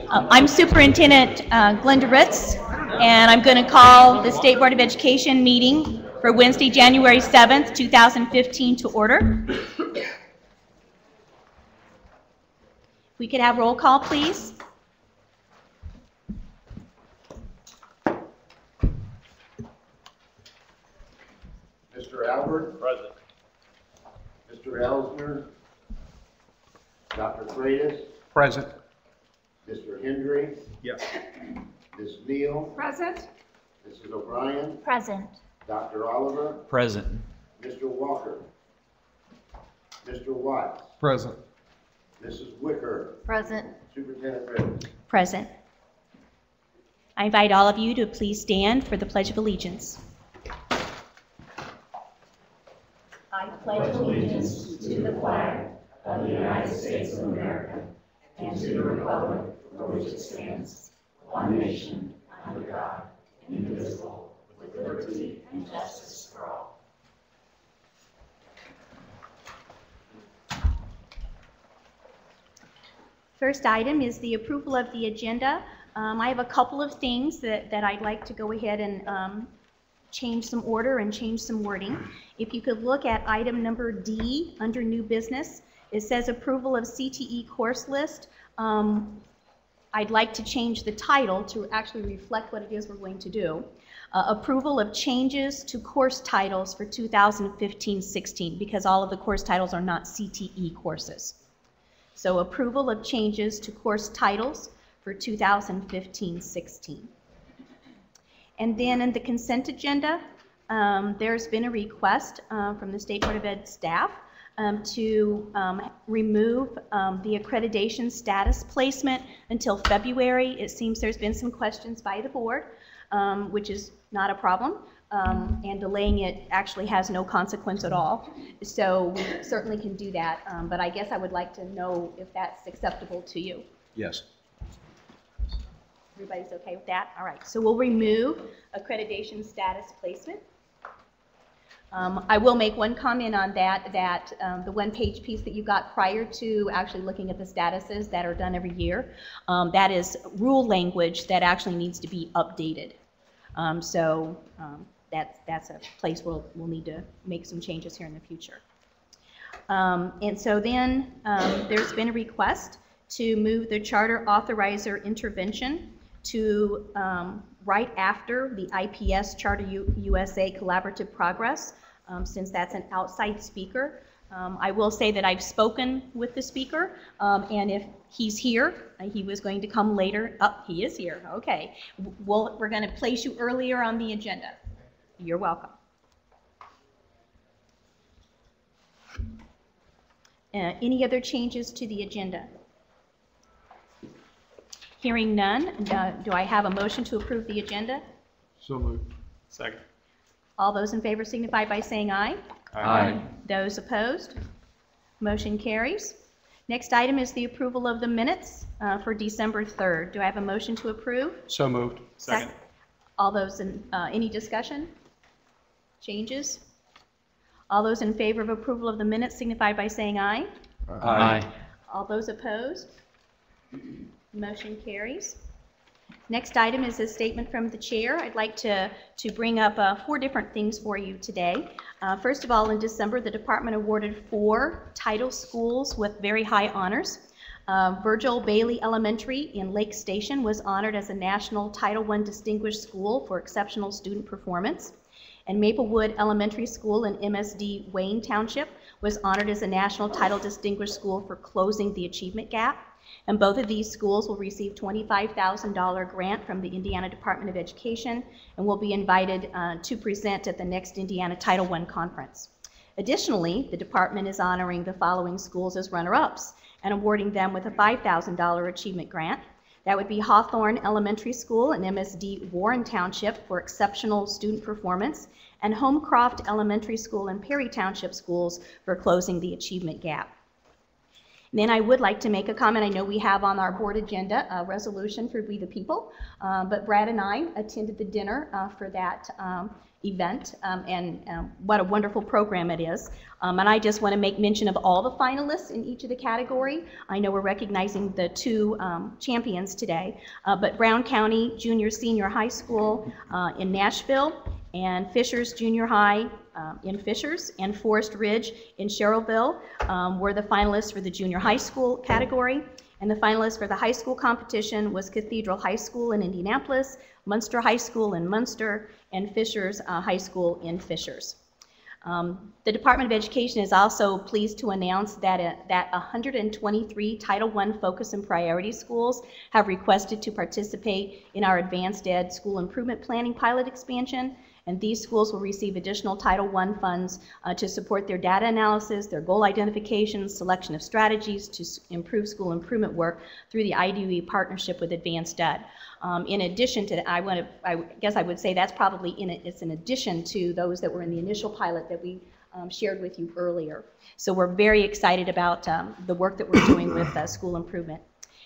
I'm Superintendent Glenda Ritz, and I'm going to call the State Board of Education meeting for Wednesday, January 7th, 2015 to order. We could have roll call, please. Mr. Albert? Present. Mr. Elsner? Dr. Freitas? Present. Mr. Hendry? Yes. Ms. Neal? Present. Mrs. O'Brien? Present. Dr. Oliver? Present. Mr. Walker? Mr. Watts? Present. Mrs. Wicker? Present. Superintendent Ritz? Present. I invite all of you to please stand for the Pledge of Allegiance. I pledge allegiance to the flag of the United States of America and to the republic for which it stands, one nation, under God, indivisible, with liberty and justice for all. First item is the approval of the agenda. I have a couple of things that I'd like to go ahead and change some order and change some wording. If you could look at item number D under new business, it says approval of CTE course list. I'd like to change the title to actually reflect what it is we're going to do. Approval of changes to course titles for 2015-16 because all of the course titles are not CTE courses. So approval of changes to course titles for 2015-16. And then in the consent agenda, there's been a request from the State Board of Ed staff to remove the accreditation status placement until February. It seems there's been some questions by the board, which is not a problem, and delaying it actually has no consequence at all. So we certainly can do that, but I guess I would like to know if that's acceptable to you. Yes. Everybody's okay with that? All right, so we'll remove accreditation status placement. I will make one comment on that, the one-page piece that you got prior to actually looking at the statuses that are done every year, that is rule language that actually needs to be updated. That's a place where we'll need to make some changes here in the future. And so then there's been a request to move the charter authorizer intervention to right after the IPS Charter USA Collaborative Progress, since that's an outside speaker. I will say that I've spoken with the speaker, and if he's here, he was going to come later. Oh, he is here, okay. We're going to place you earlier on the agenda. You're welcome. Any other changes to the agenda? Hearing none, do I have a motion to approve the agenda? So moved. Second. All those in favor signify by saying aye. Aye. Those opposed? Motion carries. Next item is the approval of the minutes for December 3rd. Do I have a motion to approve? So moved. Second. All those in, any discussion? Changes? All those in favor of approval of the minutes signify by saying aye. Aye. All those opposed? Motion carries. Next item is a statement from the chair. I'd like to bring up 4 different things for you today. First of all, in December, the department awarded 4 title schools with very high honors. Virgil Bailey Elementary in Lake Station was honored as a National Title I Distinguished School for exceptional student performance. And Maplewood Elementary School in MSD Wayne Township was honored as a National Title Distinguished School for closing the achievement gap. And both of these schools will receive $25,000 grant from the Indiana Department of Education and will be invited to present at the next Indiana Title I conference. Additionally, the department is honoring the following schools as runner-ups and awarding them with a $5,000 achievement grant. That would be Hawthorne Elementary School in MSD Warren Township for exceptional student performance, and Homecroft Elementary School in Perry Township Schools for closing the achievement gap. And then I would like to make a comment. I know we have on our board agenda a resolution for We the People, but Brad and I attended the dinner for that event, and what a wonderful program it is. And I just want to make mention of all the finalists in each of the category. I know we're recognizing the two champions today, but Brown County Junior Senior High School in Nashville, and Fishers Junior High in Fishers, and Forest Ridge in Sherrillville were the finalists for the junior high school category. And the finalist for the high school competition was Cathedral High School in Indianapolis, Munster High School in Munster, and Fishers High School in Fishers. The Department of Education is also pleased to announce that 123 Title I focus and priority schools have requested to participate in our Advanced Ed School Improvement Planning pilot expansion. And these schools will receive additional Title I funds to support their data analysis, their goal identification, selection of strategies to improve school improvement work through the IDE partnership with Advanced Ed. In addition to that, I guess I would say that's probably it's in addition to those that were in the initial pilot that we shared with you earlier. So we're very excited about the work that we're doing with school improvement.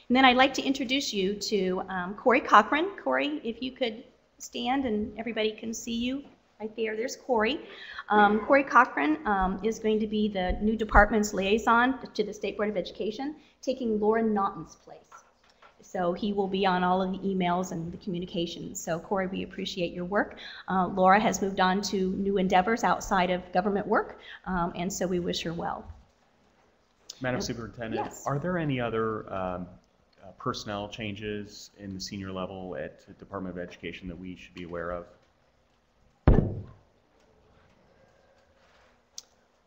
And then I'd like to introduce you to Corey Cochran. Corey, if you could stand and everybody can see you right there. There's Corey. Corey Cochran is going to be the new department's liaison to the State Board of Education, taking Laura Naughton's place. So he will be on all of the emails and the communications. So Corey, we appreciate your work. Laura has moved on to new endeavors outside of government work, and so we wish her well. Madam Superintendent, yes. Are there any other personnel changes in the senior level at the Department of Education that we should be aware of?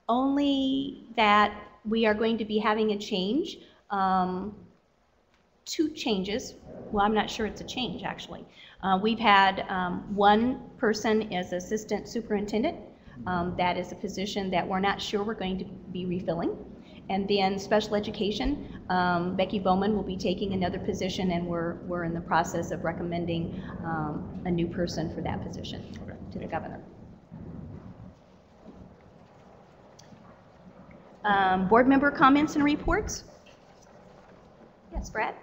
Only that we are going to be having a change, 2 changes. Well, I'm not sure it's a change, actually. We've had one person as assistant superintendent. That is a position that we're not sure we're going to be refilling. And then special education, Becky Bowman will be taking another position, and we're in the process of recommending a new person for that position to the governor. Board member comments and reports? Yes, Brad?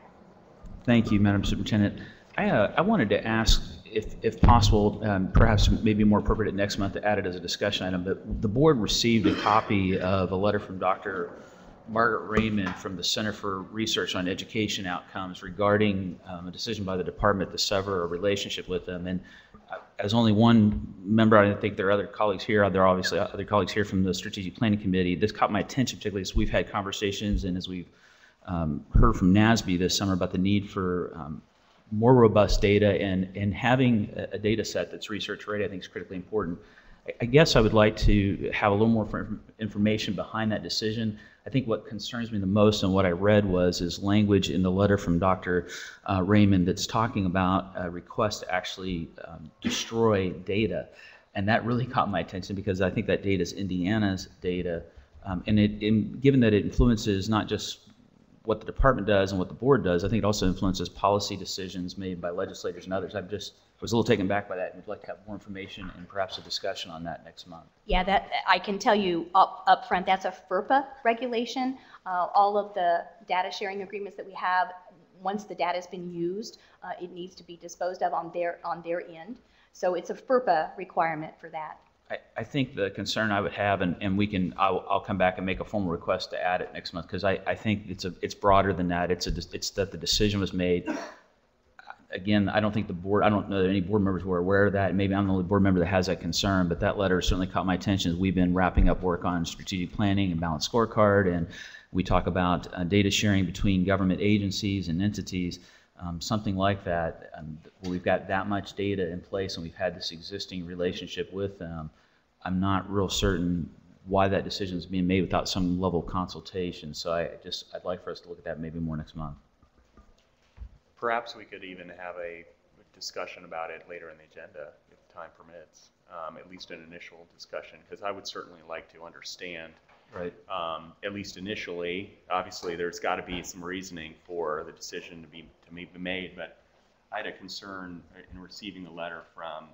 Thank you, Madam Superintendent. I wanted to ask, if possible, perhaps maybe more appropriate next month to add it as a discussion item, but the board received a copy of a letter from Dr. Margaret Raymond from the Center for Research on Education Outcomes regarding a decision by the department to sever a relationship with them. And as only one member, I think there are other colleagues here, there are obviously other colleagues here from the Strategic Planning Committee. This caught my attention particularly as we've had conversations and as we've heard from NASB this summer about the need for more robust data, and having a data set that's research ready I think is critically important. I guess I would like to have a little more information behind that decision. I think what concerns me the most and what I read is language in the letter from Dr. Raymond that's talking about a request to actually destroy data. And that really caught my attention because I think that data is Indiana's data. And given that it influences not just what the department does and what the board does, I think it also influences policy decisions made by legislators and others. I was a little taken back by that, and would like to have more information and perhaps a discussion on that next month. Yeah, that I can tell you up front, that's a FERPA regulation. All of the data sharing agreements that we have, once the data has been used, it needs to be disposed of on their end. So it's a FERPA requirement for that. I think the concern I would have, and I'll come back and make a formal request to add it next month, because I think it's broader than that. It's that the decision was made. Again, I don't know that any board members were aware of that. Maybe I'm the only board member that has that concern, but that letter certainly caught my attention as we've been wrapping up work on strategic planning and balanced scorecard, and we talk about data sharing between government agencies and entities. Something like that, where we've got that much data in place and we've had this existing relationship with them, I'm not real certain why that decision is being made without some level of consultation. So I'd like for us to look at that maybe more next month. Perhaps we could even have a discussion about it later in the agenda if time permits, at least an initial discussion, because I would certainly like to understand. Right. At least initially, obviously there's got to be some reasoning for the decision to be made, but I had a concern in receiving the letter from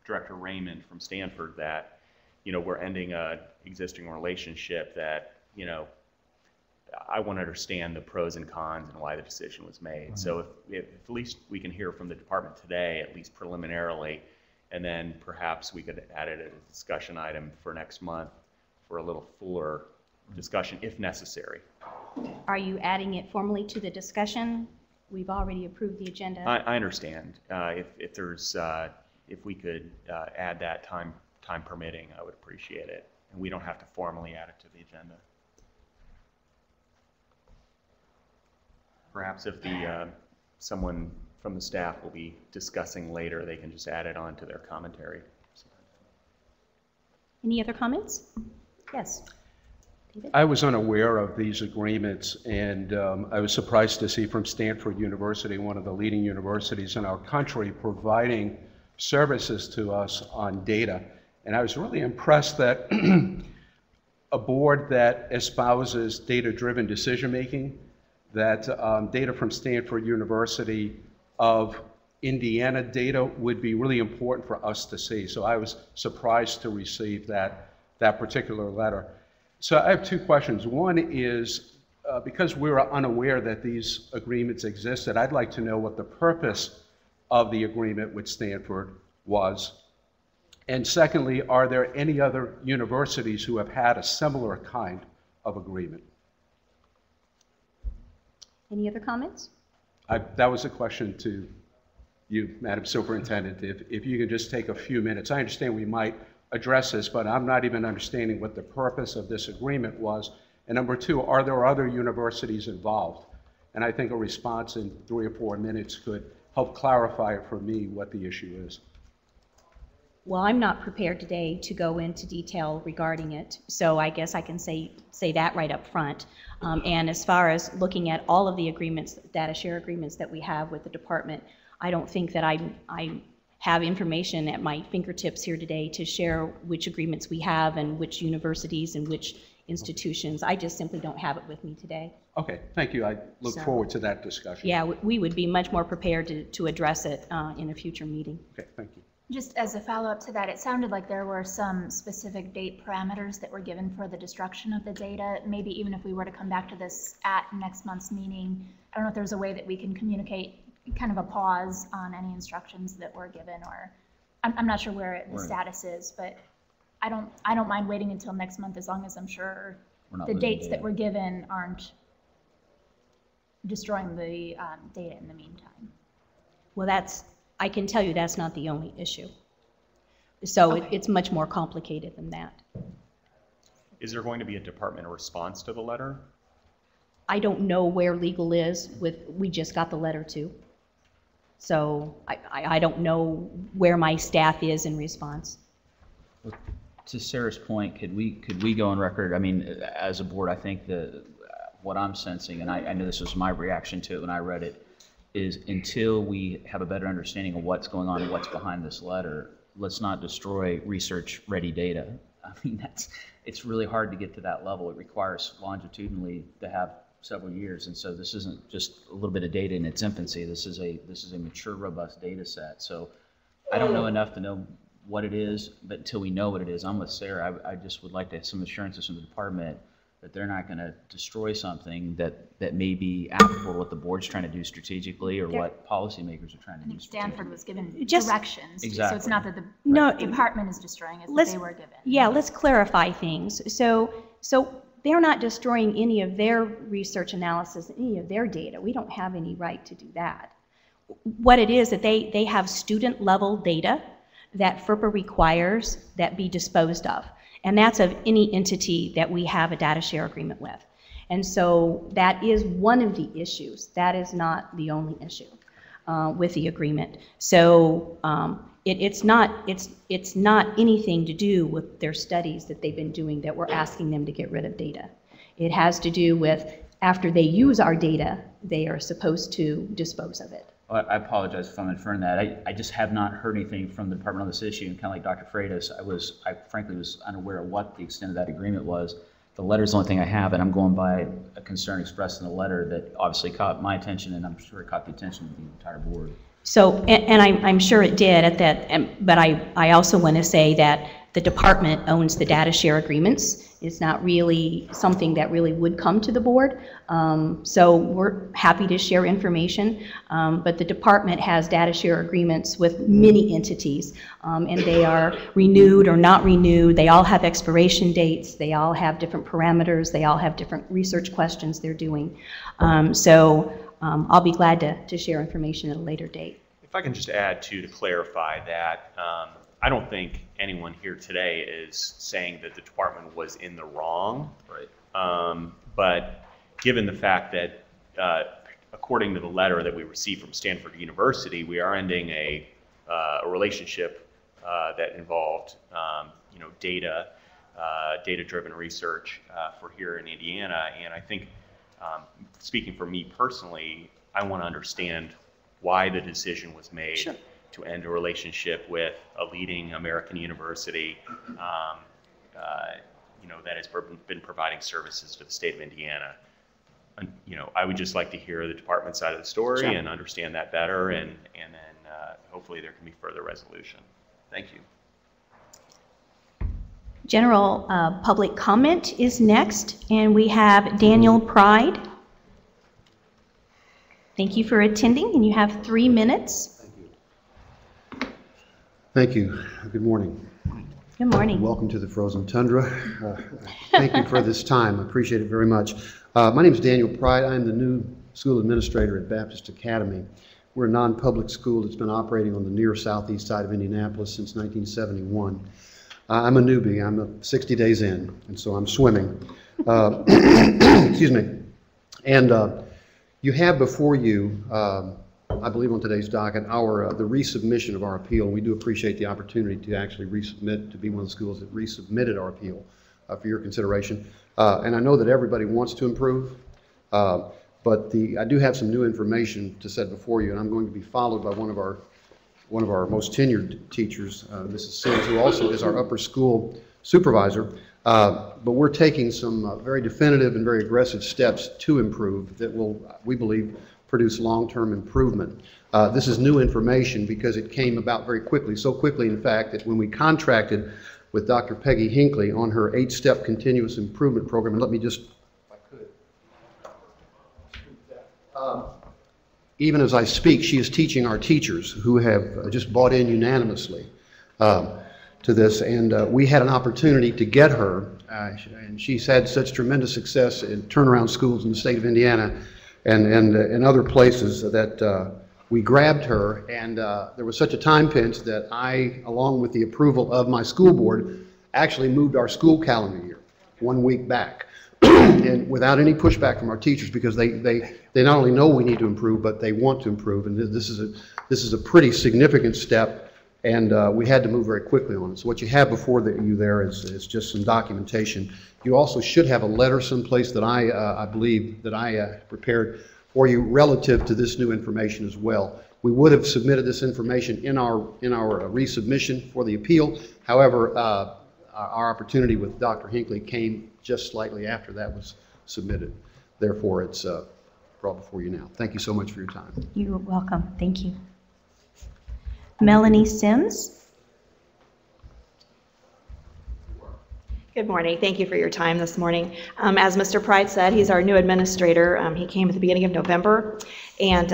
Director Raymond from Stanford that, we're ending a existing relationship that, I want to understand the pros and cons and why the decision was made. So if at least we can hear from the department today, at least preliminarily, and then perhaps we could add it as a discussion item for next month for a little fuller discussion if necessary. Are you adding it formally to the discussion? We've already approved the agenda. I understand. If there's, if we could add that time permitting, I would appreciate it. And we don't have to formally add it to the agenda. Perhaps if someone from the staff will be discussing later, they can just add it on to their commentary. Any other comments? Yes. David? I was unaware of these agreements, and I was surprised to see from Stanford University, one of the leading universities in our country, providing services to us on data. And I was really impressed that a board that espouses data-driven decision-making, that data from Stanford University of Indiana data would be really important for us to see. So I was surprised to receive that particular letter. So I have two questions. One is, because we were unaware that these agreements existed, I'd like to know what the purpose of the agreement with Stanford was. And secondly, are there any other universities who have had a similar kind of agreement? Any other comments? That was a question to you, Madam Superintendent. If you could just take a few minutes. I understand we might address this, but I'm not even understanding what the purpose of this agreement was. And number two, are there other universities involved? And I think a response in 3 or 4 minutes could help clarify it for me what the issue is. Well, I'm not prepared today to go into detail regarding it, so I guess I can say that right up front. And as far as looking at all of the agreements, data share agreements that we have with the department, I don't think that I have information at my fingertips here today to share which agreements we have and which universities and which institutions. I just simply don't have it with me today. Okay, thank you. I look forward to that discussion. Yeah, we would be much more prepared to address it in a future meeting. Okay, thank you. Just as a follow-up to that, it sounded like there were some specific date parameters that were given for the destruction of the data. Maybe even if we were to come back to this at next month's meeting, I don't know if there's a way that we can communicate kind of a pause on any instructions that were given, or I'm not sure where the status is, but I don't mind waiting until next month as long as I'm sure the dates that were given aren't destroying the data in the meantime. Well, I can tell you that's not the only issue. So it's much more complicated than that. Is there going to be a department response to the letter? I don't know where legal is we just got the letter too. So I don't know where my staff is in response. To Sarah's point, could we go on record? I mean, as a board, I think what I'm sensing, and I know this was my reaction to it when I read it, is until we have a better understanding of what's going on and what's behind this letter, let's not destroy research-ready data. I mean, it's really hard to get to that level. It requires longitudinally to have several years, and so this isn't just a little bit of data in its infancy. This is a mature, robust data set. So I don't know enough to know what it is, but until we know what it is, I'm with Sarah. I just would like to have some assurances from the department that they're not going to destroy something that may be applicable to what the board's trying to do strategically or what policymakers are trying to do strategically. Stanford was given directions, so it's not that the department is destroying, it's that they were given. Yeah, let's clarify things. So they're not destroying any of their research analysis, any of their data. We don't have any right to do that. What it is that they have student level data that FERPA requires that be disposed of. And that's of any entity that we have a data share agreement with. And so that is one of the issues. That is not the only issue with the agreement. So it's not anything to do with their studies that they've been doing that we're asking them to get rid of data. It has to do with after they use our data, they are supposed to dispose of it. I apologize if I'm inferring that. I just have not heard anything from the department on this issue, and kind of like Dr. Freitas, I frankly was unaware of what the extent of that agreement was. The letter's the only thing I have, and I'm going by a concern expressed in the letter that obviously caught my attention, and I'm sure it caught the attention of the entire board. So, and I'm sure it did at that, but I also want to say that the department owns the data share agreements. It's not really something that really would come to the board. So we're happy to share information, but the department has data share agreements with many entities, and they are renewed or not renewed. They all have expiration dates. They all have different parameters. They all have different research questions they're doing. I'll be glad to share information at a later date. If I can just add to clarify that, I don't think anyone here today is saying that the department was in the wrong. Right. But given the fact that, according to the letter that we received from Stanford University, we are ending a relationship that involved, data-driven research for here in Indiana. And I think, speaking for me personally, I want to understand why the decision was made. Sure. To end a relationship with a leading American university, that has been providing services to the state of Indiana. And, I would just like to hear the department side of the story. Sure. And understand that better, and then hopefully there can be further resolution. Thank you. General public comment is next, and we have Daniel Pride. Thank you for attending, and you have 3 minutes. Thank you. Good morning. Good morning. Welcome to the frozen tundra. Thank you for this time. I appreciate it very much. My name is Daniel Pride. I'm the new school administrator at Baptist Academy. We're a non-public school that's been operating on the near southeast side of Indianapolis since 1971. I'm a newbie. I'm 60 days in, and so I'm swimming. Excuse me. And you have before you, I believe on today's docket, the resubmission of our appeal. We do appreciate the opportunity to actually resubmit, to be one of the schools that resubmitted our appeal for your consideration. And I know that everybody wants to improve, but I do have some new information to set before you, and I'm going to be followed by one of our most tenured teachers, Mrs. Sims, who also is our upper school supervisor. But we're taking some very definitive and very aggressive steps to improve that will, we believe, produce long-term improvement. This is new information because it came about very quickly, so quickly in fact that when we contracted with Dr. Peggy Hinckley on her 8-step continuous improvement program, and let me just, if I could, even as I speak, she is teaching our teachers who have just bought in unanimously to this, and we had an opportunity to get her, and she's had such tremendous success in turnaround schools in the state of Indiana and other places that we grabbed her, and there was such a time pinch that I, along with the approval of my school board, actually moved our school calendar year 1 week back, and without any pushback from our teachers, because they not only know we need to improve, but they want to improve, and this is a pretty significant step, and we had to move very quickly on it. So what you have before you there is just some documentation. You also should have a letter someplace that I believe that I prepared for you relative to this new information as well. We would have submitted this information in our resubmission for the appeal. However, our opportunity with Dr. Hinckley came just slightly after that was submitted. Therefore, it's brought before you now. Thank you so much for your time. You're welcome. Thank you. Melanie Sims. Good morning. Thank you for your time this morning. As Mr. Pride said, he's our new administrator. He came at the beginning of November, and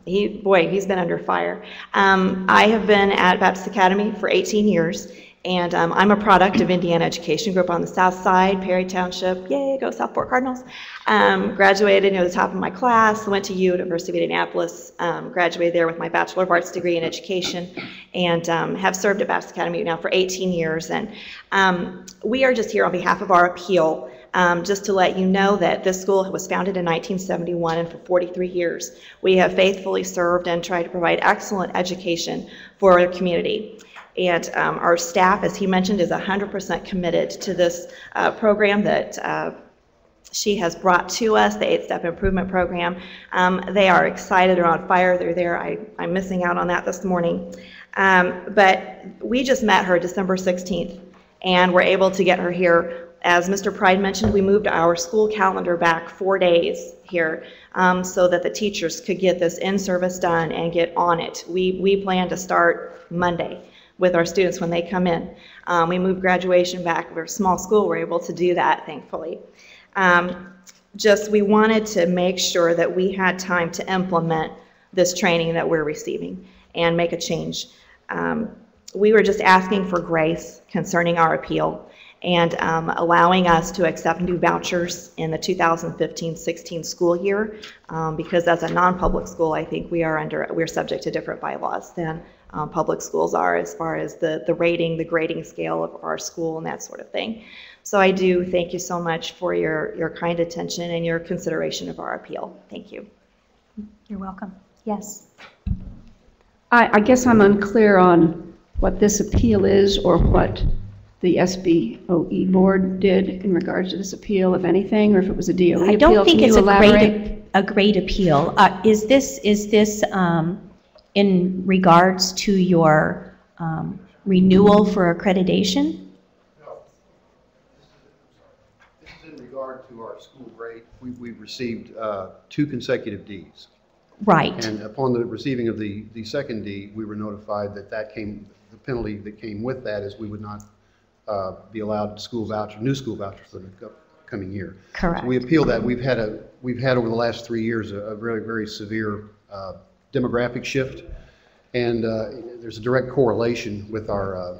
he's been under fire. I have been at Baptist Academy for 18 years, and I'm a product of Indiana education. Grew up on the south side, Perry Township. Yay, go Southport Cardinals. Graduated near the top of my class, went to University of Indianapolis, graduated there with my Bachelor of Arts degree in education, and have served at Baptist Academy now for 18 years. And we are just here on behalf of our appeal, just to let you know that this school was founded in 1971, and for 43 years we have faithfully served and tried to provide excellent education for our community. And our staff, as he mentioned, is 100% committed to this program that she has brought to us, the 8-step improvement program. They are excited, they're on fire, they're there. I'm missing out on that this morning. But we just met her December 16th, and we're able to get her here. As Mr. Pride mentioned, we moved our school calendar back 4 days here so that the teachers could get this in-service done and get on it. We plan to start Monday. with our students when they come in. We moved graduation back. We're a small school. We're able to do that, thankfully. We wanted to make sure that we had time to implement this training that we're receiving and make a change. We were just asking for grace concerning our appeal and allowing us to accept new vouchers in the 2015-16 school year, because as a non-public school, I think we're subject to different bylaws than public schools are as far as the rating, the grading scale of our school and that sort of thing. So I do thank you so much for your kind attention and your consideration of our appeal. Thank you. You're welcome. Yes. I guess I'm unclear on what this appeal is or what the SBOE board did in regards to this appeal, if anything, or if it was a DOE appeal. I don't think Can it's you a great appeal. Is this in regards to your renewal for accreditation? No. This is in regard to our school grade. We've received 2 consecutive Ds. Right. And upon the receiving of the second D, we were notified that the penalty that came with that is we would not be allowed new school vouchers for the coming year. Correct. So we appealed that. We've had over the last 3 years a very, very severe demographic shift, and there's a direct correlation with our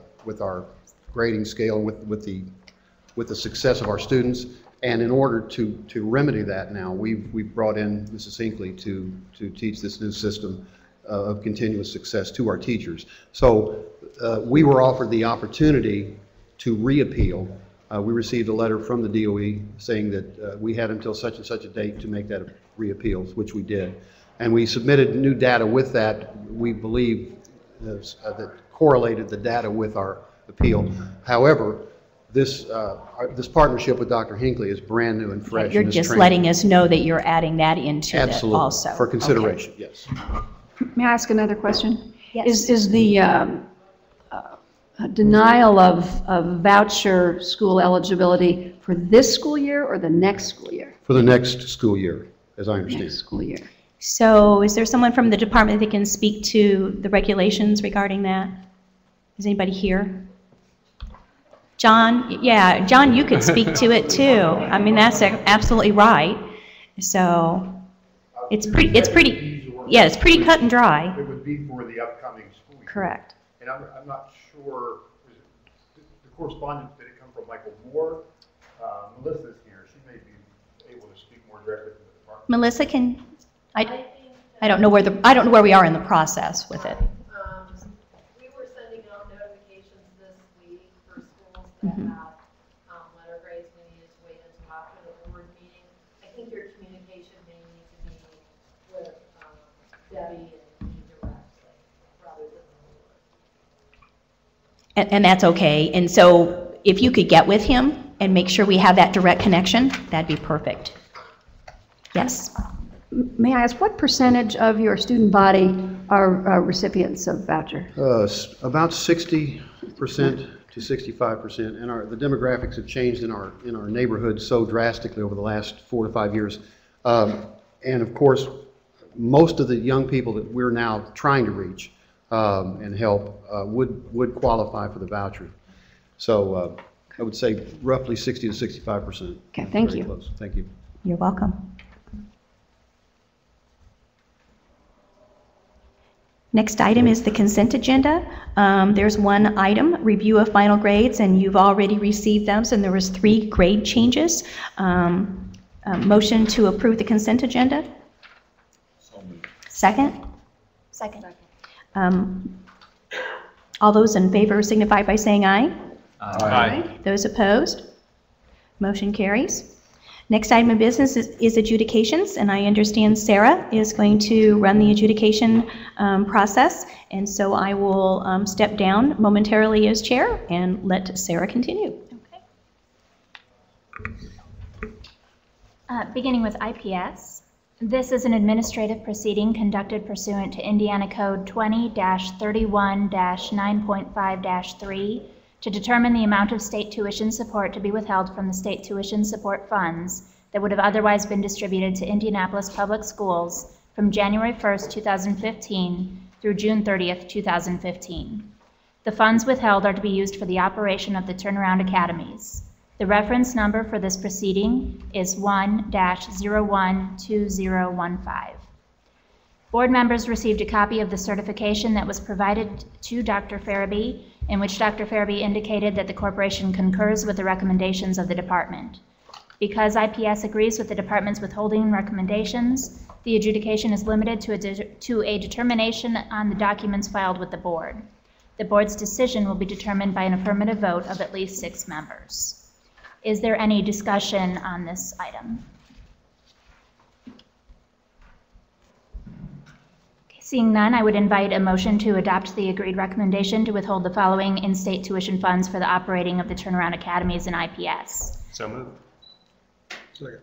grading scale and with the success of our students. And in order to remedy that now, we've brought in Mrs. Hinckley to teach this new system of continuous success to our teachers. So we were offered the opportunity to reappeal. We received a letter from the DOE saying that we had until such and such a date to make that reappeal, which we did. And we submitted new data with that, we believe, that correlated the data with our appeal. However, this partnership with Dr. Hinckley is brand new and fresh. You're just letting us know that you're adding that into it Absolutely, also. for consideration, Okay. yes. May I ask another question? Yes. Is the denial of voucher school eligibility for this school year or the next school year? For the next school year, as I understand. Next school year. So is there someone from the department that can speak to the regulations regarding that? Is anybody here? John, yeah, John, you could speak to it too. I mean, that's absolutely right. So it's pretty cut and dry. It would be for the upcoming school year. Correct. And I'm not sure, the correspondence, did it come from Michael Moore? Melissa's here, she may be able to speak more directly to the department. Melissa, I don't know where we are in the process with it. We were sending out notifications this week for schools that have letter grades. We needed to wait until after the board meeting. I think your communication may need to be with Debbie and me directly rather than the board. And that's okay. And so if you could get with him and make sure we have that direct connection, that'd be perfect. Yes. May I ask, what percentage of your student body are recipients of voucher? About 60% to 65%, and the demographics have changed in our neighborhood so drastically over the last 4 to 5 years. And of course, most of the young people that we're now trying to reach and help would qualify for the voucher. So I would say roughly 60 to 65%. Okay, thank Very you. close. Thank you. You're welcome. Next item is the consent agenda. There's one item, review of final grades, and you've already received them, and there was 3 grade changes. Motion to approve the consent agenda? So moved. Second? Second. All those in favor signify by saying aye. Aye. Those opposed? Motion carries. Next item of business is adjudications, and I understand Sarah is going to run the adjudication process, and so I will step down momentarily as chair and let Sarah continue. Beginning with IPS, this is an administrative proceeding conducted pursuant to Indiana Code 20-31-9.5-3 to determine the amount of state tuition support to be withheld from the state tuition support funds that would have otherwise been distributed to Indianapolis Public Schools from January 1st, 2015 through June 30th, 2015. The funds withheld are to be used for the operation of the turnaround academies. The reference number for this proceeding is 1-012015. Board members received a copy of the certification that was provided to Dr. Farabee, in which Dr. Farabee indicated that the corporation concurs with the recommendations of the department. Because IPS agrees with the department's withholding recommendations, the adjudication is limited to a determination on the documents filed with the board. The board's decision will be determined by an affirmative vote of at least 6 members. Is there any discussion on this item? Seeing none, I would invite a motion to adopt the agreed recommendation to withhold the following in-state tuition funds for the operating of the turnaround academies and IPS. So moved. Second.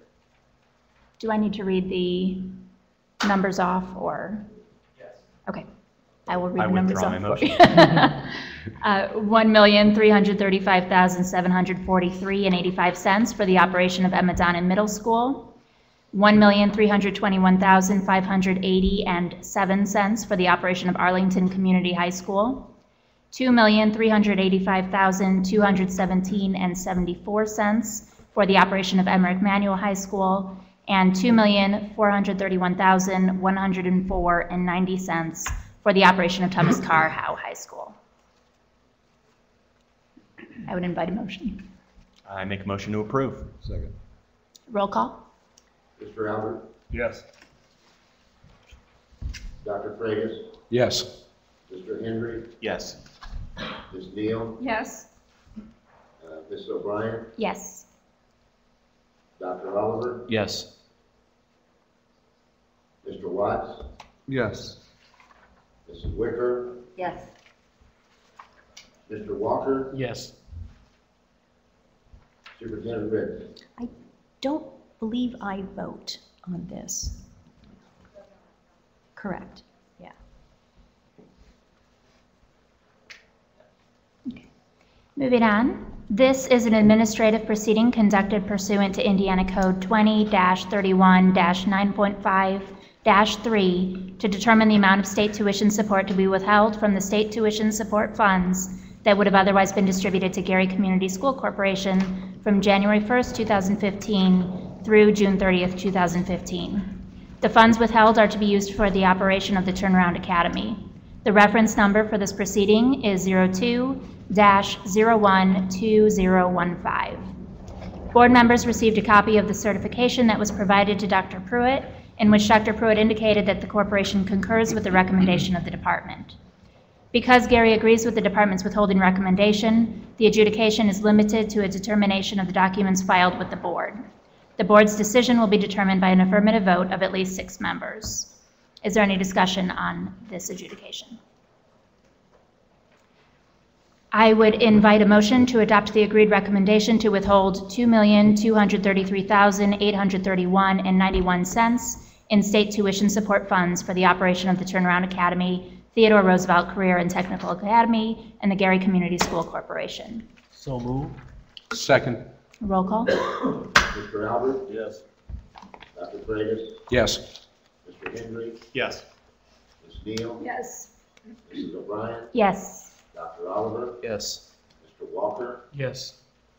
Do I need to read the numbers off, or? Yes. Okay, I will read I the numbers withdraw off my for you. motion. $1,335,743.85 for the operation of Emmett Middle School. $1,321,580.07 for the operation of Arlington Community High School. $2,385,217.74 for the operation of Emmerich Manual High School, and $2,431,104.90 for the operation of Thomas Carr Howe High School. I would invite a motion. I make a motion to approve. Second. Roll call. Mr. Albert, Yes. Dr. Freitas, Yes. Mr. Henry, Yes. Ms. Neal, Yes. Ms. O'Brien, Yes. Dr. Oliver, Yes. Mr. Watts, Yes. Mrs. Wicker, Yes. Mr. Walker, Yes. Superintendent Ritz. I don't believe I vote on this. Correct, yeah. Moving on, this is an administrative proceeding conducted pursuant to Indiana Code 20-31-9.5-3 to determine the amount of state tuition support to be withheld from the state tuition support funds that would have otherwise been distributed to Gary Community School Corporation from January 1st, 2015 through June 30th, 2015. The funds withheld are to be used for the operation of the Turnaround Academy. The reference number for this proceeding is 02-012015. Board members received a copy of the certification that was provided to Dr. Pruitt, in which Dr. Pruitt indicated that the corporation concurs with the recommendation of the department. Because Gary agrees with the department's withholding recommendation, the adjudication is limited to a determination of the documents filed with the board. The board's decision will be determined by an affirmative vote of at least 6 members. Is there any discussion on this adjudication? I would invite a motion to adopt the agreed recommendation to withhold $2,233,831.91 in state tuition support funds for the operation of the Turnaround Academy, Theodore Roosevelt Career and Technical Academy, and the Gary Community School Corporation. So moved. Second. Roll call. Mr. Albert, Yes. Dr. Freitas, Yes. Mr. Henry, Yes. Ms. Neal, Yes. Mrs. O'Brien, Yes. Dr. Oliver, Yes. Mr. Walker, Yes.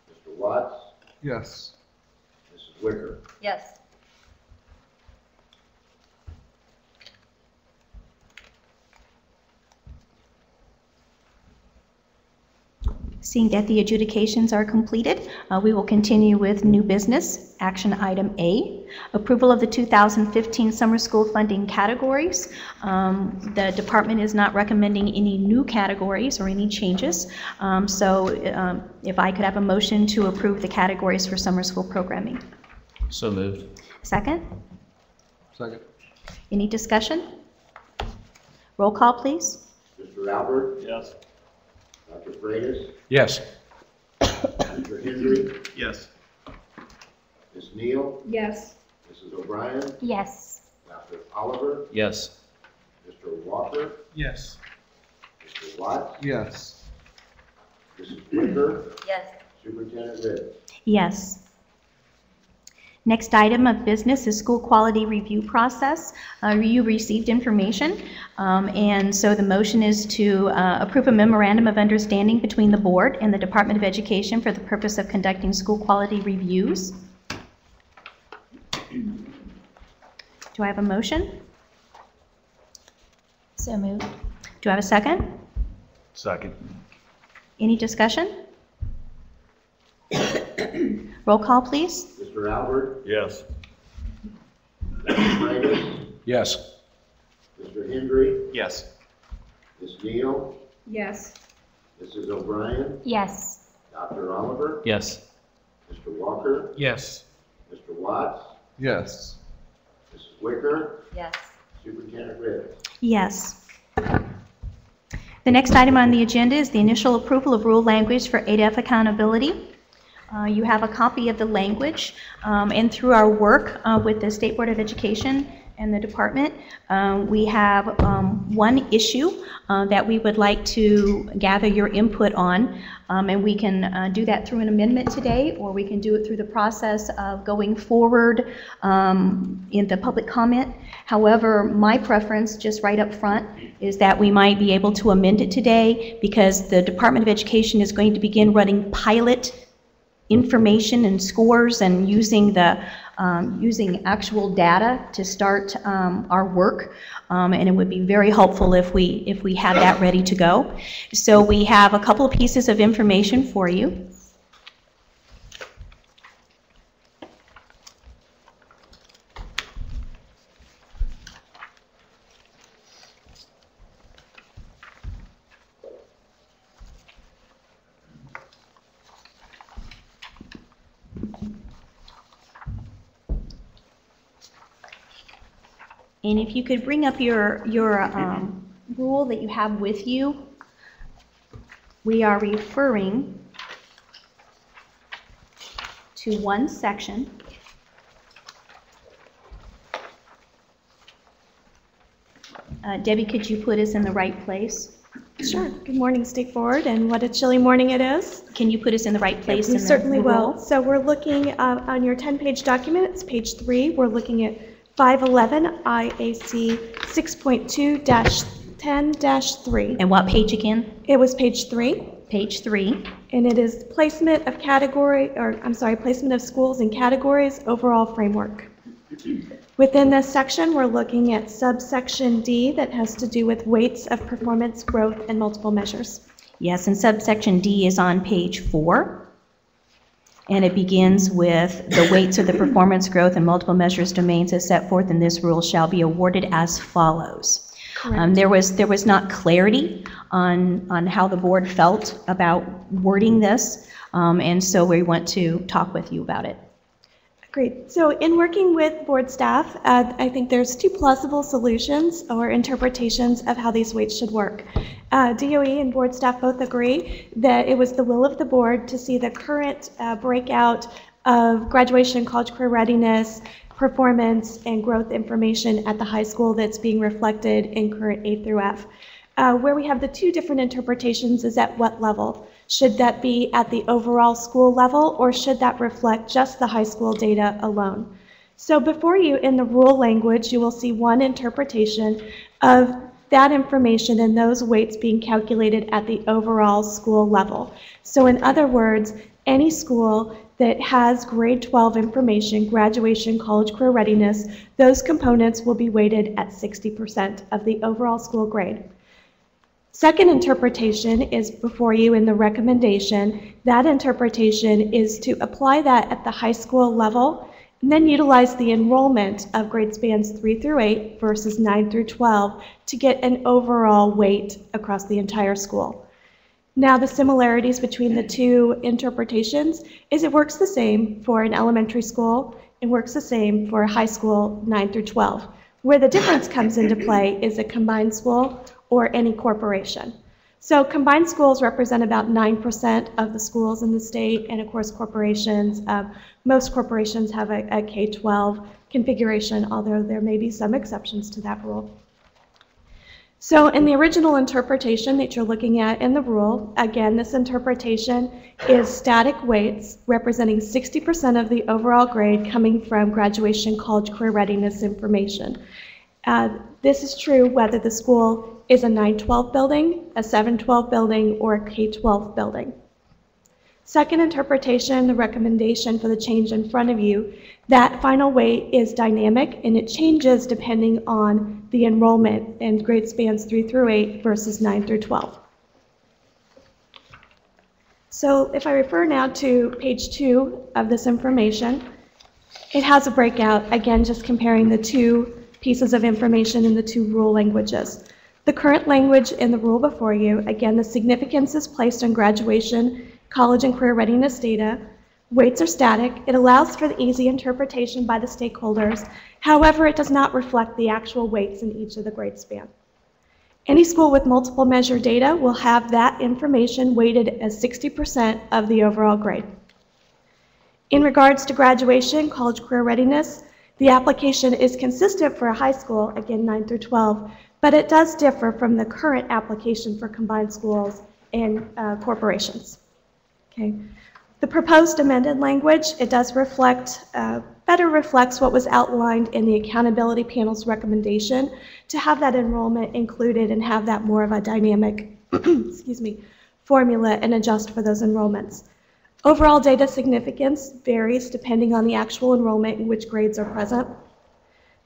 Mr. Watts, Yes. Mrs. Wicker. Yes. Seeing that the adjudications are completed, we will continue with new business. Action item A, approval of the 2015 summer school funding categories. The department is not recommending any new categories or any changes. If I could have a motion to approve the categories for summer school programming. So moved. Second? Second. Any discussion? Roll call, please. Mr. Albert, Yes. Dr. Freitas, Yes. Mr. Henry, Yes. Ms. Neal, Yes. Mrs. O'Brien, Yes. Dr. Oliver, Yes. Mr. Walker, Yes. Mr. Watts, Yes. Mrs. Wicker, Yes. Superintendent Ritz. Yes. Next item of business is school quality review process. You received information, and so the motion is to approve a memorandum of understanding between the board and the Department of Education for the purpose of conducting school quality reviews. Do I have a motion? So moved. Do I have a second? Second. Any discussion? Roll call, please. Mr. Albert? Yes. Mr. Reagan? Yes. Mr. Hendry? Yes. Ms. Neal? Yes. Mrs. O'Brien? Yes. Dr. Oliver? Yes. Mr. Walker? Yes. Mr. Watts? Yes. Mrs. Wicker? Yes. Superintendent Ritter? Yes. The next item on the agenda is the initial approval of rule language for 8F accountability. You have a copy of the language, and through our work with the State Board of Education and the department, we have one issue that we would like to gather your input on, and we can do that through an amendment today, or we can do it through the process of going forward in the public comment. However, my preference, just right up front, is that we might be able to amend it today because the Department of Education is going to begin running pilot information and scores and using actual data to start our work, and it would be very helpful if we had that ready to go. So we have a couple of pieces of information for you. And if you could bring up your rule that you have with you, we are referring to one section. Debbie, could you put us in the right place? Sure. Good morning, State Board, and what a chilly morning it is. Can you put us in the right place? We in the certainly will. rule? So we're looking on your 10-page document, it's page 3. We're looking at 511 IAC 6.2-10-3. And what page again? It was page 3. Page 3. And it is placement of placement of schools in categories, overall framework. Within this section, we're looking at subsection D that has to do with weights of performance, growth, and multiple measures. Yes, and subsection D is on page 4. And it begins with the weights of the performance, growth, and multiple measures domains as set forth in this rule shall be awarded as follows. There was not clarity on how the board felt about wording this, and so we want to talk with you about it. Great. So in working with board staff, I think there's 2 plausible solutions or interpretations of how these weights should work. DOE and board staff both agree that it was the will of the board to see the current breakout of graduation, college career readiness, performance, and growth information at the high school that's being reflected in current A through F. Where we have the 2 different interpretations is at what level. Should that be at the overall school level, or should that reflect just the high school data alone? So before you in the rule language, you will see one interpretation of that information and those weights being calculated at the overall school level. So in other words, any school that has grade 12 information, graduation, college career readiness, those components will be weighted at 60% of the overall school grade. Second interpretation is before you in the recommendation. That interpretation is to apply that at the high school level and then utilize the enrollment of grade spans 3 through 8 versus 9 through 12 to get an overall weight across the entire school. Now, the similarities between the 2 interpretations is it works the same for an elementary school, it works the same for a high school 9 through 12. Where the difference comes into play is a combined school or any corporation. So combined schools represent about 9% of the schools in the state, and of course corporations, most corporations have a K-12 configuration, although there may be some exceptions to that rule. So in the original interpretation that you're looking at in the rule, again, this interpretation is static weights representing 60% of the overall grade coming from graduation, college, career readiness information. This is true whether the school is a 9-12 building, a 7-12 building, or a K-12 building. Second interpretation, the recommendation for the change in front of you, that final weight is dynamic and it changes depending on the enrollment in grade spans 3 through 8 versus 9 through 12. So if I refer now to page 2 of this information, it has a breakout, again, just comparing the two pieces of information in the two rule languages. The current language in the rule before you, again, the significance is placed on graduation, college, and career readiness data. Weights are static. It allows for the easy interpretation by the stakeholders. However, it does not reflect the actual weights in each of the grade span. Any school with multiple measure data will have that information weighted as 60% of the overall grade. In regards to graduation, college, career readiness, the application is consistent for a high school, again 9 through 12, but it does differ from the current application for combined schools and corporations. Okay. The proposed amended language, it does reflect, better reflects what was outlined in the accountability panel's recommendation to have that enrollment included and have that more of a dynamic excuse me, formula and adjust for those enrollments. Overall data significance varies depending on the actual enrollment in which grades are present.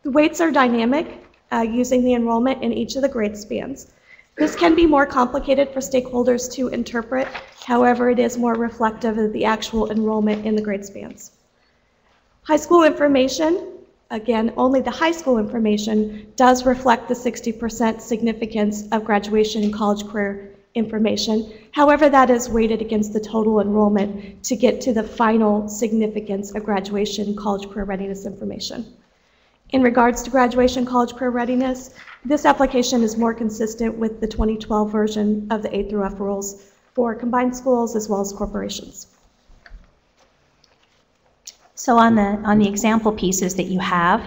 The weights are dynamic using the enrollment in each of the grade spans. This can be more complicated for stakeholders to interpret. However, it is more reflective of the actual enrollment in the grade spans. High school information, again, only the high school information does reflect the 60% significance of graduation and college career information. However, that is weighted against the total enrollment to get to the final significance of graduation, college career readiness information. In regards to graduation, college career readiness, this application is more consistent with the 2012 version of the A through F rules for combined schools as well as corporations. So on the example pieces that you have,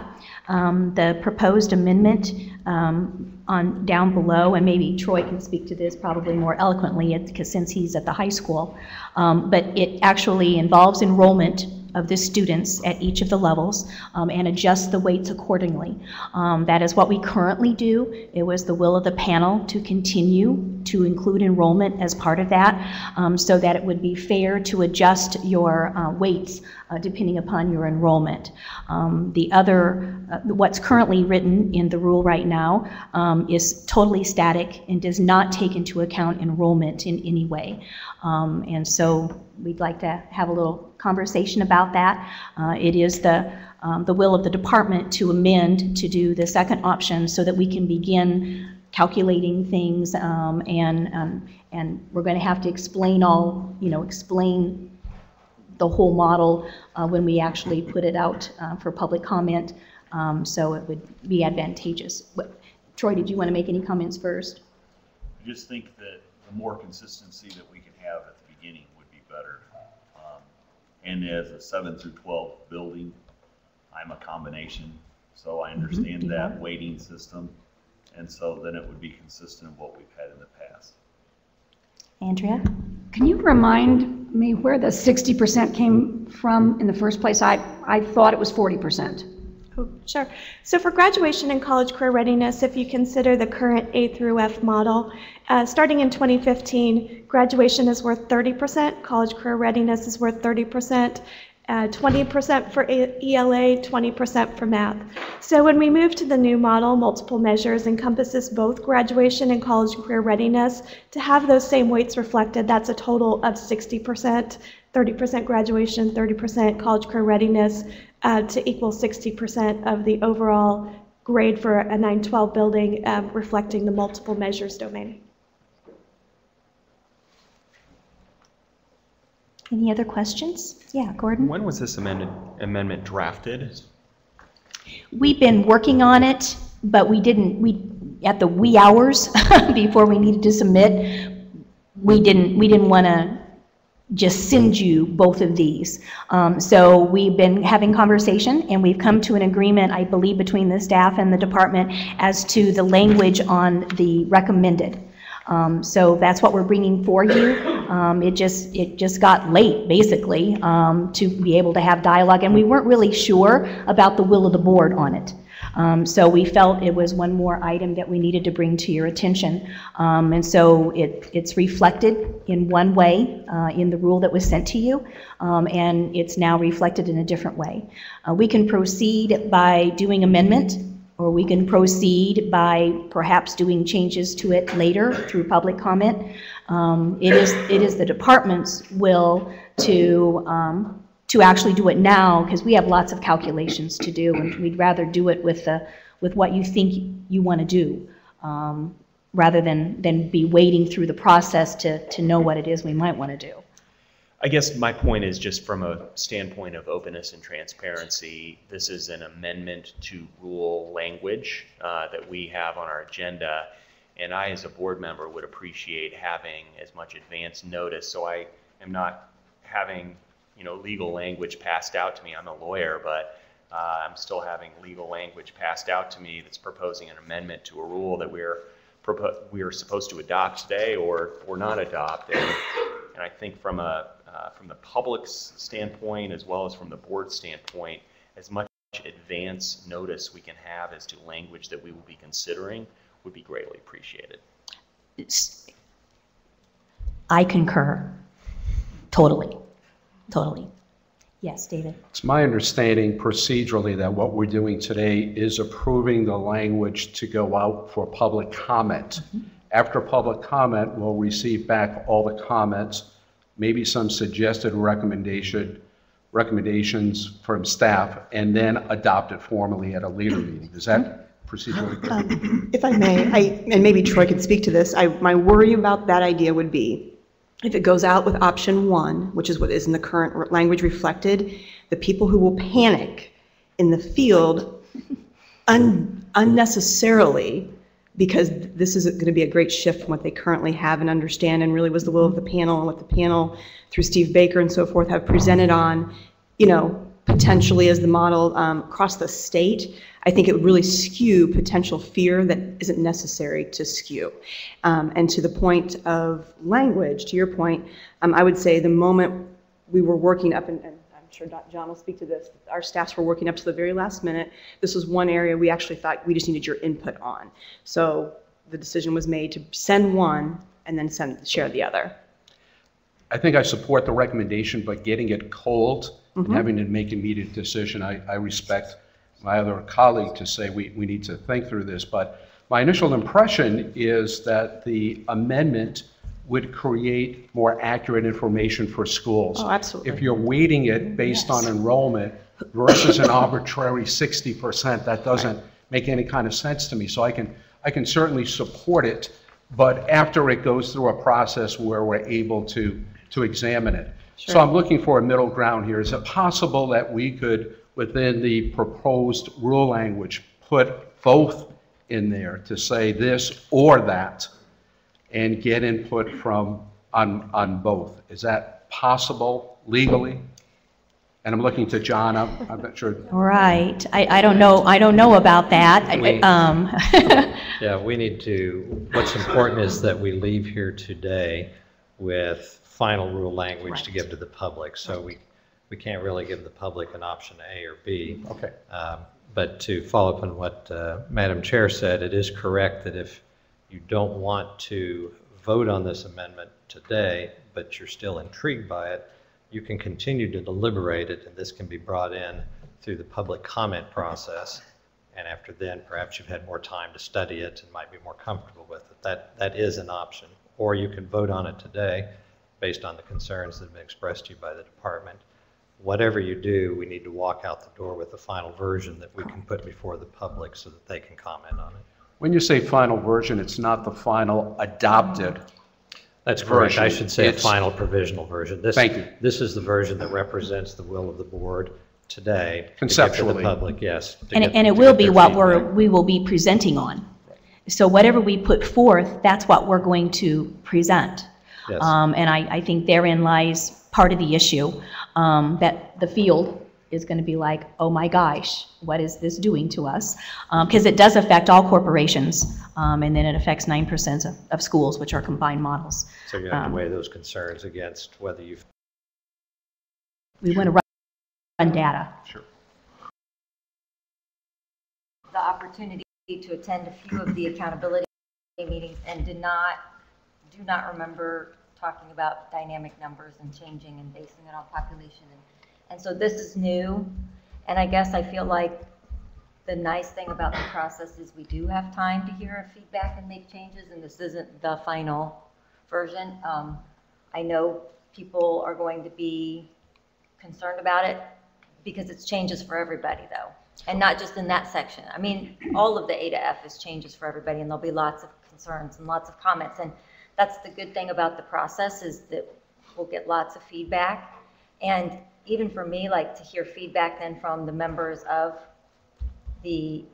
the proposed amendment on down below, and maybe Troy can speak to this probably more eloquently because since he's at the high school, but it actually involves enrollment of the students at each of the levels and adjust the weights accordingly. That is what we currently do. It was the will of the panel to continue to include enrollment as part of that so that it would be fair to adjust your weights depending upon your enrollment. What's currently written in the rule right now is totally static and does not take into account enrollment in any way. And so we'd like to have a little conversation about that. It is the will of the department to amend to do the second option so that we can begin calculating things and we're going to have to explain explain the whole model when we actually put it out for public comment, so it would be advantageous. Troy, did you want to make any comments first? I just think that the more consistency that we can have at the beginning would be better. And as a 7 through 12 building, I'm a combination, so I understand that weighting system, and so then it would be consistent with what we've had in the past. Andrea? Can you remind me where the 60% came from in the first place? I thought it was 40%. Oh, sure. So for graduation and college career readiness, if you consider the current A through F model, starting in 2015, graduation is worth 30%, college career readiness is worth 30%, 20% for ELA, 20% for math. So when we move to the new model, multiple measures encompasses both graduation and college career readiness. To have those same weights reflected, that's a total of 60%, 30% graduation, 30% college career readiness, to equal 60% of the overall grade for a 9-12 building, reflecting the multiple measures domain. Any other questions? Yeah, Gordon? When was this amendment drafted? We've been working on it, but at the wee hours before we needed to submit, we didn't want to just send you both of these. So we've been having conversation, and we've come to an agreement, I believe, between the staff and the department as to the language on the recommended. So that's what we're bringing for you. It just got late, basically, to be able to have dialogue, and we weren't really sure about the will of the board on it. So we felt it was one more item that we needed to bring to your attention. And so it's reflected in one way in the rule that was sent to you, and it's now reflected in a different way. We can proceed by doing amendment, or we can proceed by perhaps doing changes to it later through public comment. It is the department's will to actually do it now, because we have lots of calculations to do, and we'd rather do it with what you think you want to do, rather than be wading through the process to know what it is we might want to do. I guess my point is just from a standpoint of openness and transparency, this is an amendment to rule language that we have on our agenda, and I as a board member would appreciate having as much advance notice, so I am not having legal language passed out to me. I'm a lawyer, but I'm still having legal language passed out to me that's proposing an amendment to a rule that we're supposed to adopt today or not adopt. And I think from the public's standpoint as well as from the board's standpoint, as much advance notice we can have as to language that we will be considering would be greatly appreciated. I concur. Totally. Yes, David? It's my understanding procedurally that what we're doing today is approving the language to go out for public comment. After public comment, we'll receive back all the comments, maybe some suggested recommendations from staff, and then adopt it formally at a later meeting. Is that procedurally good? If I may, and maybe Troy can speak to this, my worry about that idea would be, if it goes out with option 1, which is what is in the current language reflected, the people who will panic in the field unnecessarily, because this is going to be a great shift from what they currently have and understand, and really was the will of the panel and what the panel through Steve Baker and so forth have presented on, potentially as the model across the state. I think it would really skew potential fear that isn't necessary to skew. And to the point of language, to your point, I would say the moment we were working up, and I'm sure John will speak to this, our staffs were working up to the very last minute. This was one area we actually thought we just needed your input on. So the decision was made to send one and then share the other. I think I support the recommendation, but getting it cold and having to make an immediate decision, I respect my other colleague to say we need to think through this, but my initial impression is that the amendment would create more accurate information for schools. Oh, absolutely. If you're weighting it based on enrollment versus an arbitrary 60%, that doesn't make any kind of sense to me. So I can certainly support it, but after it goes through a process where we're able to examine it. Sure. So I'm looking for a middle ground here. Is it possible that we could, within the proposed rule language, put both in there to say this or that and get input on both? Is that possible legally? And I'm looking to John. I'm not sure. Right. I don't know about that. Yeah, we need to, what's important is that we leave here today with final rule language to give to the public. So we can't really give the public an option A or B. Okay. But to follow up on what Madam Chair said, it is correct that if you don't want to vote on this amendment today, but you're still intrigued by it, you can continue to deliberate it, and this can be brought in through the public comment process. And after then, perhaps you've had more time to study it and might be more comfortable with it. That is an option. Or you can vote on it today based on the concerns that have been expressed to you by the department. Whatever you do, we need to walk out the door with the final version that we can put before the public so that they can comment on it. When you say final version, it's not the final adopted. That's correct. Version. I should say It's a final provisional version. Thank you. This is the version that represents the will of the board today. Conceptually. To give to the public, yes. And it will be what we will be presenting on. So whatever we put forth, that's what we're going to present. Yes. And I think therein lies part of the issue, that the field is going to be like, oh my gosh, what is this doing to us? Because it does affect all corporations, and then it affects 9% of schools, which are combined models. So you have to weigh those concerns against whether you. We want to run data. Sure. The opportunity to attend a few of the accountability meetings and do not remember talking about dynamic numbers and changing and basing it on population. And so this is new, and I guess I feel like the nice thing about the process is we do have time to hear feedback and make changes, and this isn't the final version. I know people are going to be concerned about it because it's changes for everybody though, and not just in that section. I mean, all of the A to F is changes for everybody, and there'll be lots of concerns and lots of comments, and that's the good thing about the process is that we'll get lots of feedback. And even for me, like to hear feedback then from the members of the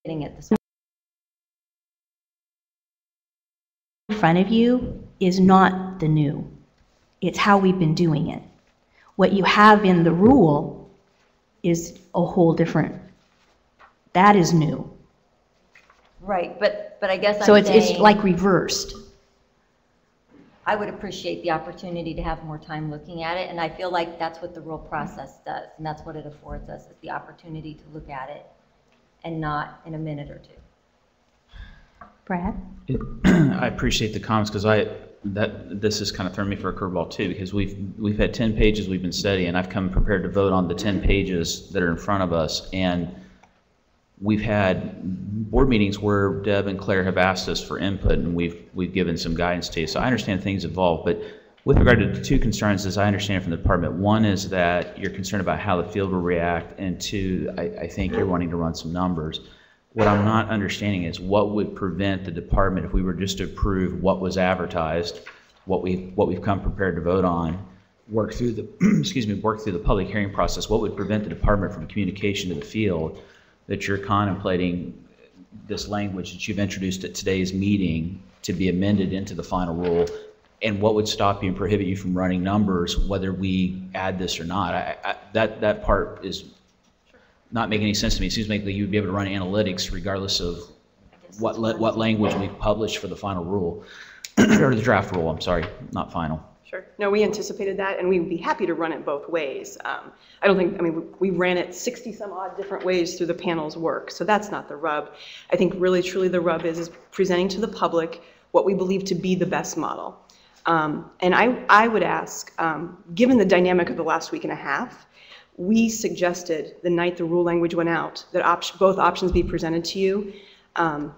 getting it this way. In front of you is not the new. It's how we've been doing it. What you have in the rule is a whole different, that is new. Right, but I guess So I'm it's saying like reversed. I would appreciate the opportunity to have more time looking at it, and I feel like that's what the rule process does, and that's what it affords us, is the opportunity to look at it and not in a minute or two. Brad? I appreciate the comments because this has kind of thrown me for a curveball too, because we've had 10 pages we've been studying, and I've come prepared to vote on the 10 pages that are in front of us, and we've had board meetings where Deb and Claire have asked us for input, and we've given some guidance to you. So I understand things evolve, but with regard to the two concerns, as I understand from the department, one is that you're concerned about how the field will react, and two, I think you're wanting to run some numbers. What I'm not understanding is what would prevent the department, if we were just to approve what was advertised, what we've come prepared to vote on, work through the work through the public hearing process, what would prevent the department from communication to the field that you're contemplating this language that you've introduced at today's meeting to be amended into the final rule, and what would stop you and prohibit you from running numbers whether we add this or not? That part is not making any sense to me. It seems like you'd be able to run analytics regardless of what language we publish for the final rule, or the draft rule, I'm sorry, not final. Sure. No, we anticipated that, and we would be happy to run it both ways. I mean, we ran it 60 some odd different ways through the panel's work, so that's not the rub. I think really, truly the rub is presenting to the public what we believe to be the best model. And I would ask, given the dynamic of the last week and a half, we suggested the night the rule language went out that both options be presented to you, and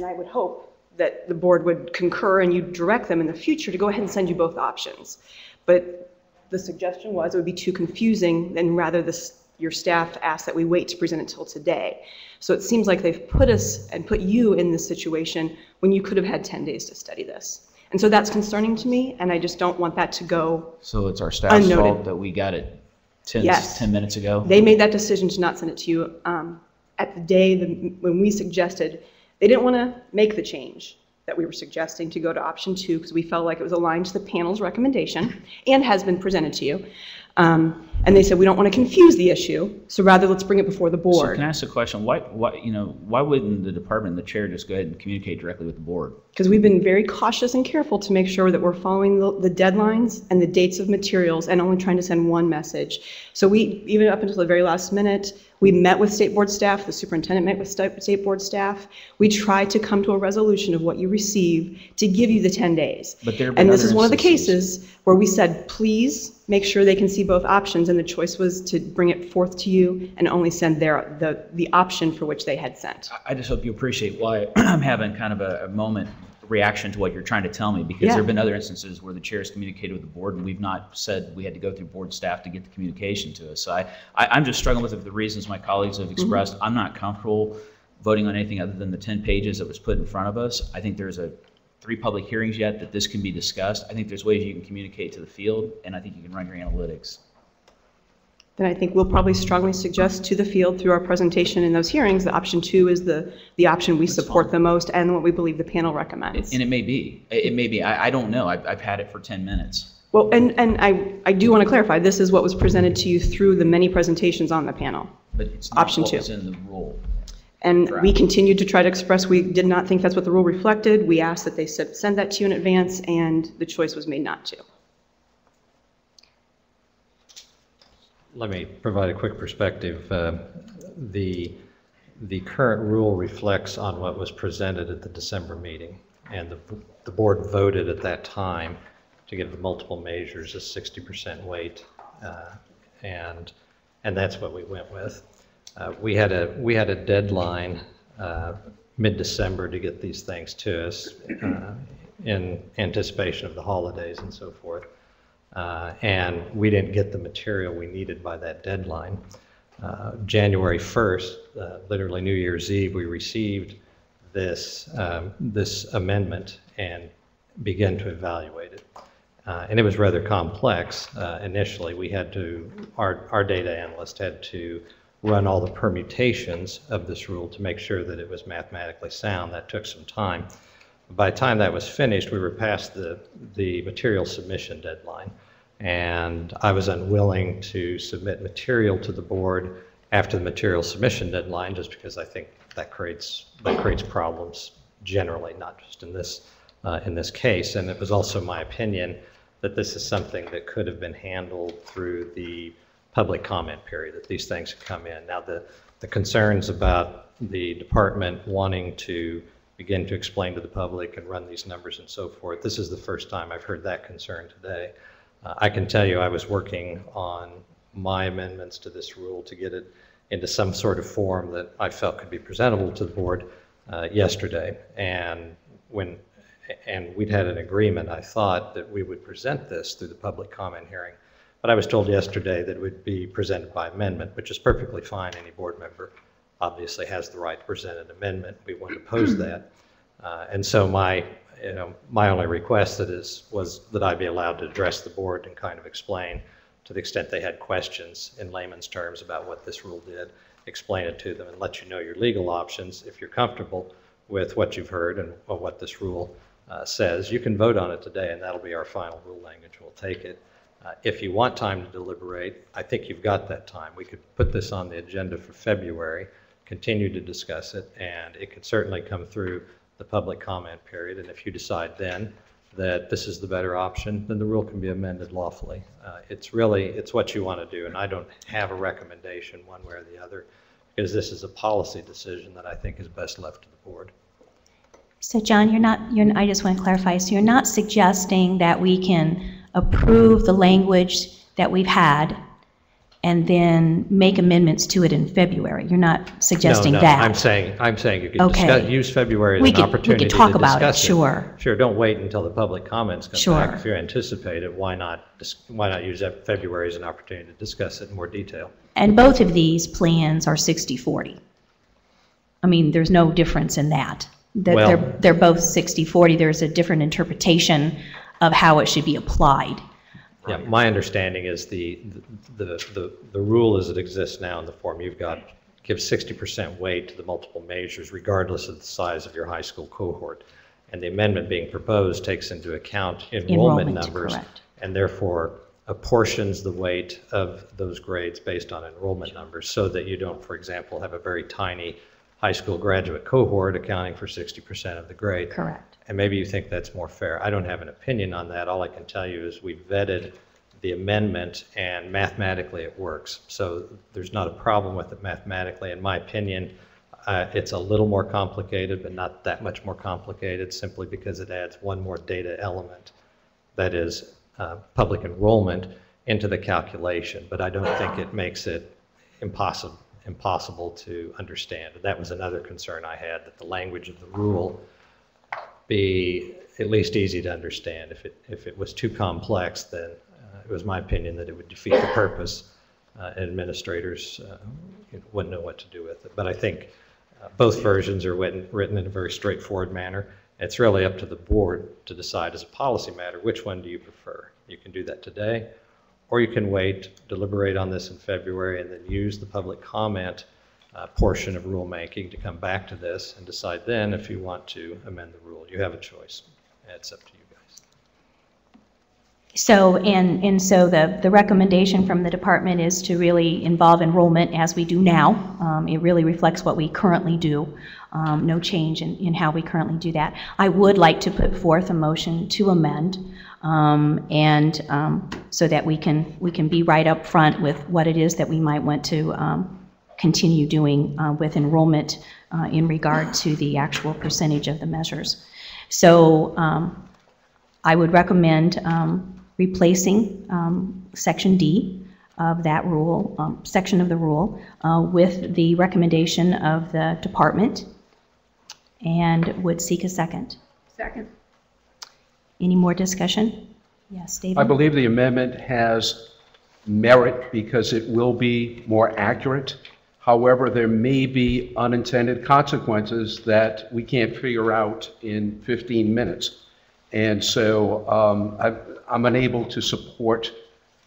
I would hope that the board would concur and you direct them in the future to go ahead and send you both options. But the suggestion was it would be too confusing, and rather your staff asked that we wait to present it till today. So it seems like they've put us and put you in this situation when you could have had 10 days to study this. And so that's concerning to me, and I just don't want that to go So it's our staff's unnoted. fault that we got it 10 minutes ago? They made that decision to not send it to you at the day when we suggested. They didn't want to make the change that we were suggesting to go to option 2 because we felt like it was aligned to the panel's recommendation and has been presented to you. And they said, we don't want to confuse the issue, so rather let's bring it before the So board. can I ask a question? Why wouldn't the department and the chair just go ahead and communicate directly with the board? Because we've been very cautious and careful to make sure that we're following the deadlines and the dates of materials and only trying to send one message. So we, even up until the very last minute, we met with state board staff, the superintendent met with state board staff. We tried to come to a resolution of what you receive to give you the 10 days. But there have been And this other is one of the instances- cases where we said, please make sure they can see both options, and the choice was to bring it forth to you and only send the option for which they had sent. I just hope you appreciate why I'm having kind of a moment reaction to what you're trying to tell me, because Yeah. there have been other instances where the chair's communicated with the board and we've not said we had to go through board staff to get the communication to us. So I'm just struggling with the reasons my colleagues have expressed. I'm not comfortable voting on anything other than the 10 pages that was put in front of us. I think there's 3 public hearings yet that this can be discussed. I think there's ways you can communicate to the field, and I think you can run your analytics. then I think we'll probably strongly suggest to the field through our presentation in those hearings that option 2 is the option we support the most and what we believe the panel recommends. And it may be. It may be. I don't know. I've had it for 10 minutes. Well, and I do want to clarify, this is what was presented to you through the many presentations on the panel. But it's not Option what 2. was in the rule. And Correct. we continued to try to express, we did not think that's what the rule reflected. We asked that they send that to you in advance, and the choice was made not to. Let me provide a quick perspective. The current rule reflects on what was presented at the December meeting, and the board voted at that time to give the multiple measures a 60% weight, and that's what we went with. We had a deadline mid-December to get these things to us in anticipation of the holidays and so forth. And we didn't get the material we needed by that deadline. January 1st, literally New Year's Eve, we received this amendment and began to evaluate it. And it was rather complex initially. We had to, our data analyst had to run all the permutations of this rule to make sure that it was mathematically sound. That took some time. By the time that was finished, we were past the material submission deadline. And I was unwilling to submit material to the board after the material submission deadline, just because I think that creates problems generally, not just in this case. And it was also my opinion that this is something that could have been handled through the public comment period, that these things have come in. Now, the concerns about the department wanting to begin to explain to the public and run these numbers and so forth, this is the first time I've heard that concern today. I can tell you I was working on my amendments to this rule to get it into some sort of form that I felt could be presentable to the board yesterday. And we'd had an agreement, I thought, that we would present this through the public comment hearing. But I was told yesterday that it would be presented by amendment, which is perfectly fine. Any board member obviously has the right to present an amendment. We wouldn't oppose that. And so my only request was that I be allowed to address the board and kind of explain, to the extent they had questions in layman's terms about what this rule did, explain it to them and let you know your legal options. If you're comfortable with what you've heard and what this rule says, you can vote on it today, and that'll be our final rule language. We'll take it. If you want time to deliberate, I think you've got that time. We could put this on the agenda for February, continue to discuss it, and it could certainly come through the public comment period. And if you decide then that this is the better option, then the rule can be amended lawfully. It's what you want to do, and I don't have a recommendation one way or the other, because this is a policy decision that I think is best left to the board. So John, I just want to clarify, so you're not suggesting that we can approve the language that we've had and then make amendments to it in February? You're not suggesting no, that? I'm saying you could Okay. use February as an opportunity to discuss it. We could talk about it, sure. Sure, don't wait until the public comments come Sure. back. If you anticipate it, why not use that February as an opportunity to discuss it in more detail? And both of these plans are 60-40. I mean, there's no difference in that. They're both 60-40. There's a different interpretation of how it should be applied. Yeah, my understanding is the rule as it exists now in the form you've got gives 60% weight to the multiple measures regardless of the size of your high school cohort. And the amendment being proposed takes into account enrollment numbers, correct. And therefore apportions the weight of those grades based on enrollment numbers, so that you don't, for example, have a very tiny high school graduate cohort accounting for 60% of the grade. Correct. And maybe you think that's more fair. I don't have an opinion on that. All I can tell you is we vetted the amendment, and mathematically it works. So there's not a problem with it mathematically. In my opinion, it's a little more complicated, but not that much more complicated, simply because it adds one more data element, that is public enrollment, into the calculation. But I don't think it makes it impossible to understand. And that was another concern I had, that the language of the rule be at least easy to understand. If it was too complex, then it was my opinion that it would defeat the purpose. Administrators wouldn't know what to do with it. But I think both versions are written in a very straightforward manner. It's really up to the board to decide as a policy matter, which one do you prefer? You can do that today, or you can wait, deliberate on this in February, and then use the public comment portion of rulemaking to come back to this and decide then if you want to amend the rule. You have a choice. It's up to you guys. So, and so the recommendation from the department is to really involve enrollment as we do now. It really reflects what we currently do. No change in how we currently do that. I would like to put forth a motion to amend, so that we can be right up front with what it is that we might want to continue doing with enrollment in regard to the actual percentage of the measures. So I would recommend replacing Section D of that rule, section of the rule, with the recommendation of the department, and would seek a second. Second. Any more discussion? Yes, David? I believe the amendment has merit because it will be more accurate. However, there may be unintended consequences that we can't figure out in 15 minutes. And so I'm unable to support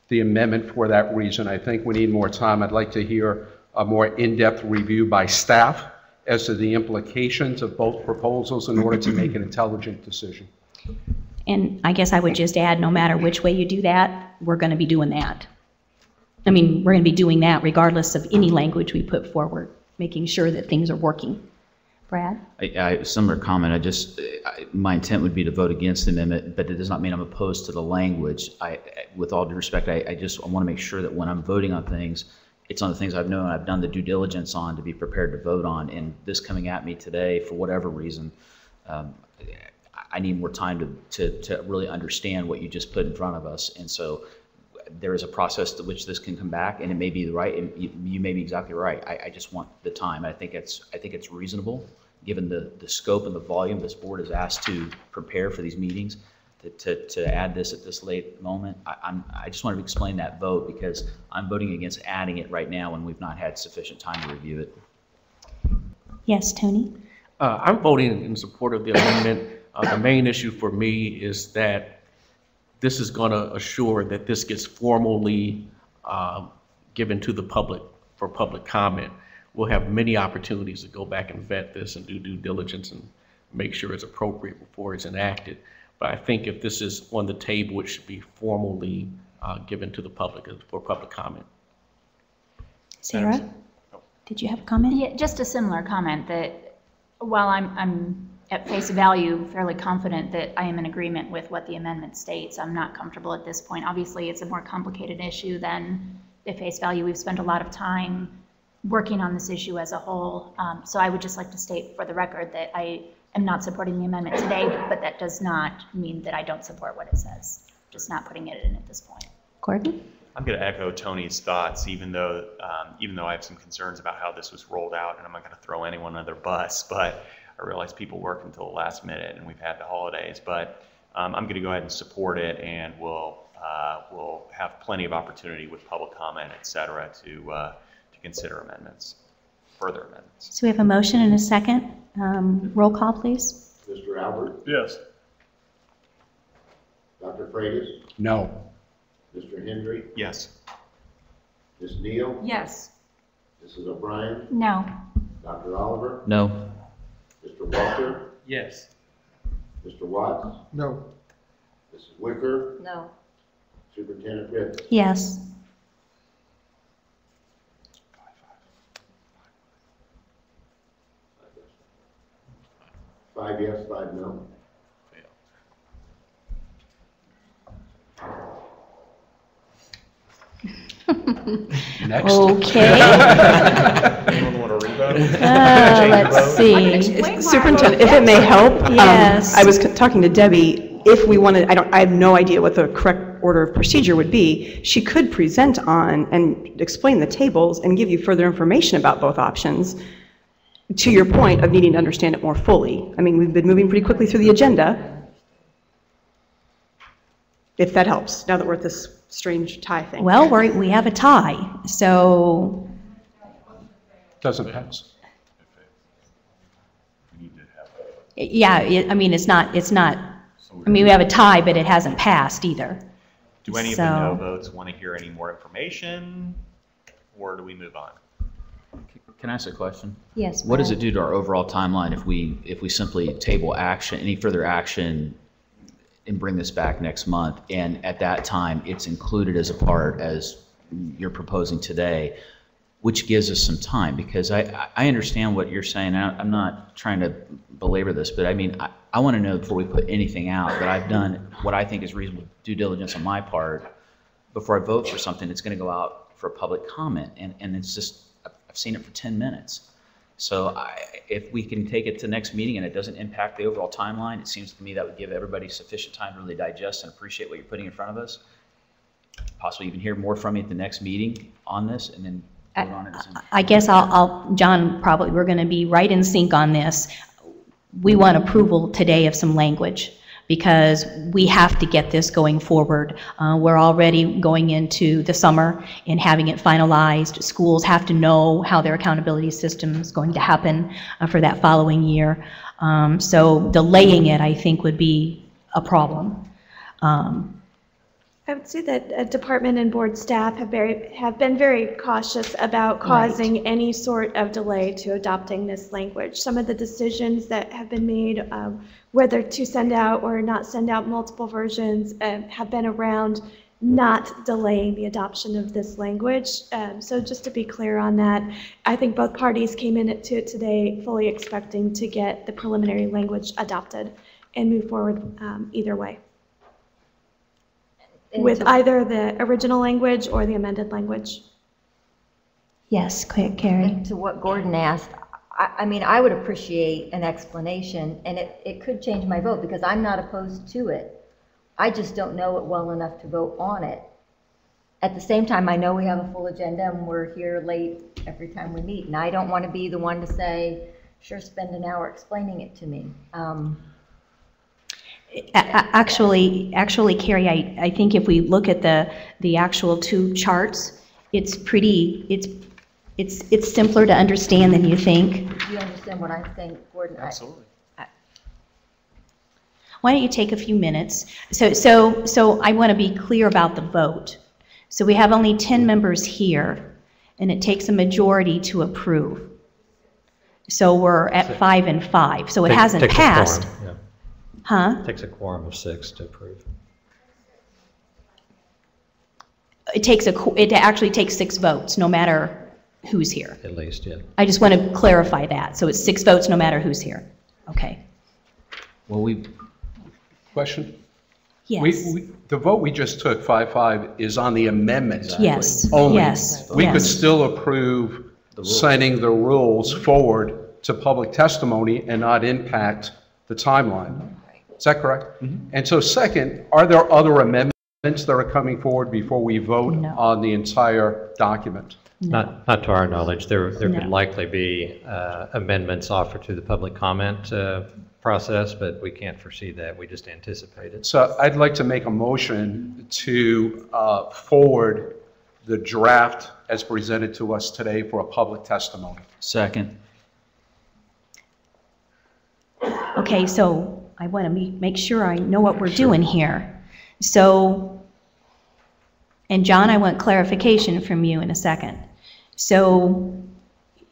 the amendment for that reason. I think we need more time. I'd like to hear a more in-depth review by staff as to the implications of both proposals in order to make an intelligent decision. And I guess I would just add, no matter which way you do that, we're going to be doing that. I mean, we're going to be doing that regardless of any language we put forward, making sure that things are working. Brad? Similar comment. My intent would be to vote against the amendment, but it does not mean I'm opposed to the language. With all due respect, I want to make sure that when I'm voting on things, it's on the things I've known, I've done the due diligence on to be prepared to vote on. And this coming at me today, for whatever reason, I need more time to really understand what you just put in front of us. And so there is a process to which this can come back, and it may be right. And you may be exactly right. I just want the time. I think it's reasonable, given the scope and the volume this board is asked to prepare for these meetings, to add this at this late moment. I just wanted to explain that vote because I'm voting against adding it right now when we've not had sufficient time to review it. Yes, Tony? I'm voting in support of the amendment. The main issue for me is that this is going to assure that this gets formally given to the public for public comment. We'll have many opportunities to go back and vet this and do due diligence and make sure it's appropriate before it's enacted. But I think if this is on the table, it should be formally given to the public for public comment. Sarah, did you have a comment? Yeah, just a similar comment that while I'm at face value fairly confident that I am in agreement with what the amendment states, I'm not comfortable at this point. Obviously, it's a more complicated issue than at face value. We've spent a lot of time working on this issue as a whole. So I would just like to state for the record that I am not supporting the amendment today, but that does not mean that I don't support what it says. Just not putting it in at this point. Gordon? I'm going to echo Tony's thoughts, even though I have some concerns about how this was rolled out, and I'm not going to throw anyone under the bus, but I realize people work until the last minute, and we've had the holidays. But I'm going to go ahead and support it, and we'll have plenty of opportunity with public comment, et cetera, to consider amendments, further amendments. So we have a motion and a second. Roll call, please. Mr. Albert? Yes. Dr. Freitas? No. Mr. Hendry? Yes. Ms. Neal? Yes. Mrs. O'Brien? No. Dr. Oliver? No. Mr. Walker? Yes. Mr. Watts? No. Mrs. Wicker? No. Superintendent Ritz? Yes. Five yes, 5 no. Next. Okay. Anyone want to revote? Let's see. Superintendent, if it may help, Yes. I was talking to Debbie, if we wanted, I have no idea what the correct order of procedure would be. She could present on and explain the tables and give you further information about both options, to your point of needing to understand it more fully. I mean, we've been moving pretty quickly through the agenda. If that helps, now that we're at this strange tie thing. Well, we have a tie, so Doesn't pass. yeah, I mean, it's not, I mean, we have a tie, but it hasn't passed either. Do any of the no So- votes want to hear any more information, or do we move on? Can I ask a question? Yes, What does Brad. it do to our overall timeline if we simply table action, any further action, and bring this back next month, and at that time, it's included as a part, as you're proposing today, which gives us some time? Because I understand what you're saying. I'm not trying to belabor this, but I mean, I want to know before we put anything out that I've done what I think is reasonable due diligence on my part before I vote for something that's going to go out for public comment. And it's just, I've seen it for 10 minutes. So if we can take it to next meeting and it doesn't impact the overall timeline, it seems to me that would give everybody sufficient time to really digest and appreciate what you're putting in front of us. Possibly even hear more from you at the next meeting on this, and then vote on it. I guess John, probably, we're going to be right in sync on this. We want approval today of some language because we have to get this going forward. We're already going into the summer and having it finalized. Schools have to know how their accountability system is going to happen for that following year. So delaying it, I think, would be a problem. I would say that department and board staff have been very cautious about causing any sort of delay to adopting this language. Some of the decisions that have been made, whether to send out or not send out multiple versions, have been around not delaying the adoption of this language. So just to be clear on that, I think both parties came into it today fully expecting to get the preliminary language adopted and move forward either way, with either the original language or the amended language. Yes, Carrie. And to what Gordon asked, I mean, I would appreciate an explanation, and it could change my vote because I'm not opposed to it. I just don't know it well enough to vote on it. At the same time, I know we have a full agenda and we're here late every time we meet, and I don't want to be the one to say, sure, spend an hour explaining it to me. Actually, Carrie, I think if we look at the actual two charts, it's simpler to understand than you think. Do you understand what I'm saying, Gordon? Absolutely. Why don't you take a few minutes? So I want to be clear about the vote. So we have only 10 members here, and it takes a majority to approve. So we're at 5 and 5. So it hasn't passed. Huh? It takes a quorum of 6 to approve. It actually takes 6 votes, no matter who's here. At least, yeah. I just want to clarify that. So it's 6 votes, no matter who's here. Okay. Well, Question? Yes. The vote we just took, 5-5, is on the amendment. Yes. Only. Yes. We could Yes. still approve sending the rules forward to public testimony and not impact the timeline. Is that correct? And so second, are there other amendments that are coming forward before we vote on the entire document? Not to our knowledge. There No. could likely be amendments offered to the public comment process, but we can't foresee that. We just anticipate it. So I'd like to make a motion to forward the draft as presented to us today for a public testimony. Second. Okay, so I want to make sure I know what we're doing here. So, and John, I want clarification from you in a second. So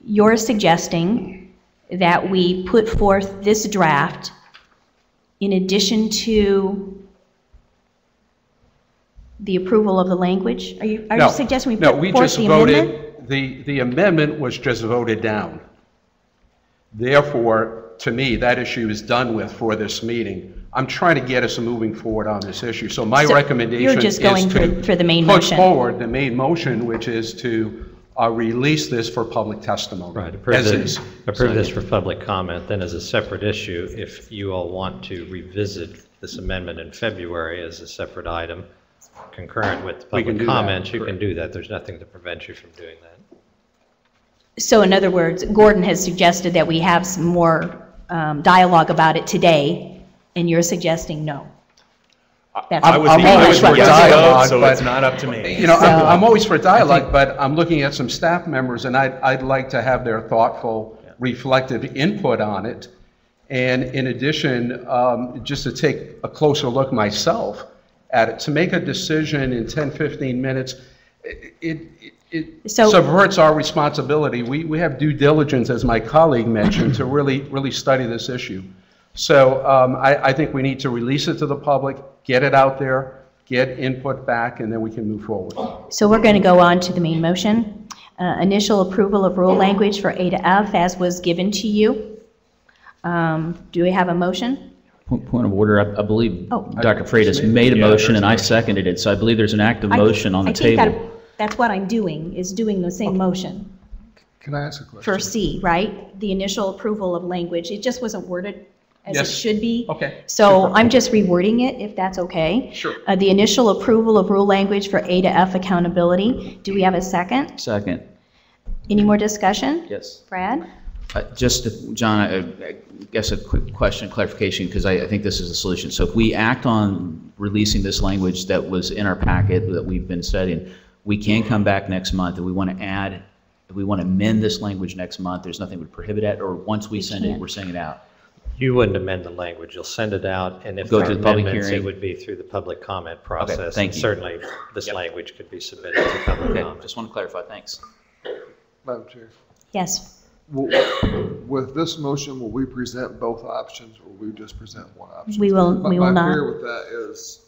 you're suggesting that we put forth this draft in addition to the approval of the language? Are you suggesting we put forth the amendment? The amendment was just voted down. Therefore, to me, that issue is done with for this meeting. I'm trying to get us moving forward on this issue. So my recommendation You're just going for the main motion. Put forward the main motion, which is to release this for public testimony. Right, approve this for public comment. Then as a separate issue, if you all want to revisit this amendment in February as a separate item, concurrent with public comments, you can do that. There's nothing to prevent you from doing that. So in other words, Gordon has suggested that we have some more dialogue about it today, and you're suggesting no. I'm always for dialogue, so but it's not up to me. You know, I'm always for dialogue, but I'm looking at some staff members, and I'd like to have their thoughtful, reflective input on it. And in addition, just to take a closer look myself, at it. To make a decision in 10, 15 minutes, it So- subverts our responsibility. We have due diligence, as my colleague mentioned, to really study this issue. So I think we need to release it to the public, get it out there, get input back, and then we can move forward. So we're going to go on to the main motion. Initial approval of rule language for A to F as was given to you. Do we have a motion? Point of order, I believe Oh. Dr. Freitas made a motion and I seconded it, so I believe there's an active motion on the I think table. that's what I'm doing, is doing the same motion Can I ask a question? for C, right? The initial approval of language. It just wasn't worded as it Yes. should be. Okay. So I'm just rewording it, if that's okay. Sure. The initial approval of rule language for A to F accountability. Do we have a second? Second. Any more discussion? Yes. Brad? John, I guess a quick question, clarification, because I think this is the solution. So if we act on releasing this language that was in our packet that we've been studying, we can come back next month and we want to add, if we want to amend this language next month, there's nothing that would prohibit it, or once we send it, we're sending it out? You wouldn't amend the language, you'll send it out, and if Go there to are the public amendments, it hearing. would be through the public comment process. thank and you. Certainly, this language could be submitted to public Okay, comment. just want to clarify, thanks. Madam Chair. Yes. With this motion, will we present both options, or will we just present one option? We will My not. fear with that is,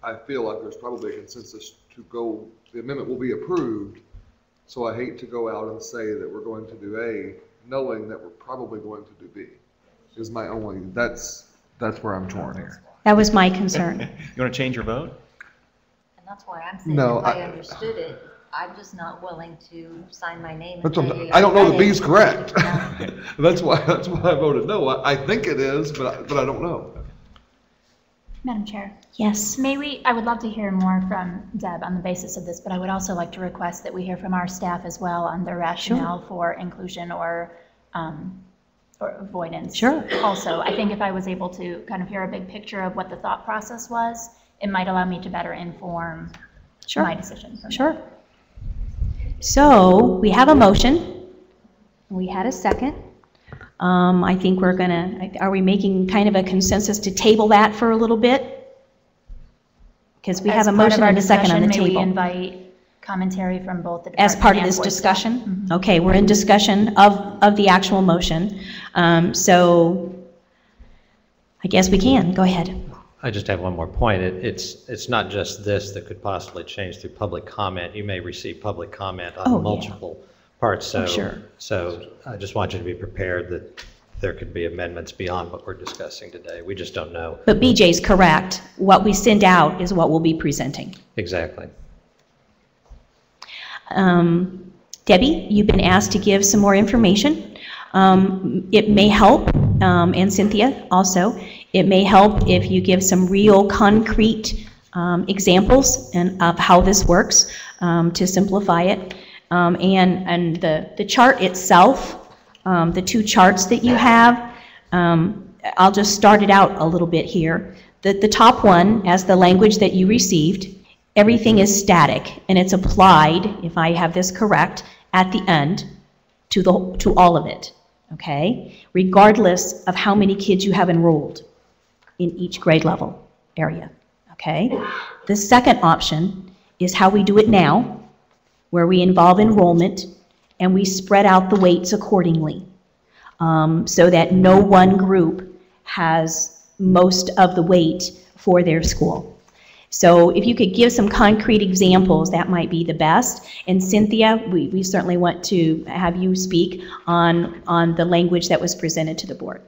I feel like there's probably a consensus to go, the amendment will be approved, so I hate to go out and say that we're going to do A, knowing that we're probably going to do B, is my only, that's where I'm torn here. That was my concern. You want to change your vote? And that's why I'm saying, No, if I I- understood it, I'm just not willing to sign my name and That's what say, I don't know read that B's it. correct. Yeah. That's why I voted no. I think it is, but I don't know. Madam Chair, Yes. I would love to hear more from Deb on the basis of this, but I would also like to request that we hear from our staff as well on the rationale for inclusion or avoidance. Sure. Also, I think if I was able to kind of hear a big picture of what the thought process was, it might allow me to better inform Sure. my decision. Sure. So we have a motion. We had a second. I think we're gonna, are we making kind of a consensus to table that for a little bit? Because we have a motion and a second on the May we table. invite commentary from both the As department part of and this board staff? discussion? Okay, we're in discussion of the actual motion. So I guess we can. Go ahead. I just have one more point. It's not just this that could possibly change through public comment. You may receive public comment Oh, yeah. on multiple parts. So, Oh, sure. So I just want you to be prepared that there could be amendments beyond what we're discussing today. We just don't know. But BJ's correct. What we send out is what we'll be presenting. Exactly. Debbie, you've been asked to give some more information. It may help, and Cynthia also, it may help if you give some real concrete examples of how this works to simplify it. And the chart itself, the two charts that you have, I'll just start it out a little bit here. The top one, as the language that you received, everything is static, and it's applied, if I have this correct, at the end to all of it, okay? Regardless of how many kids you have enrolled in each grade level area, okay? The second option is how we do it now, where we involve enrollment and we spread out the weights accordingly, so that no one group has most of the weight for their school. So if you could give some concrete examples, that might be the best. And Cynthia, we certainly want to have you speak on the language that was presented to the board.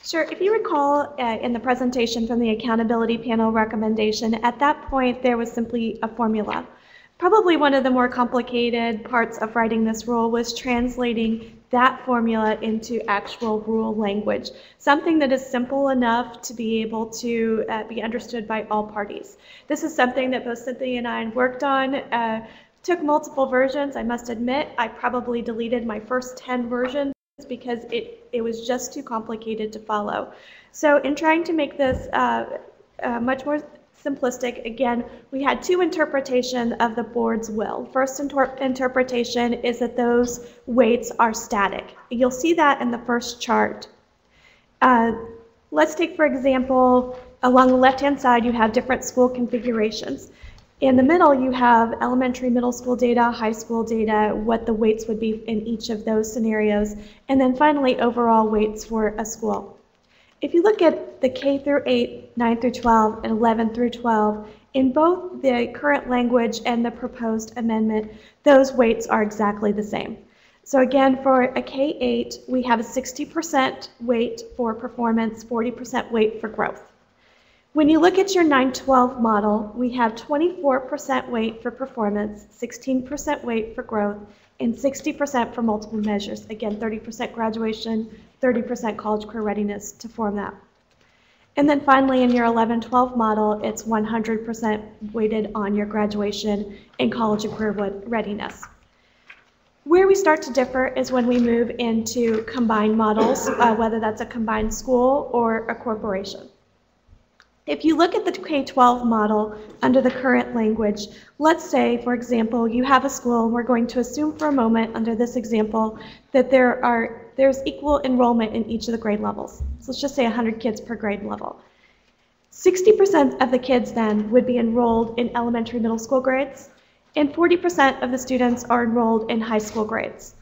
Sure. If you recall in the presentation from the accountability panel recommendation, at that point there was simply a formula. Probably one of the more complicated parts of writing this rule was translating that formula into actual rule language, something that is simple enough to be able to be understood by all parties. This is something that both Cynthia and I worked on. Took multiple versions. I must admit, I probably deleted my first 10 versions because it was just too complicated to follow. So in trying to make this much more simplistic, again, we had two interpretations of the board's will. First interpretation is that those weights are static. You'll see that in the first chart. Let's take, for example, along the left-hand side, you have different school configurations. In the middle, you have elementary, middle school data, high school data, what the weights would be in each of those scenarios, and then finally, overall weights for a school. If you look at the K through 8, 9 through 12, and 11 through 12, in both the current language and the proposed amendment, those weights are exactly the same. So again, for a K-8, we have a 60% weight for performance, 40% weight for growth. When you look at your 9-12 model, we have 24% weight for performance, 16% weight for growth, and 60% for multiple measures. Again, 30% graduation, 30% college career readiness to form that. And then finally, in your 11-12 model, it's 100% weighted on your graduation and college and career readiness. Where we start to differ is when we move into combined models, whether that's a combined school or a corporation. If you look at the K-12 model under the current language, let's say, for example, you have a school, and we're going to assume for a moment under this example that there's equal enrollment in each of the grade levels. So let's just say 100 kids per grade level. 60% of the kids then would be enrolled in elementary middle school grades, and 40% of the students are enrolled in high school grades.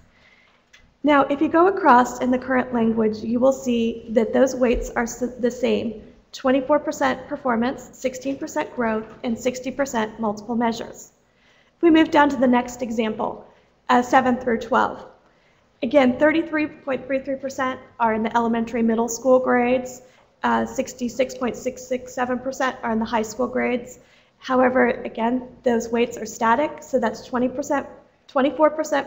Now, if you go across in the current language, you will see that those weights are the same. 24% performance, 16% growth, and 60% multiple measures. If we move down to the next example, 7 through 12. Again, 33.33% are in the elementary middle school grades, 66.667% are in the high school grades. However, again, those weights are static, so that's 24%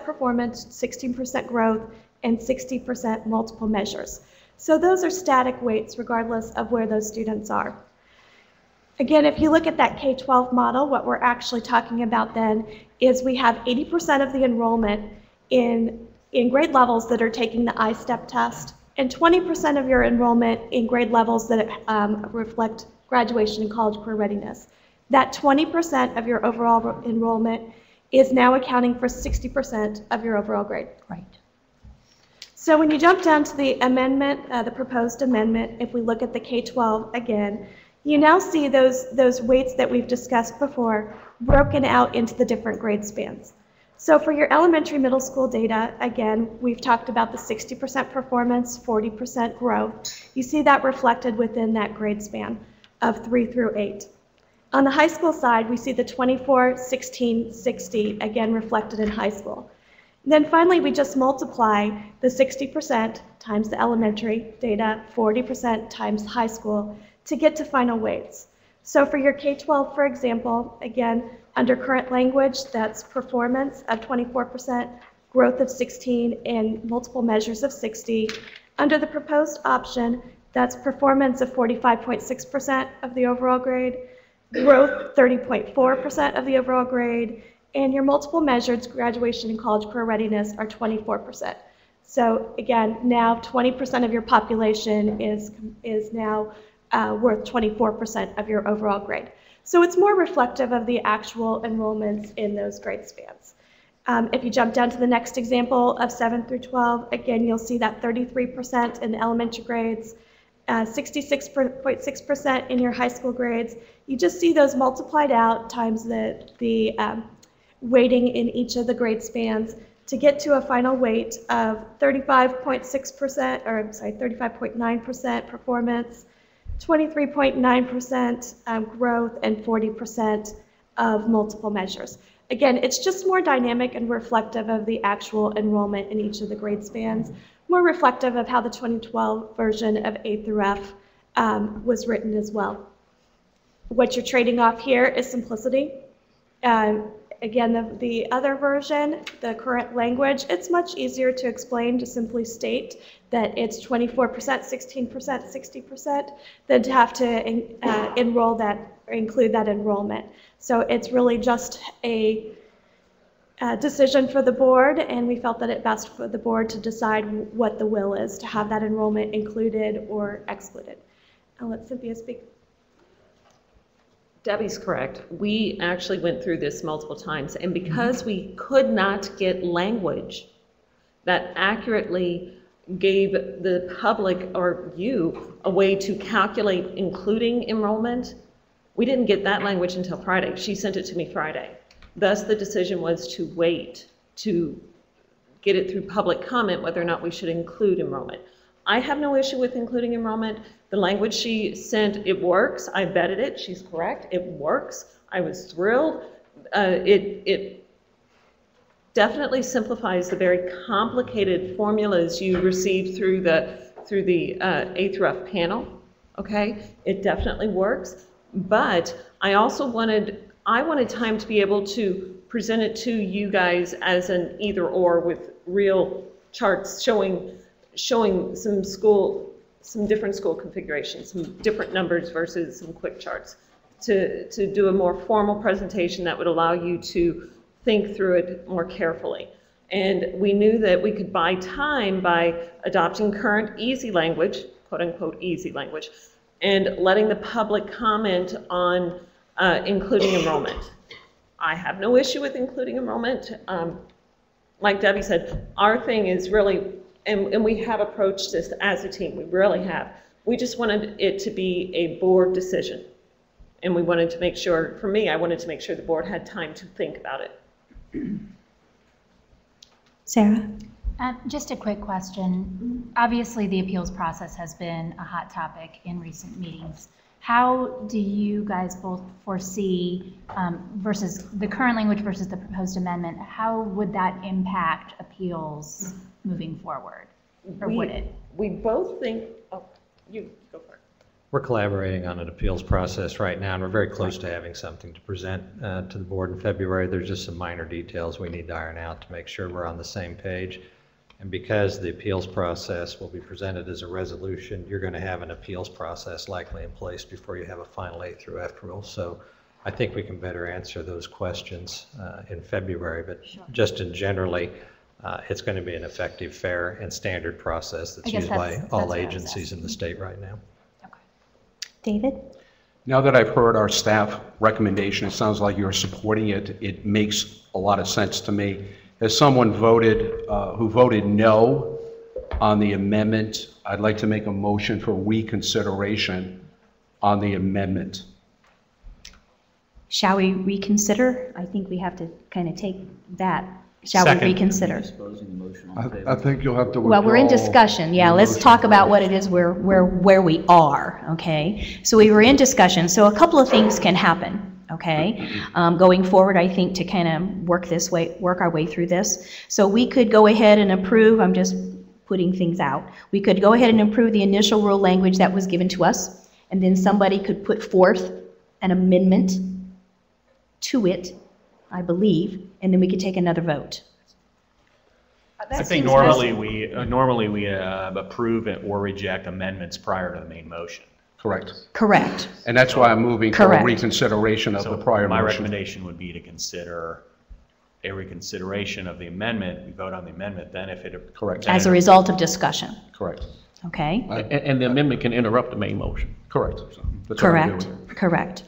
performance, 16% growth, and 60% multiple measures. So those are static weights regardless of where those students are. Again, if you look at that K-12 model, what we're actually talking about then is we have 80% of the enrollment in grade levels that are taking the I-STEP test, and 20% of your enrollment in grade levels that reflect graduation and college career readiness. That 20% of your overall enrollment is now accounting for 60% of your overall grade. Right. So when you jump down to the amendment, the proposed amendment, if we look at the K-12 again, you now see those weights that we've discussed before broken out into the different grade spans. So for your elementary middle school data, again, we've talked about the 60% performance, 40% growth. You see that reflected within that grade span of 3 through 8. On the high school side, we see the 24, 16, 60, again reflected in high school. Then finally, we just multiply the 60% times the elementary data, 40% times high school, to get to final weights. So for your K-12, for example, again, under current language, that's performance of 24%, growth of 16, and multiple measures of 60. Under the proposed option, that's performance of 45.6% of the overall grade, growth 30.4% of the overall grade, and your multiple measures, graduation and college career readiness, are 24%. So again, now 20% of your population is now worth 24% of your overall grade. So it's more reflective of the actual enrollments in those grade spans. If you jump down to the next example of 7 through 12, again, you'll see that 33% in the elementary grades, 66.6% in your high school grades. You just see those multiplied out times the weighting in each of the grade spans to get to a final weight of 35.6%, or I'm sorry, 35.9% performance, 23.9% growth, and 40% of multiple measures. Again, it's just more dynamic and reflective of the actual enrollment in each of the grade spans, more reflective of how the 2012 version of A through F was written as well. What you're trading off here is simplicity. Again, the other version, the current language, it's much easier to explain to simply state that it's 24%, 16%, 60% than to have to enroll that or include that enrollment. So it's really just a decision for the board, and we felt that it best for the board to decide what the will is to have that enrollment included or excluded. I'll let Cynthia speak. Debbie's correct. We actually went through this multiple times, and because we could not get language that accurately gave the public or you a way to calculate including enrollment. We didn't get that language until Friday. She sent it to me Friday. Thus, the decision was to wait to get it through public comment whether or not we should include enrollment. I have no issue with including enrollment. The language she sent, it works. I vetted it. She's correct. It works. I was thrilled. It definitely simplifies the very complicated formulas you receive through the A through F panel. Okay, it definitely works. But I also wanted time to be able to present it to you guys as an either or with real charts showing some different school configurations, some different numbers versus some quick charts, to do a more formal presentation that would allow you to think through it more carefully. And we knew that we could buy time by adopting current easy language, quote unquote easy language, and letting the public comment on including enrollment. I have no issue with including enrollment. Like Debbie said, our thing is really, and we have approached this as a team, we really have. We just wanted it to be a board decision. And we wanted to make sure, for me, I wanted to make sure the board had time to think about it. Sarah? Just a quick question. Obviously, the appeals process has been a hot topic in recent meetings. How do you guys both foresee, versus the current language versus the proposed amendment, how would that impact appeals moving forward? Or would it? We both think, oh, you go for it. We're collaborating on an appeals process right now, and we're very close to having something to present to the board in February. There's just some minor details we need to iron out to make sure we're on the same page. And because the appeals process will be presented as a resolution, you're going to have an appeals process likely in place before you have a final A through F rule. So I think we can better answer those questions in February, but just in generally, it's going to be an effective, fair, and standard process that's used by all agencies in the state right now. David? Now that I've heard our staff recommendation, it sounds like you're supporting it. It makes a lot of sense to me. As someone who voted no on the amendment, I'd like to make a motion for reconsideration on the amendment. Shall we reconsider? I think we have to kind of take that. Shall we reconsider? I think you'll have to withdraw. Well, we're in discussion. Yeah, let's talk about what it is where we are, okay? So we were in discussion. So a couple of things can happen, okay? Going forward, I think, to kind of work our way through this. So we could go ahead and approve, I'm just putting things out. We could go ahead and approve the initial rule language that was given to us, and then somebody could put forth an amendment to it, I believe, and then we could take another vote. I think normally we approve or reject amendments prior to the main motion. Correct. Correct. And that's why I'm moving for a reconsideration of the prior my motion. recommendation would be to consider a reconsideration of the amendment. We vote on the amendment, then if it... Correct. As a result of discussion. Correct. Okay? And the amendment can interrupt the main motion. Correct. Correct. Correct.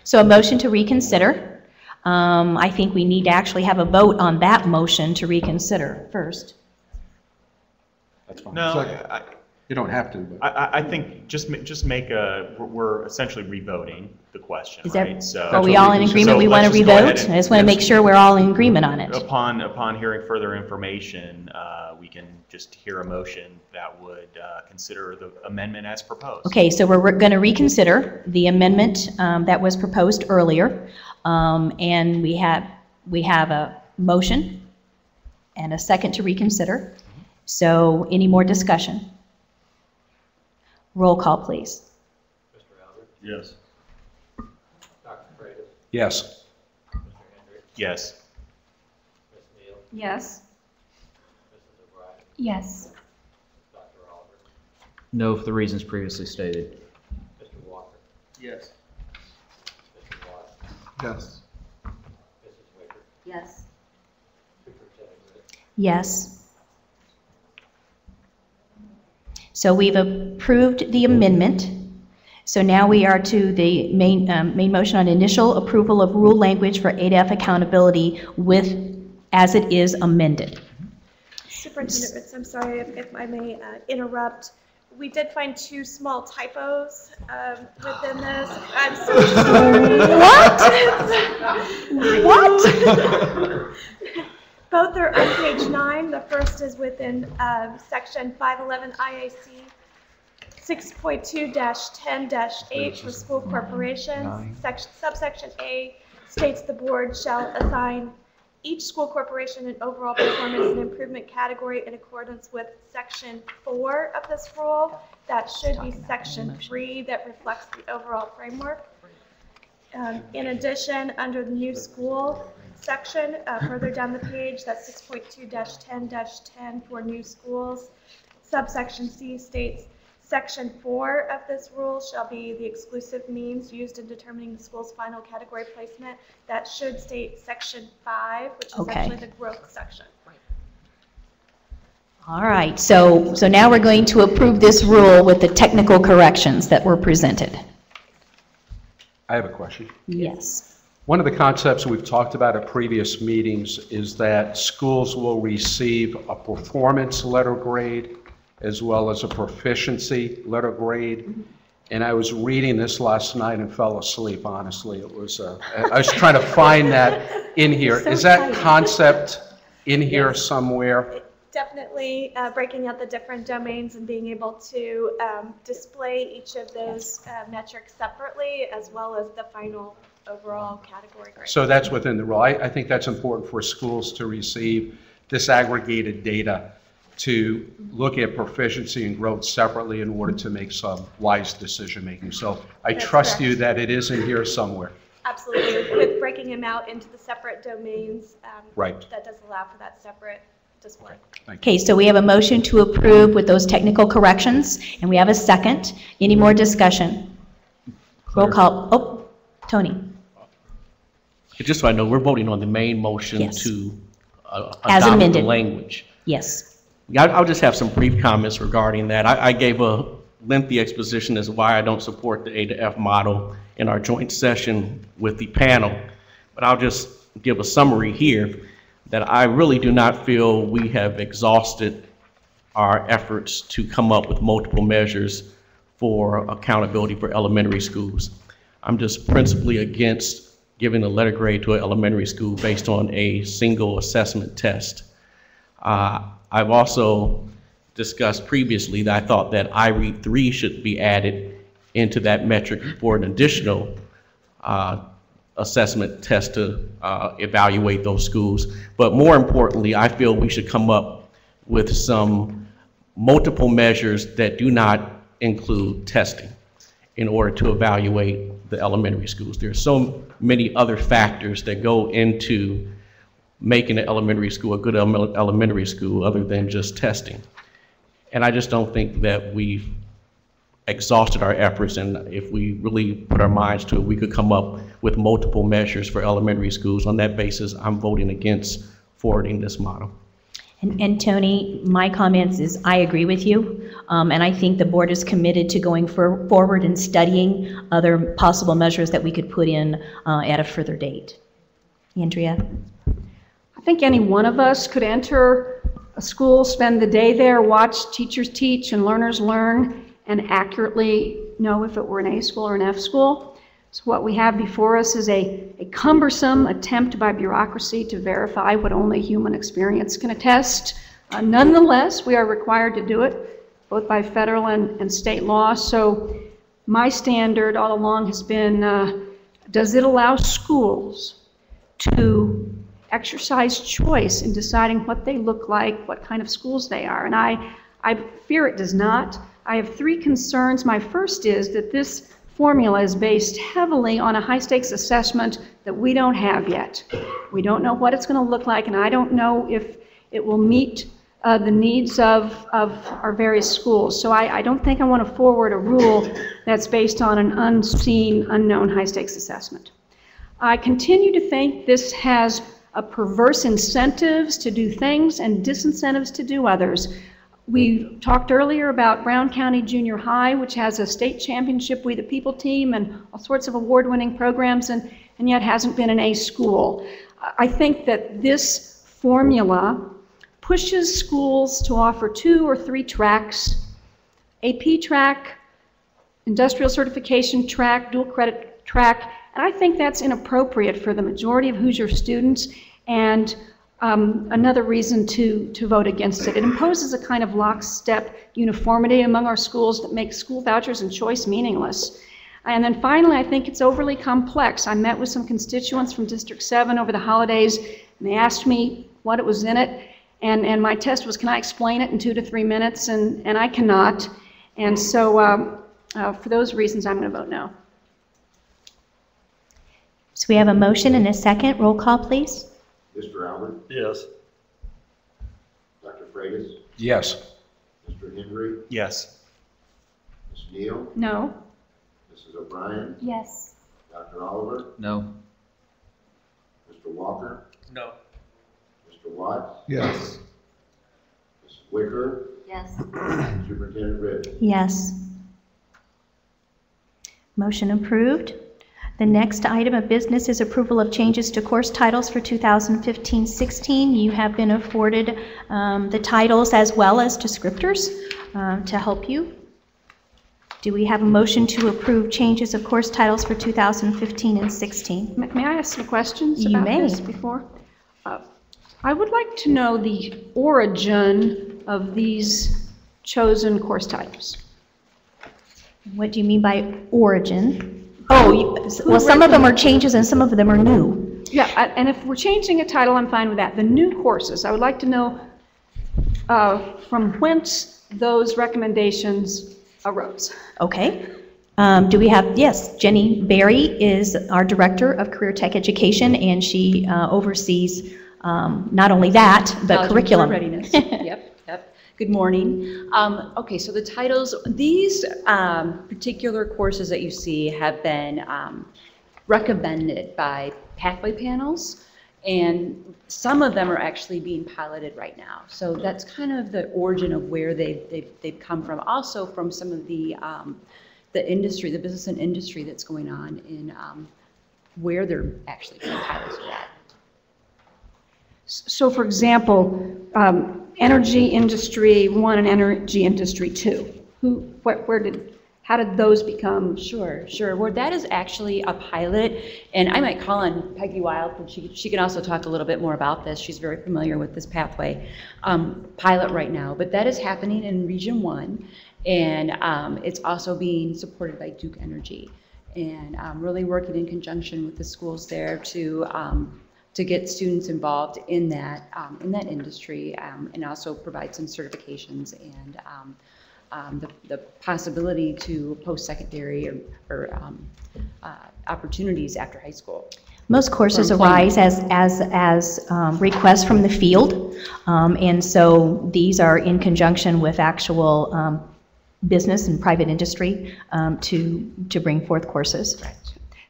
So a motion to reconsider. I think we need to actually have a vote on that motion to reconsider first. That's fine. No, you don't have to. But. I think just make we're essentially revoting the question, Is right? are we all in agreement we want to revote? I just want to make sure we're all in agreement on it. Upon hearing further information, we can just hear a motion that would consider the amendment as proposed. Okay, so we're going to reconsider the amendment that was proposed earlier. And we have a motion and a second to reconsider. So any more discussion? Roll call, please. Mr. Albert? Yes. Dr. Freitas? Yes. Mr. Hendricks? Yes. Ms. Neal? Yes. Mrs. O'Brien? Yes. Dr. Oliver? No, for the reasons previously stated. Mr. Walker? Yes. Mr. Watts? Yes. Mrs. Wicker? Yes. Superintendent Ritz? Yes. So we've approved the amendment. So now we are to the main motion on initial approval of rule language for 8F accountability as it is amended. Superintendent Ritz, I'm sorry if I may interrupt. We did find 2 small typos within this. I'm so sorry. What? Both are on page 9. The first is within section 511 IAC 6.2-10-8 for school corporations. Subsection A states the board shall assign each school corporation an overall performance and improvement category in accordance with section 4 of this rule. That should be section 3 that reflects the overall framework. In addition, under the new school section, further down the page, that's 6.2-10-10 for new schools. Subsection C states section 4 of this rule shall be the exclusive means used in determining the school's final category placement. That should state section 5, which is actually the growth section. All right, so now we're going to approve this rule with the technical corrections that were presented. I have a question. Yes. One of the concepts we've talked about at previous meetings is that schools will receive a performance letter grade as well as a proficiency letter grade. And I was reading this last night and fell asleep, honestly. It was, I was trying to find that in here. Is that concept in here somewhere? Definitely breaking out the different domains and being able to display each of those metrics separately, as well as the final overall category grade. So that's within the rule. I think that's important for schools to receive disaggregated data to look at proficiency and growth separately in order to make some wise decision making. So I trust you that it is in here somewhere. Absolutely. With breaking them out into the separate domains, right. That does allow for that separate display. Okay, so we have a motion to approve with those technical corrections, and we have a second. Any more discussion? Roll call. Oh, Tony. Just so I know, we're voting on the main motion to As adopt amended. the language. Yes. I'll just have some brief comments regarding that. I gave a lengthy exposition as to why I don't support the A to F model in our joint session with the panel, but I'll just give a summary here that I really do not feel we have exhausted our efforts to come up with multiple measures for accountability for elementary schools. I'm just principally against giving a letter grade to an elementary school based on a single assessment test. I've also discussed previously that I thought that IREAD 3 should be added into that metric for an additional assessment test to evaluate those schools. But more importantly, I feel we should come up with some multiple measures that do not include testing in order to evaluate the elementary schools. There are so many other factors that go into making an elementary school a good elementary school other than just testing. And I just don't think that we've exhausted our efforts, and if we really put our minds to it, we could come up with multiple measures for elementary schools. On that basis, I'm voting against forwarding this model. And Tony, my comments is I agree with you, and I think the board is committed to going forward and studying other possible measures that we could put in at a further date. Andrea? I think any one of us could enter a school, spend the day there, watch teachers teach and learners learn, and accurately know if it were an A school or an F school. So what we have before us is a cumbersome attempt by bureaucracy to verify what only human experience can attest. Nonetheless, we are required to do it, both by federal and state law. So my standard all along has been, does it allow schools to exercise choice in deciding what they look like, what kind of schools they are? And I fear it does not. I have 3 concerns. My first is that this formula is based heavily on a high-stakes assessment that we don't have yet. We don't know what it's going to look like, and I don't know if it will meet the needs of our various schools. So I don't think I want to forward a rule that's based on an unseen, unknown high-stakes assessment. I continue to think this has a perverse incentives to do things and disincentives to do others. We talked earlier about Brown County Junior High, which has a state championship We the People team and all sorts of award-winning programs, and yet hasn't been an A school. I think that this formula pushes schools to offer 2 or 3 tracks, AP track, industrial certification track, dual credit track, and I think that's inappropriate for the majority of Hoosier students, and another reason to vote against it. It imposes a kind of lockstep uniformity among our schools that makes school vouchers and choice meaningless. And then finally, I think it's overly complex. I met with some constituents from District 7 over the holidays, and they asked me what it was in it, and my test was, can I explain it in 2 to 3 minutes, and I cannot. And so for those reasons, I'm going to vote no. So we have a motion and a second. Roll call, please. Mr. Albert? Yes. Dr. Freitas? Yes. Mr. Henry? Yes. Ms. Neal? No. Mrs. O'Brien? Yes. Dr. Oliver? No. Mr. Walker? No. Mr. Watts? Yes. Mrs. Wicker? Yes. Superintendent Ritt? Yes. Motion approved. The next item of business is approval of changes to course titles for 2015-16. You have been afforded the titles as well as descriptors to help you. Do we have a motion to approve changes of course titles for 2015 and 16? May I ask some questions You about may. this before? I would like to know the origin of these chosen course titles. What do you mean by origin? Oh, well, some of them are changes and some of them are new. Yeah, and if we're changing a title, I'm fine with that. The new courses, I would like to know from whence those recommendations arose. Okay. Do we have, yes, Jenny Berry is our Director of Career Tech Education, and she oversees not only that, but curriculum. Readiness. Yep. Good morning. Okay, so the titles, these particular courses that you see have been recommended by pathway panels, and some of them are actually being piloted right now. So that's kind of the origin of where they've come from. Also from some of the industry, the business and industry that's going on in where they're actually being piloted at. So for example, Energy Industry 1 and Energy Industry 2, how did those become? Sure. Well, that is actually a pilot, and I might call on Peggy Wild, and she can also talk a little bit more about this. She's very familiar with this pathway pilot right now, but that is happening in Region 1, and it's also being supported by Duke Energy, and really working in conjunction with the schools there to get students involved in that industry, and also provide some certifications and the possibility to post-secondary or opportunities after high school. Most courses arise as requests from the field, and so these are in conjunction with actual business and private industry to bring forth courses.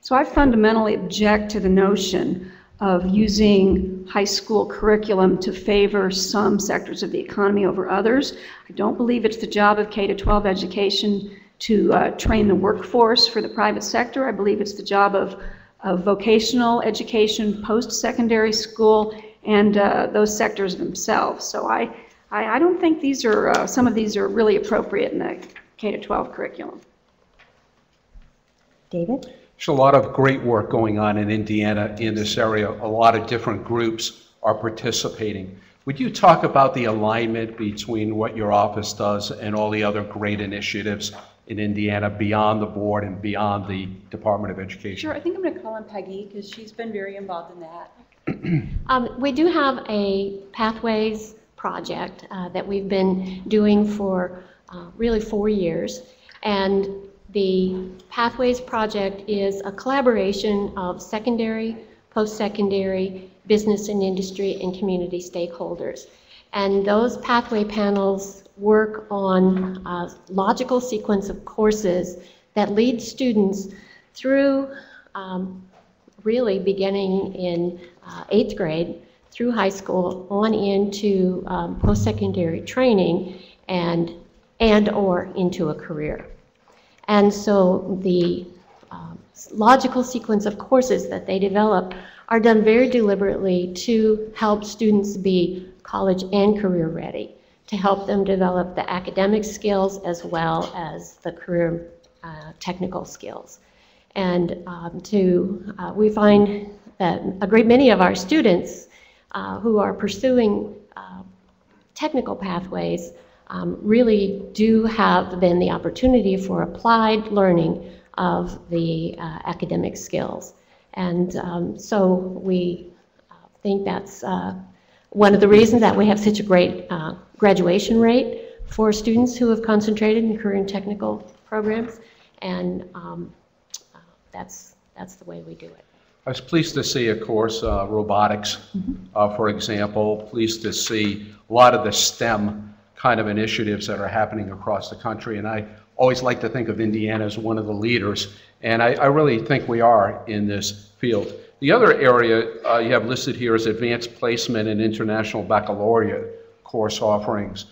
So I fundamentally object to the notion of using high school curriculum to favor some sectors of the economy over others. I don't believe it's the job of K-12 education to train the workforce for the private sector. I believe it's the job of vocational education, post-secondary school, and those sectors themselves. So I don't think these are, some of these are really appropriate in the K-12 curriculum. David? There's a lot of great work going on in Indiana in this area. A lot of different groups are participating. Would you talk about the alignment between what your office does and all the other great initiatives in Indiana beyond the board and beyond the Department of Education? Sure, I think I'm going to call on Peggy because she's been very involved in that. We do have a Pathways project that we've been doing for really 4 years, and the Pathways project is a collaboration of secondary, post-secondary, business and industry, and community stakeholders. And those pathway panels work on a logical sequence of courses that lead students through really beginning in 8th grade through high school on into post-secondary training and or into a career. And so the logical sequence of courses that they develop are done very deliberately to help students be college and career ready, to help them develop the academic skills as well as the career technical skills. And we find that a great many of our students who are pursuing technical pathways really do have then the opportunity for applied learning of the academic skills. And so we think that's one of the reasons that we have such a great graduation rate for students who have concentrated in career and technical programs. And that's the way we do it. I was pleased to see, of course, robotics, for example, pleased to see a lot of the STEM kind of initiatives that are happening across the country. And I always like to think of Indiana as one of the leaders, and I really think we are in this field. The other area you have listed here is advanced placement and international baccalaureate course offerings.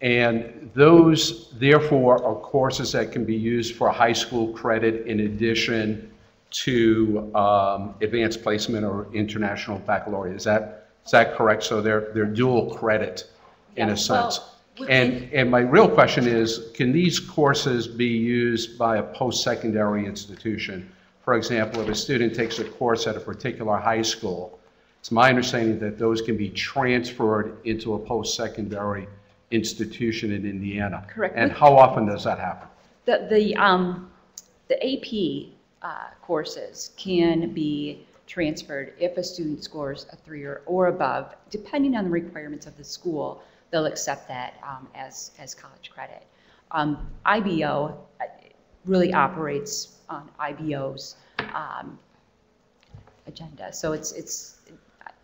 And those, therefore, are courses that can be used for high school credit in addition to advanced placement or international baccalaureate. Is that correct? So they're dual credit in a sense. And my real question is, can these courses be used by a post-secondary institution? For example, if a student takes a course at a particular high school, it's my understanding that those can be transferred into a post-secondary institution in Indiana. Correct. And how often does that happen? The AP courses can be transferred if a student scores a 3 or above, depending on the requirements of the school. They'll accept that as college credit. IBO really operates on IBO's agenda. So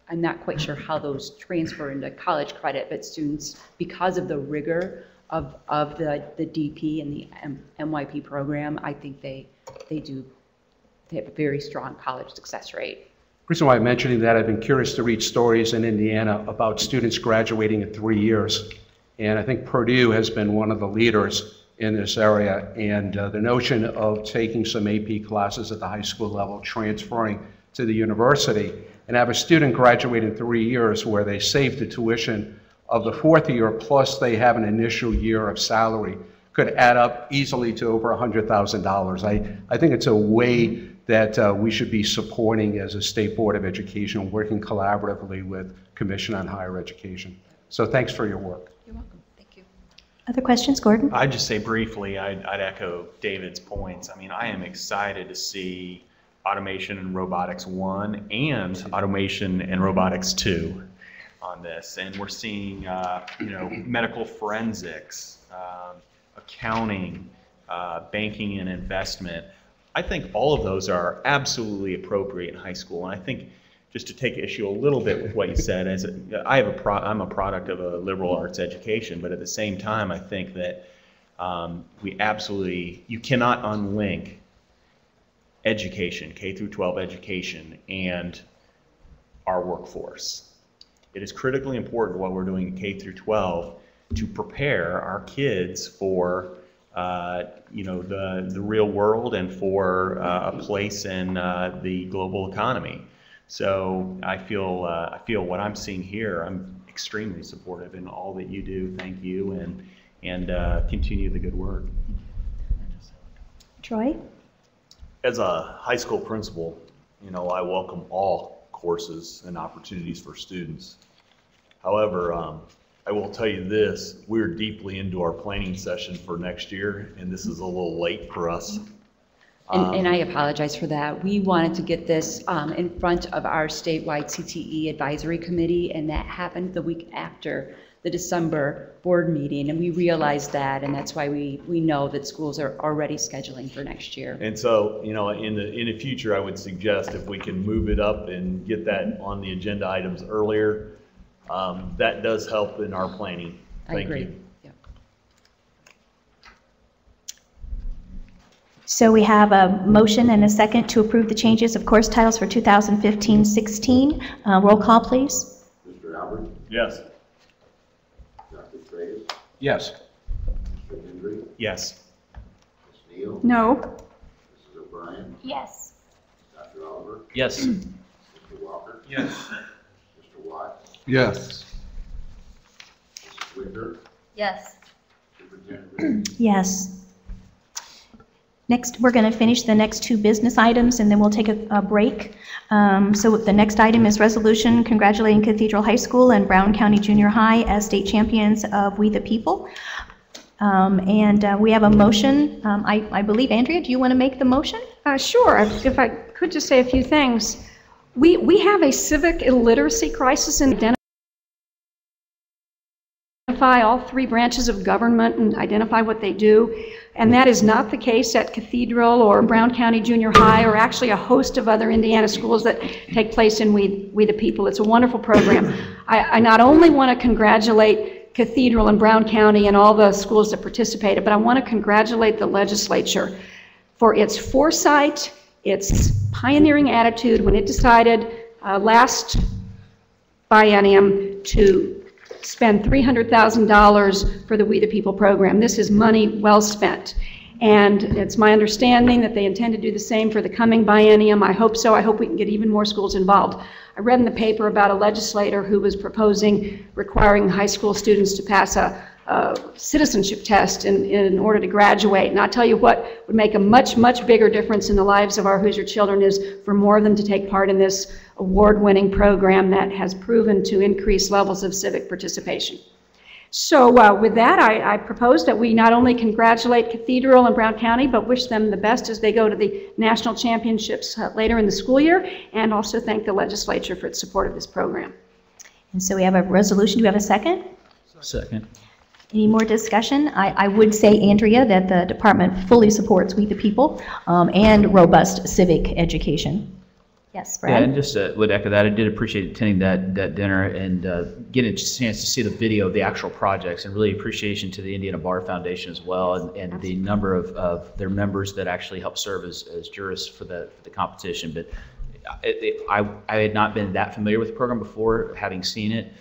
I'm not quite sure how those transfer into college credit, but students, because of the rigor of the DP and the MYP program, I think they have a very strong college success rate. The reason why I'm mentioning that, I've been curious to read stories in Indiana about students graduating in 3 years. And I think Purdue has been one of the leaders in this area. And the notion of taking some AP classes at the high school level, transferring to the university, and have a student graduate in 3 years where they save the tuition of the 4th year, plus they have an initial year of salary, could add up easily to over $100,000. I think it's a way that we should be supporting as a State Board of Education, working collaboratively with Commission on Higher Education. So thanks for your work. You're welcome. Thank you. Other questions, Gordon? I'd just say briefly, I'd echo David's points. I mean, I am excited to see Automation and Robotics 1 and Automation and Robotics 2 on this. And we're seeing, medical forensics, accounting, banking and investment. I think all of those are absolutely appropriate in high school. And I think, just to take issue a little bit with what you said, I'm a product of a liberal arts education, but at the same time, I think that you cannot unlink education, K through 12 education, and our workforce. It is critically important what we're doing in K through 12 to prepare our kids for the real world and for a place in the global economy. So I feel what I'm seeing here, I'm extremely supportive in all that you do. Thank you, and continue the good work. Troy? As a high school principal, I welcome all courses and opportunities for students. However, I will tell you this, we're deeply into our planning session for next year, and this is a little late for us. And I apologize for that. We wanted to get this in front of our statewide CTE advisory committee, and that happened the week after the December board meeting, and we realized that, and that's why we know that schools are already scheduling for next year. And so, in the future, I would suggest if we can move it up and get that on the agenda items earlier, that does help in our planning. Thank you. Yeah. So we have a motion and a second to approve the changes of course titles for 2015-16. Roll call, please. Mr. Albert? Yes. Dr. Treyes? Yes. Mr. Hendry? Yes. Ms. Neal? No. Mrs. O'Brien? Yes. Dr. Oliver? Yes. Mr. Walker? Yes. Mr. Watts? Yes. Mrs. Wicker? Yes. Superintendent Rick? Yes. Next, we're going to finish the next two business items, and then we'll take a break. So the next item is resolution congratulating Cathedral High School and Brown County Junior High as state champions of We the People. We have a motion. I believe, Andrea, do you want to make the motion? Sure. If I could just say a few things. We have a civic illiteracy crisis and identify all three branches of government and identify what they do. And that is not the case at Cathedral or Brown County Junior High or actually a host of other Indiana schools that take place in We the People. It's a wonderful program. I not only want to congratulate Cathedral and Brown County and all the schools that participated, but I want to congratulate the legislature for its foresight, its pioneering attitude when it decided last biennium to spend $300,000 for the We the People program. This is money well spent. And it's my understanding that they intend to do the same for the coming biennium. I hope so. I hope we can get even more schools involved. I read in the paper about a legislator who was proposing requiring high school students to pass a citizenship test in order to graduate. And I'll tell you what would make a much, much bigger difference in the lives of our Hoosier children is for more of them to take part in this award-winning program that has proven to increase levels of civic participation. So with that, I propose that we not only congratulate Cathedral and Brown County, but wish them the best as they go to the national championships later in the school year, and also thank the legislature for its support of this program. And so we have a resolution. Do we have a second? Second. Any more discussion? I would say, Andrea, that the department fully supports We the People and robust civic education. Yes, Brad? Yeah, and just would echo that. I did appreciate attending that dinner and getting a chance to see the video of the actual projects, and really appreciation to the Indiana Bar Foundation as well, and the number of their members that actually help serve as jurists for the competition. But I had not been that familiar with the program before, having seen it.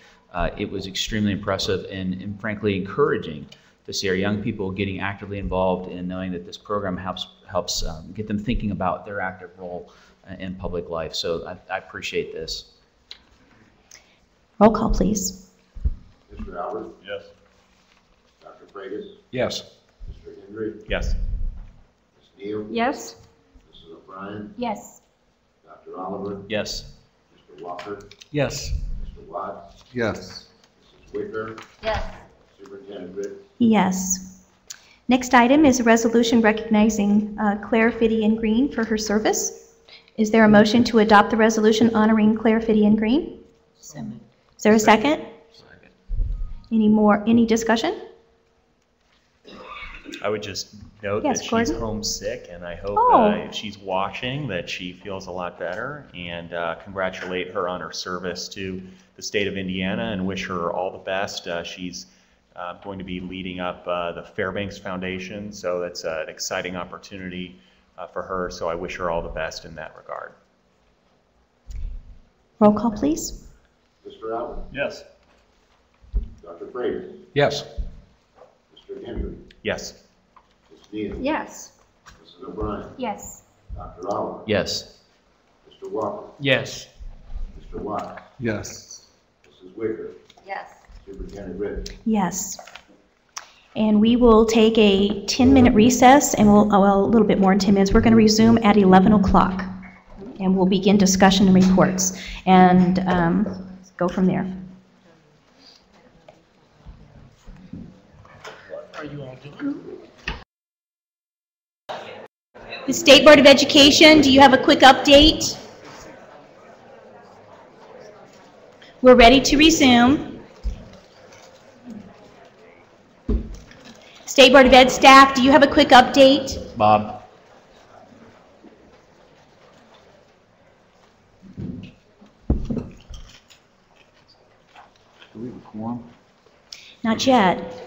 It was extremely impressive and frankly encouraging to see our young people getting actively involved in knowing that this program helps get them thinking about their active role in public life. So I appreciate this. Roll call, please. Mr. Albert? Yes. Dr. Freitas? Yes. Mr. Henry? Yes. Ms. Neal? Yes? Mrs. O'Brien? Yes. Dr. Oliver? Yes. Mr. Walker? Yes. Mr. Watts? Yes. Mrs. Wicker? Yes. Superintendent Rick? Yes. Next item is a resolution recognizing Claire Fidian Green for her service. Is there a motion to adopt the resolution honoring Claire Fidian Green? So moved. Is there a second? Second. Any discussion? I would just note Yes, that she's Gordon? homesick, and I hope if she's watching that she feels a lot better, and congratulate her on her service to the state of Indiana and wish her all the best. She's going to be leading up the Fairbanks Foundation, so that's an exciting opportunity for her, so I wish her all the best in that regard. Roll call, please. Mr. Albert? Yes. Dr. Freitas? Yes. Mr. Henry? Yes. Ms. Neal? Yes. Mrs. O'Brien? Yes. Dr. Oliver? Yes. Mr. Walker? Yes. Mr. Watts? Yes. Mrs. Wicker? Yes. Superintendent Rick? Yes. And we will take a 10-minute recess, and a little bit more in 10 minutes. We're going to resume at 11 o'clock, and we'll begin discussion and reports, and go from there. What are you all doing? The State Board of Education, do you have a quick update? We're ready to resume. State Board of Ed staff, do you have a quick update? Bob? Do we have a quorum? Not yet.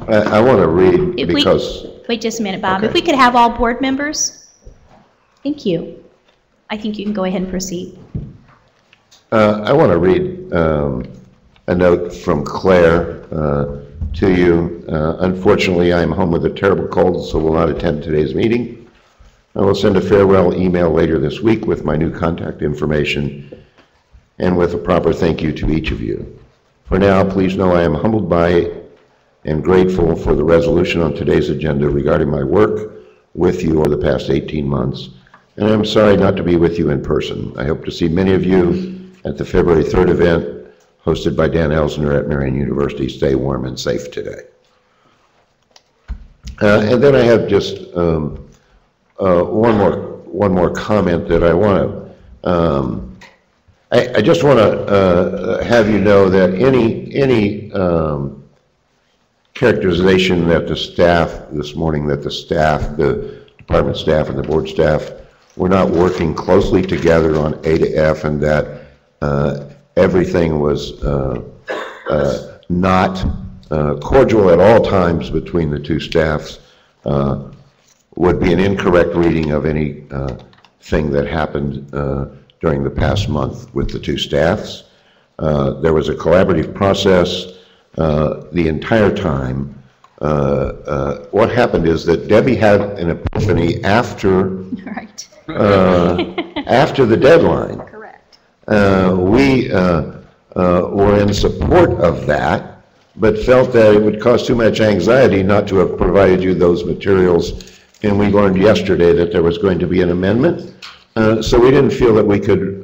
I want to read If because... Wait just a minute, Bob. Okay. If we could have all board members? Thank you. I think you can go ahead and proceed. I want to read a note from Claire to you. Unfortunately, I am home with a terrible cold, so will not attend today's meeting. I will send a farewell email later this week with my new contact information and with a proper thank you to each of you. For now, please know I am humbled by and grateful for the resolution on today's agenda regarding my work with you over the past 18 months, and I'm sorry not to be with you in person. I hope to see many of you at the February 3rd event hosted by Dan Elsner at Marian University. Stay warm and safe today. And then I have just one more comment that I want to. I just want to have you know that any characterization that the staff this morning, that the staff, the department staff and the board staff, were not working closely together on A to F, and that everything was not cordial at all times between the two staffs, would be an incorrect reading of any thing that happened during the past month with the two staffs. There was a collaborative process the entire time. What happened is that Debbie had an epiphany after after the deadline. Correct. We were in support of that, but felt that it would cause too much anxiety not to have provided you those materials. And we learned yesterday that there was going to be an amendment. So we didn't feel that we could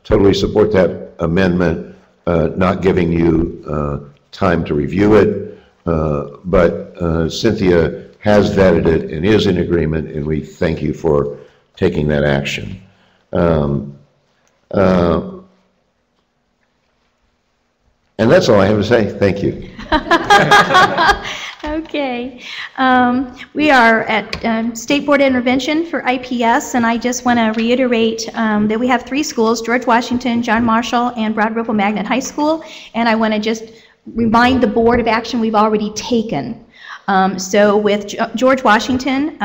totally support that amendment, not giving you time to review it. But Cynthia has vetted it and is in agreement, and we thank you for taking that action. And that's all I have to say. Thank you. Okay. We are at State Board Intervention for IPS, and I just want to reiterate that we have 3 schools, George Washington, John Marshall, and Broad Ripple Magnet High School, and I want to just remind the board of action we've already taken. So with George Washington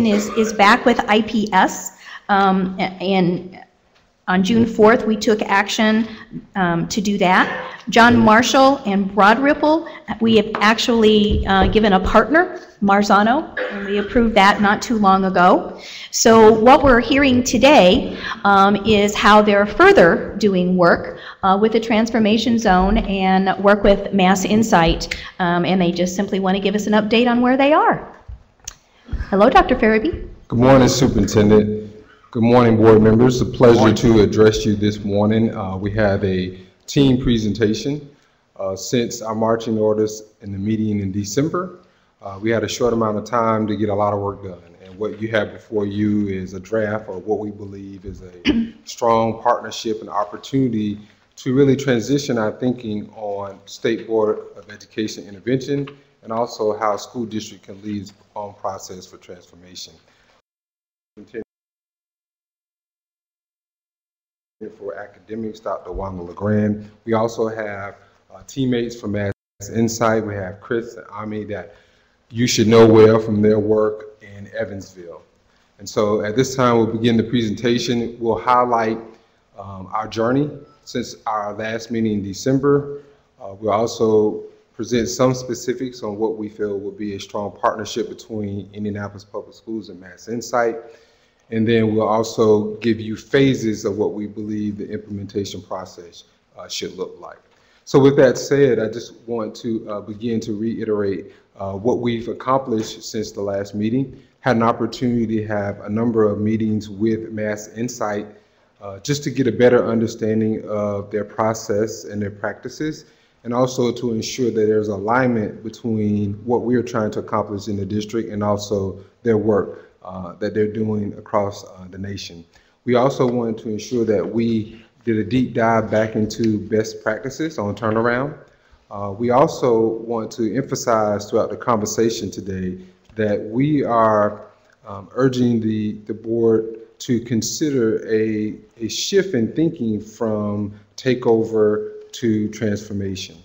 is back with IPS, and on June 4th, we took action to do that. John Marshall and Broad Ripple, we have actually given a partner, Marzano, and we approved that not too long ago. So what we're hearing today is how they're further doing work with the transformation zone and work with Mass Insight, and they just simply want to give us an update on where they are. Hello, Dr. Farabee. Good morning, Superintendent. Good morning, board members. It's a pleasure to address you this morning. We have a team presentation. Since our marching orders in the meeting in December, we had a short amount of time to get a lot of work done. And what you have before you is a draft of what we believe is a strong partnership and opportunity to really transition our thinking on State Board of Education intervention, and also how a school district can lead its own process for transformation. For academics, Dr. Wanda LeGrand. We also have teammates from Mass Insight. We have Chris and Ami that you should know well from their work in Evansville. And so at this time, we'll begin the presentation. We'll highlight our journey since our last meeting in December. We'll also present some specifics on what we feel will be a strong partnership between Indianapolis Public Schools and Mass Insight. And then we'll also give you phases of what we believe the implementation process should look like. So with that said, I just want to begin to reiterate what we've accomplished since the last meeting. Had an opportunity to have a number of meetings with Mass Insight just to get a better understanding of their process and their practices, and also to ensure that there's alignment between what we're trying to accomplish in the district and also their work that they're doing across the nation. We also wanted to ensure that we did a deep dive back into best practices on turnaround. We also want to emphasize throughout the conversation today that we are urging the board to consider a shift in thinking from takeover to transformation.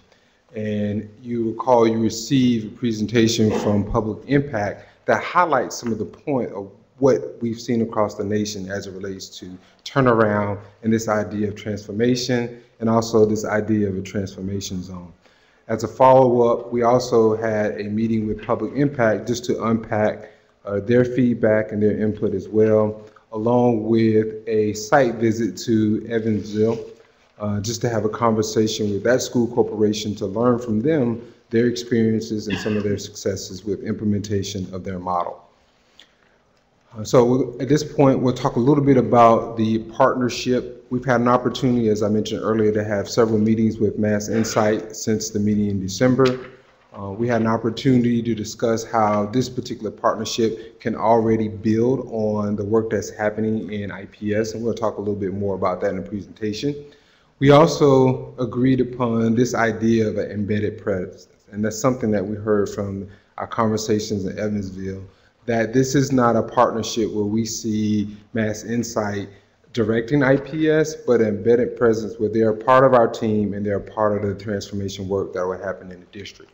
And you recall you received a presentation from Public Impact that highlights some of the point of what we've seen across the nation as it relates to turnaround and this idea of transformation, and also this idea of a transformation zone. As a follow-up, we also had a meeting with Public Impact just to unpack their feedback and their input as well, along with a site visit to Evansville, just to have a conversation with that school corporation to learn from them their experiences and some of their successes with implementation of their model. So at this point, we'll talk a little bit about the partnership. We've had an opportunity, as I mentioned earlier, to have several meetings with Mass Insight since the meeting in December. We had an opportunity to discuss how this particular partnership can already build on the work that's happening in IPS, and we'll talk a little bit more about that in the presentation. We also agreed upon this idea of an embedded presence, and that's something that we heard from our conversations in Evansville, that this is not a partnership where we see Mass Insight directing IPS, but an embedded presence where they're part of our team and they're part of the transformation work that will happen in the district.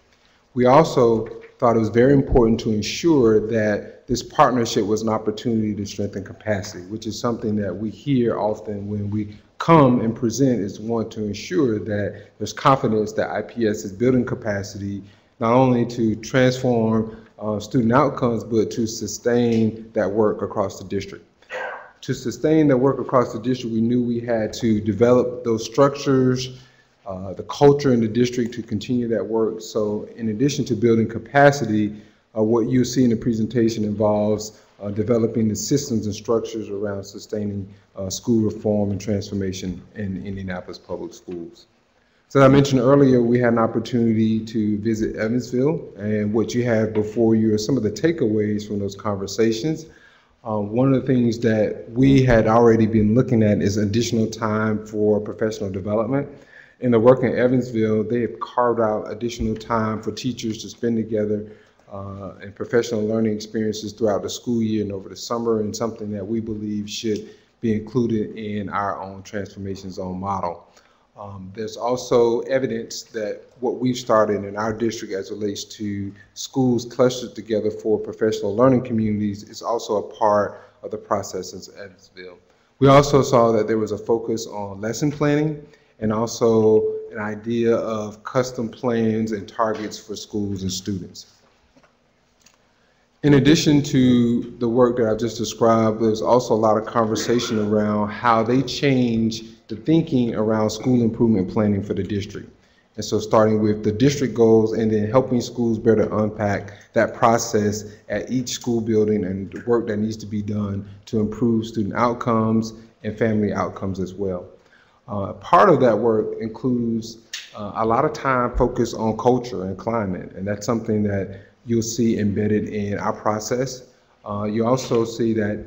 We also thought it was very important to ensure that this partnership was an opportunity to strengthen capacity, which is something that we hear often when we come and present, is want to ensure that there's confidence that IPS is building capacity not only to transform student outcomes, but to sustain that work across the district. To sustain that work across the district, we knew we had to develop those structures, the culture in the district to continue that work. So in addition to building capacity, what you see in the presentation involves developing the systems and structures around sustaining school reform and transformation in Indianapolis Public Schools. So as I mentioned earlier, we had an opportunity to visit Evansville, and what you have before you are some of the takeaways from those conversations. One of the things that we had already been looking at is additional time for professional development. In the work in Evansville, they have carved out additional time for teachers to spend together and professional learning experiences throughout the school year and over the summer, and something that we believe should be included in our own transformation zone model. There's also evidence that what we've started in our district as it relates to schools clustered together for professional learning communities is also a part of the process in Evansville. We also saw that there was a focus on lesson planning and also an idea of custom plans and targets for schools and students. In addition to the work that I've just described, there's also a lot of conversation around how they change the thinking around school improvement planning for the district. And so starting with the district goals and then helping schools better unpack that process at each school building and the work that needs to be done to improve student outcomes and family outcomes as well. Part of that work includes a lot of time focused on culture and climate, and that's something that you'll see embedded in our process. You also see that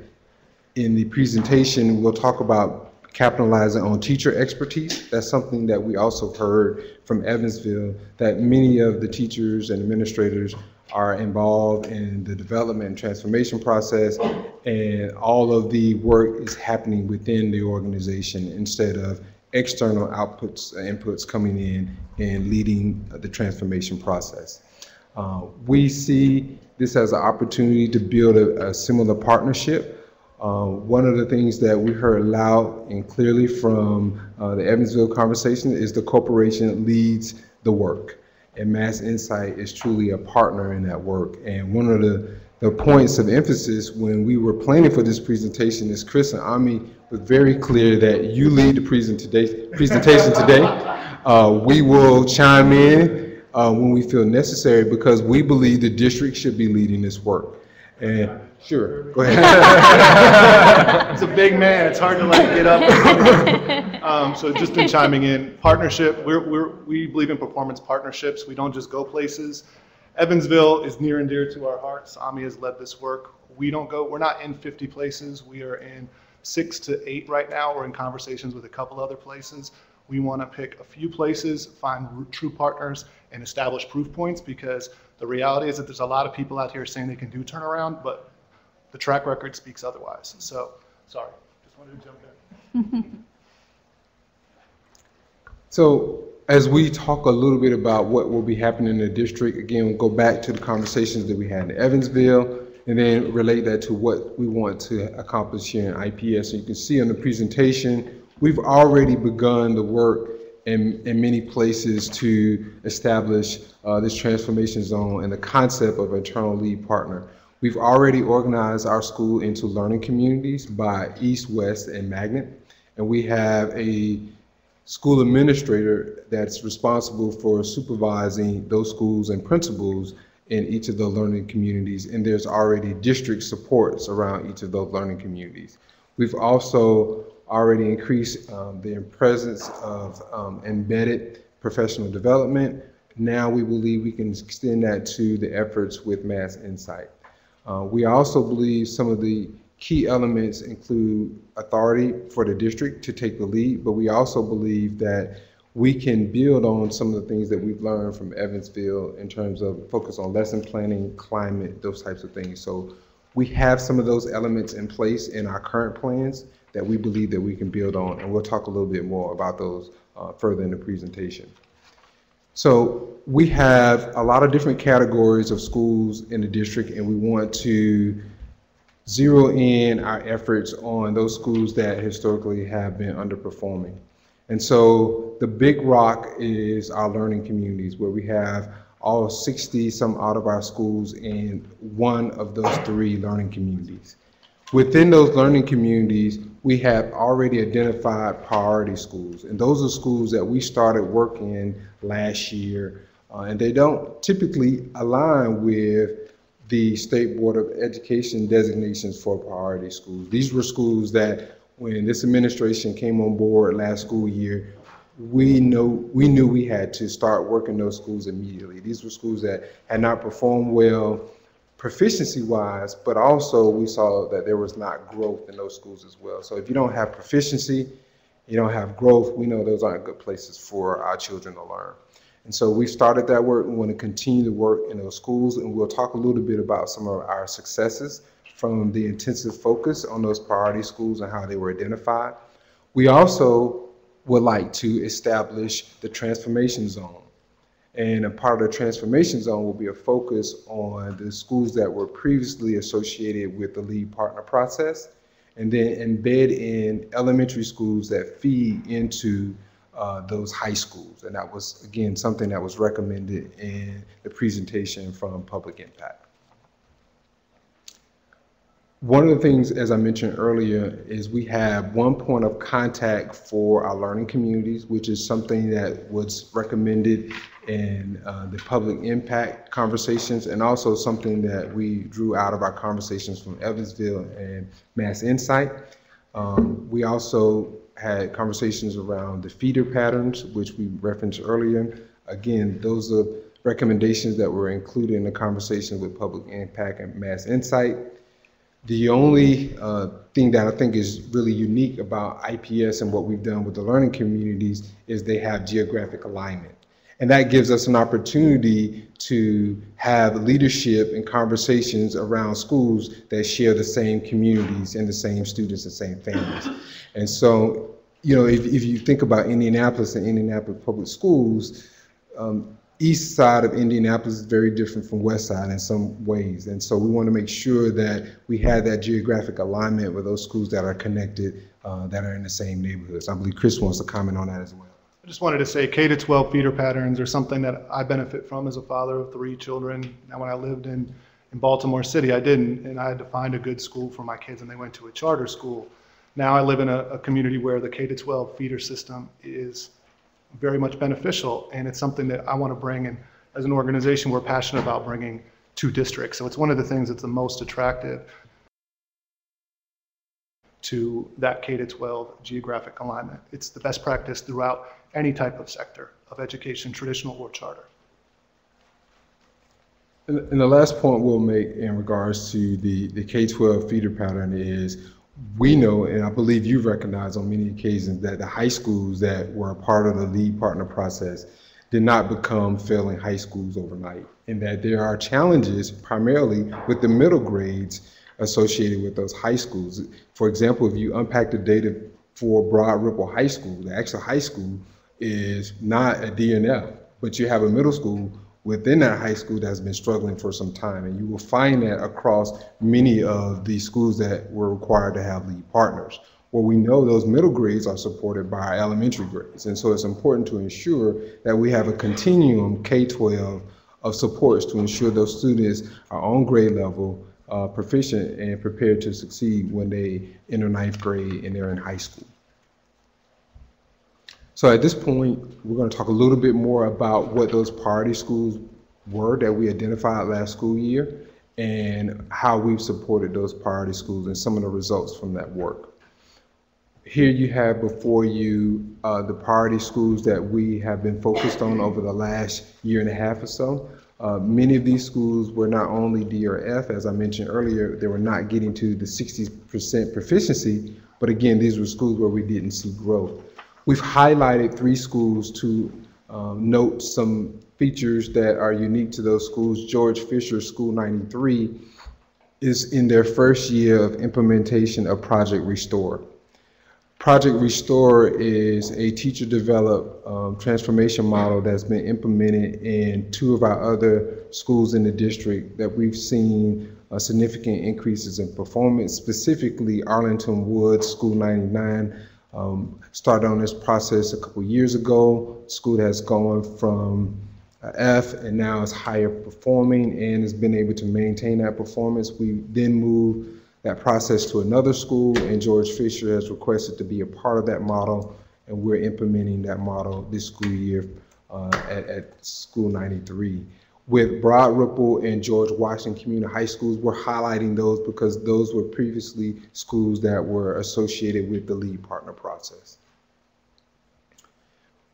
in the presentation, we'll talk about capitalizing on teacher expertise. That's something that we also heard from Evansville, that many of the teachers and administrators are involved in the development and transformation process, and all of the work is happening within the organization instead of external outputs, inputs coming in and leading the transformation process. We see this as an opportunity to build a similar partnership. One of the things that we heard loud and clearly from the Evansville conversation is the corporation leads the work, and Mass Insight is truly a partner in that work. And one of the points of emphasis when we were planning for this presentation is Chris and Ami was very clear that you lead the presentation today. We will chime in when we feel necessary, because we believe the district should be leading this work. And sure, go ahead. It's a big man, it's hard to like get up. So just in chiming in, partnership, we believe in performance partnerships. We don't just go places. Evansville is near and dear to our hearts. Ami has led this work. We're not in 50 places. We are in 6 to 8 right now. We're in conversations with a couple other places. We want to pick a few places, find true partners, and establish proof points, because the reality is that there's a lot of people out here saying they can do turnaround, but the track record speaks otherwise. So, sorry, just wanted to jump in. So as we talk a little bit about what will be happening in the district, again, we'll go back to the conversations that we had in Evansville and then relate that to what we want to accomplish here in IPS. So you can see on the presentation, we've already begun the work in many places to establish this transformation zone and the concept of internal lead partner. We've already organized our school into learning communities by East, West, and Magnet. And we have a school administrator that's responsible for supervising those schools and principals in each of the learning communities. And there's already district supports around each of those learning communities. We've also already increased the presence of embedded professional development. Now we believe we can extend that to the efforts with Mass Insight. We also believe some of the key elements include authority for the district to take the lead, but we also believe that we can build on some of the things that we've learned from Evansville in terms of focus on lesson planning, climate, those types of things. So we have some of those elements in place in our current plans that we believe that we can build on, and we'll talk a little bit more about those further in the presentation. So we have a lot of different categories of schools in the district, and we want to zero in our efforts on those schools that historically have been underperforming. And so the big rock is our learning communities, where we have all 60 some out of our schools in one of those 3 learning communities. Within those learning communities, we have already identified priority schools, and those are schools that we started working in last year, and they don't typically align with the State Board of Education designations for priority schools. These were schools that when this administration came on board last school year, we knew we had to start working those schools immediately. These were schools that had not performed well proficiency-wise, but also we saw that there was not growth in those schools as well. So if you don't have proficiency, you don't have growth, we know those aren't good places for our children to learn. And so we've started that work. We want to continue to work in those schools, and we'll talk a little bit about some of our successes from the intensive focus on those priority schools and how they were identified. We also would like to establish the transformation zone. And a part of the transformation zone will be a focus on the schools that were previously associated with the lead partner process, and then embed in elementary schools that feed into those high schools. And that was, again, something that was recommended in the presentation from Public Impact. One of the things, as I mentioned earlier, is we have one point of contact for our learning communities, which is something that was recommended in the public impact conversations, and also something that we drew out of our conversations from Evansville and Mass Insight. We also had conversations around the feeder patterns, which we referenced earlier. Again, those are recommendations that were included in the conversation with Public Impact and Mass Insight. The only thing that I think is really unique about IPS and what we've done with the learning communities is they have geographic alignment. And that gives us an opportunity to have leadership and conversations around schools that share the same communities and the same students and same families. And so, you know, if you think about Indianapolis and Indianapolis public schools, east side of Indianapolis is very different from west side in some ways. And so we want to make sure that we have that geographic alignment with those schools that are connected, that are in the same neighborhoods. I believe Chris wants to comment on that as well. I just wanted to say K-12 feeder patterns are something that I benefit from as a father of 3 children. Now, when I lived in Baltimore City, I didn't, and I had to find a good school for my kids, and they went to a charter school. Now I live in a community where the K-12 feeder system is very much beneficial, and it's something that I want to bring, and as an organization, we're passionate about bringing to districts. So it's one of the things that's the most attractive to that K-12 geographic alignment. It's the best practice throughout any type of sector of education, traditional or charter. And the last point we'll make in regards to the K-12 feeder pattern is we know, and I believe you've recognized on many occasions, that the high schools that were a part of the lead partner process did not become failing high schools overnight, and that there are challenges primarily with the middle grades associated with those high schools. For example, if you unpack the data for Broad Ripple High School, the actual high school is not a DNF, but you have a middle school within that high school that's been struggling for some time. And you will find that across many of the schools that were required to have lead partners. Well, we know those middle grades are supported by our elementary grades. And so it's important to ensure that we have a continuum K-12 of supports to ensure those students are on grade level, proficient and prepared to succeed when they enter 9th grade and they're in high school. So at this point, we're going to talk a little bit more about what those priority schools were that we identified last school year and how we've supported those priority schools and some of the results from that work. Here you have before you the priority schools that we have been focused on over the last year and a half or so. Many of these schools were not only D or F, as I mentioned earlier, they were not getting to the 60% proficiency, but again, these were schools where we didn't see growth. We've highlighted 3 schools to note some features that are unique to those schools. George Fisher School 93 is in their first year of implementation of Project Restore. Project Restore is a teacher-developed transformation model that's been implemented in 2 of our other schools in the district that we've seen significant increases in performance, specifically Arlington Woods School 99. Started on this process a couple years ago. School has gone from F and now is higher performing and has been able to maintain that performance. We then moved that process to another school, and George Fisher has requested to be a part of that model, and we're implementing that model this school year at School 93. With Broad Ripple and George Washington Community High Schools, we're highlighting those because those were previously schools that were associated with the lead partner process.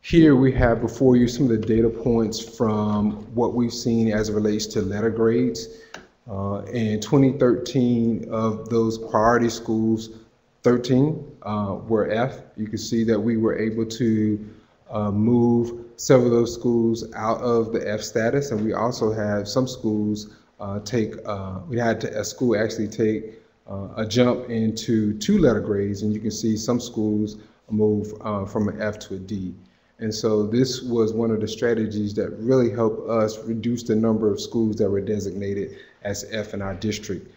Here we have before you some of the data points from what we've seen as it relates to letter grades. In 2013, of those priority schools, 13 were F. You can see that we were able to move several of those schools out of the F status, and we also have some schools we had a school actually take a jump into 2 letter grades, and you can see some schools move from an F to a D. And so this was one of the strategies that really helped us reduce the number of schools that were designated as F in our district.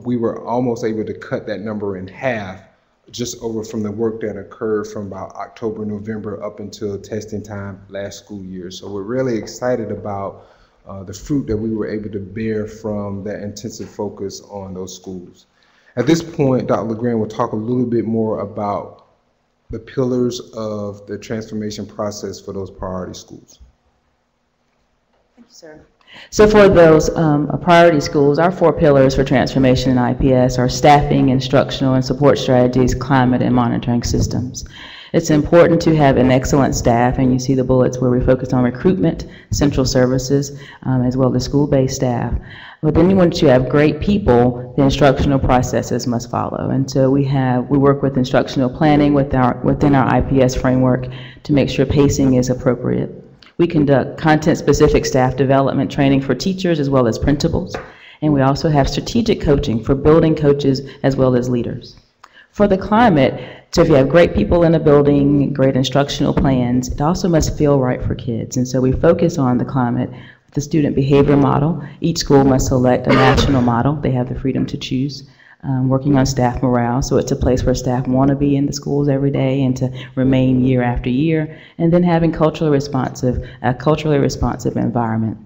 We were almost able to cut that number in half just over from the work that occurred from about October, November up until testing time last school year. So we're really excited about the fruit that we were able to bear from that intensive focus on those schools. At this point, Dr. LeGrand will talk a little bit more about the pillars of the transformation process for those priority schools. Thank you, sir. So for those priority schools, our 4 pillars for transformation in IPS are staffing, instructional and support strategies, climate, and monitoring systems. It's important to have an excellent staff, and you see the bullets where we focus on recruitment, central services, as well as school-based staff. But then once you have great people, the instructional processes must follow. And so we work with instructional planning within our IPS framework to make sure pacing is appropriate. We conduct content-specific staff development training for teachers as well as principals. And we also have strategic coaching for building coaches as well as leaders. For the climate, so if you have great people in a building, great instructional plans, it also must feel right for kids. And so we focus on the climate with the student behavior model. Each school must select a national model. They have the freedom to choose. Working on staff morale, so it's a place where staff want to be in the schools every day and to remain year after year. And then having a culturally responsive environment.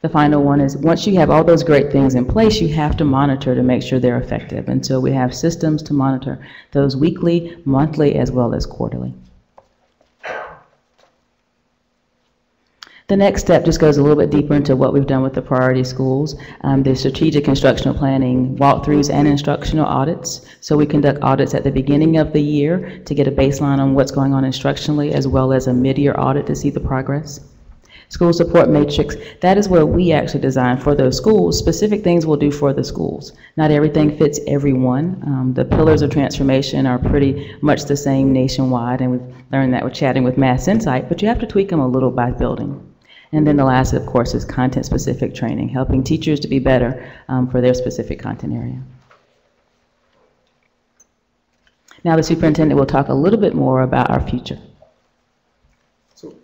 The final one is once you have all those great things in place, you have to monitor to make sure they're effective. And so we have systems to monitor those weekly, monthly, as well as quarterly. The next step just goes a little bit deeper into what we've done with the priority schools. The strategic instructional planning walkthroughs and instructional audits. So we conduct audits at the beginning of the year to get a baseline on what's going on instructionally, as well as a mid-year audit to see the progress. School support matrix, that is where we actually design for those schools specific things we'll do for the schools. Not everything fits everyone. The pillars of transformation are pretty much the same nationwide, and we've learned that with chatting with Mass Insight, but you have to tweak them a little by building. And then the last, of course, is content-specific training, helping teachers to be better for their specific content area. Now the superintendent will talk a little bit more about our future.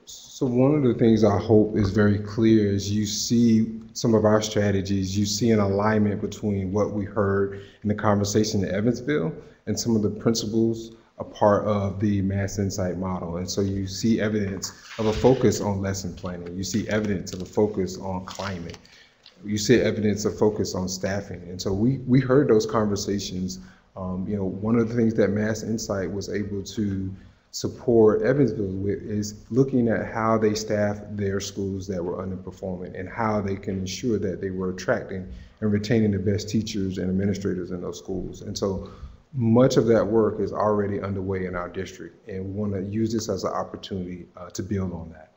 So one of the things I hope is very clear is you see some of our strategies, you see an alignment between what we heard in the conversation in Evansville and some of the principles a part of the Mass Insight model. And so you see evidence of a focus on lesson planning. You see evidence of a focus on climate. you see evidence of focus on staffing. And so we heard those conversations. One of the things that Mass Insight was able to support Evansville with is looking at how they staff their schools that were underperforming and how they can ensure that they were attracting and retaining the best teachers and administrators in those schools. And so much of that work is already underway in our district, and we want to use this as an opportunity to build on that.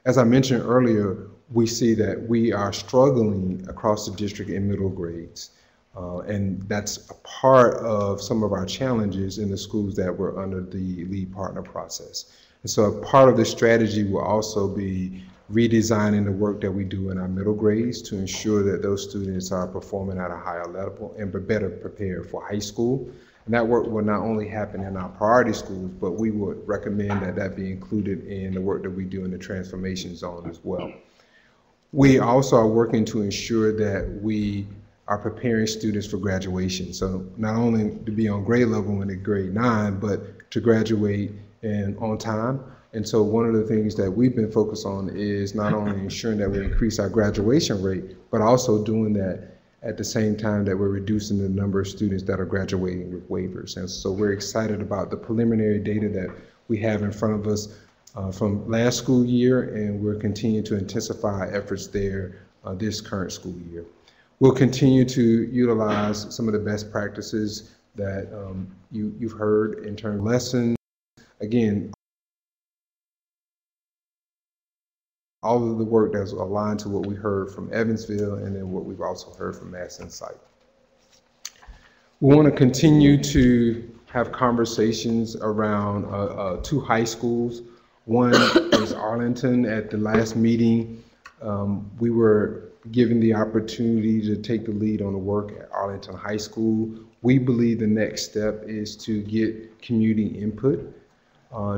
As I mentioned earlier, we see that we are struggling across the district in middle grades. And that's a part of some of our challenges in the schools that were under the lead partner process. And so a part of the strategy will also be redesigning the work that we do in our middle grades to ensure that those students are performing at a higher level and better prepared for high school. And that work will not only happen in our priority schools, but we would recommend that that be included in the work that we do in the transformation zone as well. We also are working to ensure that we are preparing students for graduation. So not only to be on grade level in grade 9, but to graduate and on time. And so one of the things that we've been focused on is not only ensuring that we increase our graduation rate, but also doing that at the same time that we're reducing the number of students that are graduating with waivers. And so we're excited about the preliminary data that we have in front of us from last school year, and we're continuing to intensify our efforts there this current school year. We'll continue to utilize some of the best practices that you've heard in terms of lessons. Again, all of the work that's aligned to what we heard from Evansville and then what we've also heard from Mass Insight. We want to continue to have conversations around 2 high schools. One is Arlington. At the last meeting, we were given the opportunity to take the lead on the work at Arlington High School. We believe the next step is to get community input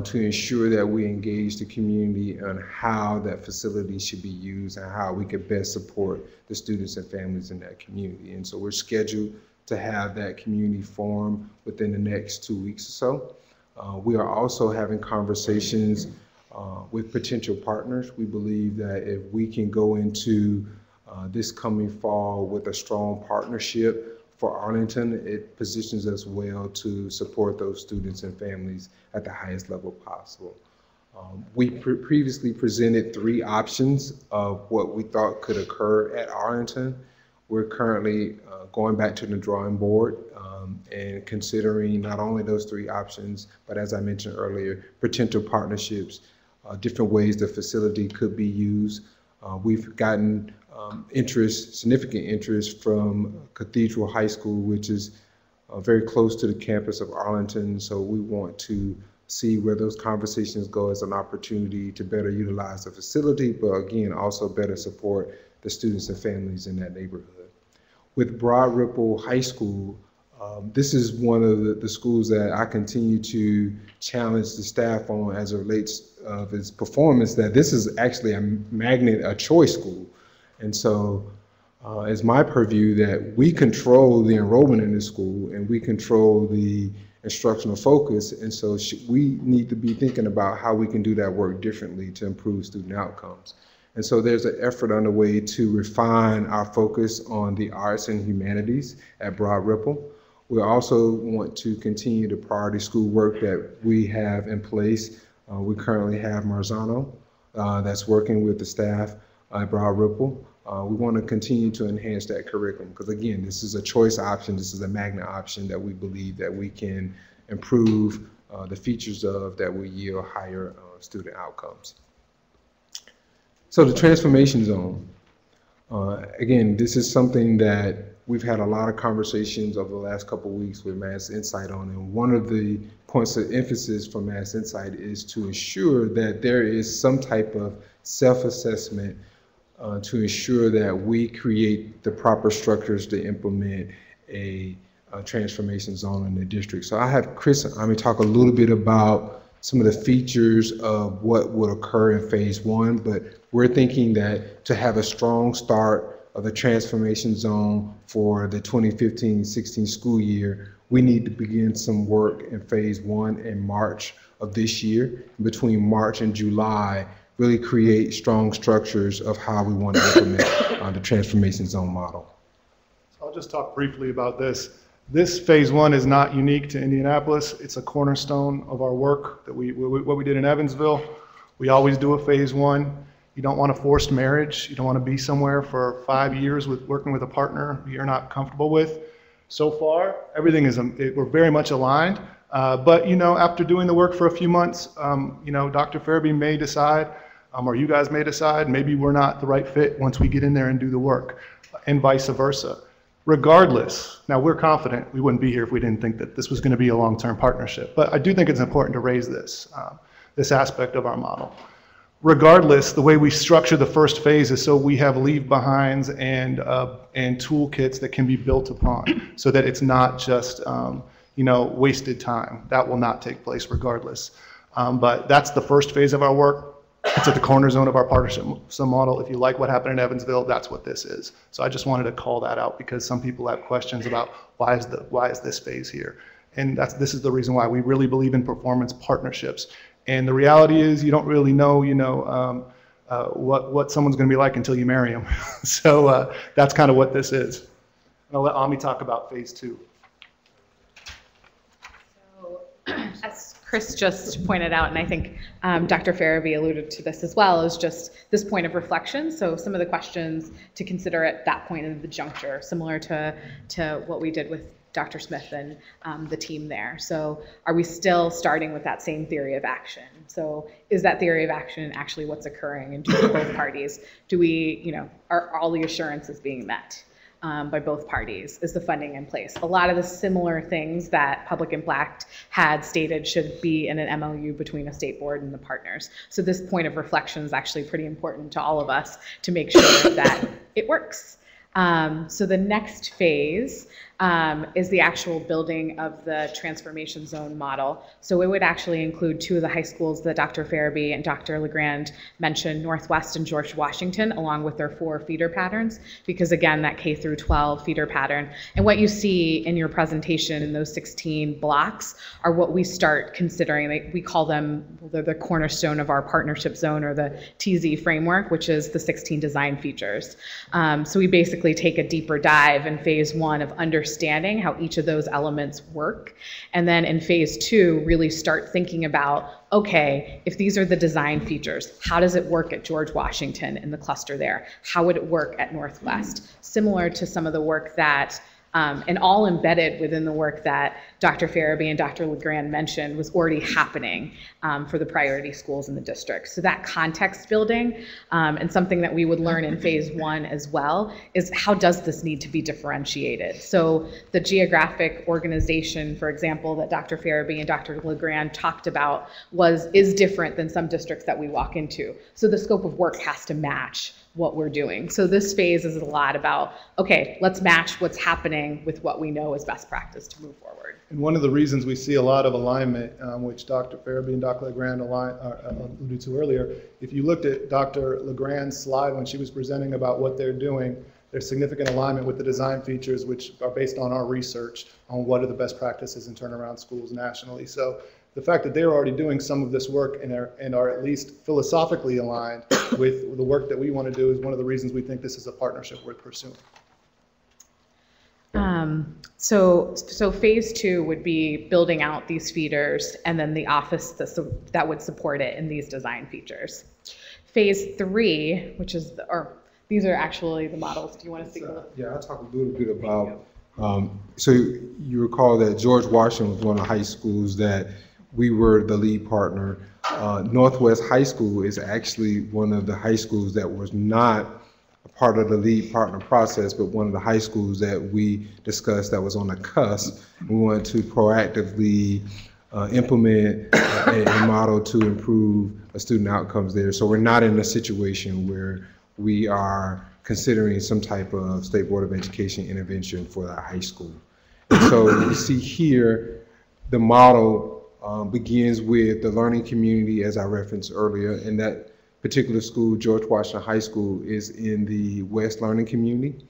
to ensure that we engage the community on how that facility should be used and how we could best support the students and families in that community. And so we're scheduled to have that community forum within the next 2 weeks or so. We are also having conversations with potential partners. We believe that if we can go into this coming fall with a strong partnership for Arlington, it positions us well to support those students and families at the highest level possible. We previously presented 3 options of what we thought could occur at Arlington. We're currently going back to the drawing board and considering not only those 3 options, but as I mentioned earlier, potential partnerships, different ways the facility could be used. We've gotten significant interest from Cathedral High School, which is very close to the campus of Arlington. So we want to see where those conversations go as an opportunity to better utilize the facility, but again, also better support the students and families in that neighborhood. With Broad Ripple High School, this is one of the schools that I continue to challenge the staff on as it relates of its performance, that this is actually a choice school. And so it's my purview that we control the enrollment in this school and we control the instructional focus. And so we need to be thinking about how we can do that work differently to improve student outcomes. And so there's an effort underway to refine our focus on the arts and humanities at Broad Ripple. We also want to continue the priority school work that we have in place. We currently have Marzano that's working with the staff at Broad Ripple. We want to continue to enhance that curriculum because, again, this is a choice option. This is a magnet option that we believe that we can improve the features of that will yield higher student outcomes. So the transformation zone. Again, this is something that we've had a lot of conversations over the last couple of weeks with Mass Insight on, and one of the points of emphasis for Mass Insight is to ensure that there is some type of self-assessment to ensure that we create the proper structures to implement a transformation zone in the district. So I have Chris and Ami talk a little bit about some of the features of what would occur in phase 1, but we're thinking that to have a strong start of the transformation zone for the 2015-16 school year, we need to begin some work in phase 1 in March of this year. Between March and July, really create strong structures of how we want to implement the transformation zone model. So I'll just talk briefly about this. This phase one is not unique to Indianapolis. It's a cornerstone of our work that what we did in Evansville. We always do a phase one. You don't want a forced marriage. You don't want to be somewhere for 5 years working with a partner you're not comfortable with. So far, everything is, we're very much aligned. But, after doing the work for a few months, Dr. Farabee may decide, or you guys may decide, maybe we're not the right fit once we get in there and do the work, and vice versa. Regardless, now we're confident we wouldn't be here if we didn't think that this was going to be a long-term partnership. But I do think it's important to raise this aspect of our model. Regardless, the way we structure the first phase is so we have leave behinds and toolkits that can be built upon, so that it's not just wasted time. That will not take place regardless. But that's the first phase of our work. It's at the cornerstone of our partnership model. If you like what happened in Evansville, that's what this is. So I just wanted to call that out because some people have questions about why is this phase here? And this is the reason why we really believe in performance partnerships. And the reality is you don't really know, what someone's going to be like until you marry them. So that's kind of what this is. I'll let Ami talk about phase two. As Chris just pointed out, and I think Dr. Farabee alluded to this as well, is just this point of reflection. So some of the questions to consider at that point in the juncture, similar to what we did with Dr. Smith and the team there. So are we still starting with that same theory of action? So is that theory of action actually what's occurring in both parties? Do we, are all the assurances being met? By both parties? Is the funding in place? A lot of the similar things that Public Impact had stated should be in an MOU between a state board and the partners. So this point of reflection is actually pretty important to all of us to make sure that it works. So the next phase is the actual building of the transformation zone model. So it would actually include two of the high schools that Dr. Farabee and Dr. LeGrand mentioned, Northwest and George Washington, along with their 4 feeder patterns, because again, that K through 12 feeder pattern. And what you see in your presentation in those 16 blocks are what we start considering. We call them the cornerstone of our partnership zone, or the TZ framework, which is the 16 design features. So we basically take a deeper dive in phase one of understanding how each of those elements work. And then in phase two, really start thinking about, okay, if these are the design features, how does it work at George Washington in the cluster there? How would it work at Northwest? Similar to some of the work that and all embedded within the work that Dr. Farabee and Dr. LeGrand mentioned was already happening for the priority schools in the district. So that context building, and something that we would learn in phase one as well, is how does this need to be differentiated? So the geographic organization, for example, that Dr. Farabee and Dr. LeGrand talked about is different than some districts that we walk into. So the scope of work has to match what we're doing. So this phase is a lot about, okay, let's match what's happening with what we know is best practice to move forward. And one of the reasons we see a lot of alignment, which Dr. Farabee and Dr. LeGrand alluded to earlier, if you looked at Dr. LeGrand's slide when she was presenting about what they're doing, there's significant alignment with the design features, which are based on our research on what are the best practices in turnaround schools nationally. So the fact that they're already doing some of this work and are at least philosophically aligned with the work that we want to do is one of the reasons we think this is a partnership worth pursuing. So phase two would be building out these feeders and then the office that would support it in these design features. Phase three, which is, these are actually the models. Do you want to speak a little? Yeah, I'll talk a little bit about, so you recall that George Washington was one of the high schools that we were the lead partner. Northwest High School is actually one of the high schools that was not a part of the lead partner process, but one of the high schools that we discussed that was on the cusp. We wanted to proactively implement a model to improve student outcomes there. So we're not in a situation where we are considering some type of State Board of Education intervention for that high school. And so you see here, the model begins with the learning community, as I referenced earlier, and that particular school, George Washington High School, is in the West Learning Community.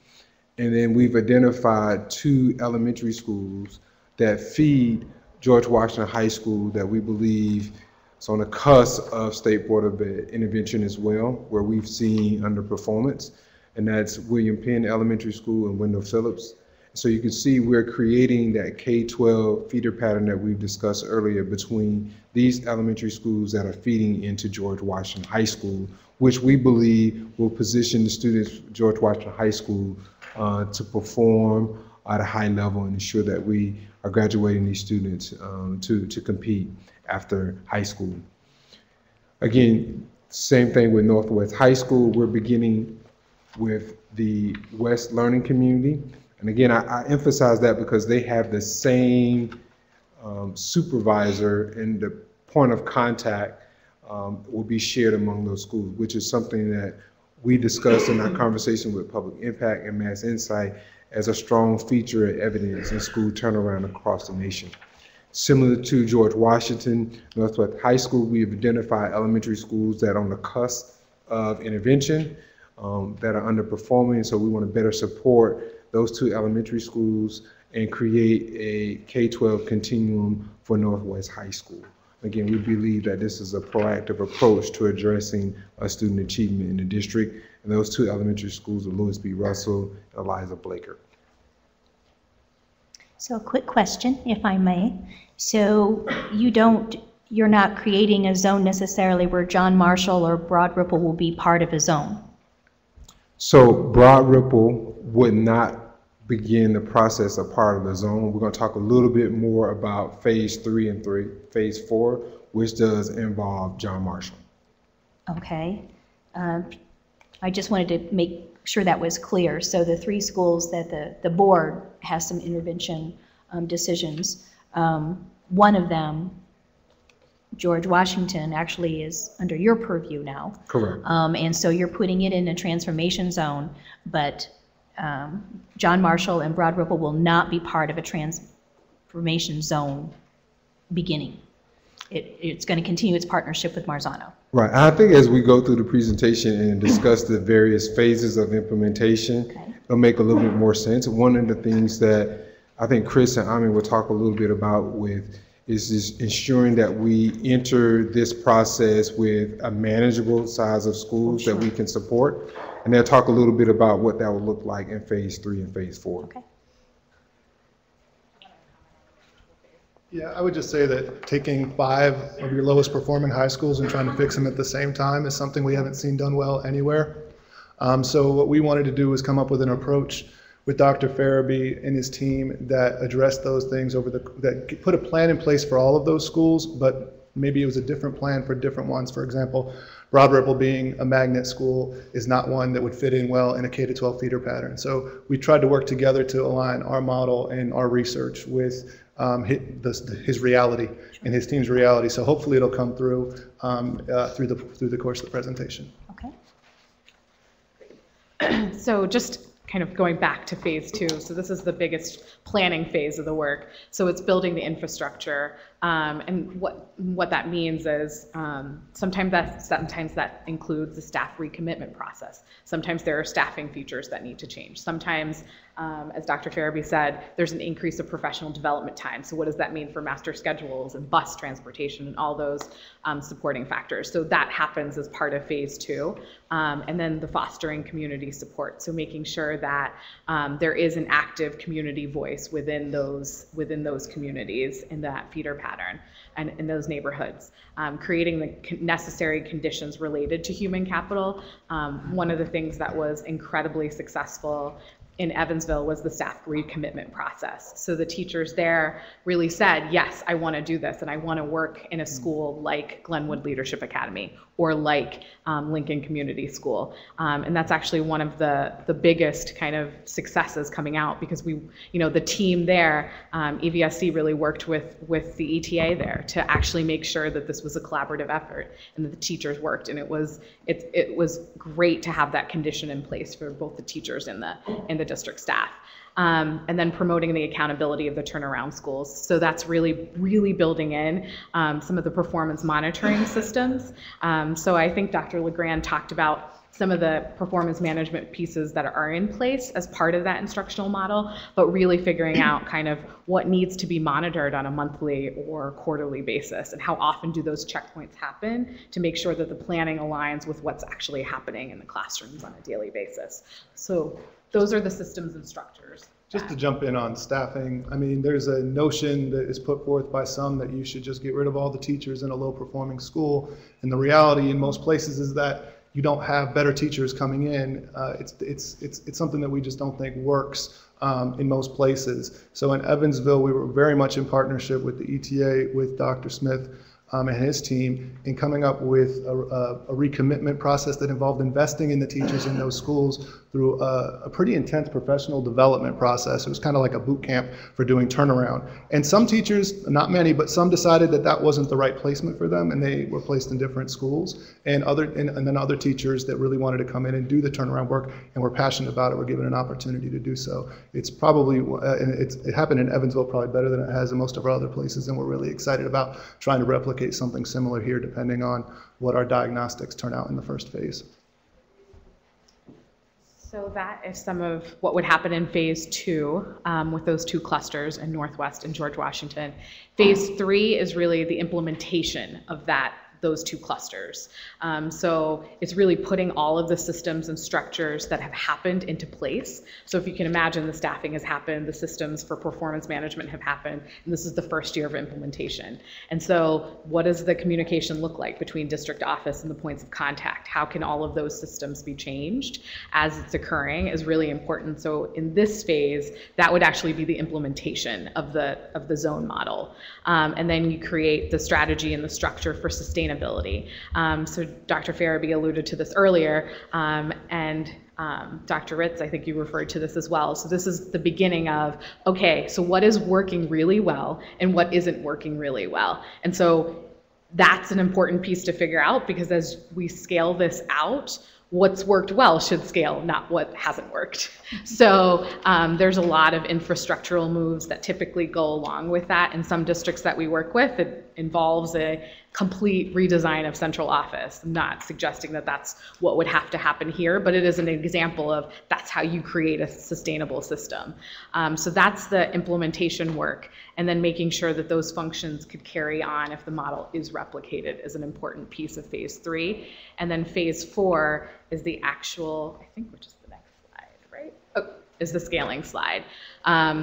And then we've identified 2 elementary schools that feed George Washington High School that we believe is on the cusp of State Board of Intervention as well, where we've seen underperformance. and that's William Penn Elementary School and Wendell Phillips. So you can see we're creating that K-12 feeder pattern that we've discussed earlier between these elementary schools that are feeding into George Washington High School, which we believe will position the students at George Washington High School to perform at a high level and ensure that we are graduating these students to compete after high school. Again, same thing with Northwest High School. We're beginning with the West Learning Community. And again, I emphasize that because they have the same supervisor, and the point of contact will be shared among those schools, which is something that we discussed in our conversation with Public Impact and Mass Insight as a strong feature and evidence in school turnaround across the nation. Similar to George Washington, Northwest High School, we have identified elementary schools that are on the cusp of intervention, that are underperforming, so we want to better support those two elementary schools and create a K-12 continuum for Northwest High School. Again, we believe that this is a proactive approach to addressing student achievement in the district, and those two elementary schools are Lewis B. Russell and Eliza Blaker. So a quick question, if I may. So you're not creating a zone necessarily where John Marshall or Broad Ripple will be part of a zone? So Broad Ripple would not begin the process of part of the zone. We're going to talk a little bit more about phase 3 and phase 4, which does involve John Marshall. Okay. I just wanted to make sure that was clear. So the 3 schools that the board has some intervention decisions, one of them, George Washington, actually is under your purview now. Correct. And so you're putting it in a transformation zone, but John Marshall and Broad Ripple will not be part of a transformation zone beginning. It's going to continue its partnership with Marzano. Right. I think as we go through the presentation and discuss the various phases of implementation, it'll make a little bit more sense. One of the things that I think Chris and Ami will talk a little bit about with is ensuring that we enter this process with a manageable size of schools that we can support. And they'll talk a little bit about what that will look like in phase 3 and phase 4. Okay. Yeah, I would just say that taking 5 of your lowest performing high schools and trying to fix them at the same time is something we haven't seen done well anywhere. So what we wanted to do was come up with an approach with Dr. Farabee and his team that addressed those things that put a plan in place for all of those schools, but maybe it was a different plan for different ones. For example, Broad Ripple being a magnet school is not one that would fit in well in a K-12 feeder pattern. So we tried to work together to align our model and our research with his reality and his team's reality. So hopefully it'll come through through the course of the presentation. Okay. So just kind of going back to phase 2. So this is the biggest planning phase of the work. So it's building the infrastructure. And what that means is sometimes that includes the staff recommitment process. Sometimes there are staffing features that need to change. Sometimes, as Dr. Farabee said, there's an increase of professional development time. So what does that mean for master schedules and bus transportation and all those supporting factors? So that happens as part of phase 2. And then the fostering community support. So making sure that there is an active community voice within those communities in that feeder pattern and in those neighborhoods. Creating the necessary conditions related to human capital. One of the things that was incredibly successful in Evansville was the staff recommitment process. So the teachers there really said, yes, I want to do this, and I want to work in a school like Glenwood Leadership Academy or like Lincoln Community School. And that's actually one of the biggest kind of successes coming out, because the team there, EVSC really worked with the ETA there to actually make sure that this was a collaborative effort and that the teachers worked. And it was great to have that condition in place for both the teachers and the district staff. And then promoting the accountability of the turnaround schools. So that's really, really building in some of the performance monitoring systems. So I think Dr. LeGrand talked about some of the performance management pieces that are in place as part of that instructional model, but really figuring out kind of what needs to be monitored on a monthly or quarterly basis, and how often do those checkpoints happen to make sure that the planning aligns with what's actually happening in the classrooms on a daily basis. So those are the systems and structures. Just to jump in on staffing, I mean, there's a notion that is put forth by some that you should just get rid of all the teachers in a low-performing school. And the reality in most places is that you don't have better teachers coming in. It's something that we just don't think works in most places. So in Evansville, we were very much in partnership with the ETA, with Dr. Smith and his team in coming up with a recommitment process that involved investing in the teachers in those schools through a pretty intense professional development process. It was kind of like a boot camp for doing turnaround. And some teachers, not many, but some decided that that wasn't the right placement for them, and they were placed in different schools. And then other teachers that really wanted to come in and do the turnaround work and were passionate about it were given an opportunity to do so. It's probably, it happened in Evansville probably better than it has in most of our other places, and we're really excited about trying to replicate something similar here depending on what our diagnostics turn out in the first phase. So that is some of what would happen in phase 2 with those 2 clusters in Northwest and George Washington. Phase 3 is really the implementation of those 2 clusters. So it's really putting all of the systems and structures that have happened into place. So if you can imagine, the staffing has happened, the systems for performance management have happened, and this is the first year of implementation. And so what does the communication look like between district office and the points of contact? How can all of those systems be changed as it's occurring is really important. So in this phase, that would actually be the implementation of the zone model. And then you create the strategy and the structure for sustainability. So Dr. Farabee alluded to this earlier, and Dr. Ritz, I think you referred to this as well. So this is the beginning of, okay, so what is working really well and what isn't working really well? And so that's an important piece to figure out, because as we scale this out, what's worked well should scale, not what hasn't worked. So there's a lot of infrastructural moves that typically go along with that. In some districts that we work with, it involves a complete redesign of central office. I'm not suggesting that that's what would have to happen here, but it is an example of that's how you create a sustainable system. So that's the implementation work, and then making sure that those functions could carry on if the model is replicated is an important piece of phase 3. And then phase 4 is the actual, I think, which is the next slide, right? Oh, is the scaling slide.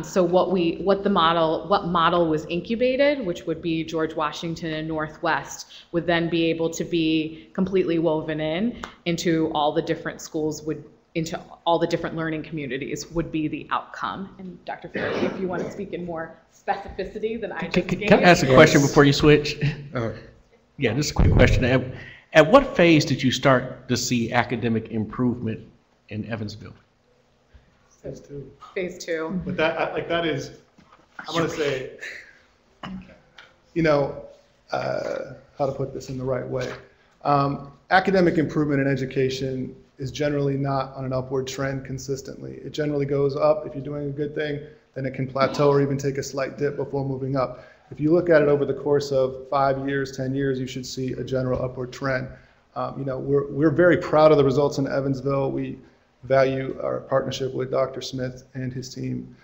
So what model was incubated, which would be George Washington and Northwest, would then be able to be completely woven into all the different schools, into all the different learning communities would be the outcome. And Dr. Farabee, if you want to speak in more specificity than I just gave. Can I ask a question before you switch? Yeah, just a quick question. At what phase did you start to see academic improvement in Evansville? Phase 2. Phase 2. But that is, I want to say, how to put this in the right way. Academic improvement in education is generally not on an upward trend consistently. It generally goes up. If you're doing a good thing, then it can plateau or even take a slight dip before moving up. If you look at it over the course of 5 years, 10 years, you should see a general upward trend. We're very proud of the results in Evansville. We value our partnership with Dr. Smith and his team.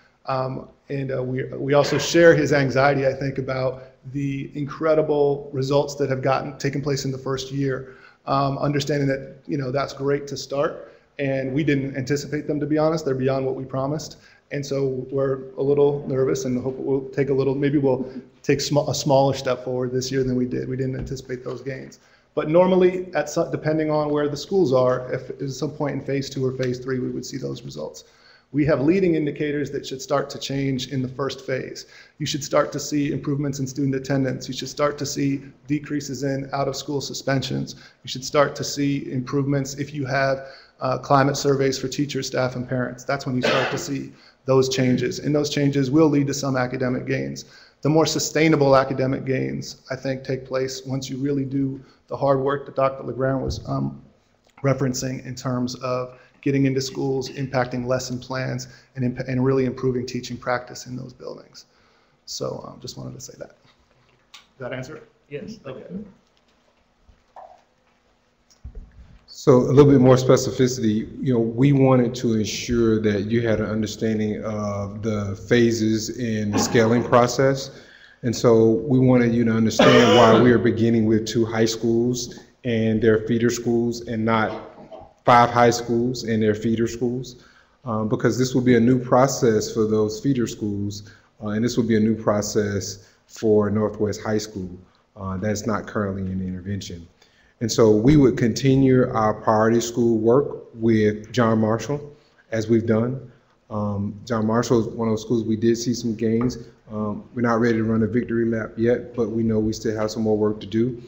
We also share his anxiety, I think, about the incredible results that have taken place in the first year. Understanding that, that's great to start, and we didn't anticipate them, to be honest. They're beyond what we promised. And so we're a little nervous and hope we'll take a smaller step forward this year than we did. We didn't anticipate those gains. But normally, depending on where the schools are, if at some point in phase 2 or phase 3, we would see those results. We have leading indicators that should start to change in the first phase. You should start to see improvements in student attendance. You should start to see decreases in out-of-school suspensions. You should start to see improvements if you have climate surveys for teachers, staff, and parents. That's when you start to see those changes. And those changes will lead to some academic gains. The more sustainable academic gains, I think, take place once you really do the hard work that Dr. LeGrand was referencing in terms of getting into schools, impacting lesson plans, and really improving teaching practice in those buildings. So just wanted to say that. Did that answer it? Yes. Okay. So a little bit more specificity, we wanted to ensure that you had an understanding of the phases in the scaling process. And so we wanted you to understand why we are beginning with 2 high schools and their feeder schools and not 5 high schools and their feeder schools. Because this will be a new process for those feeder schools, and this will be a new process for Northwest High School that's not currently in intervention. And so we would continue our priority school work with John Marshall, as we've done. John Marshall is one of those schools we did see some gains. We're not ready to run a victory lap yet, but we know we still have some more work to do.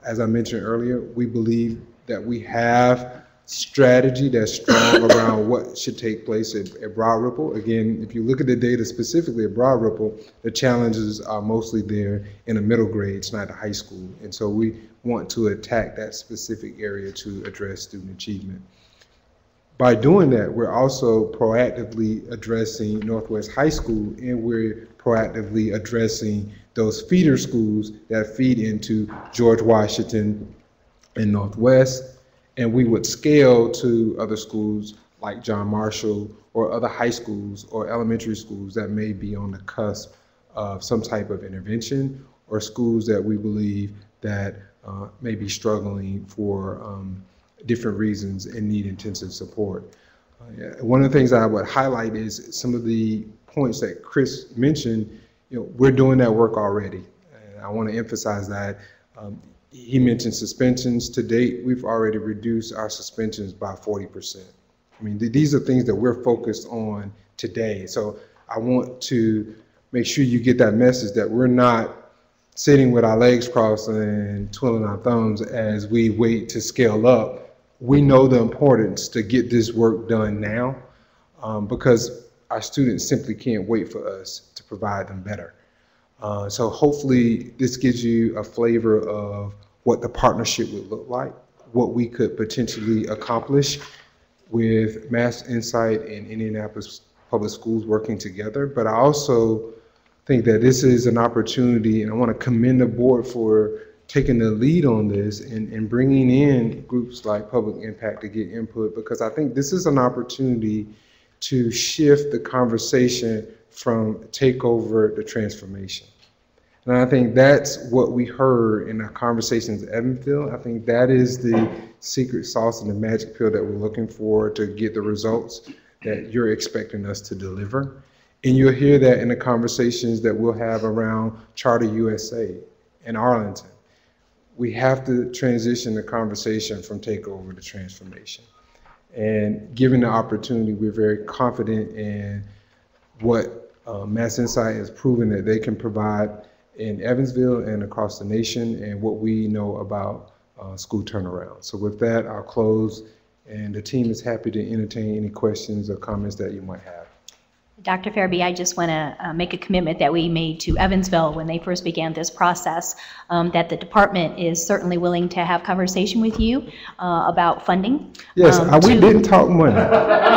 As I mentioned earlier, we believe that we have strategy that's strong around what should take place at Broad Ripple. Again, if you look at the data specifically at Broad Ripple, the challenges are mostly there in the middle grades, not the high school. And so we want to attack that specific area to address student achievement. By doing that, we're also proactively addressing Northwest High School, and we're proactively addressing those feeder schools that feed into George Washington and Northwest. And we would scale to other schools like John Marshall or other high schools or elementary schools that may be on the cusp of some type of intervention, or schools that we believe that may be struggling for different reasons and need intensive support. One of the things I would highlight is some of the points that Chris mentioned. We're doing that work already, and I want to emphasize that. He mentioned suspensions. To date, we've already reduced our suspensions by 40%. I mean, these are things that we're focused on today. So I want to make sure you get that message that we're not sitting with our legs crossed and twiddling our thumbs as we wait to scale up. We know the importance to get this work done now because our students simply can't wait for us to provide them better. So hopefully this gives you a flavor of what the partnership would look like, what we could potentially accomplish with Mass Insight and Indianapolis Public Schools working together. But I also think that this is an opportunity, and I want to commend the board for taking the lead on this and bringing in groups like Public Impact to get input, because I think this is an opportunity to shift the conversation from takeover to transformation. And I think that's what we heard in our conversations at Evansville. I think that is the secret sauce and the magic pill that we're looking for to get the results that you're expecting us to deliver. And you'll hear that in the conversations that we'll have around Charter USA in Arlington. We have to transition the conversation from takeover to transformation. And given the opportunity, we're very confident in what Mass Insight has proven that they can provide in Evansville and across the nation, and what we know about school turnaround. So with that, I'll close, and the team is happy to entertain any questions or comments that you might have. Dr. Farabee, I just want to make a commitment that we made to Evansville when they first began this process, that the department is certainly willing to have conversation with you about funding. Yes, we didn't talk money. About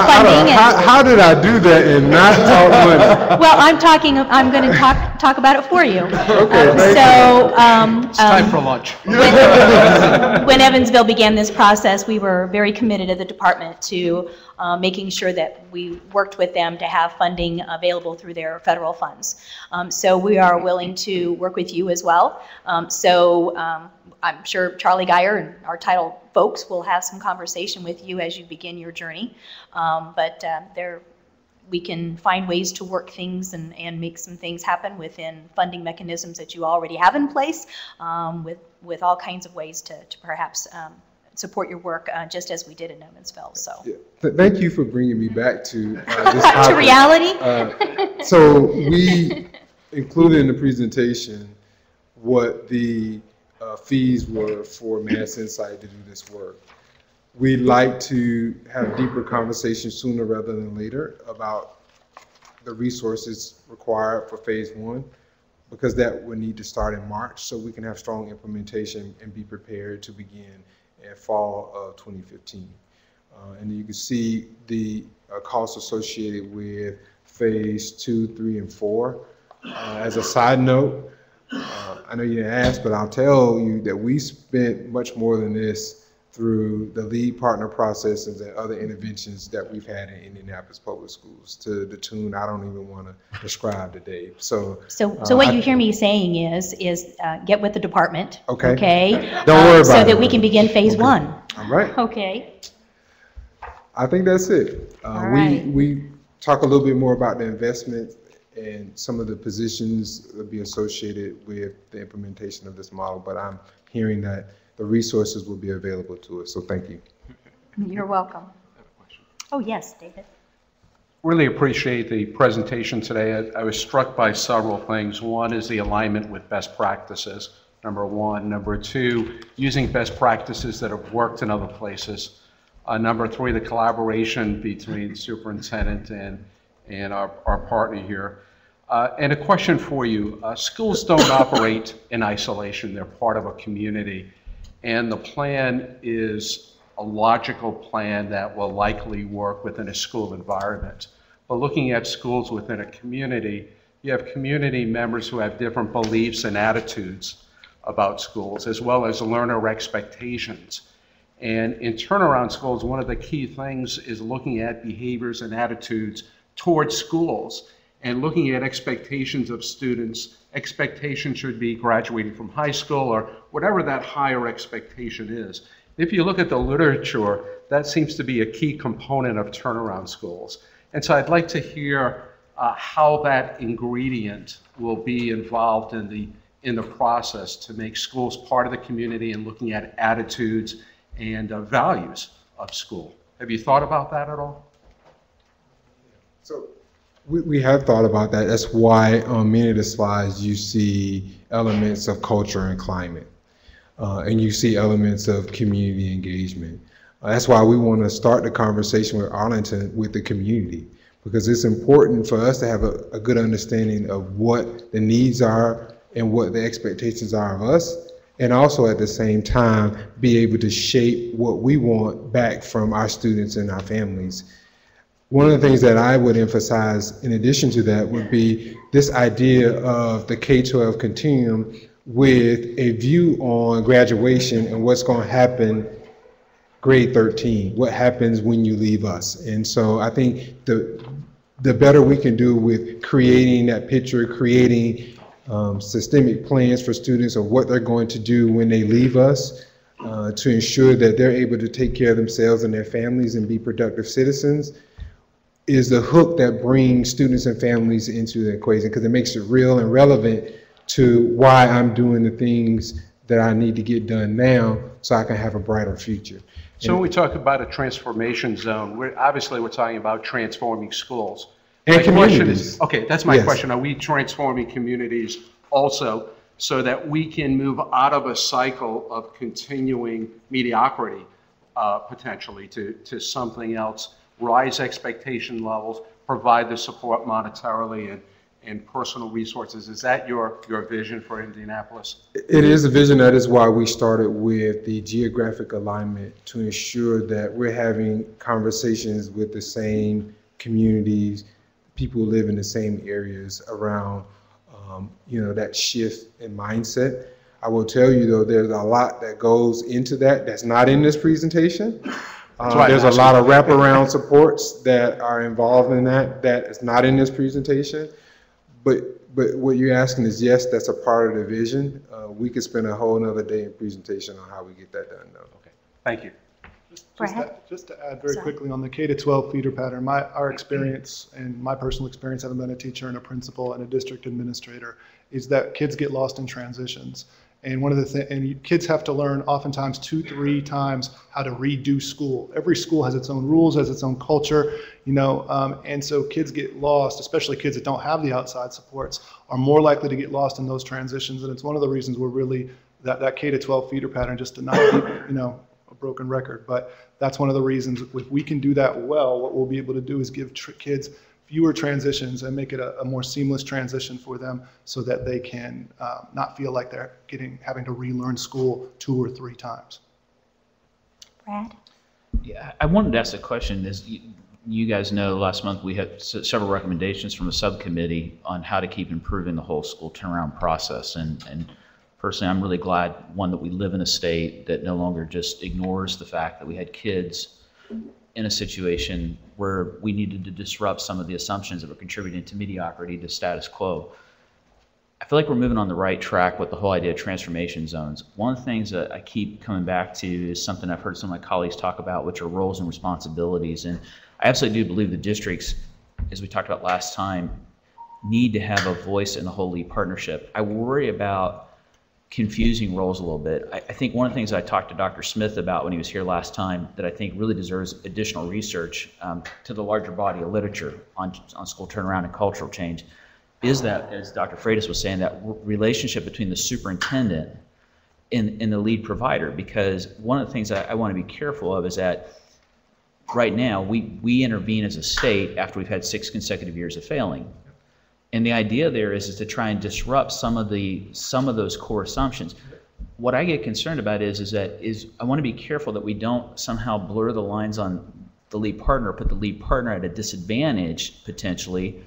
funding. How did I do that and not talk money? Well, I'm going to talk about it for you. Okay, it's time for lunch. When Evansville began this process, we were very committed to the department to making sure that we worked with them to have funding available through their federal funds. So we are willing to work with you as well. I'm sure Charlie Geyer and our title folks will have some conversation with you as you begin your journey. We can find ways to work things and make some things happen within funding mechanisms that you already have in place, with all kinds of ways to perhaps support your work, just as we did in Evansville. So yeah. Thank you for bringing me back to this topic. To reality. So we included in the presentation what the fees were for Mass Insight to do this work. We'd like to have deeper conversations sooner rather than later about the resources required for phase 1, because that would need to start in March so we can have strong implementation and be prepared to begin in fall of 2015. And you can see the costs associated with phase 2, 3, and 4. As a side note, I know you didn't ask, but I'll tell you that we spent much more than this through the lead partner processes and other interventions that we've had in Indianapolis Public Schools to the tune I don't even want to describe today. So what you hear me saying is get with the department. Okay. Okay. Don't worry about so it. that we can begin phase one. All right. Okay. I think that's it. All right. We talk a little bit more about the investment and some of the positions that will be associated with the implementation of this model, but I'm hearing that the resources will be available to us, so thank you. You're welcome. Oh, yes, David. Really appreciate the presentation today. I was struck by several things. One is the alignment with best practices, number one. Number two, using best practices that have worked in other places. Number three, the collaboration between superintendent and our partner here. And a question for you. Schools don't operate in isolation. They're part of a community. And the plan is a logical plan that will likely work within a school environment. But looking at schools within a community, you have community members who have different beliefs and attitudes about schools, as well as learner expectations. And in turnaround schools, one of the key things is looking at behaviors and attitudes towards schools and looking at expectations of students. Expectation should be graduating from high school or whatever that higher expectation is. If you look at the literature, that seems to be a key component of turnaround schools. And so I'd like to hear how that ingredient will be involved in the process to make schools part of the community and looking at attitudes and values of school. Have you thought about that at all? So we have thought about that. That's why on many of the slides you see elements of culture and climate, and you see elements of community engagement. That's why we want to start the conversation with Arlington with the community, because it's important for us to have a good understanding of what the needs are and what the expectations are of us, and also at the same time be able to shape what we want back from our students and our families. One of the things that I would emphasize in addition to that would be this idea of the K-12 continuum with a view on graduation and what's going to happen grade 13, what happens when you leave us. And so I think the better we can do with creating that picture, creating systemic plans for students of what they're going to do when they leave us, to ensure that they're able to take care of themselves and their families and be productive citizens, is the hook that brings students and families into the equation, because it makes it real and relevant to why I'm doing the things that I need to get done now so I can have a brighter future. So when we talk about a transformation zone, we're talking about transforming schools. And communities. Okay, that's my Yes. question. Are we transforming communities also so that we can move out of a cycle of continuing mediocrity potentially to something else, rise expectation levels, provide the support monetarily and personal resources? Is that your vision for Indianapolis? It is a vision. That is why we started with the geographic alignment, to ensure that we're having conversations with the same communities, people who live in the same areas around that shift in mindset. I will tell you though, there's a lot that goes into that that's not in this presentation. There's a lot of wraparound supports that are involved in that is not in this presentation. But what you're asking is, yes, that's a part of the vision. We could spend a whole nother day in presentation on how we get that done though. Okay, thank you. Just to add very quickly on the K-12 feeder pattern, our experience and my personal experience, having been a teacher and a principal and a district administrator, is that kids get lost in transitions. And one of the things, and kids have to learn oftentimes 2-3 times how to redo school. Every school has its own rules, has its own culture, and so kids get lost, especially kids that don't have the outside supports, are more likely to get lost in those transitions. And it's one of the reasons we're really, that K-12 feeder pattern, just to not be, a broken record, but that's one of the reasons if we can do that well, what we'll be able to do is give kids fewer transitions and make it a more seamless transition for them so that they can not feel like they're having to relearn school 2 or 3 times. Brad? Yeah, I wanted to ask a question. you guys know last month we had several recommendations from a subcommittee on how to keep improving the whole school turnaround process. And personally, I'm really glad, one, that we live in a state that no longer just ignores the fact that we had kids in a situation where we needed to disrupt some of the assumptions that were contributing to mediocrity, to status quo. I feel like we're moving on the right track with the whole idea of transformation zones. One of the things that I keep coming back to is something I've heard some of my colleagues talk about, which are roles and responsibilities. And I absolutely do believe the districts, as we talked about last time, need to have a voice in the whole LEAD partnership. I worry about confusing roles a little bit. I think one of the things I talked to Dr. Smith about when he was here last time that I think really deserves additional research to the larger body of literature on school turnaround and cultural change is that, as Dr. Freitas was saying, that relationship between the superintendent and the lead provider. Because one of the things I want to be careful of is that right now we intervene as a state after we've had 6 consecutive years of failing. And the idea there is to try and disrupt some of those core assumptions. What I get concerned about is I want to be careful that we don't somehow blur the lines on the lead partner, put the lead partner at a disadvantage potentially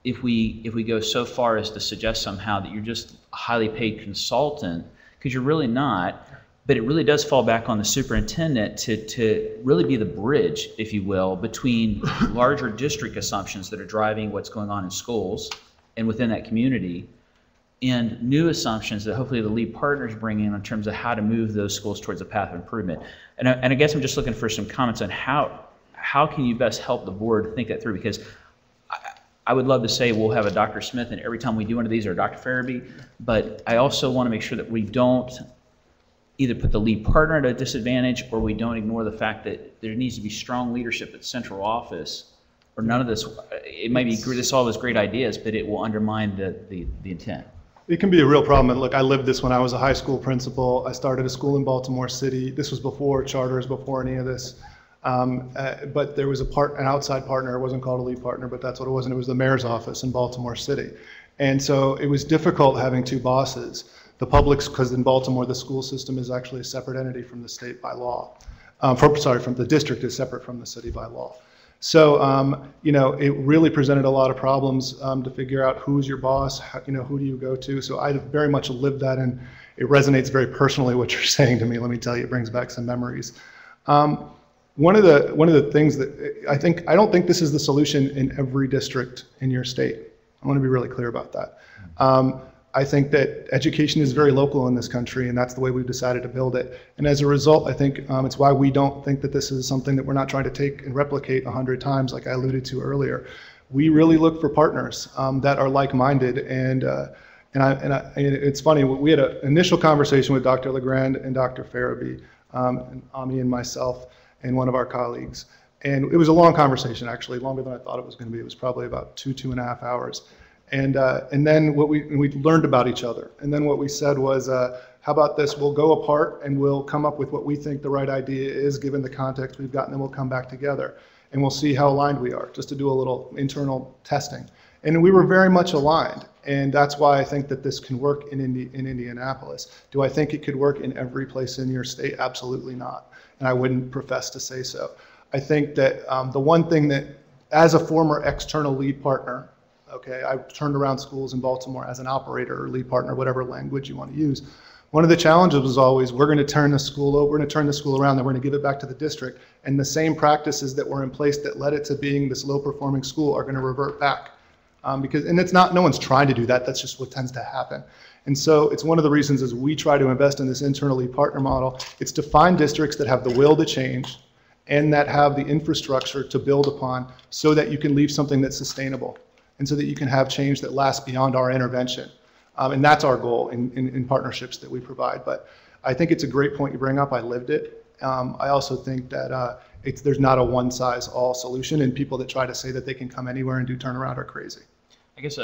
if we go so far as to suggest somehow that you're just a highly paid consultant, because you're really not. But it really does fall back on the superintendent to really be the bridge, if you will, between larger district assumptions that are driving what's going on in schools and within that community, and new assumptions that hopefully the lead partners bring in terms of how to move those schools towards a path of improvement. And I guess I'm just looking for some comments on how can you best help the board think that through, because I would love to say we'll have a Dr. Smith and every time we do one of these, or Dr. Farabee, but I also want to make sure that we don't either put the lead partner at a disadvantage, or we don't ignore the fact that there needs to be strong leadership at central office, or none of this. It might be this all those great ideas, but it will undermine the intent. It can be a real problem. And look, I lived this when I was a high school principal. I started a school in Baltimore City. This was before charters, before any of this. But there was an outside partner. It wasn't called a lead partner, but that's what it was. And it was the mayor's office in Baltimore City. And so it was difficult having 2 bosses. The public's, because in Baltimore, the school system is actually a separate entity from the state by law. From the district is separate from the city by law. So, it really presented a lot of problems to figure out who's your boss, who do you go to. So I very much lived that, and it resonates very personally what you're saying to me. Let me tell you, it brings back some memories. One of the things that I don't think this is the solution in every district in your state. I want to be really clear about that. I think that education is very local in this country, and that's the way we've decided to build it. And as a result, I think it's why we don't think that this is something that we're not trying to take and replicate 100 times, like I alluded to earlier. We really look for partners that are like-minded, and it's funny. We had an initial conversation with Dr. LeGrand and Dr. Farabee, and Ami and myself, and one of our colleagues. And it was a long conversation, actually, longer than I thought it was going to be. It was probably about 2.5 hours. And then we learned about each other. And then what we said was, how about this? We'll go apart and we'll come up with what we think the right idea is, given the context we've got, and then we'll come back together. And we'll see how aligned we are, just to do a little internal testing. And we were very much aligned. And that's why I think that this can work in Indianapolis. Do I think it could work in every place in your state? Absolutely not. And I wouldn't profess to say so. I think that the one thing that, as a former external lead partner, okay, I turned around schools in Baltimore as an operator or lead partner, whatever language you want to use. One of the challenges was always, we're going to turn the school over, we're going to turn the school around, then we're going to give it back to the district, and the same practices that were in place that led it to being this low-performing school are going to revert back. And it's not, no one's trying to do that, that's just what tends to happen. And so it's one of the reasons as we try to invest in this internal lead partner model, it's to find districts that have the will to change and that have the infrastructure to build upon so that you can leave something that's sustainable, and so that you can have change that lasts beyond our intervention. And that's our goal in partnerships that we provide. But I think it's a great point you bring up. I lived it. I also think that there's not a one-size-all solution, and people that try to say that they can come anywhere and do turnaround are crazy. I guess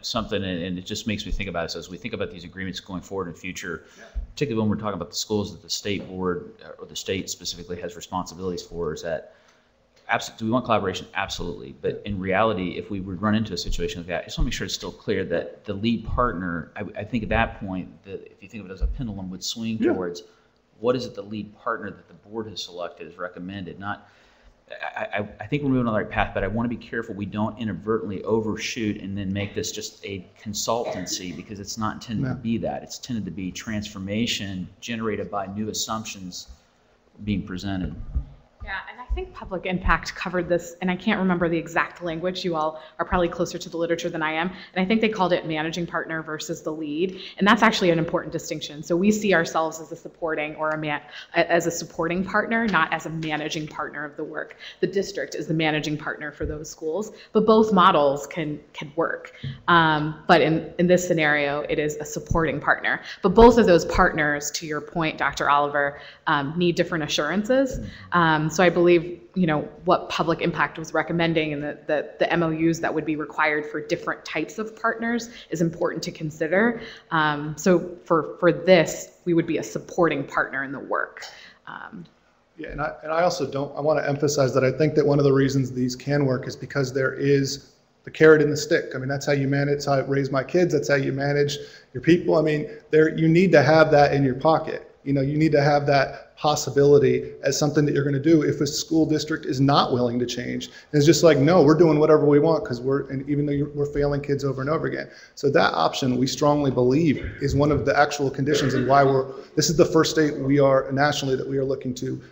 something, and it just makes me think about it, so as we think about these agreements going forward in future, particularly when we're talking about the schools that the state board, or the state specifically, has responsibilities for, is that do we want collaboration? Absolutely. But in reality, if we would run into a situation like that, I just want to make sure it's still clear that the lead partner, I think at that point, if you think of it as a pendulum, would swing towards what is it the lead partner that the board has selected has recommended, not I think we're moving on the right path, but I want to be careful we don't inadvertently overshoot and then make this just a consultancy, because it's not intended to be that. It's intended to be transformation generated by new assumptions being presented. Yeah, and I think public impact covered this, and I can't remember the exact language. You all are probably closer to the literature than I am. And I think they called it managing partner versus the lead. And that's actually an important distinction. So we see ourselves as a supporting or as a supporting partner, not as a managing partner of the work. The district is the managing partner for those schools, but both models can work. But in this scenario, it is a supporting partner. But both of those partners, to your point, Dr. Oliver, need different assurances. So I believe, what public impact was recommending and the MOUs that would be required for different types of partners is important to consider. So for this, we would be a supporting partner in the work. Yeah, and I also I want to emphasize that I think that one of the reasons these can work is because there is the carrot and the stick. I mean, that's how you manage, that's how I raise my kids, that's how you manage your people. I mean, you need to have that in your pocket. You need to have that possibility as something that you're going to do if a school district is not willing to change. And it's just like, no, we're doing whatever we want because even though we're failing kids over and over again. So that option, we strongly believe, is one of the actual conditions and why this is the first state we are nationally that we are looking to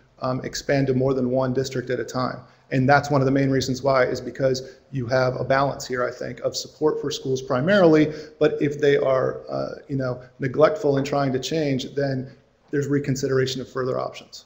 expand to more than one district at a time. And that's one of the main reasons why, is because you have a balance here, I think, of support for schools primarily, but if they are, neglectful in trying to change, then there's reconsideration of further options.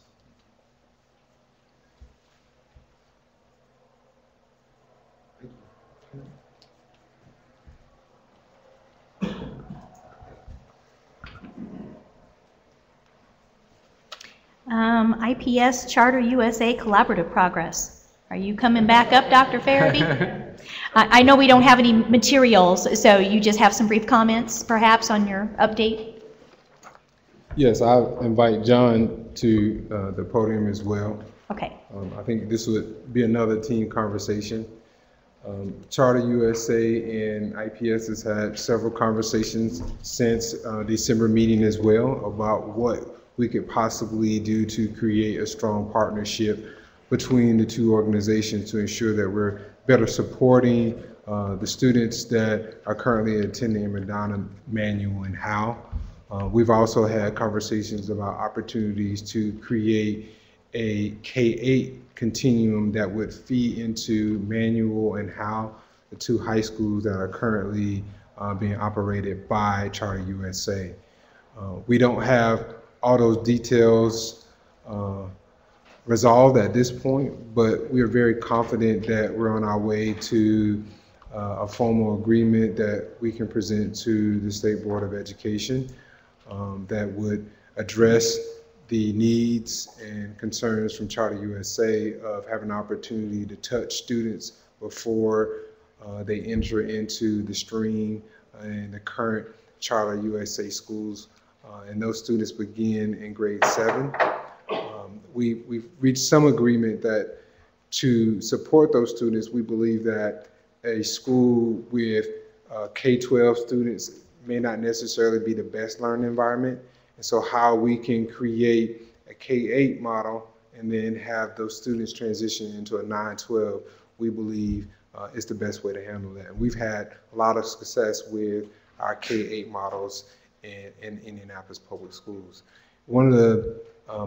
IPS Charter USA collaborative progress. Are you coming back up, Dr. Farabee? I know we don't have any materials, so you just have some brief comments, perhaps, on your update? Yes, I'll invite John to the podium as well. Okay. I think this would be another team conversation. Charter USA and IPS has had several conversations since December meeting as well about what we could possibly do to create a strong partnership between the two organizations to ensure that we're better supporting the students that are currently attending Madonna, Manual, and Howe. We've also had conversations about opportunities to create a K-8 continuum that would feed into Manual and Howe, the two high schools that are currently being operated by Charter USA. We don't have all those details resolved at this point, but we are very confident that we're on our way to a formal agreement that we can present to the State Board of Education that would address the needs and concerns from Charter USA of having an opportunity to touch students before they enter into the stream in the current Charter USA schools. And those students begin in grade 7. We've reached some agreement that to support those students, we believe that a school with K-12 students may not necessarily be the best learning environment. And so how we can create a K-8 model and then have those students transition into a 9-12, we believe is the best way to handle that. And we've had a lot of success with our K-8 models in Indianapolis Public Schools. One of the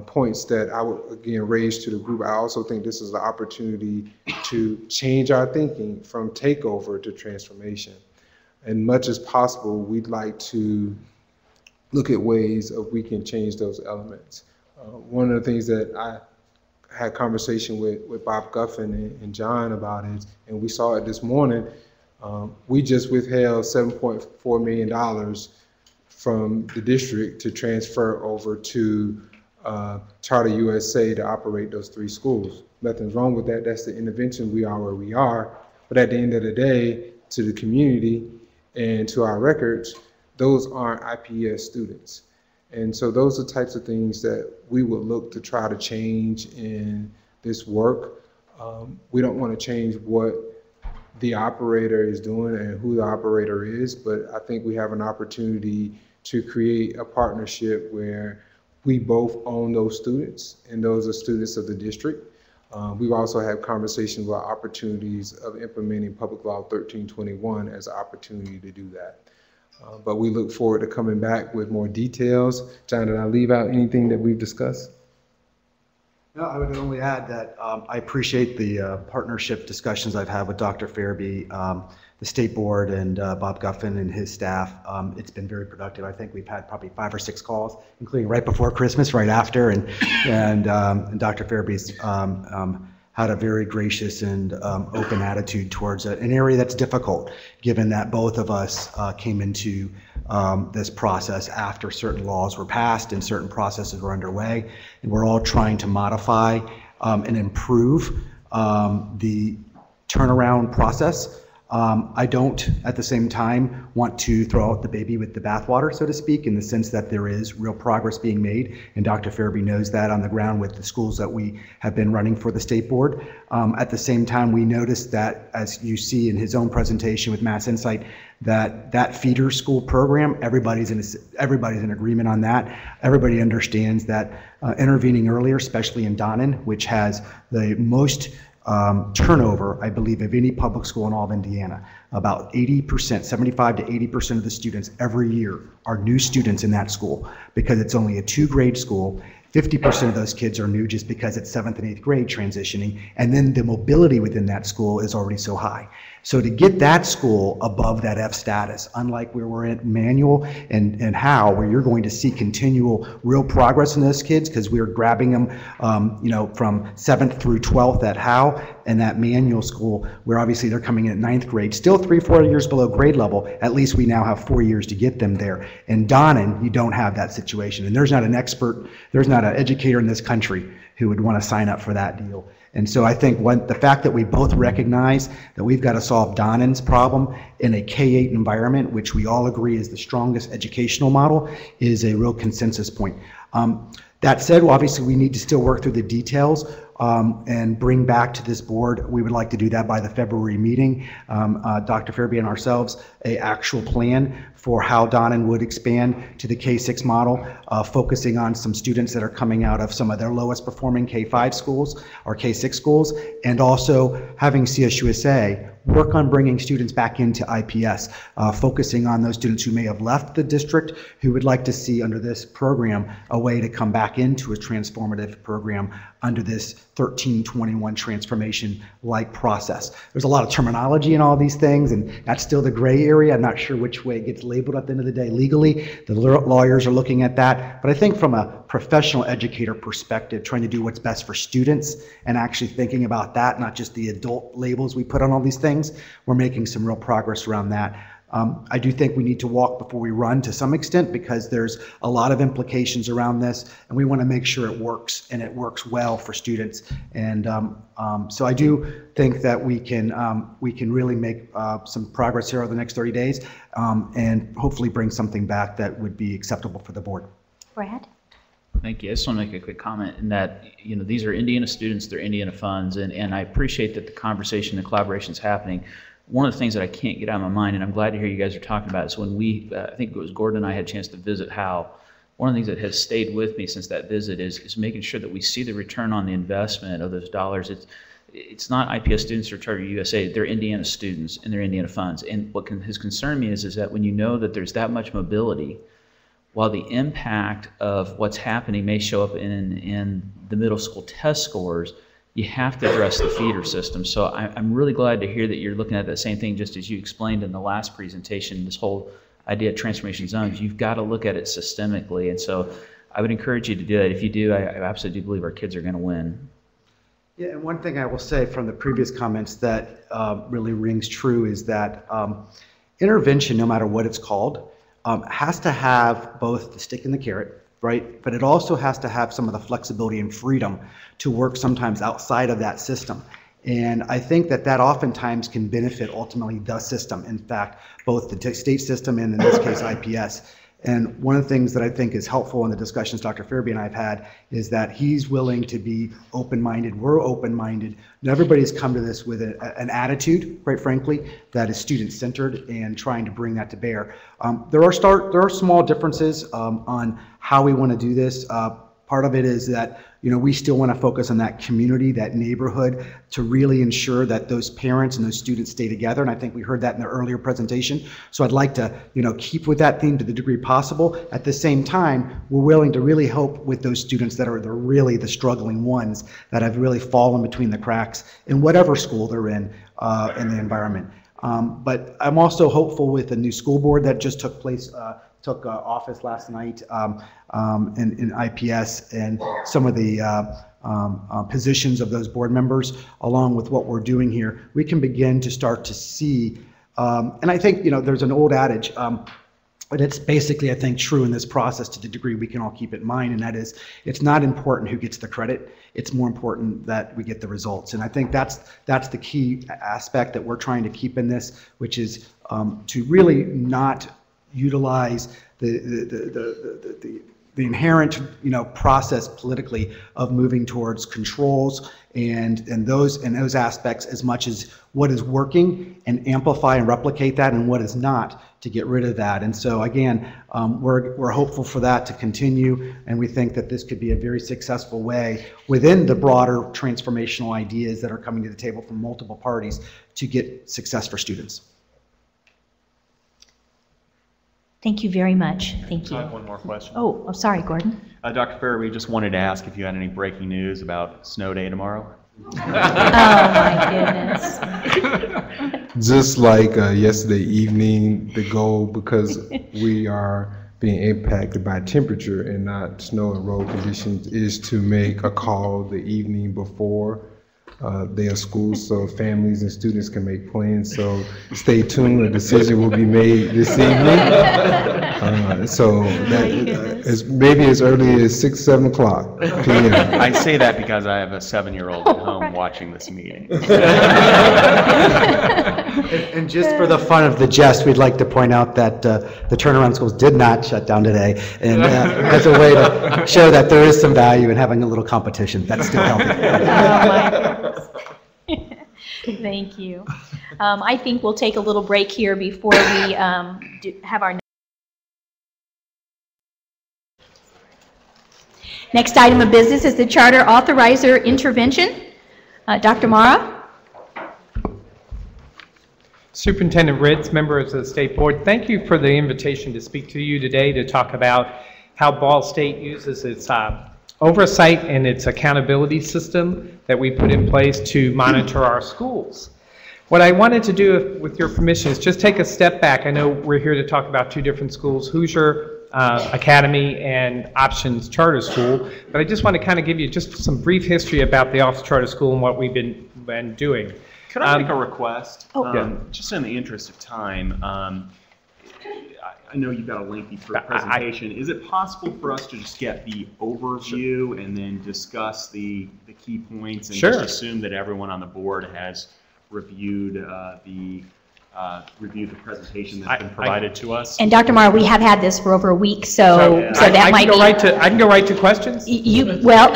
points that I would, again, raise to the group, I also think this is the opportunity to change our thinking from takeover to transformation. And much as possible, we'd like to look at ways of we can change those elements. One of the things that I had conversation with Bob Guffin and John about is, and we saw it this morning, we just withheld $7.4 million from the district to transfer over to Charter USA to operate those 3 schools. Nothing's wrong with that. That's the intervention. We are where we are. But at the end of the day, to the community and to our records, those aren't IPS students. And so those are the types of things that we would look to try to change in this work. We don't want to change what the operator is doing and who the operator is, but I think we have an opportunity to create a partnership where we both own those students, and those are students of the district. We've also had conversations about opportunities of implementing Public Law 1321 as an opportunity to do that. But we look forward to coming back with more details. John, did I leave out anything that we've discussed? No, I would only add that I appreciate the partnership discussions I've had with Dr. Farabee, the State Board, and Bob Guffin and his staff. It's been very productive. I think we've had probably 5 or 6 calls, including right before Christmas, right after, and Dr. Farabee's had a very gracious and open attitude towards an area that's difficult, given that both of us came into this process after certain laws were passed and certain processes were underway, and we're all trying to modify and improve the turnaround process. I don't, at the same time, want to throw out the baby with the bathwater, so to speak, in the sense that there is real progress being made, and Dr. Farabee knows that on the ground with the schools that we have been running for the State Board. At the same time, we noticed that, as you see in his own presentation with Mass Insight, that feeder school program, everybody's in agreement on that. Everybody understands that intervening earlier, especially in Donnan, which has the most turnover, I believe, of any public school in all of Indiana. About 80%, 75 to 80% of the students every year are new students in that school because it's only a 2-grade school. 50% of those kids are new just because it's 7th and 8th grade transitioning, and then the mobility within that school is already so high. So to get that school above that F status, unlike where we're at Manual and Howe, where you're going to see continual real progress in those kids, because we're grabbing them, from 7th through 12th at Howe, and that Manual school, where obviously they're coming in at 9th grade, still 3-4 years below grade level. At least we now have 4 years to get them there. In Donnan, you don't have that situation, and there's not an educator in this country who would want to sign up for that deal. And so I think the fact that we both recognize that we've got to solve Donnan's problem in a K-8 environment, which we all agree is the strongest educational model, is a real consensus point. That said, obviously we need to still work through the details and bring back to this board. We would like to do that by the February meeting. Dr. Farabee and ourselves, an actual plan for how Donnan would expand to the K-6 model, focusing on some students that are coming out of some of their lowest performing K-5 schools or K-6 schools, and also having CSUSA work on bringing students back into IPS, focusing on those students who may have left the district who would like to see under this program a way to come back into a transformative program under this 1321 transformation-like process. There's a lot of terminology in all these things, and that's still the gray area. I'm not sure which way it gets labeled at the end of the day legally. The lawyers are looking at that. But I think from a professional educator perspective, trying to do what's best for students and actually thinking about that, not just the adult labels we put on all these things, we're making some real progress around that. I do think we need to walk before we run to some extent, because there's a lot of implications around this, and we want to make sure it works and it works well for students. And so I do think that we can really make some progress here over the next 30 days and hopefully bring something back that would be acceptable for the board. Brad? Thank you. I just want to make a quick comment in that, these are Indiana students, they're Indiana funds, and I appreciate that the conversation, the collaboration is happening. One of the things that I can't get out of my mind, and I'm glad to hear you guys are talking about, is when I think it was Gordon and I had a chance to visit Howe, one of the things that has stayed with me since that visit is making sure that we see the return on the investment of those dollars. It's not IPS students or Charter USA, they're Indiana students and they're Indiana funds. And what has concerned me is that when you know that there's that much mobility, while the impact of what's happening may show up in the middle school test scores, you have to address the feeder system. So I'm really glad to hear that you're looking at that same thing, just as you explained in the last presentation, this whole idea of transformation zones. You've got to look at it systemically. And so I would encourage you to do it. If you do, I absolutely do believe our kids are going to win. Yeah, and one thing I will say from the previous comments that really rings true is that intervention, no matter what it's called, has to have both the stick and the carrot, right? But it also has to have some of the flexibility and freedom to work sometimes outside of that system. And I think that oftentimes can benefit ultimately the system. In fact, both the state system and in this case IPS. And one of the things that I think is helpful in the discussions Dr. Farabee and I have had is that he's willing to be open-minded. We're open-minded. Everybody's come to this with an attitude, quite frankly, that is student-centered and trying to bring that to bear. There are small differences on how we want to do this. Part of it is that, we still want to focus on that community, that neighborhood, to really ensure that those parents and those students stay together. And I think we heard that in the earlier presentation. So I'd like to, keep with that theme to the degree possible. At the same time, we're willing to really help with those students that are really the struggling ones that have really fallen between the cracks in whatever school they're in the environment. But I'm also hopeful with the new school board that just took place, took office last night in IPS, and some of the positions of those board members, along with what we're doing here, we can begin to start to see, and I think, there's an old adage, but it's basically, I think, true in this process to the degree we can all keep it in mind, and that is, it's not important who gets the credit, it's more important that we get the results. And I think that's the key aspect that we're trying to keep in this, which is to really not utilize the inherent process politically of moving towards controls and those aspects as much as what is working, and amplify and replicate that, and what is not, to get rid of that. And so again, we're hopeful for that to continue, and we think that this could be a very successful way within the broader transformational ideas that are coming to the table from multiple parties to get success for students. Thank you very much. Thank you. I have one more question. Oh, sorry, Gordon. Dr. Farabee, just wanted to ask if you had any breaking news about snow day tomorrow? Oh, my goodness. Just like yesterday evening, the goal, because we are being impacted by temperature and not snow and road conditions, is to make a call the evening before day of school, so families and students can make plans. So stay tuned, a decision will be made this evening. So that is maybe as early as 6, 7 o'clock p.m. I say that because I have a 7-year-old at home watching this meeting. And just for the fun of the jest, we'd like to point out that the turnaround schools did not shut down today, and as a way to show that there is some value in having a little competition. That's still healthy. Oh, my goodness. Thank you. I think we'll take a little break here before we have our next item of business is the Charter Authorizer Intervention. Dr. Mara? Superintendent Ritz, members of the State Board, thank you for the invitation to speak to you today to talk about how Ball State uses its oversight and its accountability system that we put in place to monitor our schools. What I wanted to do, with your permission, is just take a step back. I know we're here to talk about two different schools, Hoosier Academy and Options Charter School, but I just want to kind of give you just some brief history about the Office Charter School and what we've been doing. Could I make a request? Yeah. Just in the interest of time, I know you've got a lengthy presentation. Is it possible for us to just get the overview and then discuss the key points, and just assume that everyone on the board has reviewed the presentation that's been provided to us? And Dr. Mara, we have had this for over a week, so that might be... I can go right to questions? Well...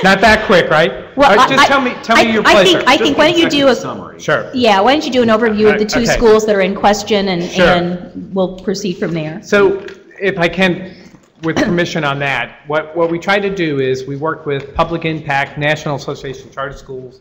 Not that quick, right? Well, just tell me your pleasure. I think why don't you do a summary? Sure. Yeah, why don't you do an overview of the two Okay. schools that are in question, and we'll proceed from there. So if I can, with permission on that, what we try to do is we work with Public Impact, National Association of Charter Schools.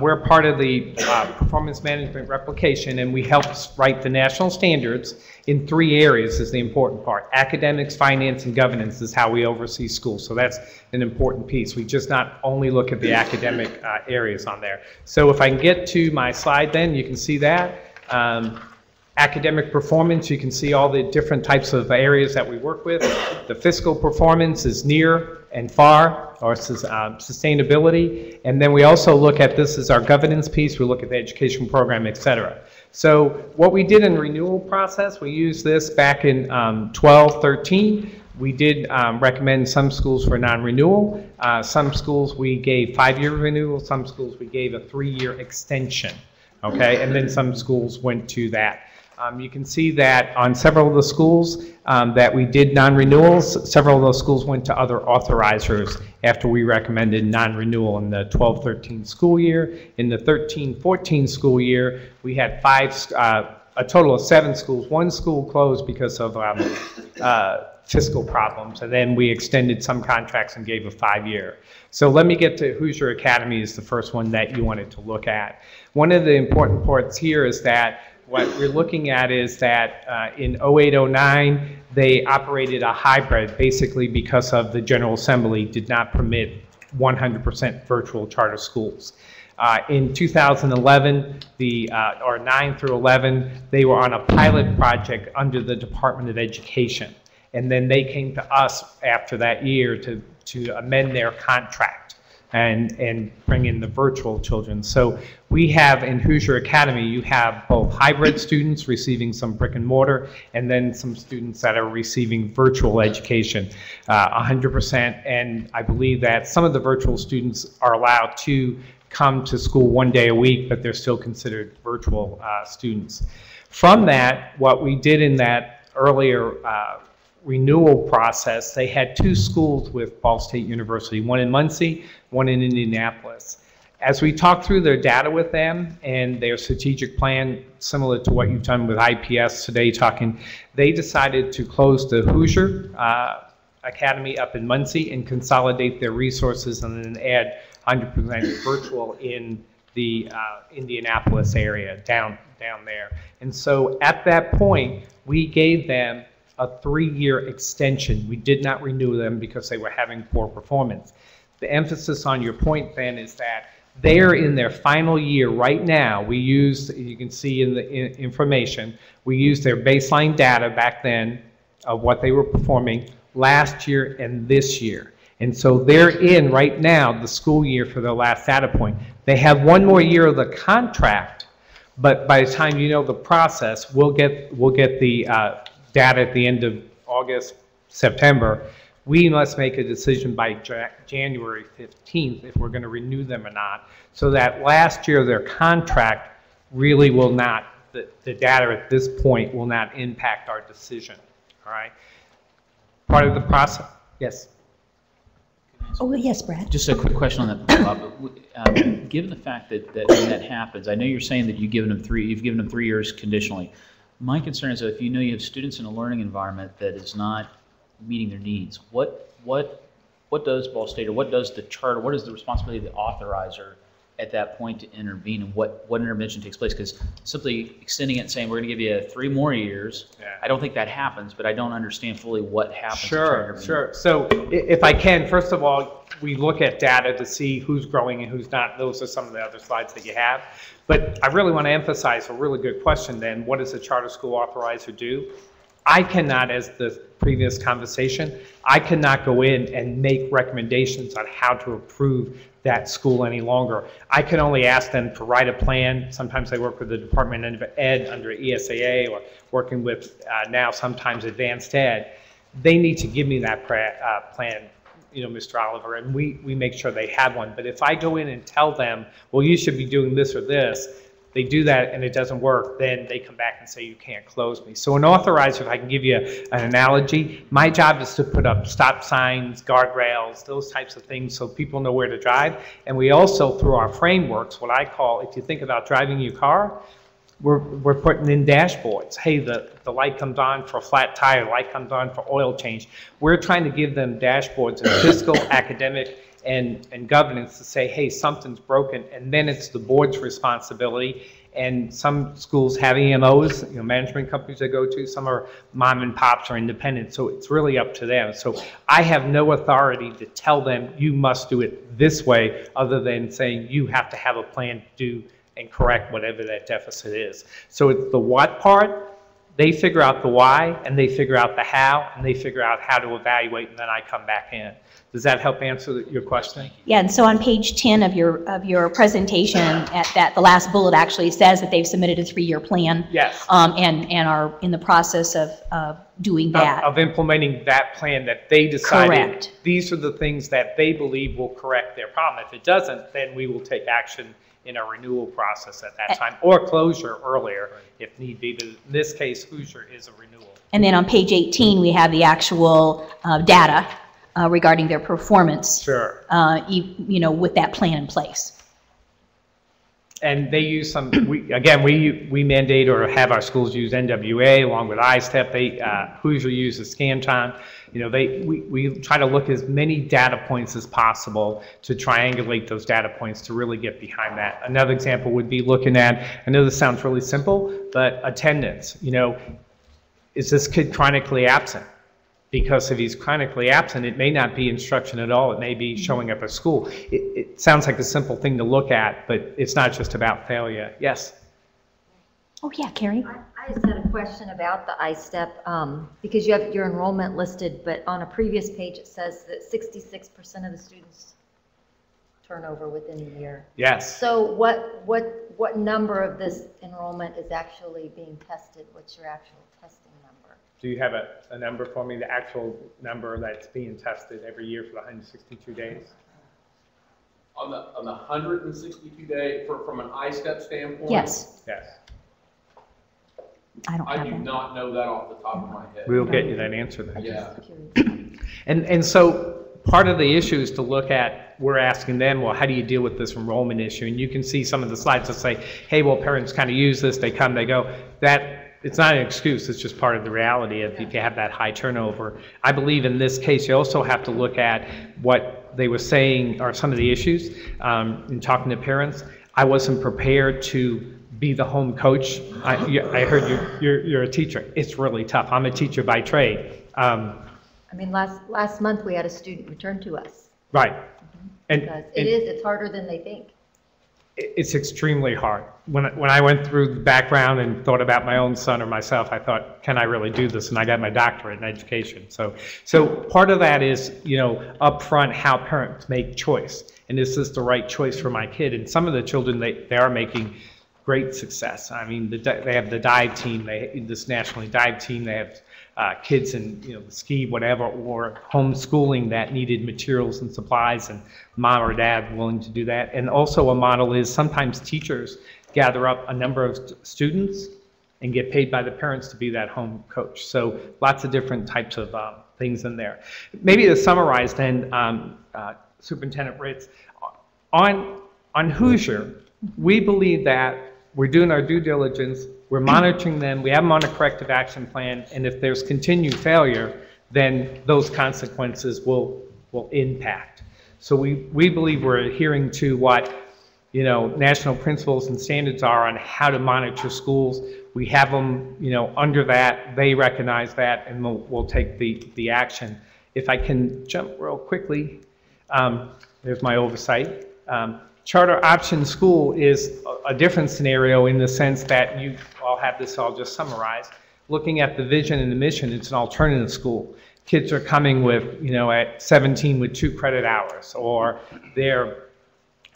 We're part of the performance management replication, and we help write the national standards in 3 areas is the important part. Academics, finance, and governance is how we oversee schools. So that's an important piece. We just not only look at the academic areas on there. So if I can get to my slide then, you can see that. Academic performance, you can see all the different types of areas that we work with. The fiscal performance is near and far, or sustainability. And then we also look at this as our governance piece. We look at the education program, et cetera. So what we did in the renewal process, we used this back in 12-13. We did recommend some schools for non-renewal. Some schools we gave 5-year renewal. Some schools we gave a 3-year extension. Okay, and then some schools went to that. You can see that on several of the schools that we did non-renewals, several of those schools went to other authorizers after we recommended non-renewal in the 12-13 school year. In the 13-14 school year, we had a total of 7 schools. 1 school closed because of fiscal problems, and then we extended some contracts and gave a 5-year. So let me get to Hoosier Academy is the first one that you wanted to look at. One of the important parts here is that what we're looking at is that in 08-09, they operated a hybrid, basically because of the General Assembly did not permit 100% virtual charter schools. In 2011, or 9 through 11, they were on a pilot project under the Department of Education. And then they came to us after that year to amend their contract and bring in the virtual children. So we have in Hoosier Academy, you have both hybrid students receiving some brick and mortar, and then some students that are receiving virtual education, 100%. And I believe that some of the virtual students are allowed to come to school 1 day a week, but they're still considered virtual students. From that, what we did in that earlier renewal process, they had 2 schools with Ball State University, one in Muncie, one in Indianapolis. As we talked through their data with them and their strategic plan, similar to what you've done with IPS today they decided to close the Hoosier Academy up in Muncie and consolidate their resources and then add 100% virtual in the Indianapolis area down there. And so at that point, we gave them a 3-year extension. We did not renew them because they were having poor performance. The emphasis on your point then is that they're in their final year right now. We use, you can see in the information, we used their baseline data back then of what they were performing last year and this year. And so they're in right now the school year for their last data point. They have 1 more year of the contract, but by the time you know the process, we'll get the data at the end of August, September. We must make a decision by January 15th if we're going to renew them or not, so that last year of their contract really will not, the data at this point will not impact our decision, all right? Part of the process, yes? Oh, yes, Brad. Just a quick question on that, Bob. Given the fact that when that happens, I know you're saying that you've given them 3 years conditionally. My concern is that if you know you have students in a learning environment that is not meeting their needs, what does Ball State, or what does the charter, what is the responsibility of the authorizer at that point to intervene, and what intervention takes place? Because simply extending it and saying we're going to give you 3 more years, I don't think that happens, but I don't understand fully what happens. Sure. So if I can, first of all, we look at data to see who's growing and who's not. Those are some of the other slides that you have. But I really want to emphasize a really good question then. What does a charter school authorizer do? I cannot, as the previous conversation, I cannot go in and make recommendations on how to approve that school any longer. I can only ask them to write a plan. Sometimes they work with the Department of Ed under ESAA, or working with now sometimes Advanced Ed. They need to give me that plan, Mr. Oliver, and we make sure they have one. But if I go in and tell them, well, you should be doing this or this, they do that and it doesn't work, then they come back and say, you can't close me. So an authorizer, if I can give you an analogy, my job is to put up stop signs, guardrails, those types of things so people know where to drive. And we also, through our frameworks, what I call, if you think about driving your car, we're putting in dashboards. Hey, the light comes on for a flat tire, the light comes on for oil change. We're trying to give them dashboards in fiscal, academic, and governance to say, hey, something's broken, and then it's the board's responsibility. And some schools have EMOs, management companies they go to. Some are mom and pops or independent, so it's really up to them. So I have no authority to tell them you must do it this way, other than saying you have to have a plan to do and correct whatever that deficit is. So it's the what part. They figure out the why, and they figure out the how, and they figure out how to evaluate, and then I come back in. Does that help answer your question? Yeah, and so on page 10 of your presentation, at that, the last bullet actually says that they've submitted a 3-year plan. Yes. And are in the process of doing that. Of implementing that plan that they decided. Correct. These are the things that they believe will correct their problem. If it doesn't, then we will take action in a renewal process at that time, or closure earlier if need be. But in this case, Hoosier is a renewal. And then on page 18, we have the actual data regarding their performance. Sure. With that plan in place. And they use some, we mandate or have our schools use NWA along with iStep. Hoosier uses Scantron. You know, we try to look at as many data points as possible to triangulate those data points to really get behind that. Another example would be looking at, I know this sounds really simple, but attendance. You know, is this kid chronically absent? Because if he's chronically absent, it may not be instruction at all. It may be showing up at school. It sounds like a simple thing to look at, but it's not just about failure. Yes? Oh, yeah, Carrie? I just had a question about the iStep, because you have your enrollment listed, but on a previous page it says that 66% of the students turn over within a year. Yes. So what number of this enrollment is actually being tested? What's your actual testing number? Do you have a number for me, the actual number that's being tested every year for the 162 days? On the 162 day, from an iStep standpoint? Yes. Yes. I don't have do that. not know that off the top of my head. We'll get you that answer then. Yeah. And so part of the issue is to look at, we're asking them, well, how do you deal with this enrollment issue? And you can see some of the slides that say, hey, well, parents kind of use this, they come, they go. It's not an excuse, it's just part of the reality if you have that high turnover. I believe in this case, you also have to look at what they were saying are some of the issues. In talking to parents, I wasn't prepared to be the home coach. I heard you're a teacher. It's really tough. I'm a teacher by trade. I mean, last month we had a student return to us. Right. Because it's harder than they think. It's extremely hard. When I went through the background and thought about my own son or myself, I thought, can I really do this? And I got my doctorate in education. So part of that is, you know, upfront how parents make choice. And is this the right choice for my kid? And some of the children, they are making great success. I mean, they have the dive team, this nationally dive team, they have kids in, you know, the ski, whatever, or homeschooling that needed materials and supplies, and mom or dad willing to do that. And also a model is sometimes teachers gather up a number of students and get paid by the parents to be that home coach. So lots of different types of things in there. Maybe to summarize then, Superintendent Ritz, on Hoosier, we believe that we're doing our due diligence, we're monitoring them, we have them on a corrective action plan, and if there's continued failure, then those consequences will impact. So we believe we're adhering to what, you know, national principles and standards are on how to monitor schools. We have them, you know, under that, they recognize that, and we'll take the action. If I can jump real quickly, there's my oversight. Charter option school is a different scenario in the sense that you all have this all just summarized. Looking at the vision and the mission, it's an alternative school. Kids are coming with, you know, at 17 with 2 credit hours, or they're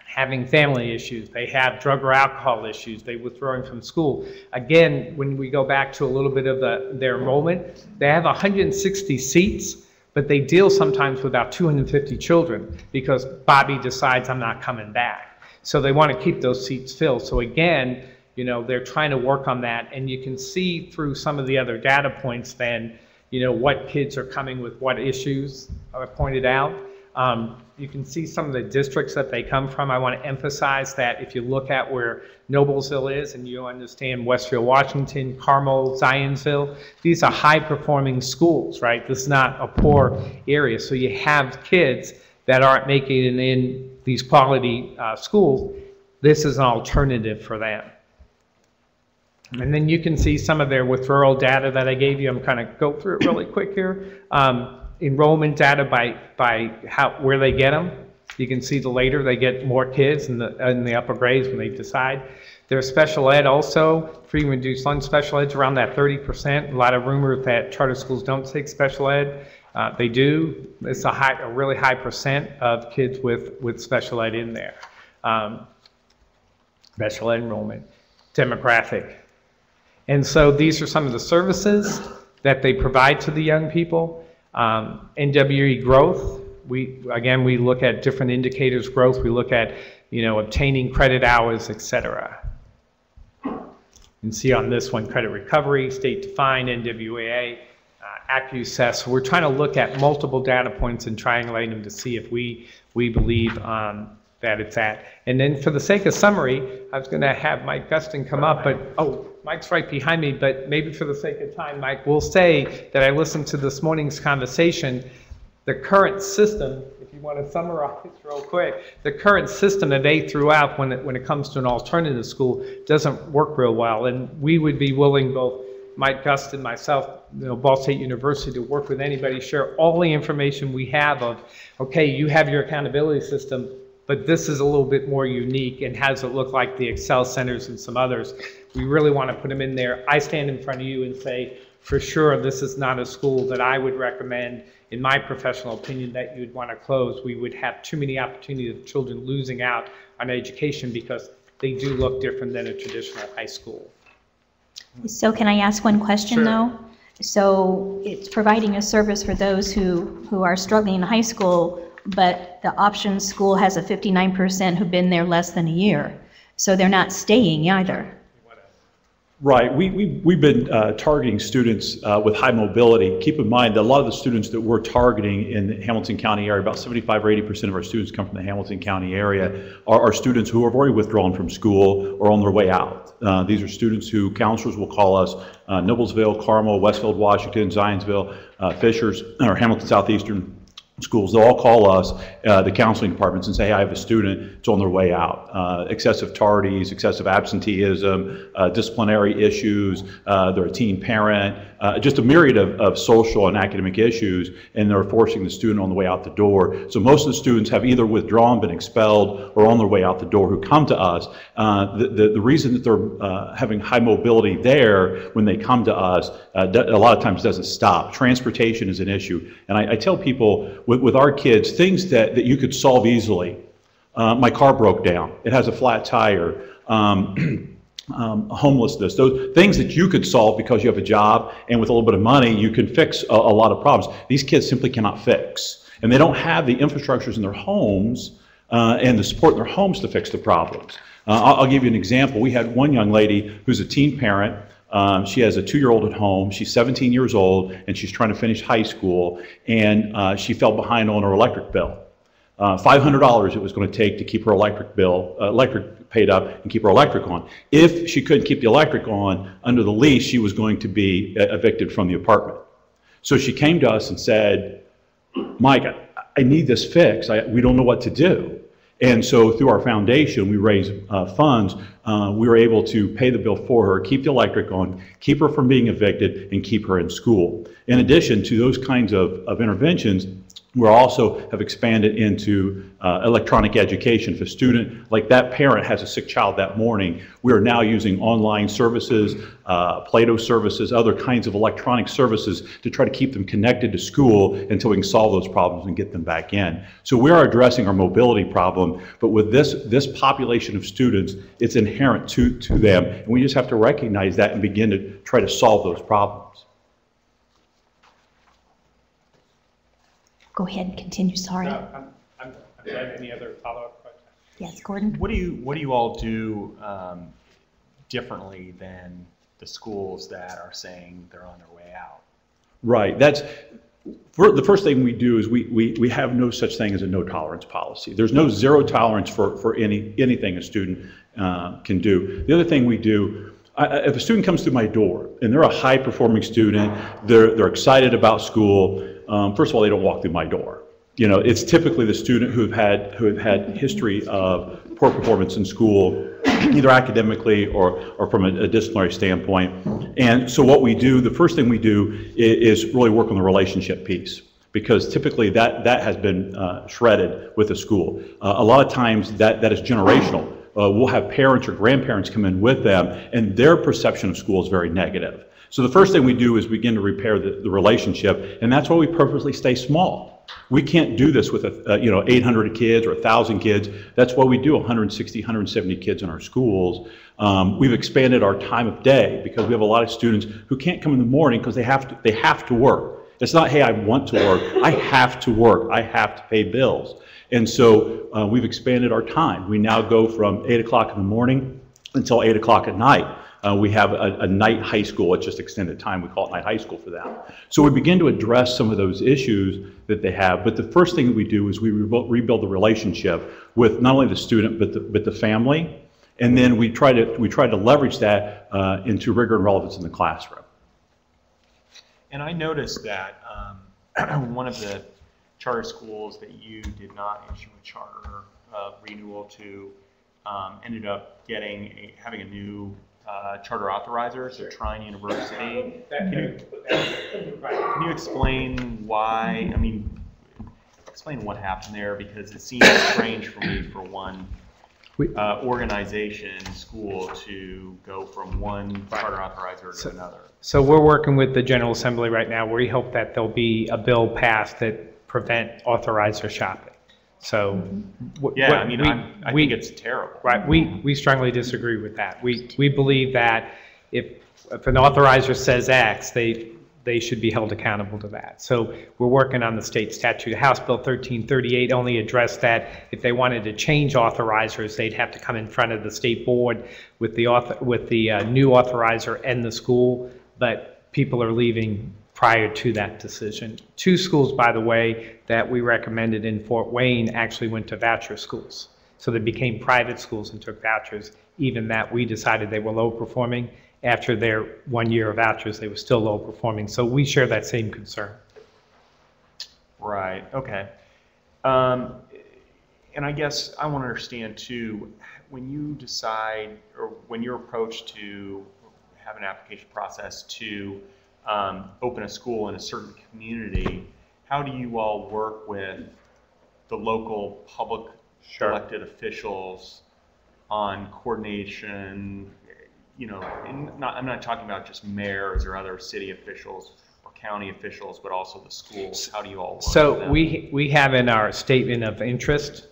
having family issues, they have drug or alcohol issues, they're withdrawing from school. Again, when we go back to a little bit of their enrollment, they have 160 seats, but they deal sometimes with about 250 children because Bobby decides I'm not coming back. So they want to keep those seats filled. So again, you know, they're trying to work on that, and you can see through some of the other data points then, you know, what kids are coming with what issues are pointed out. You can see some of the districts that they come from. I want to emphasize that if you look at where Noblesville is and you understand Westfield, Washington, Carmel, Zionsville, these are high-performing schools, right? This is not a poor area. So you have kids that aren't making it in these quality schools. This is an alternative for them. And then you can see some of their withdrawal data that I gave you. I'm kind of go through it really quick here. Enrollment data by where they get them. You can see the later they get more kids in the upper grades when they decide. There's special ed also, free and reduced lunch special ed's around that 30%. A lot of rumors that charter schools don't take special ed. They do. It's a really high percent of kids with special ed in there. Special ed enrollment, demographic. And so these are some of the services that they provide to the young people. NWE growth, we look at different indicators growth. We look at, you know, obtaining credit hours, etc. You can see on this one, credit recovery, state defined, NWAA, AccuAssess. We're trying to look at multiple data points and triangulate them to see if we believe that it's at. And then for the sake of summary, I was going to have Mike Guston come up, but, oh, Mike's right behind me, but maybe for the sake of time, Mike will say that I listened to this morning's conversation. The current system, if you want to summarize real quick, the current system that they threw out when it comes to an alternative school doesn't work real well. And we would be willing, both Mike Guston, myself, Ball State University, to work with anybody, share all the information we have of, okay, you have your accountability system, but this is a little bit more unique and how does it look like the Excel centers and some others. We really want to put them in there. I stand in front of you and say, for sure, this is not a school that I would recommend, in my professional opinion, that you'd want to close. We would have too many opportunities of children losing out on education because they do look different than a traditional high school. So can I ask one question, Sure. though? So it's providing a service for those who are struggling in high school, but the option school has a 59% who've been there less than a year. So they're not staying either. Right. We've been targeting students with high mobility. Keep in mind that a lot of the students that we're targeting in the Hamilton County area, about 75 or 80% of our students come from the Hamilton County area, are students who have already withdrawn from school or on their way out. These are students who counselors will call us, Noblesville, Carmel, Westfield, Washington, Zionsville, Fishers, or Hamilton Southeastern schools. They'll all call us, the counseling departments, and say, hey, I have a student, it's on their way out. Excessive tardies, excessive absenteeism, disciplinary issues, they're a teen parent, just a myriad of social and academic issues, and they're forcing the student on the way out the door. So most of the students have either withdrawn, been expelled, or on their way out the door who come to us. The reason that they're having high mobility there when they come to us, a lot of times doesn't stop. Transportation is an issue. And I tell people, with our kids, things that you could solve easily. My car broke down. It has a flat tire. Homelessness, those things that you could solve because you have a job and with a little bit of money, you can fix a lot of problems. These kids simply cannot fix. And they don't have the infrastructures in their homes and the support in their homes to fix the problems. I'll give you an example. We had one young lady who's a teen parent. She has a 2-year-old at home. She's 17 years old, and she's trying to finish high school, and she fell behind on her electric bill. $500 it was going to take to keep her electric paid up and keep her electric on. If she couldn't keep the electric on under the lease, she was going to be evicted from the apartment. So she came to us and said, Mike, I need this fixed. We don't know what to do. And so through our foundation, we raised funds. We were able to pay the bill for her, keep the electric on, keep her from being evicted, and keep her in school. In addition to those kinds of interventions, we also have expanded into electronic education. If a student, like that parent, has a sick child that morning, we are now using online services, Play-Doh services, other kinds of electronic services to try to keep them connected to school until we can solve those problems and get them back in. So we are addressing our mobility problem, but with this population of students, it's inherent to them, and we just have to recognize that and begin to try to solve those problems. Go ahead and continue, sorry. I'm glad. Any other follow-up questions? Yes, Gordon? What do you all do differently than the schools that are saying they're on their way out? Right. The first thing we do is we have no such thing as a no tolerance policy. There's no zero tolerance for anything a student can do. The other thing we do, if a student comes through my door and they're a high performing student, they're excited about school, first of all, they don't walk through my door. You know, it's typically the student who have had history of poor performance in school, either academically or from a disciplinary standpoint. And so what we do, the first thing we do is really work on the relationship piece, because typically that has been shredded with the school. A lot of times that is generational. We'll have parents or grandparents come in with them, and their perception of school is very negative. So the first thing we do is begin to repair the relationship, and that's why we purposely stay small. We can't do this with 800 kids or 1,000 kids. That's why we do 160, 170 kids in our schools. We've expanded our time of day because we have a lot of students who can't come in the morning because they have to work. It's not, hey, I want to work. I have to work. I have to pay bills. And so we've expanded our time. We now go from 8 o'clock in the morning until 8 o'clock at night. We have a night high school. It's just extended time. We call it night high school for that. So we begin to address some of those issues that they have. But the first thing that we do is we rebuild the relationship with not only the student but the family, and then we try to leverage that into rigor and relevance in the classroom. And I noticed that one of the charter schools that you did not issue a charter renewal to ended up having a new charter authorizer, so Trine University. Can you explain why? I mean, explain what happened there, because it seems strange for me for one organization, school, to go from one charter authorizer to another. So we're working with the General Assembly right now. We hope that there'll be a bill passed that prevent authorizer shopping. So, I think it's terrible. Right, we strongly disagree with that. We believe that if an authorizer says X, they should be held accountable to that. So we're working on the state statute. House Bill 1338 only addressed that if they wanted to change authorizers, they'd have to come in front of the state board with the new authorizer and the school, but people are leaving prior to that decision. 2 schools, by the way, that we recommended in Fort Wayne actually went to voucher schools. So they became private schools and took vouchers. Even that, we decided they were low performing. After their 1 year of vouchers, they were still low performing. So we share that same concern. Right, okay. And I guess I want to understand too, when you decide, or when you're approached to have an application process to open a school in a certain community, how do you all work with the local public elected officials on coordination? You know, I'm not talking about just mayors or other city officials or county officials, but also the schools. How do you all work with them? we have in our statement of interest,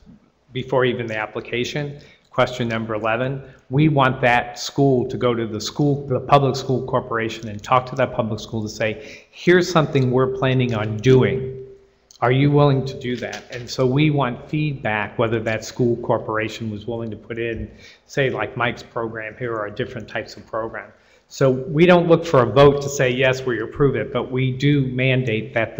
before even the application, question number 11, we want that school to go to the public school corporation and talk to that public school to say, here's something we're planning on doing. Are you willing to do that? And so we want feedback, whether that school corporation was willing to put in, say like Mike's program, here are different types of programs. So we don't look for a vote to say, yes, we approve it, but we do mandate that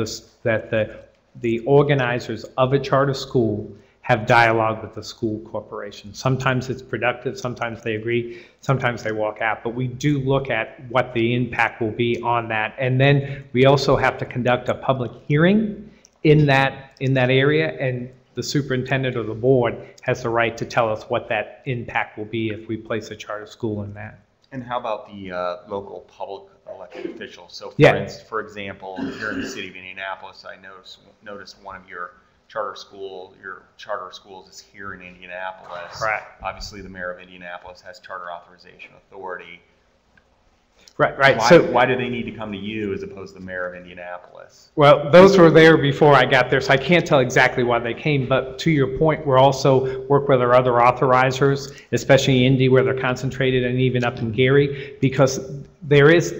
the organizers of a charter school have dialogue with the school corporation. Sometimes it's productive, sometimes they agree, sometimes they walk out, but we do look at what the impact will be on that. And then we also have to conduct a public hearing in that area, and the superintendent or the board has the right to tell us what that impact will be if we place a charter school in that. And how about the local public elected officials? So for example, here in the city of Indianapolis, I noticed one of your charter schools is here in Indianapolis. Correct. Obviously, the mayor of Indianapolis has charter authorization authority. Right. Why do they need to come to you as opposed to the mayor of Indianapolis? Well, those were there before I got there, so I can't tell exactly why they came, but to your point, we're also work with our other authorizers, especially in Indy where they're concentrated, and even up in Gary, because there's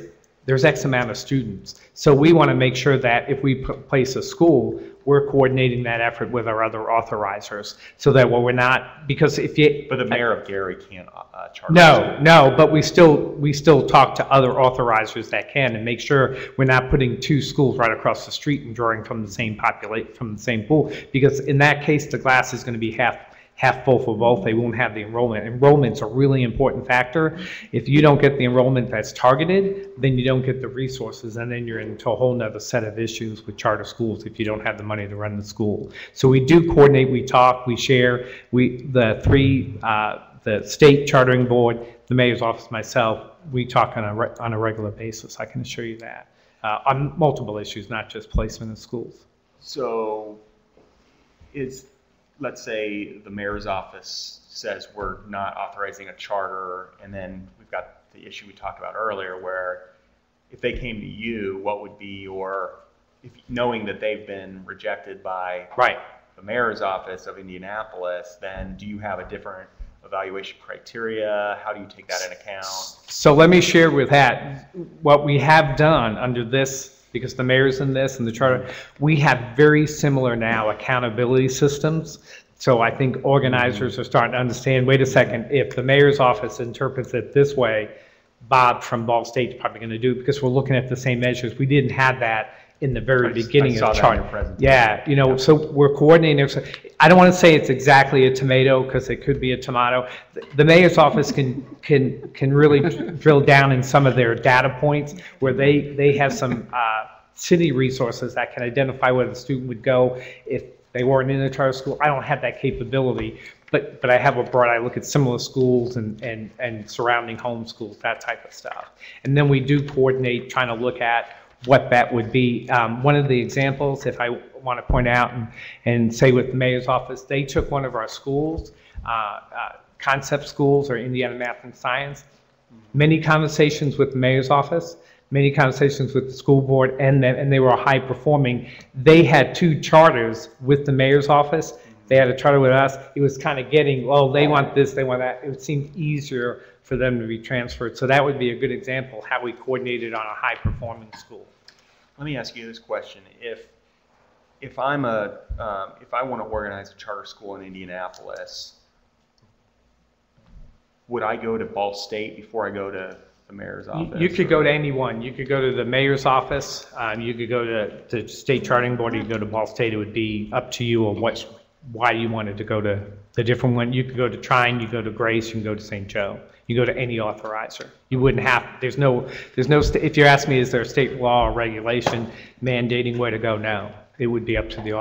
X amount of students. So we want to make sure that if we place a school, we're coordinating that effort with our other authorizers, so that we're not, because if you... But the mayor of Gary can't charter. No, but we still talk to other authorizers that can, and make sure we're not putting 2 schools right across the street and drawing from the same population, from the same pool, because in that case, the glass is going to be half full for both. They won't have the enrollment. Enrollment's a really important factor. If you don't get the enrollment that's targeted, then you don't get the resources, and then you're into a whole nother set of issues with charter schools if you don't have the money to run the school. So we do coordinate, we talk, we share. The state chartering board, the mayor's office, myself, we talk on a regular basis. I can assure you that on multiple issues, not just placement in schools. So let's say the mayor's office says we're not authorizing a charter, and then we've got the issue we talked about earlier where if they came to you, what would be knowing that they've been rejected by the mayor's office of Indianapolis, then do you have a different evaluation criteria? How do you take that into account? So let me share with that what we have done under this, because the mayor's in this and the charter, we have very similar now accountability systems. So I think organizers are starting to understand, wait a second, if the mayor's office interprets it this way, Bob from Ball State is probably going to do, because we're looking at the same measures. We didn't have that in the very beginning of the chart. Yeah, you know, so we're coordinating. So I don't want to say it's exactly a tomato, because it could be a tomato. The mayor's office can really drill down in some of their data points where they have some city resources that can identify where the student would go if they weren't in a charter school. I don't have that capability, but I have a broad eye look at similar schools and surrounding home schools, that type of stuff. And then we do coordinate, trying to look at what that would be. One of the examples, if I want to point out and say with the mayor's office, they took one of our schools, concept schools or Indiana Math and Science, many conversations with the mayor's office, many conversations with the school board, and they were high performing. They had 2 charters with the mayor's office. They had a charter with us. It was kind of getting, well, they want this, they want that. It seemed easier for them to be transferred. So that would be a good example how we coordinated on a high performing school. Let me ask you this question. If I want to organize a charter school in Indianapolis, would I go to Ball State before I go to the mayor's office? You could go to anyone. You could go to the mayor's office. You could go to the state charting board. You could go to Ball State. It would be up to you on why you wanted to go to the different one. You could go to Trine. You go to Grace. You can go to St. Joe. You go to any authorizer. You wouldn't have. There's no. If you're asking me, is there a state law or regulation mandating where to go? No. It would be up to the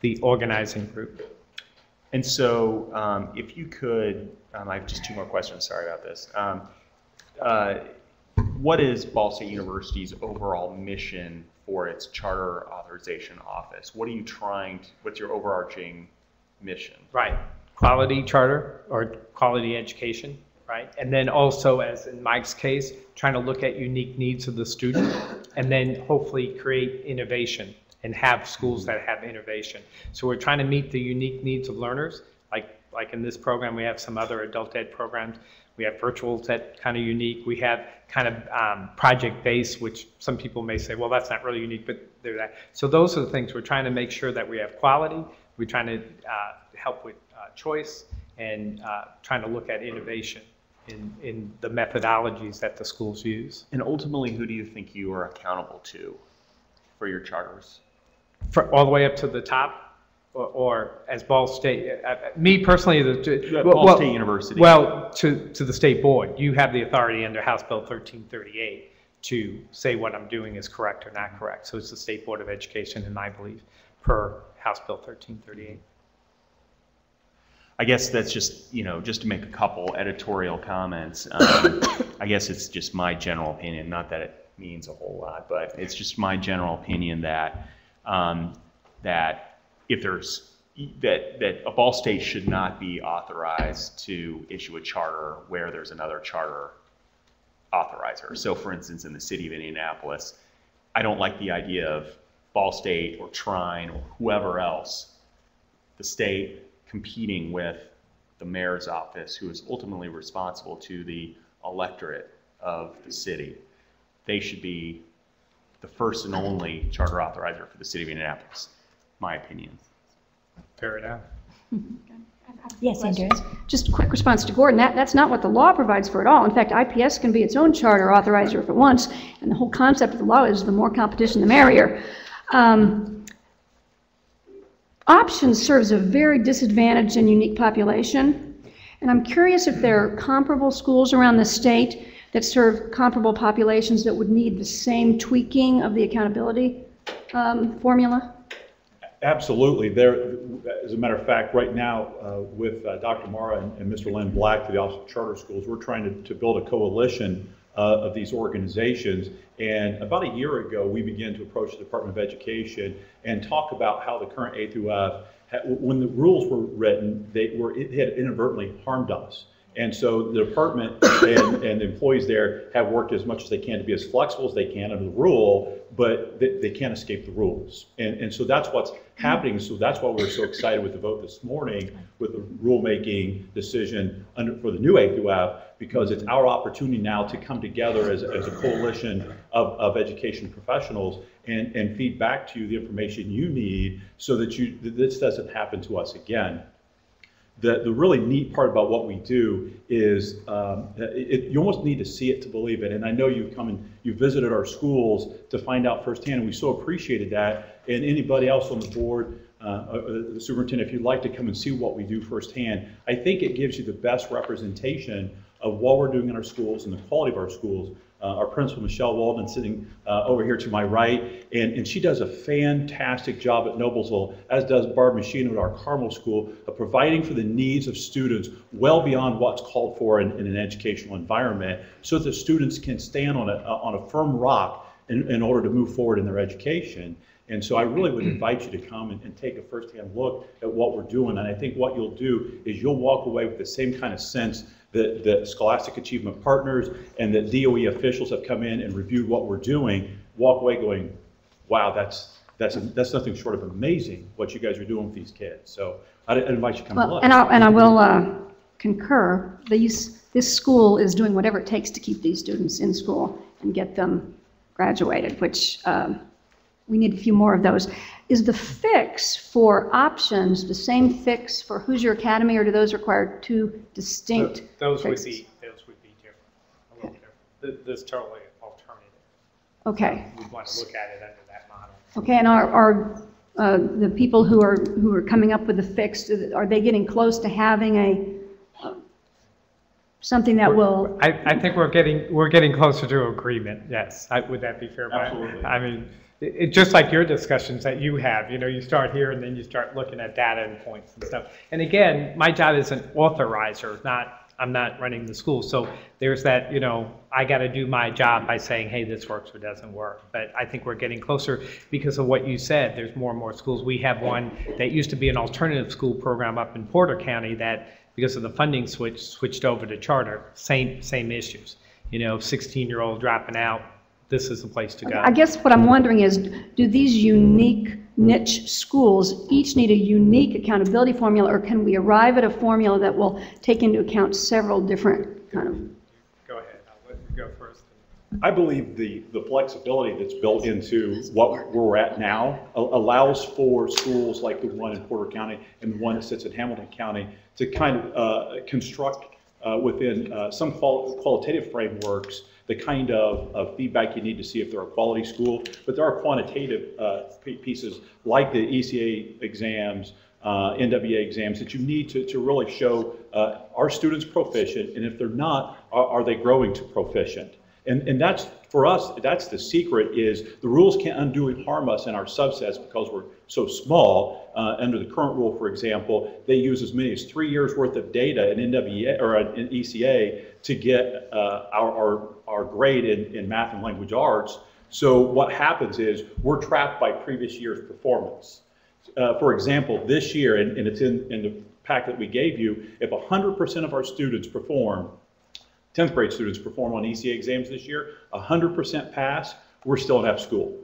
the organizing group. And so, if you could, I have just 2 more questions. Sorry about this. What is Ball State University's overall mission for its charter authorization office? What are you what's your overarching mission? Right. Quality charter or quality education, right? And then also, as in Mike's case, trying to look at unique needs of the student and then hopefully create innovation and have schools that have innovation. So we're trying to meet the unique needs of learners. Like in this program, we have some other adult ed programs. We have virtuals that kind of unique. We have kind of project-based, which some people may say, well, that's not really unique, but they're that. So those are the things. We're trying to make sure that we have quality. We're trying to help with choice and trying to look at innovation in the methodologies that the schools use. And ultimately, who do you think you are accountable to for your charters? All the way up to the top? Or as Ball State, me personally, Ball State University. Well, to the state board, you have the authority under House Bill 1338 to say what I'm doing is correct or not correct. So it's the State Board of Education, in my belief, per House Bill 1338. I guess that's just, just to make a couple editorial comments. I guess it's just my general opinion, not that it means a whole lot, but it's just my general opinion that if that a Ball State should not be authorized to issue a charter where there's another charter authorizer. So for instance, in the city of Indianapolis, I don't like the idea of Ball State or Trine or whoever else, the state competing with the mayor's office, who is ultimately responsible to the electorate of the city. They should be the first and only charter authorizer for the city of Indianapolis. My opinion. Fair enough. Yes, Andrews. Just a quick response to Gordon. That's not what the law provides for at all. In fact, IPS can be its own charter authorizer if it wants, and the whole concept of the law is the more competition, the merrier. Options serves a very disadvantaged and unique population, and I'm curious if there are comparable schools around the state that serve comparable populations that would need the same tweaking of the accountability formula. Absolutely. There, as a matter of fact, right now with Dr. Mara and Mr. Lynn Black, the Office of Charter Schools, we're trying to build a coalition of these organizations. And about a year ago, we began to approach the Department of Education and talk about how the current A through F, when the rules were written, it had inadvertently harmed us. And so the department and the employees there have worked as much as they can to be as flexible as they can under the rule, but they can't escape the rules. And so that's what's happening. So that's why we're so excited with the vote this morning with the rulemaking decision for the new A through F, because it's our opportunity now to come together as a coalition of education professionals and feed back to you the information you need so that this doesn't happen to us again. The really neat part about what we do is you almost need to see it to believe it. And I know you come and you visited our schools to find out firsthand, and we so appreciated that. And anybody else on the board, the superintendent, if you'd like to come and see what we do firsthand, I think it gives you the best representation of what we're doing in our schools and the quality of our schools. Our principal, Michelle Walden, sitting over here to my right, and she does a fantastic job at Noblesville, as does Barb Machino at our Carmel School, of providing for the needs of students well beyond what's called for in an educational environment, so that the students can stand on a firm rock in order to move forward in their education. And so I really would invite you to come and take a firsthand look at what we're doing. And I think what you'll do is you'll walk away with the same kind of sense that the Scholastic Achievement Partners and that DOE officials have come in and reviewed what we're doing, walk away going, wow, that's nothing short of amazing what you guys are doing with these kids. So I'd invite you to come and look. And I will concur. This school is doing whatever it takes to keep these students in school and get them graduated, which we need a few more of those. Is the fix for options the same fix for Hoosier Academy, or do those require two distinct Those would fixes? be different, a little different. This is totally alternative. Okay. We want to look at it under that model. Okay, and are the people who are coming up with the fix, are they getting close to having something that will? I think we're getting closer to agreement. Yes, would that be fair? Absolutely. I mean, it's just like your discussions that you have. You know, you start here and then you start looking at data and points and stuff. And again, my job is an authorizer, I'm not running the school. So there's that, I got to do my job by saying, hey, this works or doesn't work. But I think we're getting closer because of what you said. There's more and more schools. We have one that used to be an alternative school program up in Porter County that, because of the funding switched over to charter. Same issues. 16-year-old dropping out. This is the place to go. I guess what I'm wondering is, do these unique niche schools each need a unique accountability formula, or can we arrive at a formula that will take into account several different kind of? Go ahead. I'll let you go first. I believe the flexibility that's built into what we're at now allows for schools like the one in Porter County and the one that sits in Hamilton County to kind of construct within some qualitative frameworks the kind of feedback you need to see if they're a quality school. But there are quantitative pieces like the ECA exams, NWA exams that you need to really show are students proficient, and if they're not, are they growing to proficient? And that's, for us, that's the secret, is the rules can't unduly harm us in our subsets because we're so small. Under the current rule, for example, they use as many as 3 years worth of data in NWA or in ECA to get our grade in math and language arts. So what happens is we're trapped by previous year's performance. For example, this year, and it's in the pack that we gave you, if 100% of our students perform, 10th grade students perform on ECA exams this year, 100% pass, we're still in F school.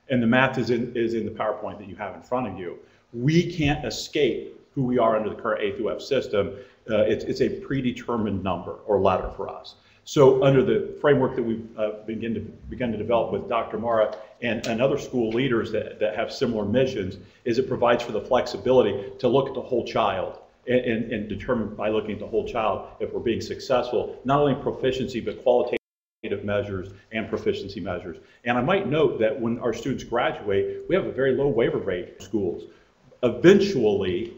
And the math is in the PowerPoint that you have in front of you. We can't escape who we are under the current A through F system. It's a predetermined number or letter for us. So under the framework that we've begun to develop with Dr. Mara and other school leaders that have similar missions, is it provides for the flexibility to look at the whole child and determine by looking at the whole child if we're being successful, not only proficiency, but qualitative measures and proficiency measures. And I might note that when our students graduate, we have a very low waiver rate in schools. Eventually,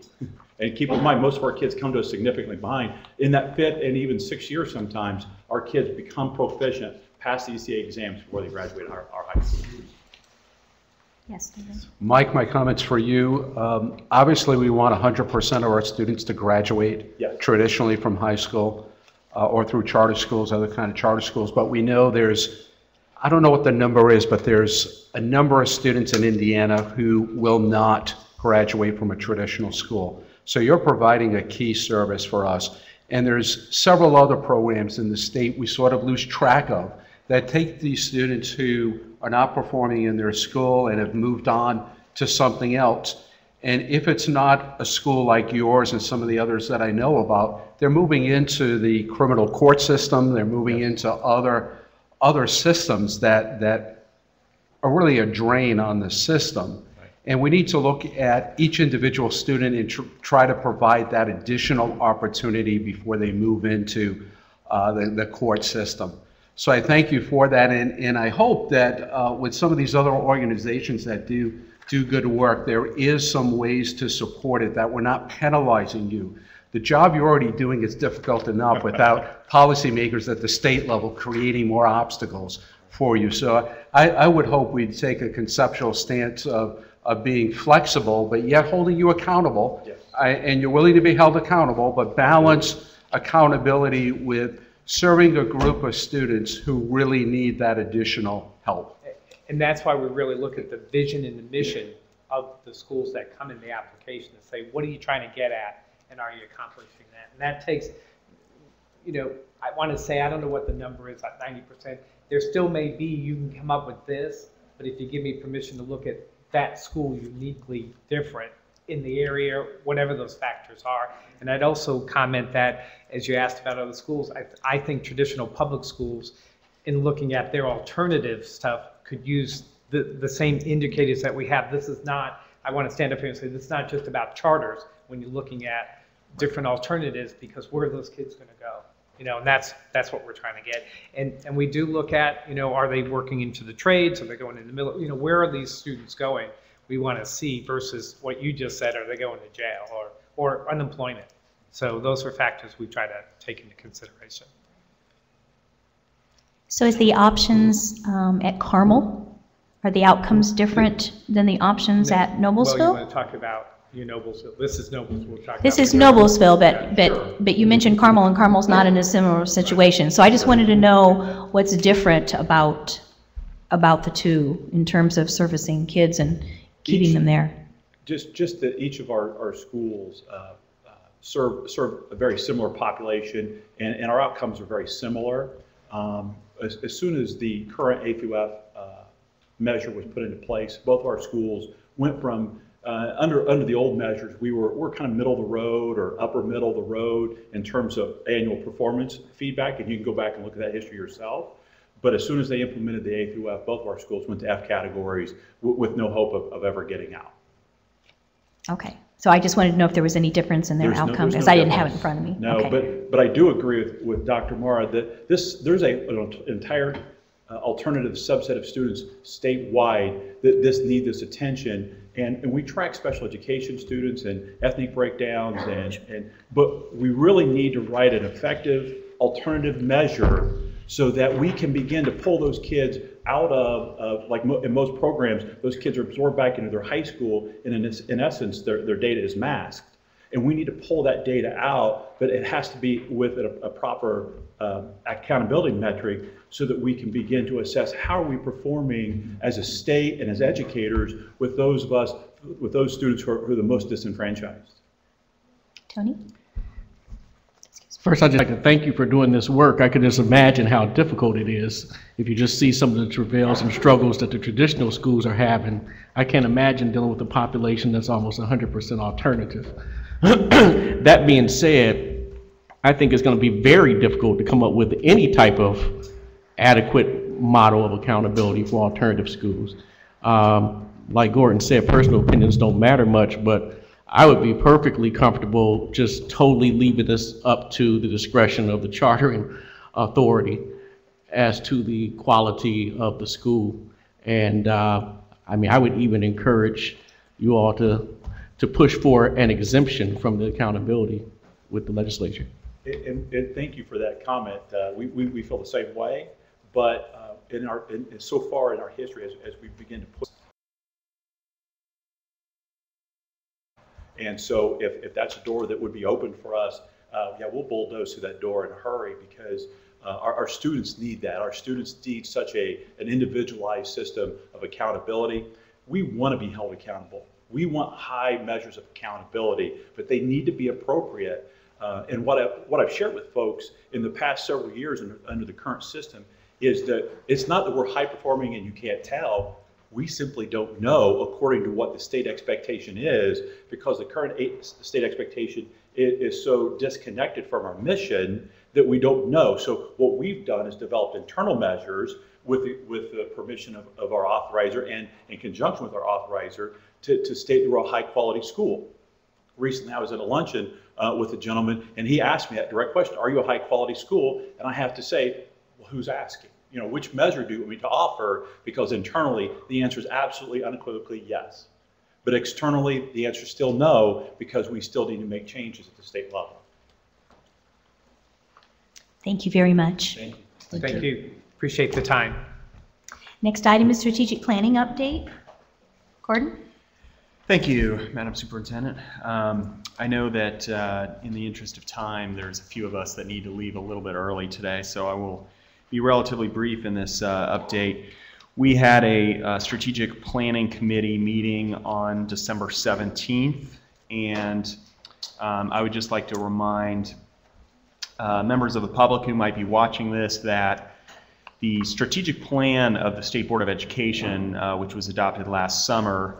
and keep in mind, most of our kids come to us significantly behind. In that 5th and even 6th year sometimes, our kids become proficient, pass the ECA exams before they graduate our high school. Yes, David. Mike, my comments for you. Obviously, we want 100% of our students to graduate traditionally from high school or through charter schools, other kind of charter schools. But we know there's, I don't know what the number is, but there's a number of students in Indiana who will not graduate from a traditional school. So you're providing a key service for us. And there's several other programs in the state we sort of lose track of that take these students who are not performing in their school and have moved on to something else. And if it's not a school like yours and some of the others that I know about, they're moving into the criminal court system, they're moving into other systems that are really a drain on the system. And we need to look at each individual student and try to provide that additional opportunity before they move into the court system. So I thank you for that, and I hope that with some of these other organizations that do good work, there is some ways to support it, that we're not penalizing you. The job you're already doing is difficult enough without policymakers at the state level creating more obstacles for you. So I would hope we'd take a conceptual stance of being flexible, but yet holding you accountable. Yes. And you're willing to be held accountable, but balance accountability with serving a group of students who really need that additional help. And that's why we really look at the vision and the mission of the schools that come in the application and say, what are you trying to get at, and are you accomplishing that? And that takes, you know, I want to say, I don't know what the number is, like 90%. There still may be, you can come up with this, but if you give me permission to look at that school uniquely different in the area, whatever those factors are. And I'd also comment that, as you asked about other schools, I think traditional public schools, in looking at their alternative stuff, could use the same indicators that we have. This is not, I want to stand up here and say, this is not just about charters when you're looking at different alternatives, because where are those kids going to go? You know, and that's what we're trying to get. And we do look at, you know, are they working into the trades? Are they going in the middle? You know, where are these students going? We want to see versus what you just said, are they going to jail or unemployment? So those are factors we try to take into consideration. So is the options at Carmel, are the outcomes different than the options at Noblesville? Well, you want to talk about Noblesville. This is Noblesville. We'll talk This about is Noblesville, but you mentioned Carmel, and Carmel's not in a similar situation. So I just wanted to know what's different about the two in terms of servicing kids and keeping them there. Just that each of our schools serve a very similar population, and our outcomes are very similar. As soon as the current A through F measure was put into place, both of our schools went from under the old measures, we're kind of middle of the road or upper middle of the road in terms of annual performance feedback, and you can go back and look at that history yourself. But as soon as they implemented the A through F, both of our schools went to F categories with no hope of ever getting out. Okay, so I just wanted to know if there was any difference in their outcome, because I didn't have it in front of me. No, okay. but I do agree with Dr. Mara that there's an entire alternative subset of students statewide that need this attention, and we track special education students and ethnic breakdowns, but we really need to write an effective alternative measure so that we can begin to pull those kids out of like in most programs, those kids are absorbed back into their high school, and in essence, their data is masked. And we need to pull that data out, but it has to be with a proper accountability metric so that we can begin to assess how are we performing as a state and as educators with those students who are the most disenfranchised. Tony? First, I'd just like to thank you for doing this work. I can just imagine how difficult it is if you just see some of the travails and struggles that the traditional schools are having. I can't imagine dealing with a population that's almost 100% alternative. That being said, I think it's going to be very difficult to come up with any type of adequate model of accountability for alternative schools. Like Gordon said, personal opinions don't matter much, but I would be perfectly comfortable just totally leaving this up to the discretion of the chartering authority as to the quality of the school. And I mean, I would even encourage you all to push for an exemption from the accountability with the legislature. And thank you for that comment. We feel the same way, but so far in our history, as we begin to put. And so if that's a door that would be open for us, yeah, we'll bulldoze through that door in a hurry, because our students need that. Our students need such an individualized system of accountability. We want to be held accountable. We want high measures of accountability, but they need to be appropriate. And what I've shared with folks in the past several years under the current system is that it's not that we're high performing and you can't tell. We simply don't know according to what the state expectation is, because the current state expectation is so disconnected from our mission that we don't know. So what we've done is developed internal measures with the permission of our authorizer and in conjunction with our authorizer to state that we're a high-quality school. Recently, I was at a luncheon with a gentleman, and he asked me that direct question, are you a high-quality school? And I have to say, well, who's asking? You know, which measure do you want me to offer? Because internally, the answer is absolutely unequivocally yes. But externally, the answer is still no, because we still need to make changes at the state level. Thank you very much. Thank you. Thank you. Appreciate the time. Next item is strategic planning update. Gordon? Thank you, Madam Superintendent. I know that in the interest of time, there's a few of us that need to leave a little bit early today, so I will be relatively brief in this update. We had a strategic planning committee meeting on December 17th, and I would just like to remind members of the public who might be watching this that the strategic plan of the State Board of Education, which was adopted last summer,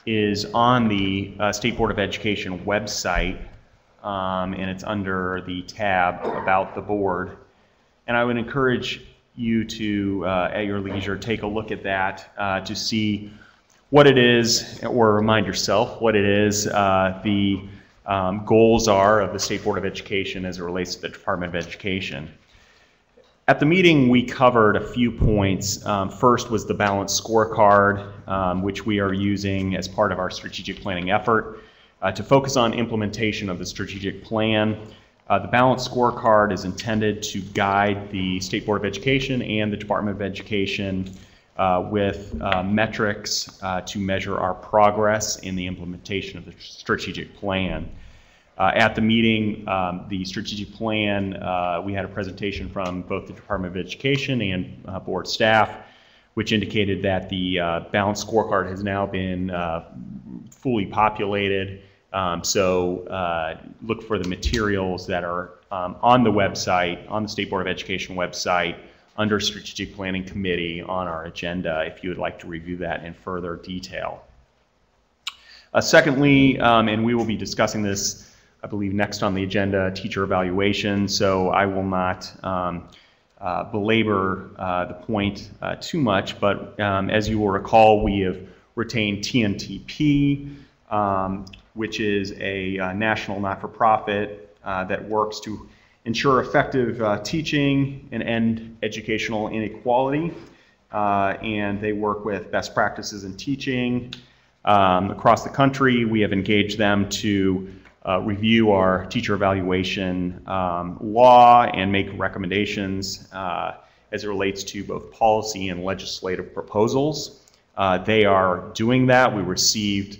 is on the State Board of Education website, and it's under the tab About the Board. And I would encourage you to, at your leisure, take a look at that to see what it is, or remind yourself what it is the goals are of the State Board of Education as it relates to the Department of Education. At the meeting, we covered a few points. First was the balanced scorecard, which we are using as part of our strategic planning effort to focus on implementation of the strategic plan. The balanced scorecard is intended to guide the State Board of Education and the Department of Education with metrics to measure our progress in the implementation of the strategic plan. At the meeting, the strategic plan, we had a presentation from both the Department of Education and board staff, which indicated that the balanced scorecard has now been fully populated. So look for the materials that are on the website, on the State Board of Education website, under Strategic Planning Committee on our agenda if you would like to review that in further detail. Secondly, and we will be discussing this, I believe, next on the agenda, teacher evaluation, so I will not belabor the point too much, but as you will recall, we have retained TNTP, which is a national not-for-profit that works to ensure effective teaching and end educational inequality, and they work with best practices in teaching across the country. We have engaged them to review our teacher evaluation law and make recommendations as it relates to both policy and legislative proposals. They are doing that. We received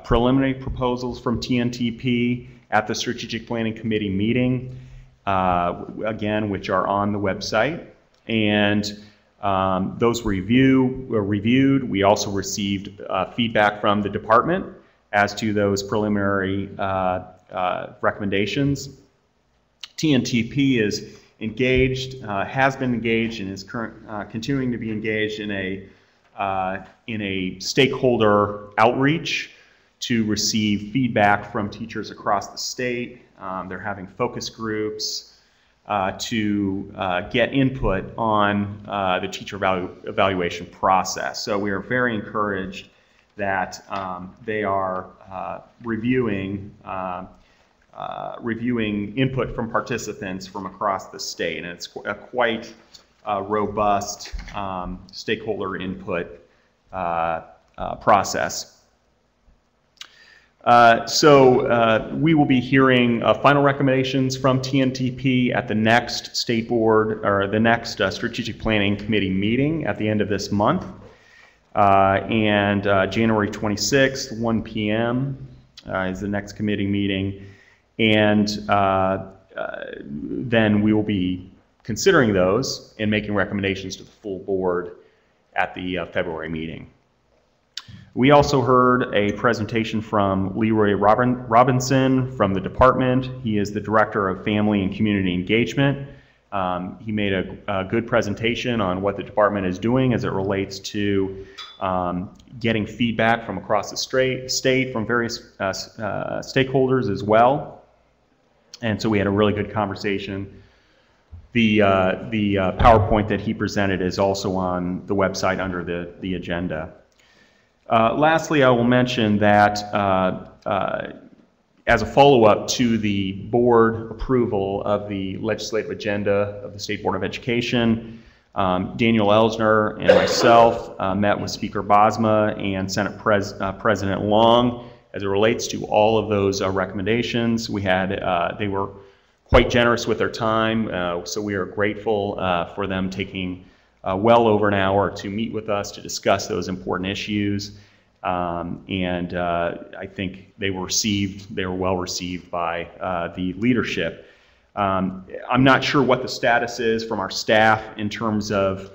preliminary proposals from TNTP at the Strategic Planning Committee meeting, again, which are on the website. And those were reviewed. We also received feedback from the department as to those preliminary recommendations. TNTP is engaged, has been engaged, and is continuing to be engaged in a stakeholder outreach to receive feedback from teachers across the state. They're having focus groups to get input on the teacher evaluation process. So we are very encouraged that they are reviewing input from participants from across the state, and it's a quite robust stakeholder input process. So we will be hearing final recommendations from TNTP at the next State Board, or the next Strategic Planning Committee meeting at the end of this month. And January 26th, 1 p.m. Is the next committee meeting. And then we will be considering those and making recommendations to the full board at the February meeting. We also heard a presentation from Leroy Robinson from the department. He is the Director of Family and Community Engagement. He made a good presentation on what the department is doing as it relates to getting feedback from across the state from various stakeholders as well. And so we had a really good conversation. The PowerPoint that he presented is also on the website under the agenda. Lastly, I will mention that as a follow-up to the board approval of the legislative agenda of the State Board of Education, Daniel Elsner and myself met with Speaker Bosma and Senate President Long as it relates to all of those recommendations. They were quite generous with their time, so we are grateful for them taking well over an hour to meet with us to discuss those important issues. I think they were well received by the leadership. I'm not sure what the status is from our staff in terms of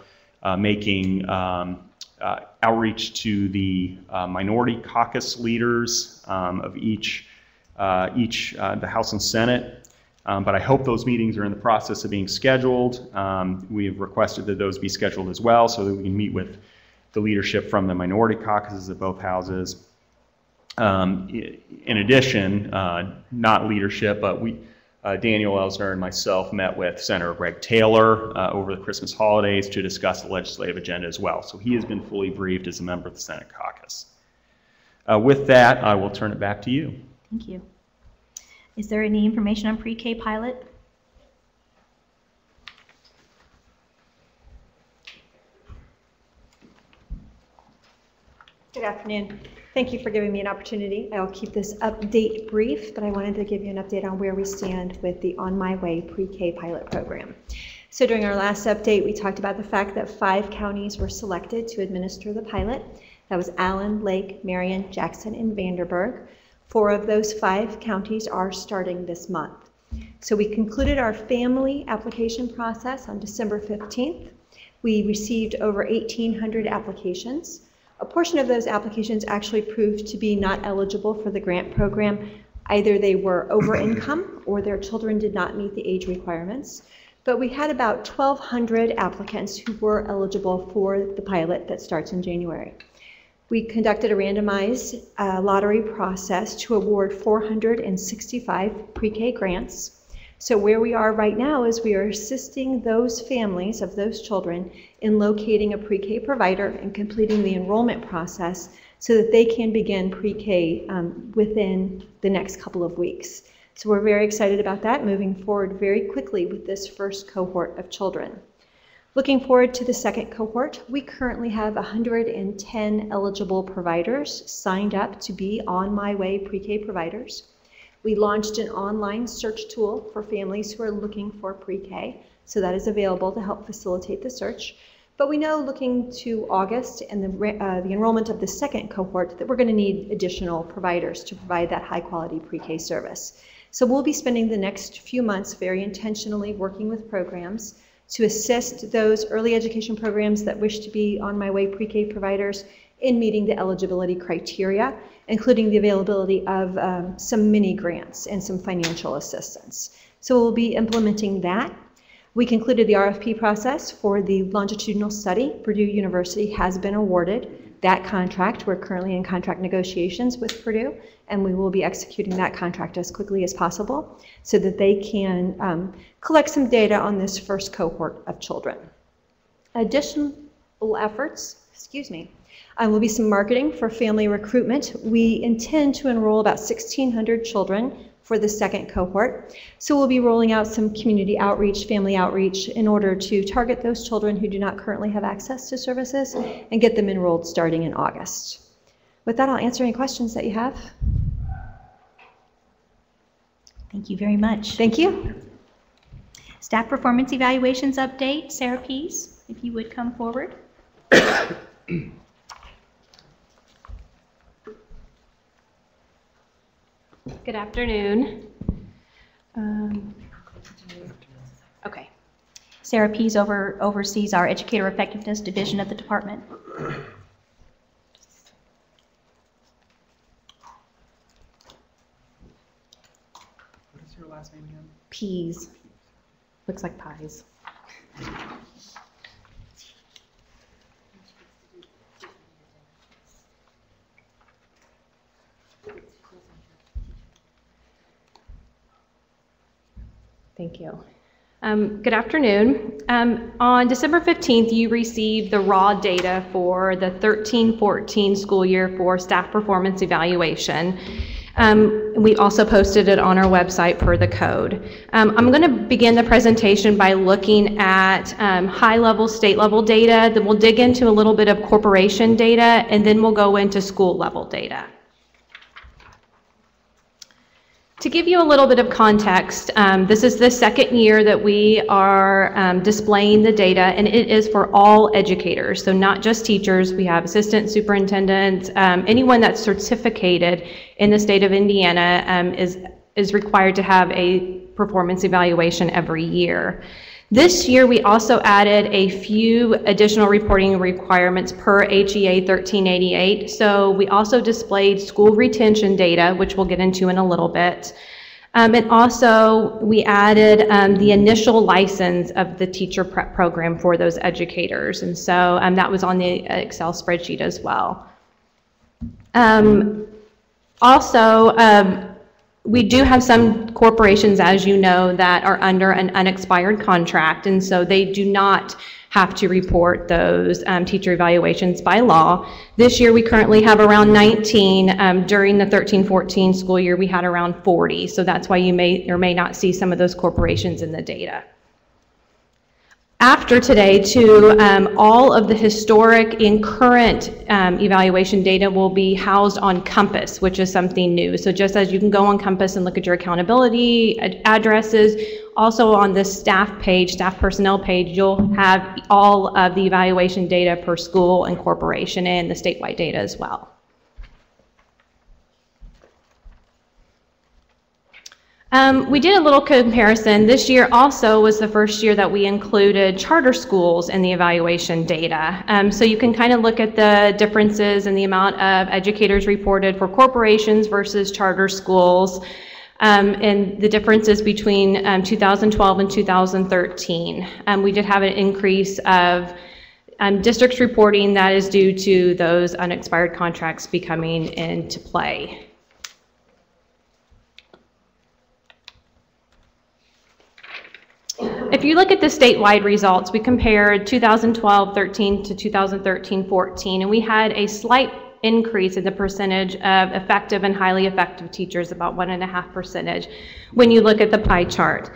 making outreach to the minority caucus leaders of the House and Senate. But I hope those meetings are in the process of being scheduled. We have requested that those be scheduled as well so that we can meet with the leadership from the minority caucuses of both houses. In addition, not leadership, but Daniel Elsner and myself met with Senator Greg Taylor over the Christmas holidays to discuss the legislative agenda as well. So he has been fully briefed as a member of the Senate caucus. With that, I will turn it back to you. Thank you. Is there any information on pre-K pilot? Good afternoon. Thank you for giving me an opportunity. I'll keep this update brief, but I wanted to give you an update on where we stand with the On My Way pre-K pilot program. So during our last update, we talked about the fact that 5 counties were selected to administer the pilot. That was Allen, Lake, Marion, Jackson, and Vanderburgh. 4 of those 5 counties are starting this month. So we concluded our family application process on December 15th. We received over 1,800 applications. A portion of those applications actually proved to be not eligible for the grant program. Either they were over income or their children did not meet the age requirements. But we had about 1,200 applicants who were eligible for the pilot that starts in January. We conducted a randomized lottery process to award 465 pre-K grants. So where we are right now is we are assisting those families of those children in locating a pre-K provider and completing the enrollment process so that they can begin pre-K within the next couple of weeks. So we're very excited about that, moving forward very quickly with this first cohort of children. Looking forward to the second cohort, we currently have 110 eligible providers signed up to be On My Way pre-K providers. We launched an online search tool for families who are looking for pre-K, so that is available to help facilitate the search. But we know looking to August and the enrollment of the second cohort that we're going to need additional providers to provide that high-quality pre-K service. So we'll be spending the next few months very intentionally working with programs to assist those early education programs that wish to be On My Way pre-K providers in meeting the eligibility criteria, including the availability of some mini grants and some financial assistance. So we'll be implementing that. We concluded the RFP process for the longitudinal study. Purdue University has been awarded that contract. We're currently in contract negotiations with Purdue, and we will be executing that contract as quickly as possible so that they can collect some data on this first cohort of children. Additional efforts, will be some marketing for family recruitment. We intend to enroll about 1,600 children for the second cohort. So we'll be rolling out some community outreach, family outreach, in order to target those children who do not currently have access to services and get them enrolled starting in August. With that, I'll answer any questions that you have. Thank you very much. Thank you. Staff performance evaluations update, Sarah Pease, if you would come forward. Good afternoon. Okay. Sarah Pease oversees our Educator Effectiveness Division of the department. What is your last name again? Peas. Looks like pies. Thank you. Good afternoon. On December 15th, you received the raw data for the 13-14 school year for staff performance evaluation. We also posted it on our website per the code. I'm going to begin the presentation by looking at high-level, state-level data. Then we'll dig into a little bit of corporation data, and then we'll go into school-level data. To give you a little bit of context, this is the second year that we are displaying the data, and it is for all educators, so not just teachers. We have assistant superintendents, anyone that's certificated in the state of Indiana is required to have a performance evaluation every year. This year, we also added a few additional reporting requirements per HEA 1388. So we also displayed school retention data, which we'll get into in a little bit. And also, we added the initial license of the teacher prep program for those educators. And so that was on the Excel spreadsheet as well. We do have some corporations, as you know, that are under an unexpired contract, and so they do not have to report those teacher evaluations by law. This year, we currently have around 19. During the 13-14 school year, we had around 40, so that's why you may or may not see some of those corporations in the data. After today, too, all of the historic and current evaluation data will be housed on Compass, which is something new. So just as you can go on Compass and look at your accountability addresses, also on the staff page, staff personnel page, you'll have all of the evaluation data per school and corporation and the statewide data as well. We did a little comparison. This year also was the first year that we included charter schools in the evaluation data. So you can kind of look at the differences in the amount of educators reported for corporations versus charter schools, and the differences between 2012 and 2013. We did have an increase of districts reporting that is due to those unexpired contracts becoming into play. If you look at the statewide results, we compared 2012-13 to 2013-14, and we had a slight increase in the percentage of effective and highly effective teachers, about 1.5% when you look at the pie chart.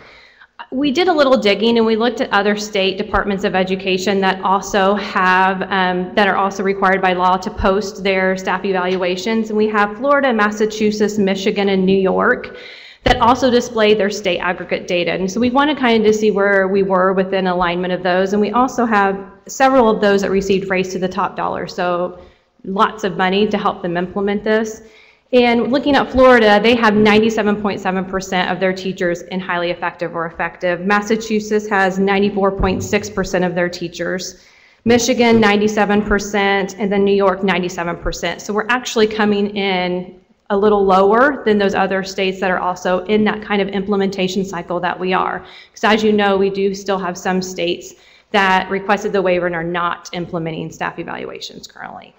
We did a little digging and we looked at other state departments of education that also have, that are also required by law to post their staff evaluations. And we have Florida, Massachusetts, Michigan, and New York that also display their state aggregate data. And so we wanted kind of to see where we were within alignment of those. And we also have several of those that received Race to the Top dollar. So lots of money to help them implement this. And looking at Florida, they have 97.7% of their teachers in highly effective or effective. Massachusetts has 94.6% of their teachers. Michigan, 97%, and then New York, 97%. So we're actually coming in a little lower than those other states that are also in that kind of implementation cycle that we are. Because as you know, we do still have some states that requested the waiver and are not implementing staff evaluations currently.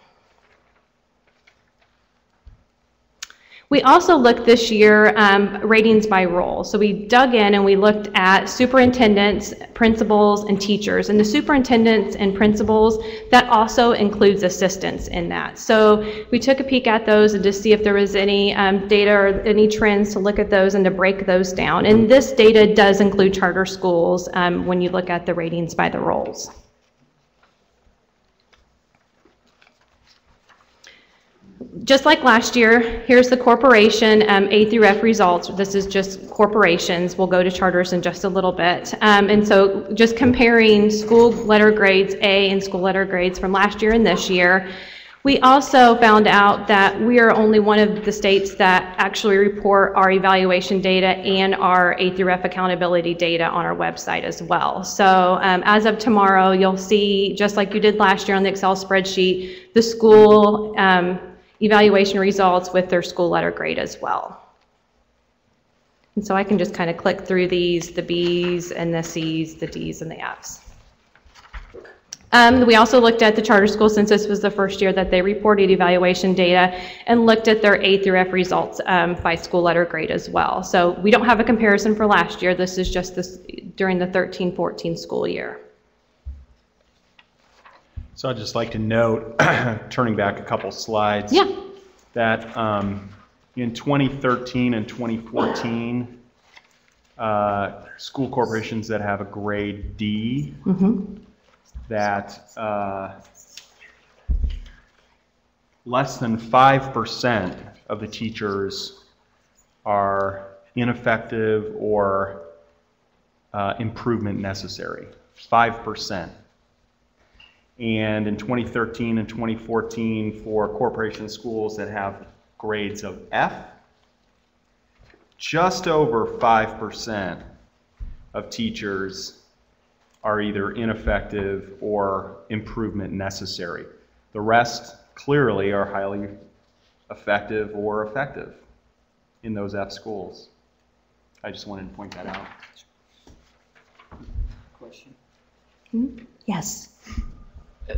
We also looked this year ratings by role. So we dug in and we looked at superintendents, principals, and teachers. And the superintendents and principals, that also includes assistants in that. So we took a peek at those and to see if there was any data or any trends to look at those and to break those down. And this data does include charter schools when you look at the ratings by the roles. Just like last year, here's the corporation A through F results. This is just corporations. We'll go to charters in just a little bit. And so just comparing school letter grades A and school letter grades from last year and this year, we also found out that we are only one of the states that actually report our evaluation data and our A through F accountability data on our website as well. So as of tomorrow, you'll see, just like you did last year on the Excel spreadsheet, the school evaluation results with their school letter grade as well. And so I can just kind of click through these, the B's and the C's, the D's and the F's. We also looked at the charter school since this was the first year that they reported evaluation data and looked at their A through F results by school letter grade as well. So we don't have a comparison for last year. This is just this during the 13-14 school year. So I'd just like to note, turning back a couple slides, that in 2013 and 2014, school corporations that have a grade D, that less than 5% of the teachers are ineffective or improvement necessary. 5%. And in 2013 and 2014, for corporation schools that have grades of F, just over 5% of teachers are either ineffective or improvement necessary. The rest clearly are highly effective or effective in those F schools. I just wanted to point that out. Question? Yes.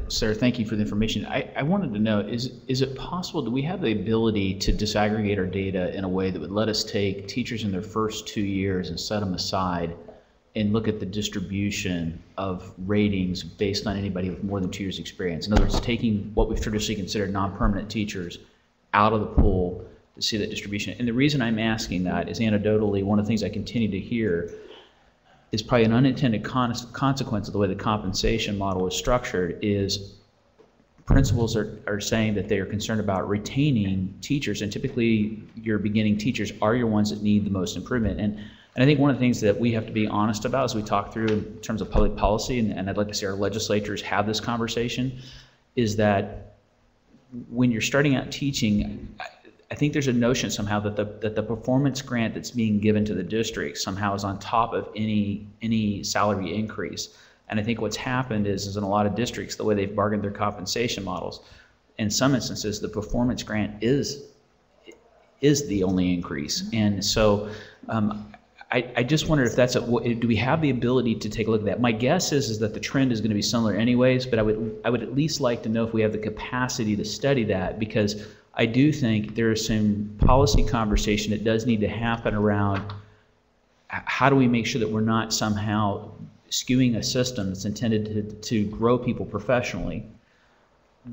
Sir, thank you for the information. I wanted to know, is it possible, do we have the ability to disaggregate our data in a way that would let us take teachers in their first 2 years and set them aside and look at the distribution of ratings based on anybody with more than 2 years experience? In other words, taking what we've traditionally considered non-permanent teachers out of the pool to see that distribution. And the reason I'm asking that is anecdotally, one of the things I continue to hear is probably an unintended consequence of the way the compensation model is structured is principals are saying that they are concerned about retaining teachers, and typically your beginning teachers are your ones that need the most improvement. And I think one of the things that we have to be honest about as we talk through in terms of public policy, and I'd like to see our legislators have this conversation, is that when you're starting out teaching, I think there's a notion somehow that the performance grant that's being given to the district somehow is on top of any salary increase. And I think what's happened is in a lot of districts, the way they've bargained their compensation models, in some instances, the performance grant is the only increase. And so I just wonder if do we have the ability to take a look at that? My guess is that the trend is going to be similar anyways, but I would at least like to know if we have the capacity to study that, because I do think there is some policy conversation that does need to happen around how do we make sure that we're not somehow skewing a system that's intended to grow people professionally,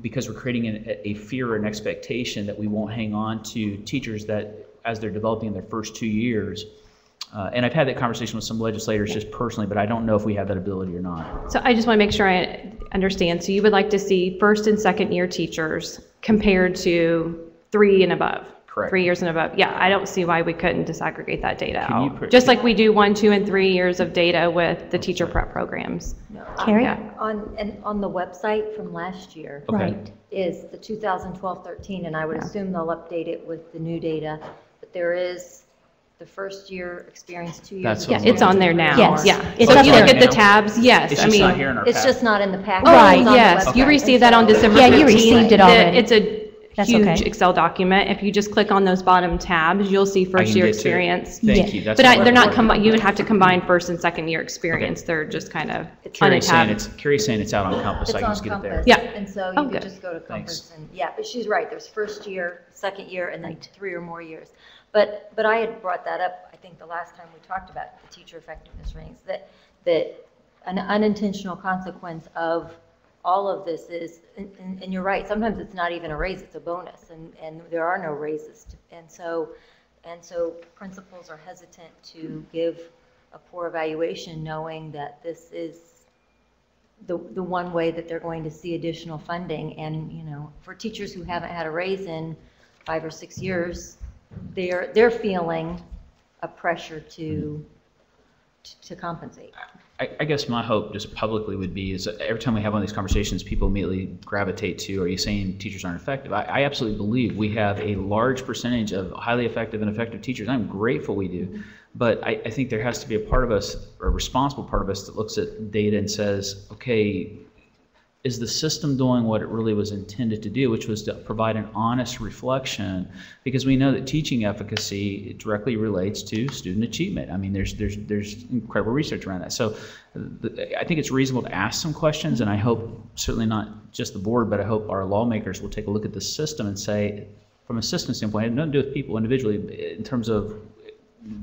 because we're creating a fear or an expectation that we won't hang on to teachers that as they're developing in their first 2 years. And I've had that conversation with some legislators just personally, but I don't know if we have that ability or not. So I just want to make sure I understand. So you would like to see first and second year teachers compared to 3 and above? Correct. 3 years and above. Yeah, I don't see why we couldn't disaggregate that data out. Just like we do 1, 2, and 3 years of data with the teacher prep programs. Carrie? On the website from last year. Okay. Right. Is the 2012-13, and I would assume they'll update it with the new data, but there is the first year experience, 2 years. Yeah, it's on there now. Yes. Yeah. It's So up if you there. look at the tabs, yes. It's I just mean, not here in our It's packet. just not in the packet. Right, It's on the yes. website. You received that on December 13th. Yeah, you received it already. It's a That's huge okay. Excel document. If you just click on those bottom tabs, you'll see first year get to it. experience. Thank you. That's But what they're not important. you would have to combine first and second year experience. They're just kind of Carrie's saying untabbed. Carrie's saying it's out on Compass, so It's I can on just get it there. Compass. Yeah. And so Oh, you could good. just go to Thanks. Compass and, yeah, but she's right, there's first year, second year, and then 3 or more years. But I had brought that up, I think the last time we talked about the teacher effectiveness ratings, that an unintentional consequence of all of this is, and you're right, sometimes it's not even a raise, it's a bonus, and there are no raises. And so principals are hesitant to give a poor evaluation knowing that this is the one way that they're going to see additional funding. And, you know, for teachers who haven't had a raise in 5 or 6 years, they're feeling a pressure to compensate. I guess my hope just publicly would be is that every time we have one of these conversations, people immediately gravitate to, are you saying teachers aren't effective? I absolutely believe we have a large percentage of highly effective and effective teachers. I'm grateful we do. But I think there has to be a part of us, a responsible part of us, that looks at data and says, okay, is the system doing what it really was intended to do, which was to provide an honest reflection? Because we know that teaching efficacy directly relates to student achievement. I mean, there's incredible research around that. So I think it's reasonable to ask some questions, and I hope, certainly not just the board, but I hope our lawmakers will take a look at the system and say, from a system standpoint, it has nothing to do with people individually in terms of,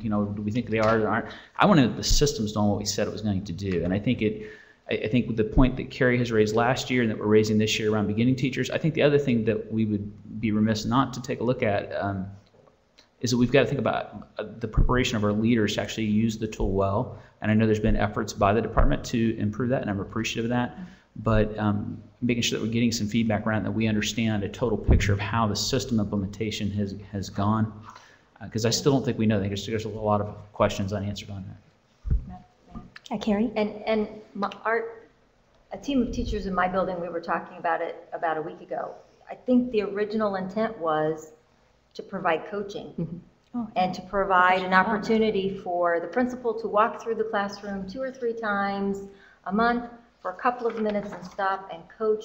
you know, do we think they are or aren't? I want to know that the system's doing what we said it was going to do. And I think with the point that Carrie has raised last year and that we're raising this year around beginning teachers, I think the other thing that we would be remiss not to take a look at is that we've got to think about the preparation of our leaders to actually use the tool well. And I know there's been efforts by the department to improve that, and I'm appreciative of that. But making sure that we're getting some feedback around that we understand a total picture of how the system implementation has gone. Because I still don't think we know. I think there's a lot of questions unanswered on that. Carrie? And a team of teachers in my building, we were talking about it about a week ago. I think the original intent was to provide coaching and to provide an opportunity for the principal to walk through the classroom 2 or 3 times a month for a couple of minutes and stop and coach,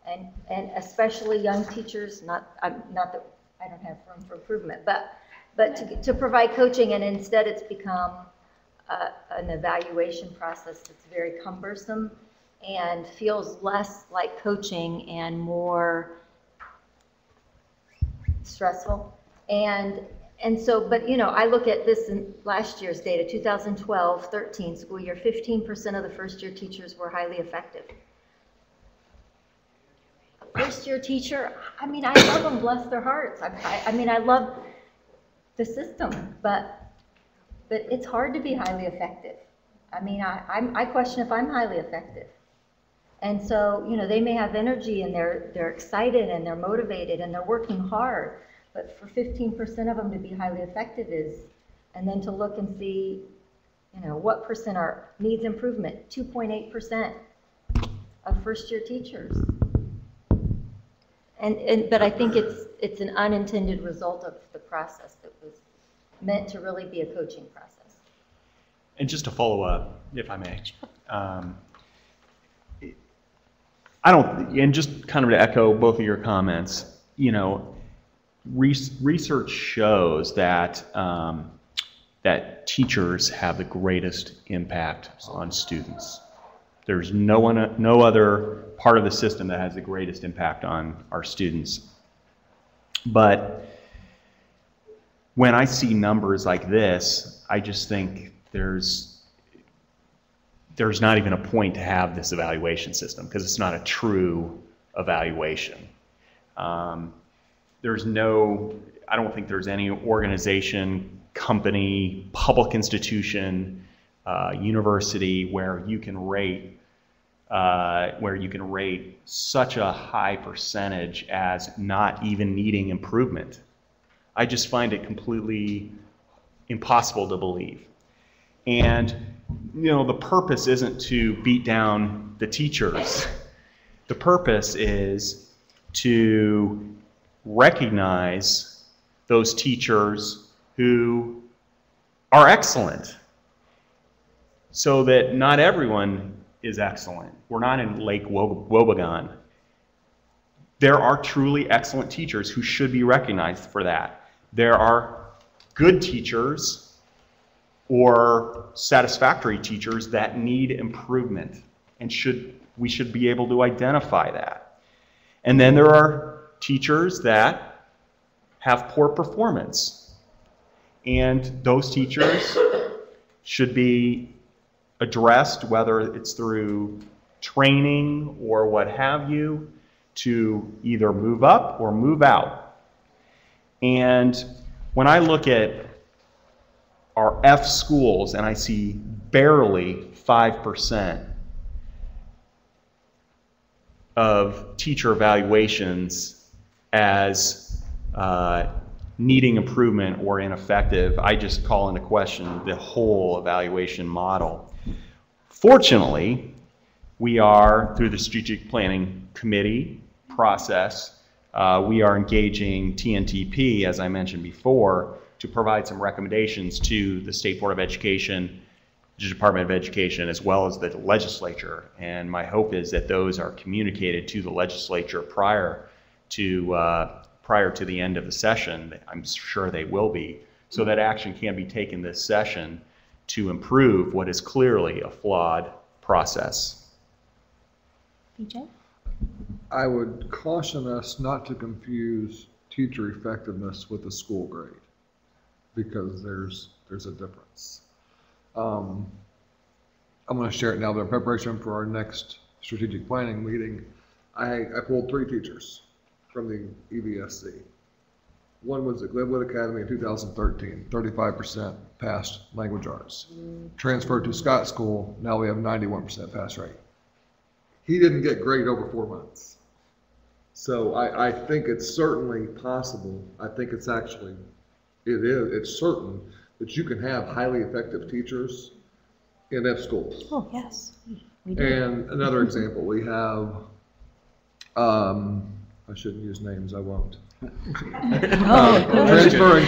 and especially young teachers, not that I don't have room for improvement, but to provide coaching, and instead it's become an evaluation process that's very cumbersome and feels less like coaching and more stressful. And so, but you know, I look at this in last year's data, 2012-13 school year, 15% of the first year teachers were highly effective. First year teacher, I mean, I love them, bless their hearts. I mean, I love the system, but it's hard to be highly effective. I mean, I question if I'm highly effective. And so, you know, they may have energy and they're excited and they're motivated and they're working hard, but for 15% of them to be highly effective and then to look and see, you know, what percent needs improvement, 2.8% of first year teachers. But I think it's an unintended result of the process that was meant to really be a coaching process. And just to follow up, if I may, and just kind of to echo both of your comments, you know, research shows that that teachers have the greatest impact on students. There's no other part of the system that has the greatest impact on our students. But when I see numbers like this, I just think there's not even a point to have this evaluation system because it's not a true evaluation. I don't think there's any organization, company, public institution, university where you can rate such a high percentage as not even needing improvement. I just find it completely impossible to believe. And you know, the purpose isn't to beat down the teachers. The purpose is to recognize those teachers who are excellent so that not everyone is excellent. We're not in Lake Wobegon. There are truly excellent teachers who should be recognized for that. There are good teachers or satisfactory teachers that need improvement, and we should be able to identify that. And then there are teachers that have poor performance, and those teachers should be addressed, whether it's through training or what have you, to either move up or move out. And when I look at our F schools and I see barely 5% of teacher evaluations as needing improvement or ineffective, I just call into question the whole evaluation model. Fortunately, we are, through the Strategic Planning Committee process, we are engaging TNTP, as I mentioned before, to provide some recommendations to the State Board of Education the Department of Education as well as the legislature. And my hope is that those are communicated to the legislature prior to the end of the session. I'm sure they will be, so that action can be taken this session to improve what is clearly a flawed process. BJ? I would caution us not to confuse teacher effectiveness with a school grade, because there's a difference. I'm going to share it now, but in preparation for our next strategic planning meeting, I pulled 3 teachers from the EVSC. One was at Glenwood Academy in 2013, 35% passed language arts. Transferred to Scott School, now we have 91% pass rate. He didn't get grade over 4 months. So I think it's certainly possible. I think it's actually, it's certain that you can have highly effective teachers in F schools. Oh, yes, we do. And another example, we have, I shouldn't use names, I won't. Transferring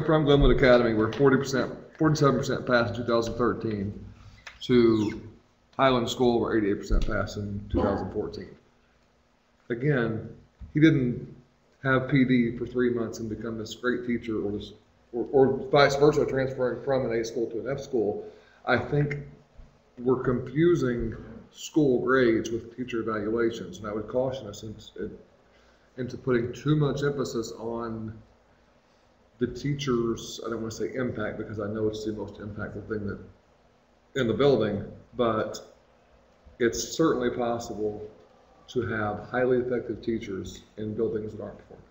from Glenwood Academy, we're 47% passed in 2013, to Highland School, we're 88% passed in 2014. Again, he didn't have PD for 3 months and become this great teacher, or vice versa, transferring from an A school to an F school. I think we're confusing school grades with teacher evaluations, and I would caution us into putting too much emphasis on the teacher's, I don't want to say impact, because I know it's the most impactful thing that in the building, but it's certainly possible to have highly effective teachers in buildings that aren't performing.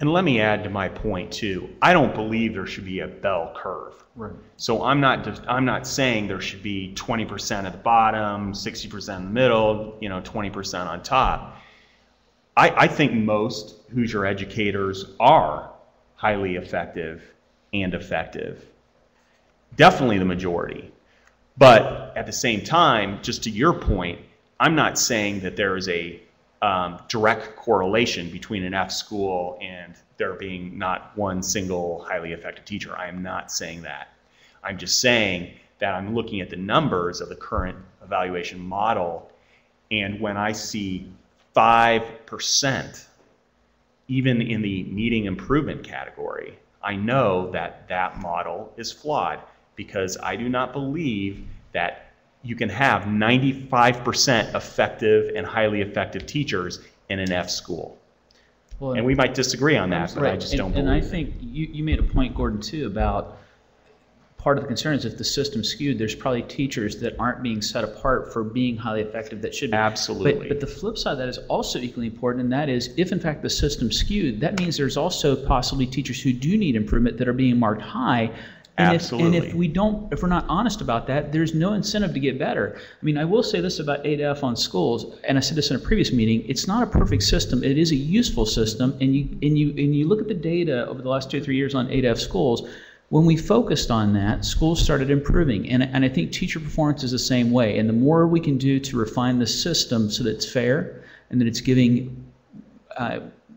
And let me add to my point too. I don't believe there should be a bell curve. Right. So I'm not saying there should be 20% at the bottom, 60% in the middle, 20% on top. I think most Hoosier educators are highly effective and effective. Definitely the majority. But at the same time, just to your point, I'm not saying that there is a direct correlation between an F school and there being not one single highly effective teacher. I am not saying that. I'm just saying that I'm looking at the numbers of the current evaluation model, and when I see 5%, even in the needing improvement category, I know that that model is flawed, because I do not believe that you can have 95% effective and highly effective teachers in an F school. Well, and we might disagree on that, but I just don't believe And I it. think you made a point, Gordon, too, about part of the concern is if the system's skewed, there's probably teachers that aren't being set apart for being highly effective that should be. Absolutely. But the flip side of that is also equally important, and that is if in fact the system's skewed, that means there's also possibly teachers who do need improvement that are being marked high. And Absolutely. If we're not honest about that, there's no incentive to get better. I mean, I will say this about 8F on schools, and I said this in a previous meeting, it's not a perfect system. It is a useful system, and you look at the data over the last 2 or 3 years on 8F schools. When we focused on that, schools started improving, and I think teacher performance is the same way. And the more we can do to refine the system so that it's fair and that it's giving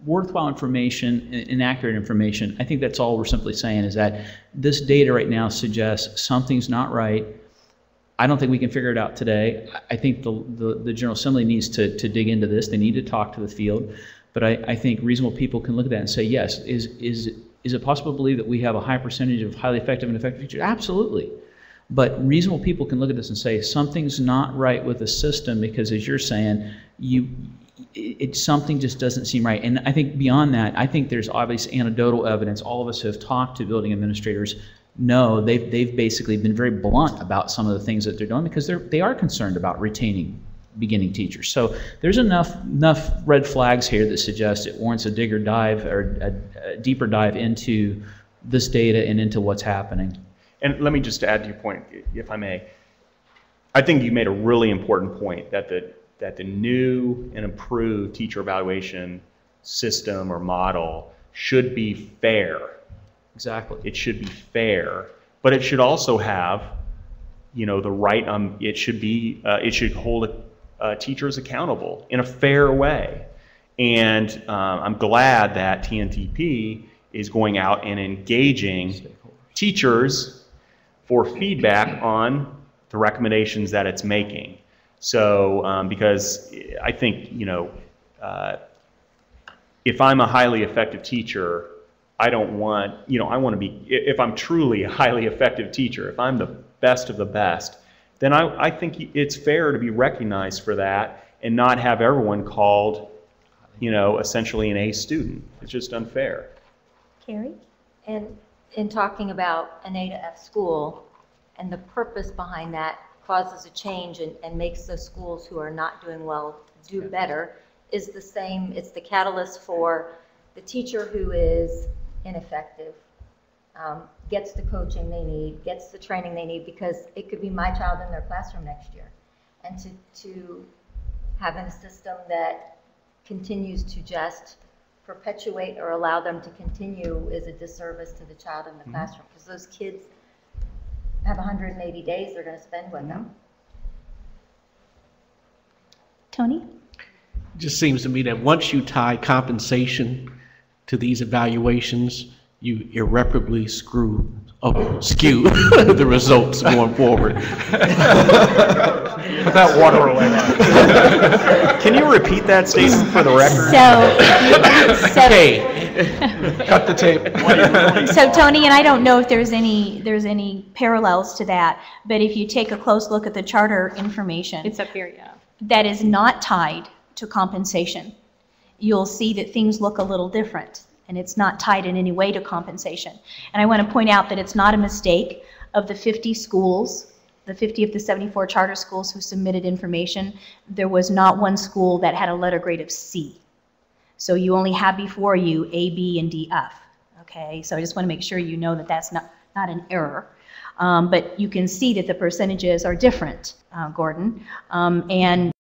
worthwhile information and accurate information, I think that's all we're simply saying, is that this data right now suggests something's not right. I don't think we can figure it out today. I think the General Assembly needs to dig into this. They need to talk to the field. But I think reasonable people can look at that and say, yes, is it possible to believe that we have a high percentage of highly effective and effective teachers? Absolutely. But reasonable people can look at this and say, something's not right with the system, because as you're saying, something just doesn't seem right. And I think beyond that, I think there's obvious anecdotal evidence. All of us who have talked to building administrators know they've basically been very blunt about some of the things that they're doing, because they are concerned about retaining beginning teachers. So there's enough red flags here that suggest it warrants a deeper dive into this data and into what's happening. And let me just add to your point, if I may. I think you made a really important point that the new and improved teacher evaluation system or model should be fair. Exactly. It should be fair, but it should also have, the right. It should hold teachers accountable in a fair way. And I'm glad that TNTP is going out and engaging teachers for feedback on the recommendations that it's making. So, because I think, if I'm a highly effective teacher, I don't want, I want to be, if I'm truly a highly effective teacher, if I'm the best of the best, then I think it's fair to be recognized for that and not have everyone called, essentially an A student. It's just unfair. Carrie? And in talking about an A to F school, and the purpose behind that causes a change and makes those schools who are not doing well do better, is the same, it's the catalyst for the teacher who is ineffective, gets the coaching they need, gets the training they need, because it could be my child in their classroom next year. And to have a system that continues to just perpetuate or allow them to continue is a disservice to the child in the classroom, because those kids have 180 days they're going to spend with them. Tony? It just seems to me that once you tie compensation to these evaluations, you irreparably skew the results going forward. Put that water away. Can you repeat that statement for the record? Cut the tape. So Tony, and I don't know if there's any parallels to that, but if you take a close look at the charter information, It's up here, yeah. that is not tied to compensation, you'll see that things look a little different, and it's not tied in any way to compensation. And I want to point out that it's not a mistake. Of the 50 schools, the 50 of the 74 charter schools who submitted information, there was not one school that had a letter grade of C. So you only have before you A, B, and D, F. Okay, so I just want to make sure you know that that's not an error. But you can see that the percentages are different, Gordon, and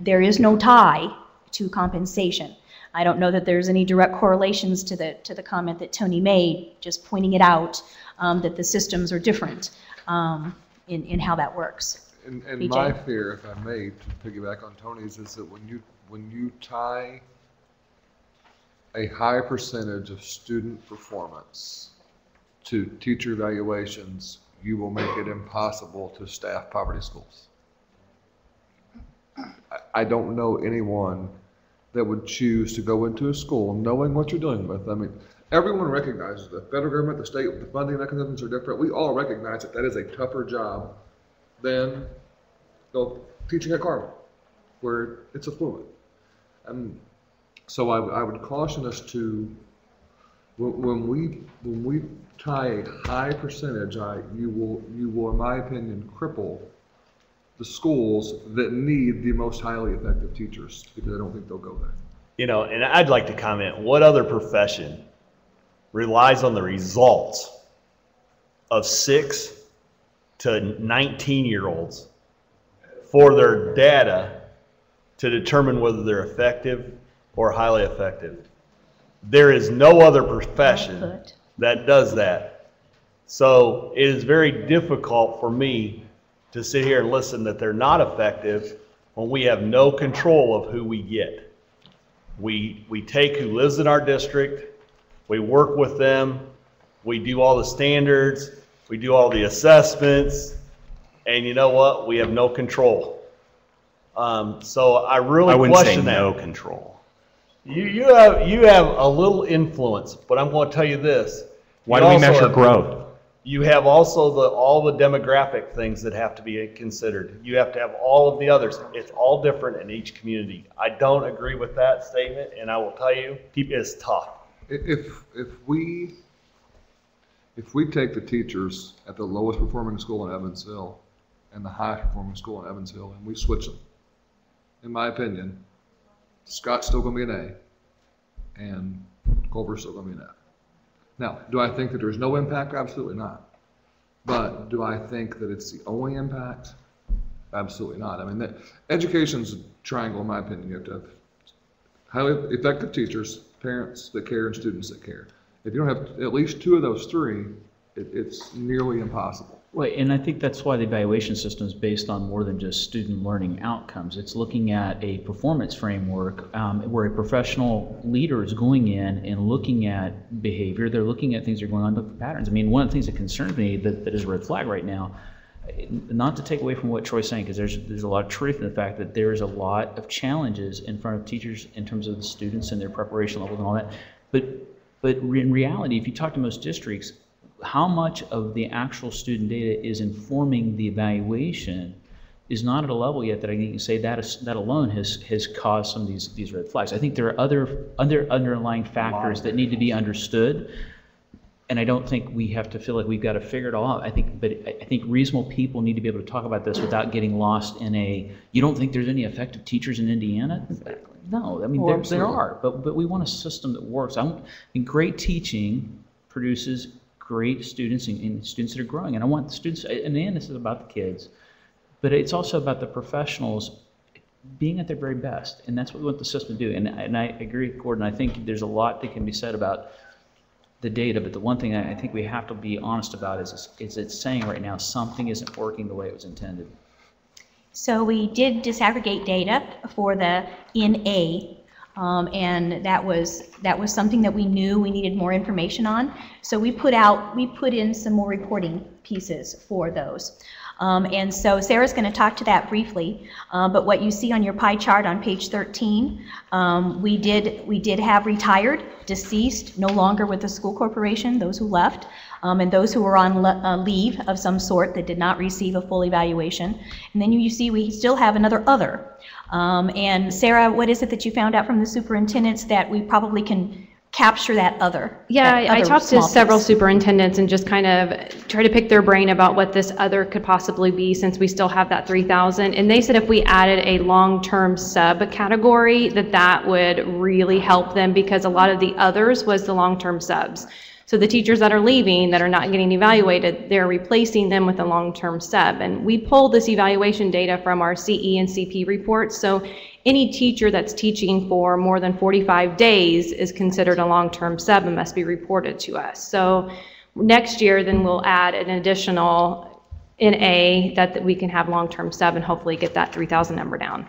there is no tie to compensation. I don't know that there's any direct correlations to the comment that Tony made, just pointing it out, that the systems are different in how that works. And BJ? my fear, if I may, to piggyback on Tony's, is that when you tie a high percentage of student performance to teacher evaluations, you will make it impossible to staff poverty schools. I don't know anyone that would choose to go into a school knowing what you're dealing with. I mean, everyone recognizes the federal government, the state, the funding mechanisms are different. We all recognize that that is a tougher job than teaching at Carmel, where it's affluent. And so I would caution us to, when we tie a high percentage, you will, in my opinion, cripple the schools that need the most highly effective teachers, because I don't think they'll go there. And I'd like to comment, what other profession relies on the results of 6 to 19-year-olds for their data to determine whether they're effective or highly effective? There is no other profession that does that. So it is very difficult for me to sit here and listen that they're not effective when we have no control of who we get. We take who lives in our district, we work with them, we do all the standards, we do all the assessments, and you know what? We have no control. So I really question that. I wouldn't say no control. You have a little influence, but I'm going to tell you this. Why do we measure growth? You have also all the demographic things that have to be considered. You have to have all of the others. It's all different in each community. I don't agree with that statement, and I will tell you, it's tough. If we take the teachers at the lowest performing school in Evansville and the highest performing school in Evansville and we switch them, in my opinion, Scott's still going to be an A and Culver's still going to be an F. Now, do I think that there's no impact? Absolutely not. But do I think that it's the only impact? Absolutely not. I mean, education's a triangle, in my opinion. You have to have highly effective teachers, parents that care, and students that care. If you don't have at least 2 of those 3, it's nearly impossible. Right, and I think that's why the evaluation system is based on more than just student learning outcomes. It's looking at a performance framework where a professional leader is going in and looking at behavior. They're looking at things that are going on, looking at patterns. I mean, one of the things that concerns me that is a red flag right now, not to take away from what Troy's saying, because there's a lot of truth in the fact that there is a lot of challenges in front of teachers in terms of the students and their preparation levels and all that. But in reality, if you talk to most districts, how much of the actual student data is informing the evaluation is not at a level yet that I can say that alone has caused some of these red flags. I think there are other underlying factors that need to be understood, and I don't think we have to feel like we've got to figure it all out. I think reasonable people need to be able to talk about this without getting lost in you don't think there's any effective teachers in Indiana? No, I mean, there are, but we want a system that works. I mean, great teaching produces great students and students that are growing. And I want the students, in the end, this is about the kids, but it's also about the professionals being at their very best. And that's what we want the system to do. And I agree with Gordon. I think there's a lot that can be said about the data, but the one thing I think we have to be honest about is it's saying right now something isn't working the way it was intended. So we did disaggregate data for the NA, and that was something that we knew we needed more information on. So we put in some more reporting pieces for those. And so Sarah's going to talk to that briefly, but what you see on your pie chart on page 13, we did have retired, deceased, no longer with the school corporation, those who left, and those who were on leave of some sort that did not receive a full evaluation. And then you see we still have another other. And Sarah, what is it that you found out from the superintendents that we probably can capture that other? Yeah, I talked to several piece? superintendents and just kind of try to pick their brain about what this other could possibly be, since we still have that 3,000. And they said if we added a long-term subcategory, that would really help them, because a lot of the others was the long-term subs. So the teachers that are leaving, that are not getting evaluated, they're replacing them with a long-term sub. And we pulled this evaluation data from our CE and CP reports. So any teacher that's teaching for more than 45 days is considered a long-term sub and must be reported to us. So next year, then we'll add an additional NA that we can have long-term sub and hopefully get that 3,000 number down.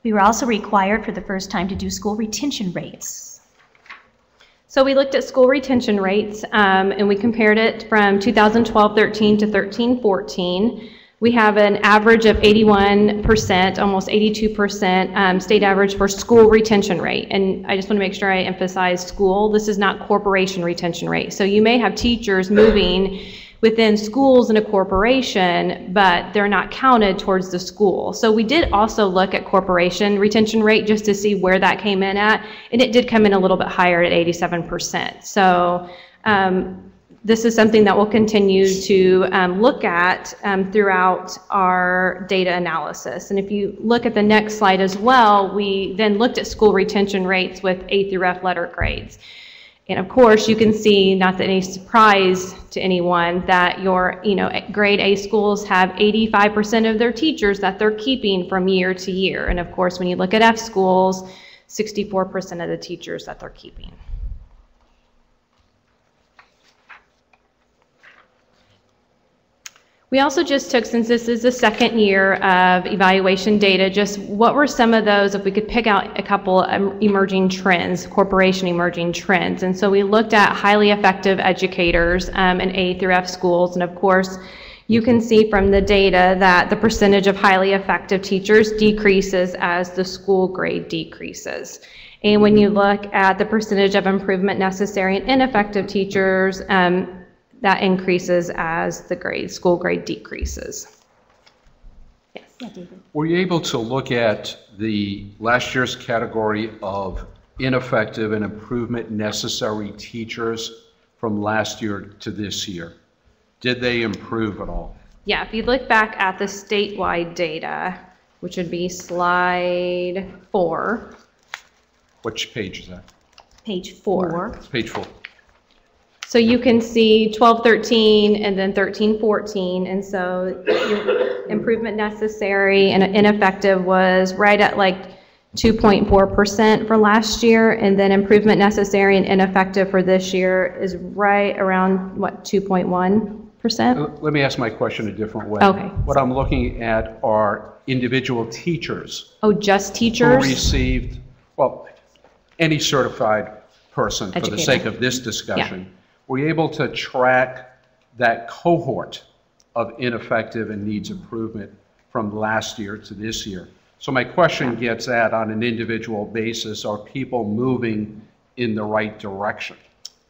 We were also required for the first time to do school retention rates. So we looked at school retention rates, and we compared it from 2012-13 to 13-14. We have an average of 81%, almost 82% state average for school retention rate. And I just want to make sure I emphasize school. This is not corporation retention rate. So you may have teachers moving within schools in a corporation, but they're not counted towards the school. So we did also look at corporation retention rate just to see where that came in at, and it did come in a little bit higher at 87%. So this is something that we'll continue to look at throughout our data analysis. And if you look at the next slide as well, we then looked at school retention rates with A through F letter grades. And of course, you can see, not that any surprise to anyone, that your grade A schools have 85% of their teachers that they're keeping from year to year. And of course, when you look at F schools, 64% of the teachers that they're keeping. We also just took, since this is the second year of evaluation data, just what were some of those, if we could pick out a couple emerging trends, corporation emerging trends. And so we looked at highly effective educators in A through F schools. And of course, you can see from the data that the percentage of highly effective teachers decreases as the school grade decreases. And when you look at the percentage of improvement necessary in ineffective teachers, that increases as the school grade decreases. Yes. Yeah, David. Were you able to look at the last year's category of ineffective and improvement necessary teachers from last year to this year? Did they improve at all? Yeah, if you look back at the statewide data, which would be slide 4. Which page is that? Page 4. Page 4. So you can see 12-13 and then 13-14, and so your improvement necessary and ineffective was right at like 2.4% for last year, and then improvement necessary and ineffective for this year is right around, what, 2.1%? Let me ask my question a different way. Okay. What I'm looking at are individual teachers. Oh, just Who teachers? received, well, any certified person for the Educator. sake of this discussion. Were you able to track that cohort of ineffective and needs improvement from last year to this year? So my question gets at, on an individual basis, are people moving in the right direction?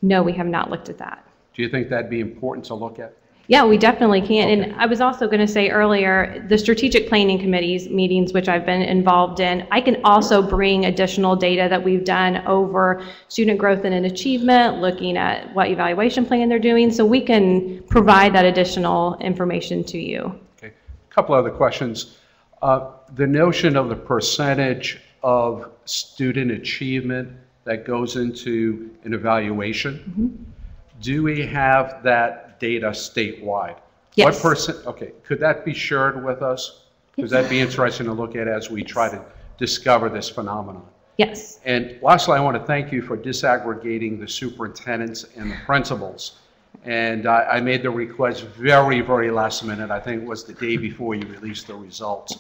No, we have not looked at that. Do you think that'd be important to look at? Yeah, we definitely can. And I was also going to say earlier, the strategic planning committees meetings, which I've been involved in, I can also bring additional data that we've done over student growth and achievement, looking at what evaluation plan they're doing. So we can provide that additional information to you. Okay, a couple other questions. The notion of the percentage of student achievement that goes into an evaluation, do we have that data statewide? Yes. What percent, okay, could that be shared with us? Because that'd be interesting to look at as we try to discover this phenomenon. Yes. And lastly, I want to thank you for disaggregating the superintendents and the principals. And I made the request very, very last minute. I think it was the day before you released the results.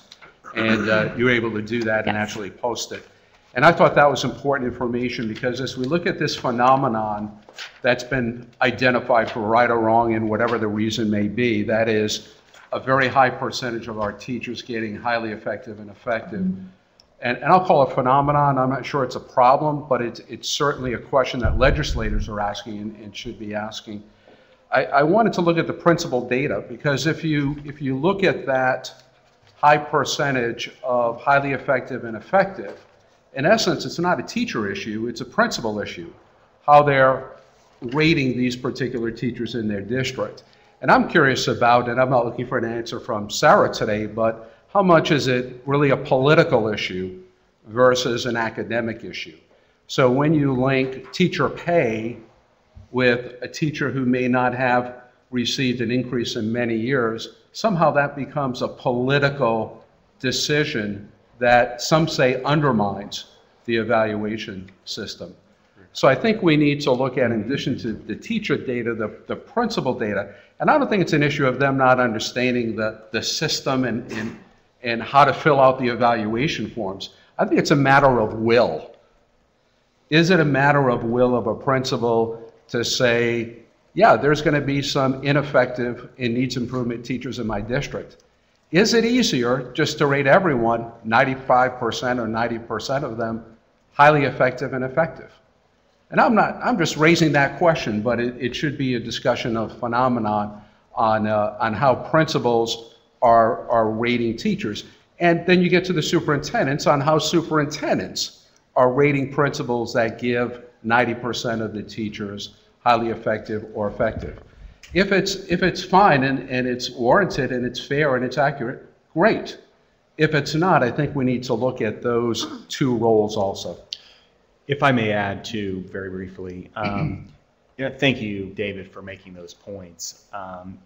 And you were able to do that and actually post it. And I thought that was important information because as we look at this phenomenon that's been identified for right or wrong and whatever the reason may be, that is a very high percentage of our teachers getting highly effective and effective. And I'll call it a phenomenon. I'm not sure it's a problem, but it's certainly a question that legislators are asking and should be asking. I wanted to look at the principal data because if you look at that high percentage of highly effective and effective, in essence, it's not a teacher issue, it's a principal issue, how they're rating these particular teachers in their district. And I'm curious about, and I'm not looking for an answer from Sarah today, but how much is it really a political issue versus an academic issue? So when you link teacher pay with a teacher who may not have received an increase in many years, somehow that becomes a political decision that some say undermines the evaluation system. So I think we need to look at, in addition to the teacher data, the principal data, and I don't think it's an issue of them not understanding the system and how to fill out the evaluation forms. I think it's a matter of will. Is it a matter of will of a principal to say, yeah, there's going to be some ineffective and needs improvement teachers in my district? Is it easier just to rate everyone, 95% or 90% of them, highly effective and effective? And I'm just raising that question, but it should be a discussion of phenomenon on how principals are rating teachers. And then you get to the superintendents on how superintendents are rating principals that give 90% of the teachers highly effective or effective. If it's fine and it's warranted and it's fair and it's accurate, great. If it's not, I think we need to look at those two roles also. If I may add too, very briefly, thank you, David, for making those points.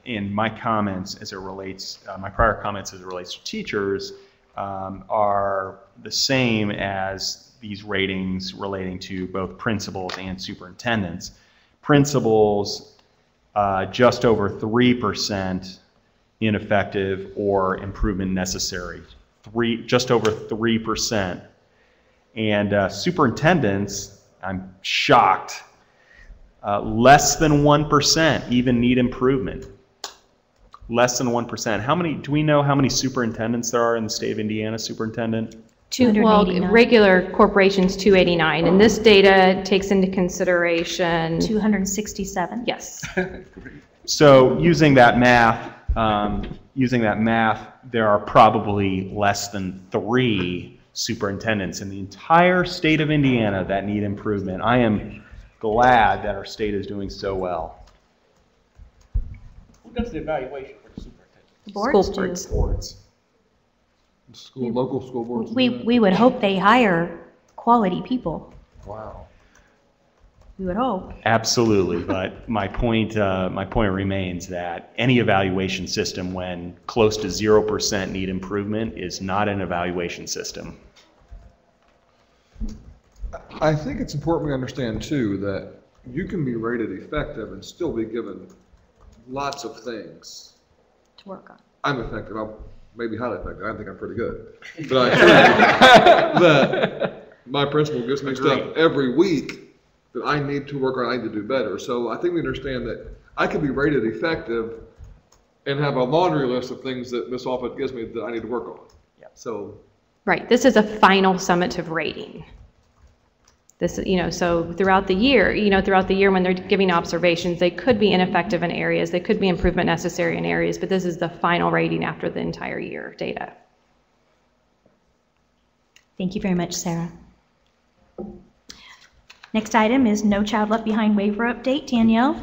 In my comments as it relates, my prior comments as it relates to teachers are the same as these ratings relating to both principals and superintendents. Principals, just over 3% ineffective or improvement necessary, just over 3%. And superintendents, I'm shocked, less than 1% even need improvement. Less than 1%. Do we know how many superintendents there are in the state of Indiana, superintendent? Well, regular corporations, 289, and this data takes into consideration 267. Yes. So using that math, there are probably less than 3 superintendents in the entire state of Indiana that need improvement. I am glad that our state is doing so well. Who does the evaluation for the superintendent? The boards School do. boards. Local school boards. We would hope they hire quality people. Wow. We would hope. Absolutely, but my point remains that any evaluation system, when close to 0% need improvement, is not an evaluation system. I think it's important we understand too that you can be rated effective and still be given lots of things. To work on. I'm effective. I'm maybe highly effective. I think I'm pretty good. But I think that my principal gives me stuff every week that I need to work on, I need to do better. So I think we understand that I can be rated effective and have a laundry list of things that Ms. Offit gives me that I need to work on. Yeah. So. Right, this is a final summative rating. This, so throughout the year, when they're giving observations, they could be ineffective in areas, they could be improvement necessary in areas, but this is the final rating after the entire year data. Thank you very much, Sarah. Next item is No Child Left Behind waiver update. Danielle?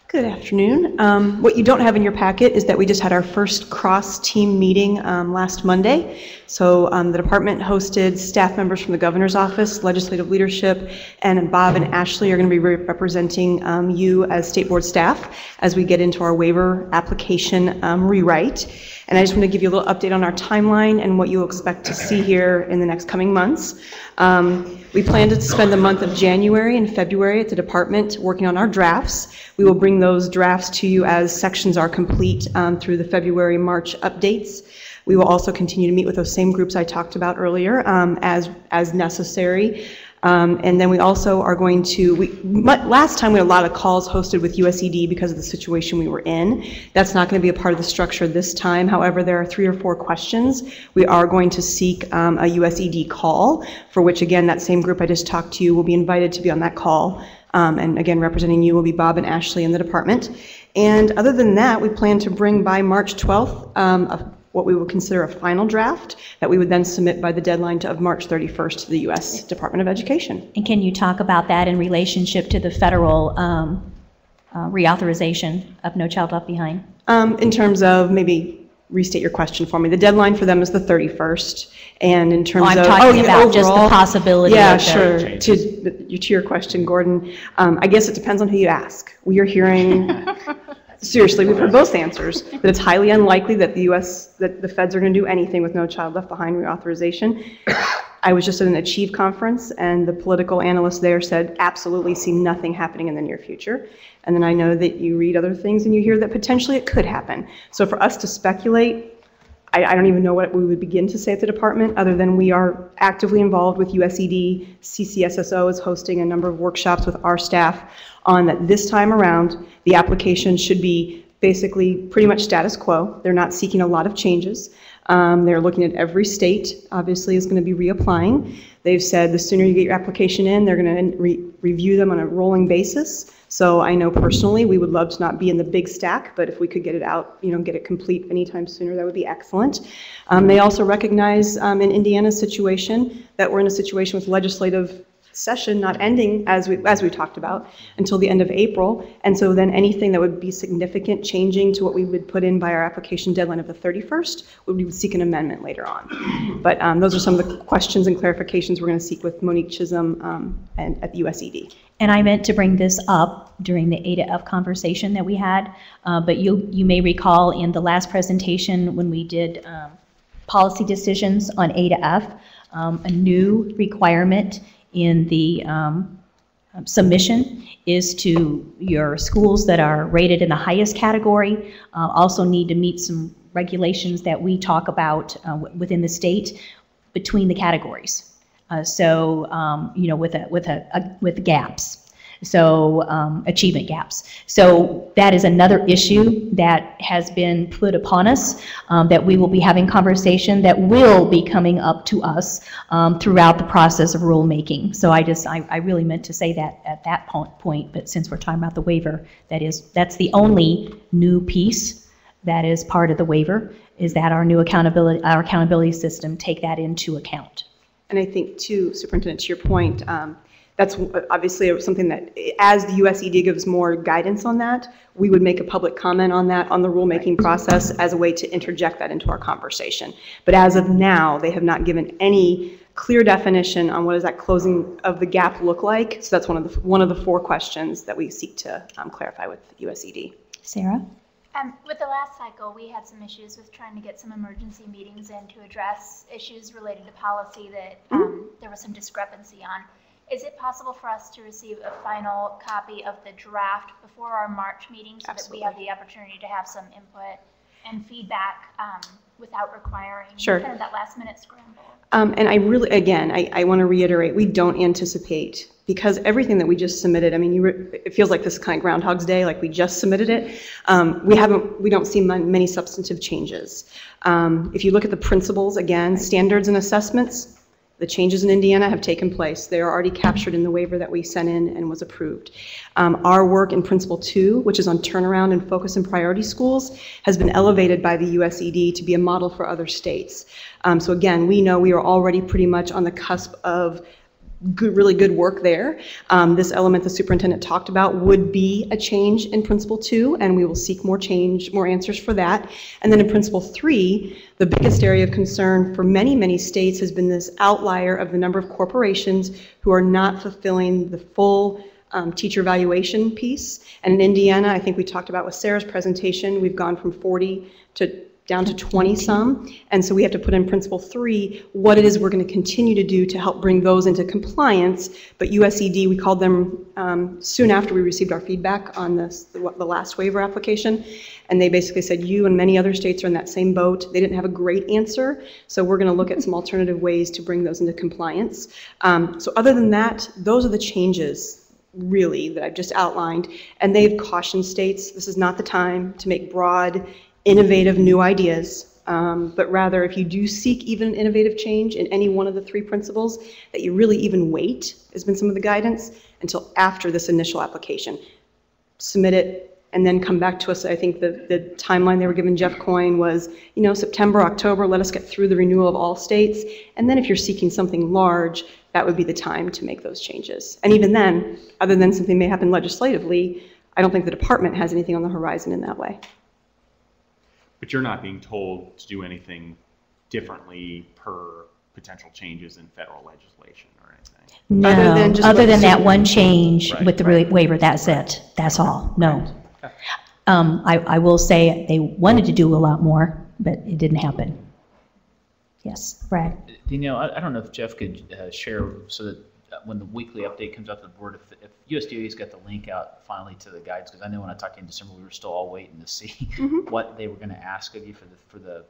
Good afternoon. What you don't have in your packet is that we just had our first cross-team meeting last Monday. So the department hosted staff members from the governor's office, legislative leadership, and Bob and Ashley are going to be representing you as state board staff as we get into our waiver application rewrite. And I just want to give you a little update on our timeline and what you'll expect to see here in the next coming months. We plan to spend the month of January and February at the department working on our drafts. We will bring those drafts to you as sections are complete through the February-March updates. We will also continue to meet with those same groups I talked about earlier as necessary. And then we also are going to, last time we had a lot of calls hosted with USED because of the situation we were in. That's not going to be a part of the structure this time. However, there are 3 or 4 questions. We are going to seek a USED call, for which, again, that same group I just talked to you will be invited to be on that call. And again, representing you will be Bob and Ashley in the department. And other than that, we plan to bring by March 12th what we would consider a final draft that we would then submit by the deadline of March 31st to the U.S. Department of Education. And can you talk about that in relationship to the federal reauthorization of No Child Left Behind? In terms of, maybe restate your question for me. The deadline for them is the 31st. And in terms I'm talking about overall, just the possibility. Yeah, sure. To your question, Gordon, I guess it depends on who you ask. We are hearing... Seriously, we've heard both answers, that it's highly unlikely that the feds are going to do anything with No Child Left Behind reauthorization. I was just at an Achieve conference, and the political analysts there said absolutely see nothing happening in the near future. And then I know that you read other things and you hear that potentially it could happen. So for us to speculate, I don't even know what we would begin to say at the department, other than we are actively involved with USED. CCSSO is hosting a number of workshops with our staff on that this time around, the application should be basically pretty much status quo. They're not seeking a lot of changes. They're looking at every state, obviously, is going to be reapplying. They've said the sooner you get your application in, they're going to review them on a rolling basis. So I know personally we would love to not be in the big stack, but if we could get it out, get it complete anytime sooner, that would be excellent. They also recognize in Indiana's situation that we're in a situation with legislative session not ending, as we talked about, until the end of April. And so then anything that would be significant changing to what we would put in by our application deadline of the 31st, we would seek an amendment later on. But those are some of the questions and clarifications we're going to seek with Monique Chisholm and at the USED. And I meant to bring this up during the A to F conversation that we had, but you may recall in the last presentation when we did policy decisions on A to F, a new requirement in the submission is to your schools that are rated in the highest category also need to meet some regulations that we talk about within the state between the categories. With gaps. So achievement gaps. So that is another issue that has been put upon us that we will be having conversation that will be coming up to us throughout the process of rulemaking. So I really meant to say that at that point, but since we're talking about the waiver, that's the only new piece that is part of the waiver, is that our new accountability system take that into account. And I think too, Superintendent, to your point, that's obviously something that, as the USED gives more guidance on that, we would make a public comment on that on the rulemaking process as a way to interject that into our conversation. But as of now, they have not given any clear definition on what does that closing of the gap look like. So that's one of the 4 questions that we seek to clarify with USED. Sarah? With the last cycle, we had some issues with trying to get some emergency meetings in to address issues related to policy that there was some discrepancy on. Is it possible for us to receive a final copy of the draft before our March meeting so that we have the opportunity to have some input and feedback without requiring Sure. kind of that last minute scramble? And I really, again, I want to reiterate, we don't anticipate, because everything that we just submitted, I mean, it feels like this is kind of Groundhog's Day, like we just submitted it. We don't see many substantive changes. If you look at the principles, again, standards and assessments, the changes in Indiana have taken place. They are already captured in the waiver that we sent in and was approved. Our work in Principle 2, which is on turnaround and focus and priority schools, has been elevated by the USED to be a model for other states. So again, we know we are already pretty much on the cusp of really good work there. This element the superintendent talked about would be a change in Principle 2, and we will seek more answers for that. And then in Principle 3, the biggest area of concern for many, many states has been this outlier of the number of corporations who are not fulfilling the full teacher evaluation piece. And in Indiana, I think we talked about with Sarah's presentation, we've gone from 40 down to 20 some, and so we have to put in Principle 3 what it is we're going to continue to do to help bring those into compliance. But USED, we called them soon after we received our feedback on the last waiver application, and they basically said you and many other states are in that same boat. They didn't have a great answer, so we're going to look at some alternative ways to bring those into compliance. So other than that, those are the changes really that I've just outlined, and they've cautioned states this is not the time to make broad, innovative new ideas, but rather if you do seek even an innovative change in any one of the 3 principles, that you really even wait, has been some of the guidance, until after this initial application. Submit it and then come back to us. I think the timeline they were given Jeff Coyne was, September, October, let us get through the renewal of all states, and then if you're seeking something large, that would be the time to make those changes. And even then, other than something may happen legislatively, I don't think the department has anything on the horizon in that way. But you're not being told to do anything differently per potential changes in federal legislation or anything? No, other than that one change with the waiver, that's it. That's all. No. I will say they wanted to do a lot more, but it didn't happen. Yes, Brad. Danielle, I don't know if Jeff could share so that when the weekly update comes up to the board, if USDOE's got the link out finally to the guides, because I know when I talked to you in December, we were still all waiting to see what they were going to ask of you for the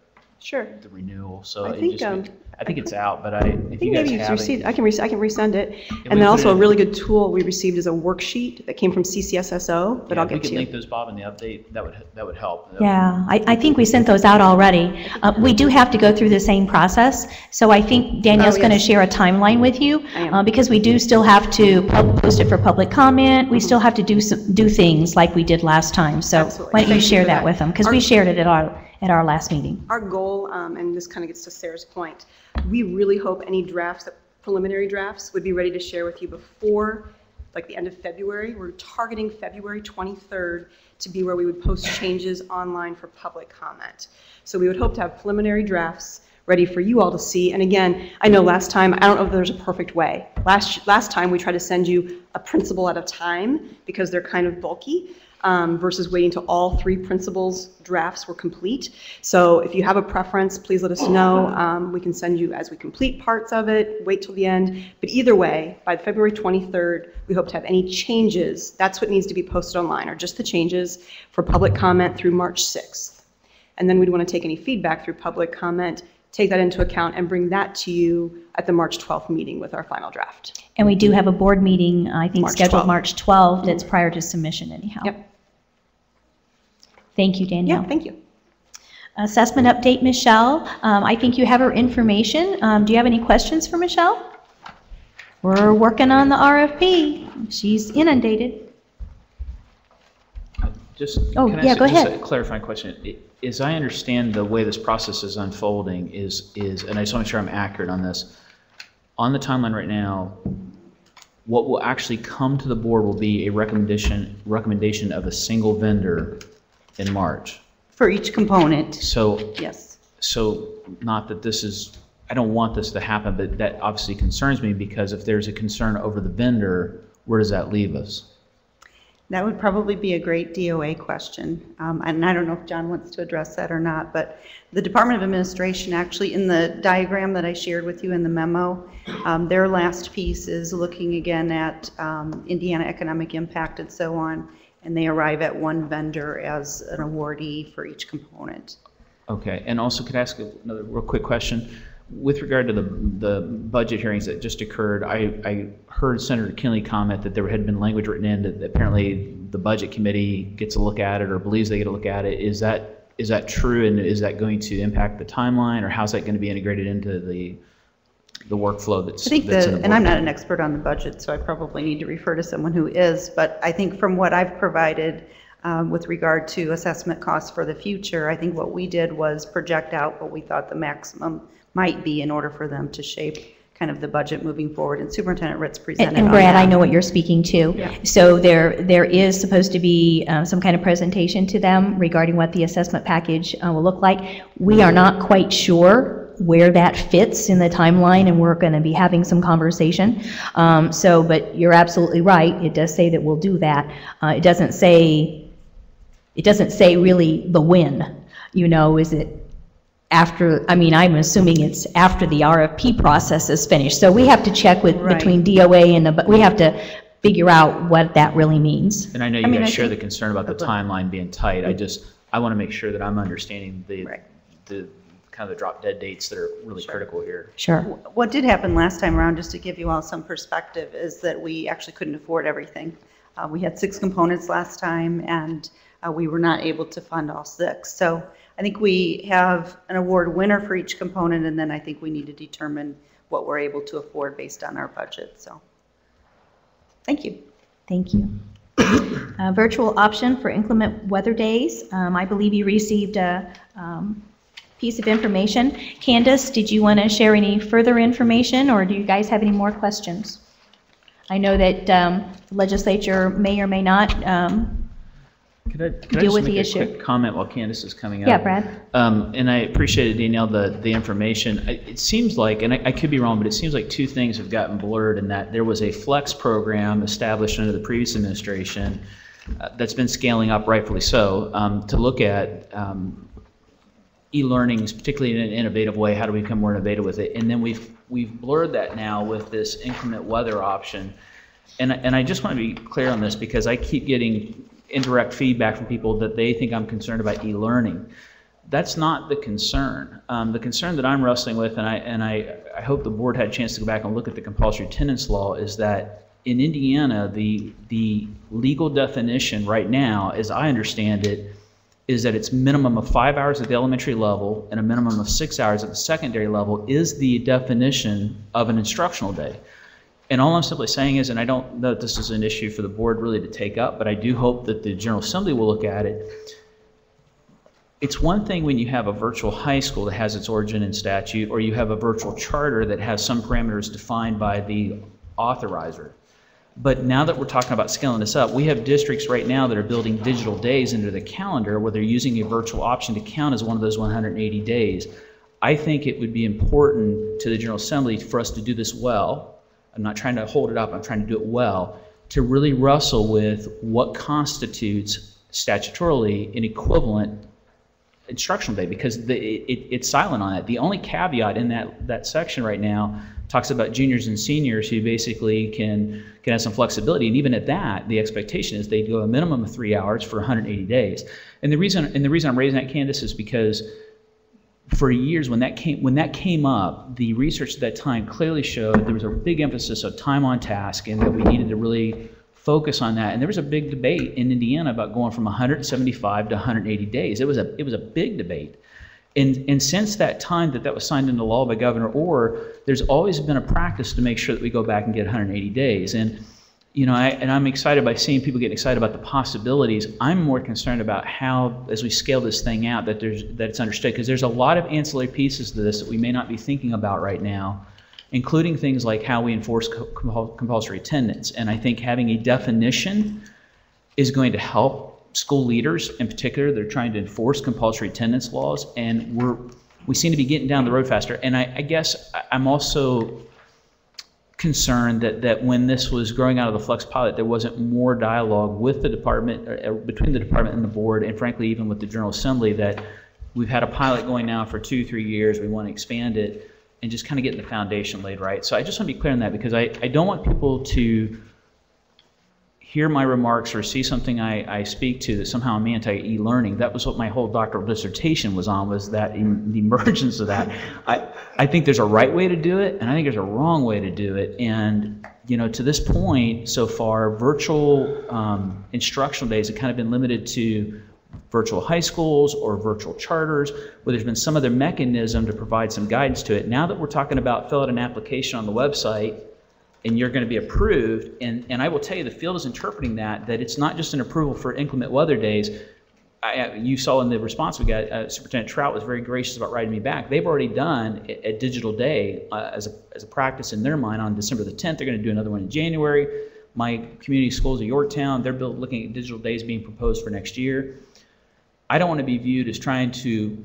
renewal. So I think it's out, but if you guys have it, I can resend it. And then also a really good tool we received is a worksheet that came from CCSSO that I'll get to you. If we could link those, Bob, in the update, that would help. Yeah, I think we sent those out already. We do have to go through the same process, so I think Danielle's going to share a timeline with you because we do still have to post it for public comment. We still have to do things like we did last time. So why don't you share that with them, because we shared it at our last meeting. Our goal, and this kind of gets to Sarah's point, we really hope any drafts, preliminary drafts, would be ready to share with you before like the end of February. We're targeting February 23rd to be where we would post changes online for public comment. So we would hope to have preliminary drafts ready for you all to see. And again, I know last time, I don't know if there's a perfect way. Last time we tried to send you a principle at a time because they're kind of bulky. Versus waiting till all 3 principles drafts were complete. So if you have a preference, please let us know. We can send you as we complete parts of it, wait till the end. But either way, by February 23rd, we hope to have any changes. That's what needs to be posted online, or just the changes for public comment through March 6th. And then we'd want to take any feedback through public comment, take that into account, and bring that to you at the March 12th meeting with our final draft. And we do have a board meeting, I think, scheduled March 12th. That's prior to submission anyhow. Yep. Thank you, Danielle. Yeah, thank you. Assessment update, Michelle. I think you have her information. Do you have any questions for Michelle? We're working on the RFP. She's inundated. Go ahead. Just a clarifying question. As I understand the way this process is unfolding is, and I just want to make sure I'm accurate on this, on the timeline right now, what will actually come to the board will be a recommendation of a single vendor in March. For each component. So, yes. So not that this is, I don't want this to happen, but that obviously concerns me, because if there's a concern over the vendor, where does that leave us? That would probably be a great DOA question. And I don't know if John wants to address that or not, but the Department of Administration, actually in the diagram that I shared with you in the memo, their last piece is looking again at Indiana economic impact and so on, and they arrive at one vendor as an awardee for each component. Okay, and also could I ask another real quick question? With regard to the budget hearings that just occurred, I heard Senator Kinley comment that there had been language written in that apparently the budget committee gets a look at it or believes they get a look at it. Is that true, and is that going to impact the timeline, or how's that going to be integrated into the workflow that's? I think that's in the and I'm board? not an expert on the budget, so I probably need to refer to someone who is, but I think from what I've provided with regard to assessment costs for the future, I think what we did was project out what we thought the maximum might be in order for them to shape kind of the budget moving forward. And Superintendent Ritz presented And on Brad, that. I know what you're speaking to. Yeah. So there is supposed to be some kind of presentation to them regarding what the assessment package will look like. We are not quite sure where that fits in the timeline, and we're going to be having some conversation. But you're absolutely right. It does say that we'll do that. It doesn't say really the when. You know, is it after? I mean, I'm assuming it's after the RFP process is finished. So we have to check with between DOA and but we have to figure out what that really means. And I know you guys share the concern about the timeline being tight. I want to make sure that I'm understanding the kind of the drop dead dates that are really critical here. Sure. What did happen last time around, just to give you all some perspective, is that we actually couldn't afford everything. We had 6 components last time, and we were not able to fund all 6. So I think we have an award winner for each component, and then I think we need to determine what we're able to afford based on our budget. So thank you. Thank you. Virtual option for inclement weather days. I believe you received a piece of information. Candace, did you want to share any further information, or do you guys have any more questions? I know that the legislature may or may not Could I deal with just the make a issue. quick comment while Candace is coming up? Yeah, Brad. And I appreciated, Danielle, the information. It seems like, and I could be wrong, but it seems like 2 things have gotten blurred in that there was a flex program established under the previous administration that's been scaling up, rightfully so, to look at e-learnings, particularly in an innovative way. How do we become more innovative with it? And then we've blurred that now with this inclement weather option. And I just want to be clear on this, because I keep getting indirect feedback from people that they think I'm concerned about e-learning. That's not the concern. The concern that I'm wrestling with, and I hope the board had a chance to go back and look at the compulsory attendance law, is that in Indiana, the legal definition right now, as I understand it, is that it's minimum of 5 hours at the elementary level and a minimum of 6 hours at the secondary level is the definition of an instructional day. And all I'm simply saying is, and I don't know that this is an issue for the board really to take up, but I do hope that the General Assembly will look at it. It's one thing when you have a virtual high school that has its origin in statute, or you have a virtual charter that has some parameters defined by the authorizer. But now that we're talking about scaling this up, we have districts right now that are building digital days into the calendar where they're using a virtual option to count as one of those 180 days. I think it would be important to the General Assembly for us to do this well. I'm not trying to hold it up, I'm trying to do it well, to really wrestle with what constitutes statutorily an equivalent instructional day, because it's silent on it. The only caveat in that section right now talks about juniors and seniors who basically can have some flexibility, and even at that, the expectation is they go a minimum of 3 hours for 180 days. And the reason I'm raising that, Candace, is because for years when that came up, the research at that time clearly showed there was a big emphasis on time on task, and that we needed to really focus on that. And there was a big debate in Indiana about going from 175 to 180 days. It was a big debate. And since that time that was signed into law by Governor Orr, there's always been a practice to make sure that we go back and get 180 days. And you know, I'm excited by seeing people getting excited about the possibilities. I'm more concerned about how, as we scale this thing out, that it's understood, because there's a lot of ancillary pieces to this that we may not be thinking about right now, including things like how we enforce compulsory attendance. And I think having a definition is going to help school leaders, in particular. They're trying to enforce compulsory attendance laws, and we seem to be getting down the road faster. And I guess I'm also concerned that when this was growing out of the Flex pilot, there wasn't more dialogue with the department, between the department and the board, and frankly, even with the General Assembly, that we've had a pilot going now for 2-3 years, we want to expand it, and just kind of getting the foundation laid right. So I just want to be clear on that, because I don't want people to hear my remarks or see something I speak to that somehow I'm anti-e-learning. That was what my whole doctoral dissertation was on, was that the emergence of that. I think there's a right way to do it, and I think there's a wrong way to do it. And to this point so far, virtual instructional days have kind of been limited to virtual high schools or virtual charters, where there's been some other mechanism to provide some guidance to it. Now that we're talking about fill out an application on the website, and you're going to be approved, and I will tell you, the field is interpreting that it's not just an approval for inclement weather days. You saw in the response we got, Superintendent Trout was very gracious about writing me back. They've already done a digital day as a practice in their mind on December the 10th. They're going to do another one in January. My community schools of Yorktown, they're looking at digital days being proposed for next year. I don't want to be viewed as trying to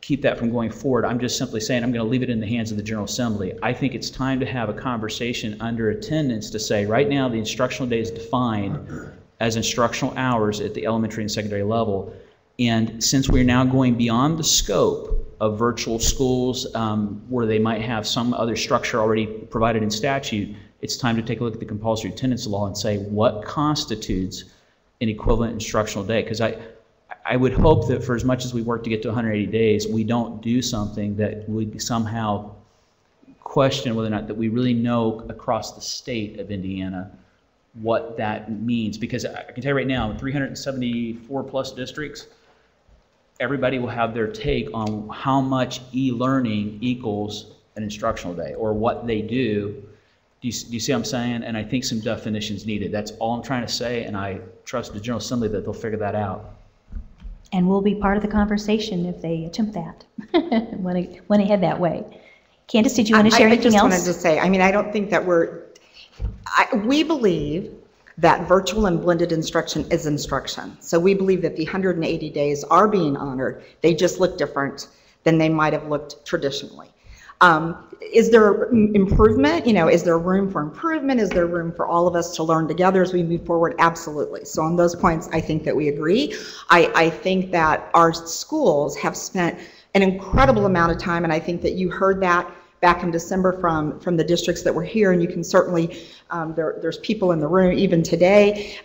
keep that from going forward. I'm just simply saying I'm going to leave it in the hands of the General Assembly. I think it's time to have a conversation under attendance to say, right now the instructional day is defined as instructional hours at the elementary and secondary level. And since we're now going beyond the scope of virtual schools, where they might have some other structure already provided in statute, it's time to take a look at the compulsory attendance law and say what constitutes an equivalent instructional day. Because I would hope that for as much as we work to get to 180 days, we don't do something that would somehow question whether or not that we really know across the state of Indiana what that means. Because I can tell you right now, 374 plus districts, everybody will have their take on how much e-learning equals an instructional day, or what they do. Do you see what I'm saying? And I think some definitions needed. That's all I'm trying to say, and I trust the General Assembly that they'll figure that out. And we'll be part of the conversation if they attempt that. Went ahead that way. Candace, did you want to share anything else? I just wanted to say, I don't think that we believe that virtual and blended instruction is instruction. So we believe that the 180 days are being honored. They just look different than they might have looked traditionally. Is there improvement? Is there room for improvement? Is there room for all of us to learn together as we move forward? Absolutely. So on those points, I think that we agree. I think that our schools have spent an incredible amount of time, and I think that you heard that back in December from the districts that were here, and you can certainly, there's people in the room even today,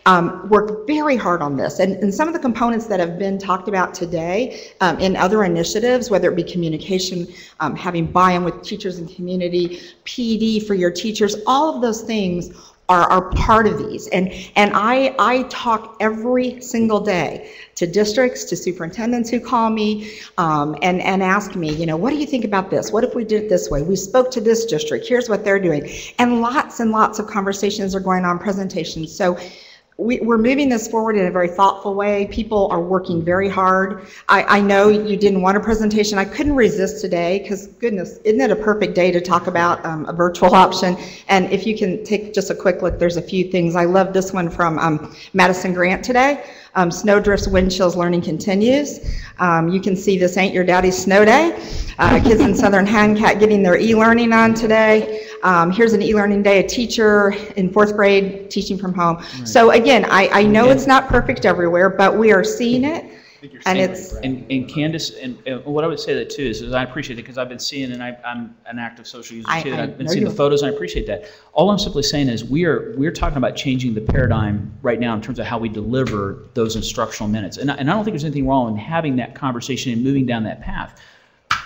worked very hard on this. And some of the components that have been talked about today in other initiatives, whether it be communication, having buy-in with teachers and community, PD for your teachers, all of those things are part of these. And I talk every single day to districts, to superintendents who call me and ask me, what do you think about this? What if we did it this way? We spoke to this district, here's what they're doing. And lots of conversations are going on, presentations. So we're moving this forward in a very thoughtful way. People are working very hard. I know you didn't want a presentation. I couldn't resist today because, goodness, isn't it a perfect day to talk about a virtual option? And if you can take just a quick look, there's a few things. I love this one from Madison Grant today. Snow drifts, wind chills, learning continues. You can see this ain't your daddy's snow day. Kids in Southern Handcat getting their e-learning on today. Here's an e-learning day, a teacher in 4th grade teaching from home. Right. So again, I know it's not perfect everywhere, but we are seeing it. And it's and Candace, and what I would say that too is I appreciate it because I've been seeing, and I'm an active social user too. I've been seeing the photos, and I appreciate that. All I'm simply saying is we're talking about changing the paradigm right now in terms of how we deliver those instructional minutes, and I don't think there's anything wrong in having that conversation and moving down that path.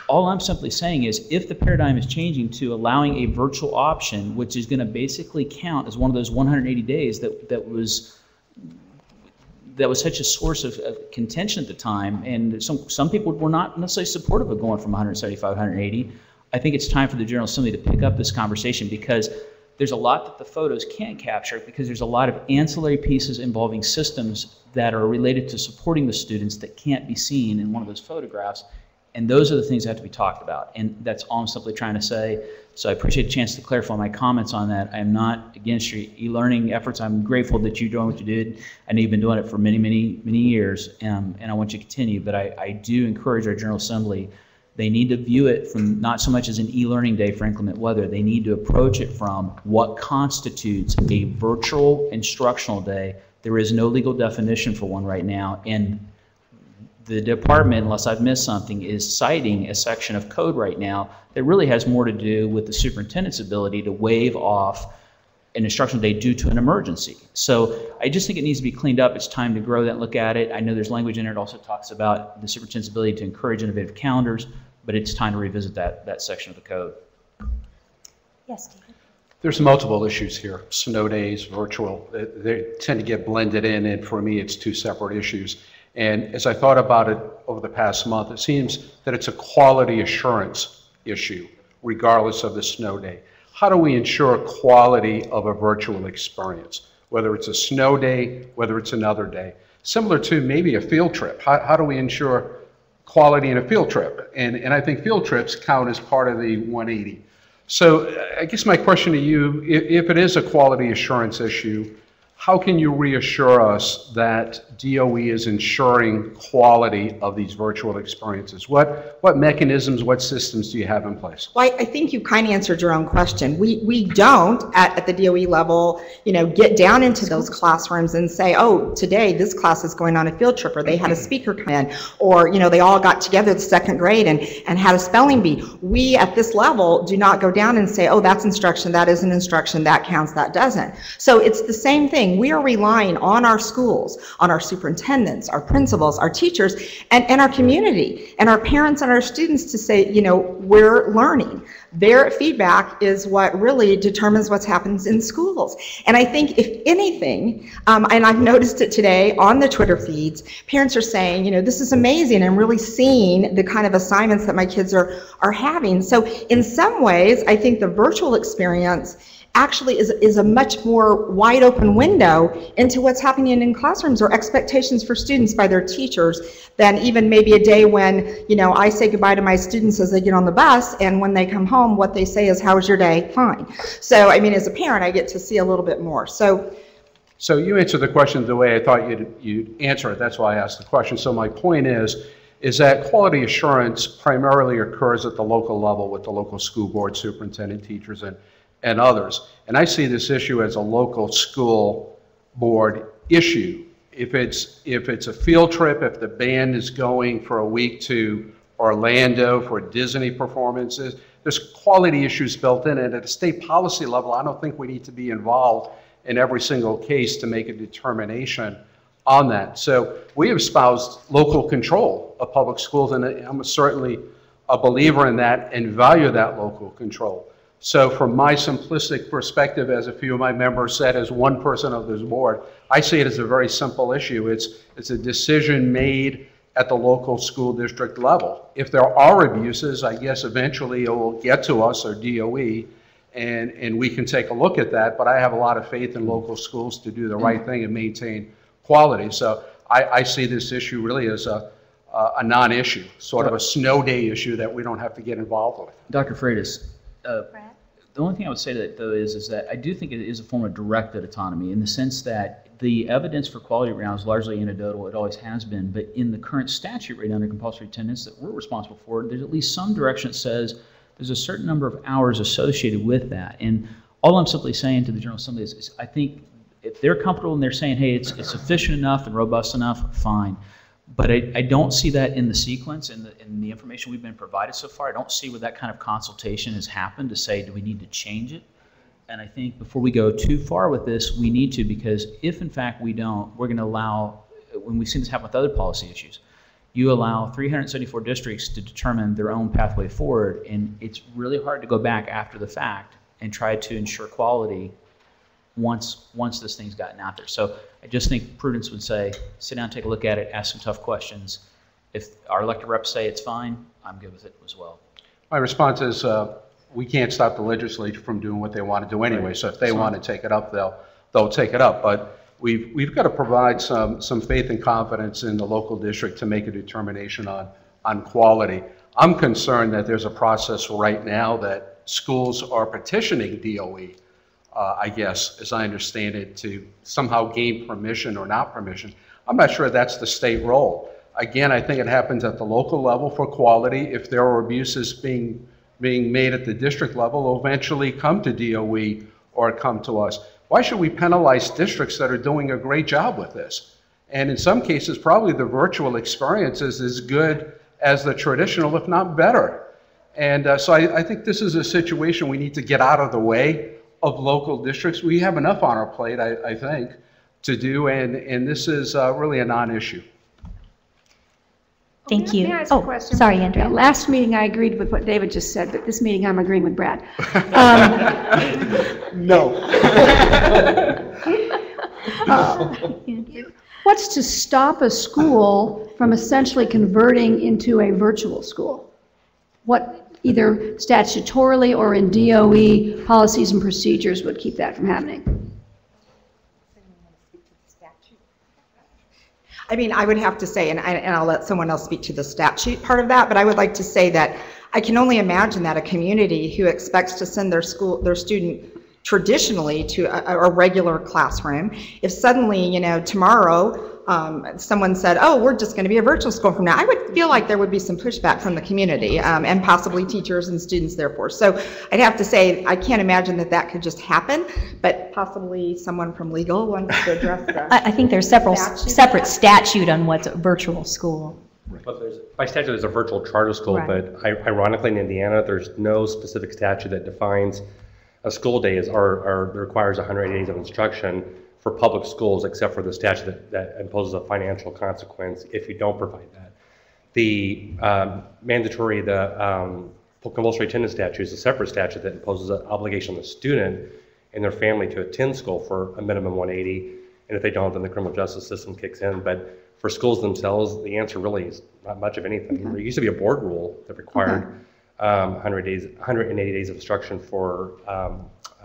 All I'm simply saying is if the paradigm is changing to allowing a virtual option, which is going to basically count as one of those 180 days that was such a source of contention at the time, and some people were not necessarily supportive of going from 175 to 180. I think it's time for the General Assembly to pick up this conversation because there's a lot that the photos can't capture because there's a lot of ancillary pieces involving systems that are related to supporting the students that can't be seen in one of those photographs. And those are the things that have to be talked about. And that's all I'm simply trying to say. So I appreciate the chance to clarify my comments on that. I am not against your e-learning efforts. I'm grateful that you're doing what you did. I know you've been doing it for many, many, many years, and I want you to continue. But I do encourage our General Assembly They need to view it from not so much as an e-learning day for inclement weather. They need to approach it from what constitutes a virtual instructional day. There is no legal definition for one right now, and the department, unless I've missed something, is citing a section of code right now that really has more to do with the superintendent's ability to waive off an instructional day due to an emergency. So I just think it needs to be cleaned up. It's time to grow that and look at it. I know there's language in there that also talks about the superintendent's ability to encourage innovative calendars, but it's time to revisit that section of the code. Yes, David. There's multiple issues here, snow days, virtual. They tend to get blended in, and for me, it's two separate issues. And as I thought about it over the past month, it seems that it's a quality assurance issue, regardless of the snow day. How do we ensure quality of a virtual experience, whether it's a snow day, whether it's another day? Similar to maybe a field trip. How do we ensure quality in a field trip? And I think field trips count as part of the 180. So I guess my question to you, if it is a quality assurance issue, how can you reassure us that DOE is ensuring quality of these virtual experiences? What mechanisms, what systems do you have in place? Well, I think you kind of answered your own question. We don't, at the DOE level, get down into those classrooms and say, oh, today this class is going on a field trip, or they had a speaker come in, or, they all got together the second grade and had a spelling bee. We, at this level, do not go down and say, oh, that's instruction, that isn't instruction, that counts, that doesn't. So it's the same thing. We are relying on our schools, on our superintendents, our principals, our teachers, and our community, and our parents and our students to say, we're learning. Their feedback is what really determines what happens in schools. And I think if anything, and I've noticed it today on the Twitter feeds, parents are saying, this is amazing. I'm really seeing the kind of assignments that my kids are having. So in some ways, I think the virtual experience actually is a much more wide open window into what's happening in classrooms or expectations for students by their teachers than even maybe a day when, I say goodbye to my students as they get on the bus, and when they come home, what they say is, how was your day? Fine. So, as a parent, I get to see a little bit more. So you answered the question the way I thought you'd answer it. That's why I asked the question. So my point is that quality assurance primarily occurs at the local level with the local school board, superintendent, teachers, and others. And I see this issue as a local school board issue. If it's a field trip, if the band is going for a week to Orlando for Disney performances, there's quality issues built in. And at a state policy level, I don't think we need to be involved in every single case to make a determination on that. So we have espoused local control of public schools, and I'm certainly a believer in that and value that local control. So from my simplistic perspective, as a few of my members said, as one person of this board, I see it as a very simple issue. It's a decision made at the local school district level. If there are abuses, I guess eventually it will get to us, or DOE, and we can take a look at that, but I have a lot of faith in local schools to do the right thing and maintain quality. So I see this issue really as a non-issue, sort of a snow day issue that we don't have to get involved with. Dr. Freitas, the only thing I would say to that, though, is that I do think it is a form of directed autonomy in the sense that the evidence for quality right now is largely anecdotal. It always has been. But in the current statute right now under compulsory attendance that we're responsible for, there's at least some direction that says there's a certain number of hours associated with that. And all I'm simply saying to the General Assembly is I think if they're comfortable and they're saying, hey, it's sufficient enough and robust enough, fine. But I don't see that in the sequence, in the information we've been provided so far. I don't see where that kind of consultation has happened to say, do we need to change it? And I think before we go too far with this, we need to, because if in fact we don't, we're going to allow, when we've seen this happen with other policy issues, you allow 374 districts to determine their own pathway forward, and it's really hard to go back after the fact and try to ensure quality once this thing's gotten out there. So I just think prudence would say, sit down, take a look at it, ask some tough questions. If our elected reps say it's fine, I'm good with it as well. My response is we can't stop the legislature from doing what they want to do anyway. So if they want to take it up, they'll take it up. But we've got to provide some faith and confidence in the local district to make a determination on quality. I'm concerned that there's a process right now that schools are petitioning DOE, I guess, as I understand it, to somehow gain permission or not permission. I'm not sure that's the state role. Again, I think it happens at the local level for quality. If there are abuses being made at the district level, will eventually come to DOE or come to us. Why should we penalize districts that are doing a great job with this? And in some cases, probably the virtual experience is as good as the traditional, if not better. And so I think this is a situation we need to get out of the way of local districts. We have enough on our plate, I think, to do, and this is really a non-issue. Thank you. May I ask a Oh, question? sorry, Andrea. Last meeting, I agreed with what David just said, but this meeting, I'm agreeing with Brad. No. What's to stop a school from essentially converting into a virtual school? What either statutorily or in DOE policies and procedures would keep that from happening? I mean, I would have to say, and I'll let someone else speak to the statute part of that, but I would like to say that I can only imagine that a community who expects to send their student traditionally to a regular classroom, if suddenly, you know, tomorrow someone said, oh, we're just going to be a virtual school from now, I would feel like there would be some pushback from the community and possibly teachers and students therefore. So I'd have to say, I can't imagine that that could just happen, but possibly someone from legal wants to address that. I think there's separate statute on what's a virtual school. Well, by statute, there's a virtual charter school, Right. but ironically in Indiana, there's no specific statute that defines a school day or requires 180 days of instruction for public schools, except for the statute that imposes a financial consequence if you don't provide that. The compulsory attendance statute is a separate statute that imposes an obligation on the student and their family to attend school for a minimum 180, and if they don't, then the criminal justice system kicks in. But for schools themselves, the answer really is not much of anything. There used to be a board rule that required 180 days of instruction for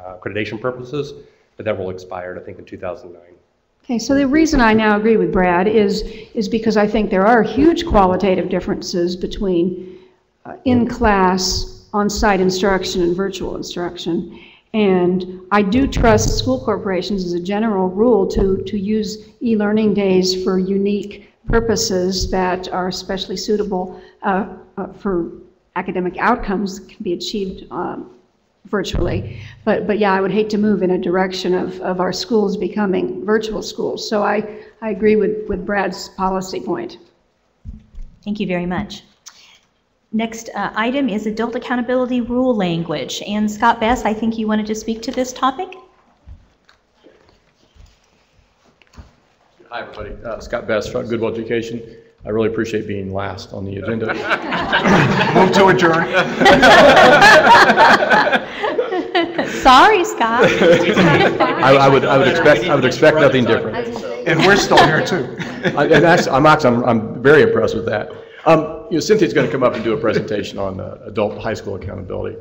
accreditation purposes, but that rule expired, I think, in 2009. Okay, so the reason I now agree with Brad is because I think there are huge qualitative differences between in-class, on-site instruction and virtual instruction. And I do trust school corporations as a general rule to use e-learning days for unique purposes that are especially suitable for academic outcomes that can be achieved virtually. But yeah, I would hate to move in a direction of our schools becoming virtual schools. So I agree with Brad's policy point. Thank you very much. Next item is adult accountability rule language. And Scott Bess, I think you wanted to speak to this topic? Hi, everybody. Scott Bess from Goodwill Education. I really appreciate being last on the agenda. Move to adjourn. Sorry, Scott. I would expect nothing different. And we're still here too. I'm very impressed with that. Cynthia's going to come up and do a presentation on adult high school accountability.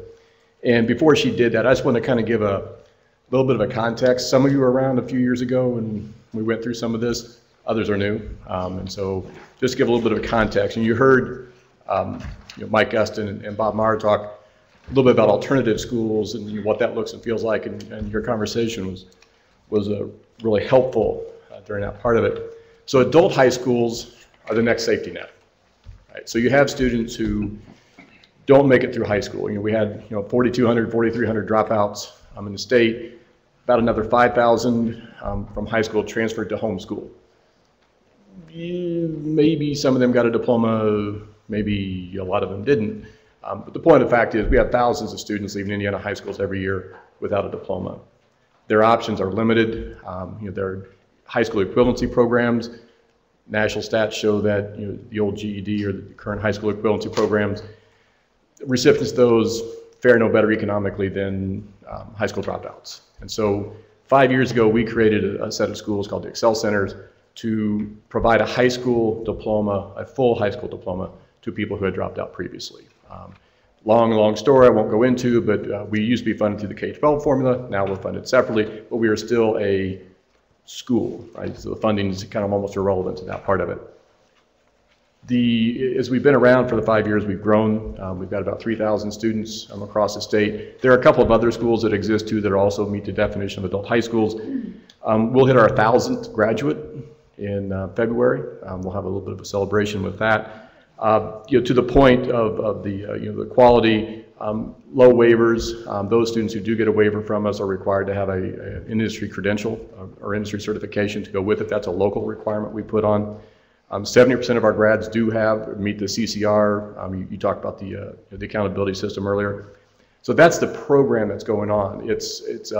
And before she did that, I just want to kind of give a little bit of a context. Some of you were around a few years ago when we went through some of this. Others are new. And so just give a little bit of a context. And you heard Mike Guston and Bob Maher talk a little bit about alternative schools and what that looks and feels like. And your conversation was really helpful during that part of it. So adult high schools are the next safety net. Right? So you have students who don't make it through high school. We had 4,200, 4,300 dropouts in the state. About another 5,000 from high school transferred to homeschool. Maybe some of them got a diploma, maybe a lot of them didn't. But the point of the fact is we have thousands of students leaving Indiana high schools every year without a diploma. Their options are limited. There are high school equivalency programs. National stats show that the old GED or the current high school equivalency programs, recipients of those fare no better economically than high school dropouts. And so 5 years ago, we created a set of schools called the Excel Centers to provide a high school diploma, a full high school diploma, to people who had dropped out previously. Long story I won't go into, but we used to be funded through the K-12 formula. Now we're funded separately, but we are still a school, right? So the funding is kind of almost irrelevant to that part of it. As we've been around for the 5 years, we've grown. We've got about 3,000 students across the state. There are a couple of other schools that exist too that also meet the definition of adult high schools. We'll hit our 1,000th graduate in February. We'll have a little bit of a celebration with that. To the point of the, the quality, low waivers, those students who do get a waiver from us are required to have an industry credential or industry certification to go with it. That's a local requirement we put on. 70% of our grads do meet the CCR. You talked about the accountability system earlier. So that's the program that's going on. It's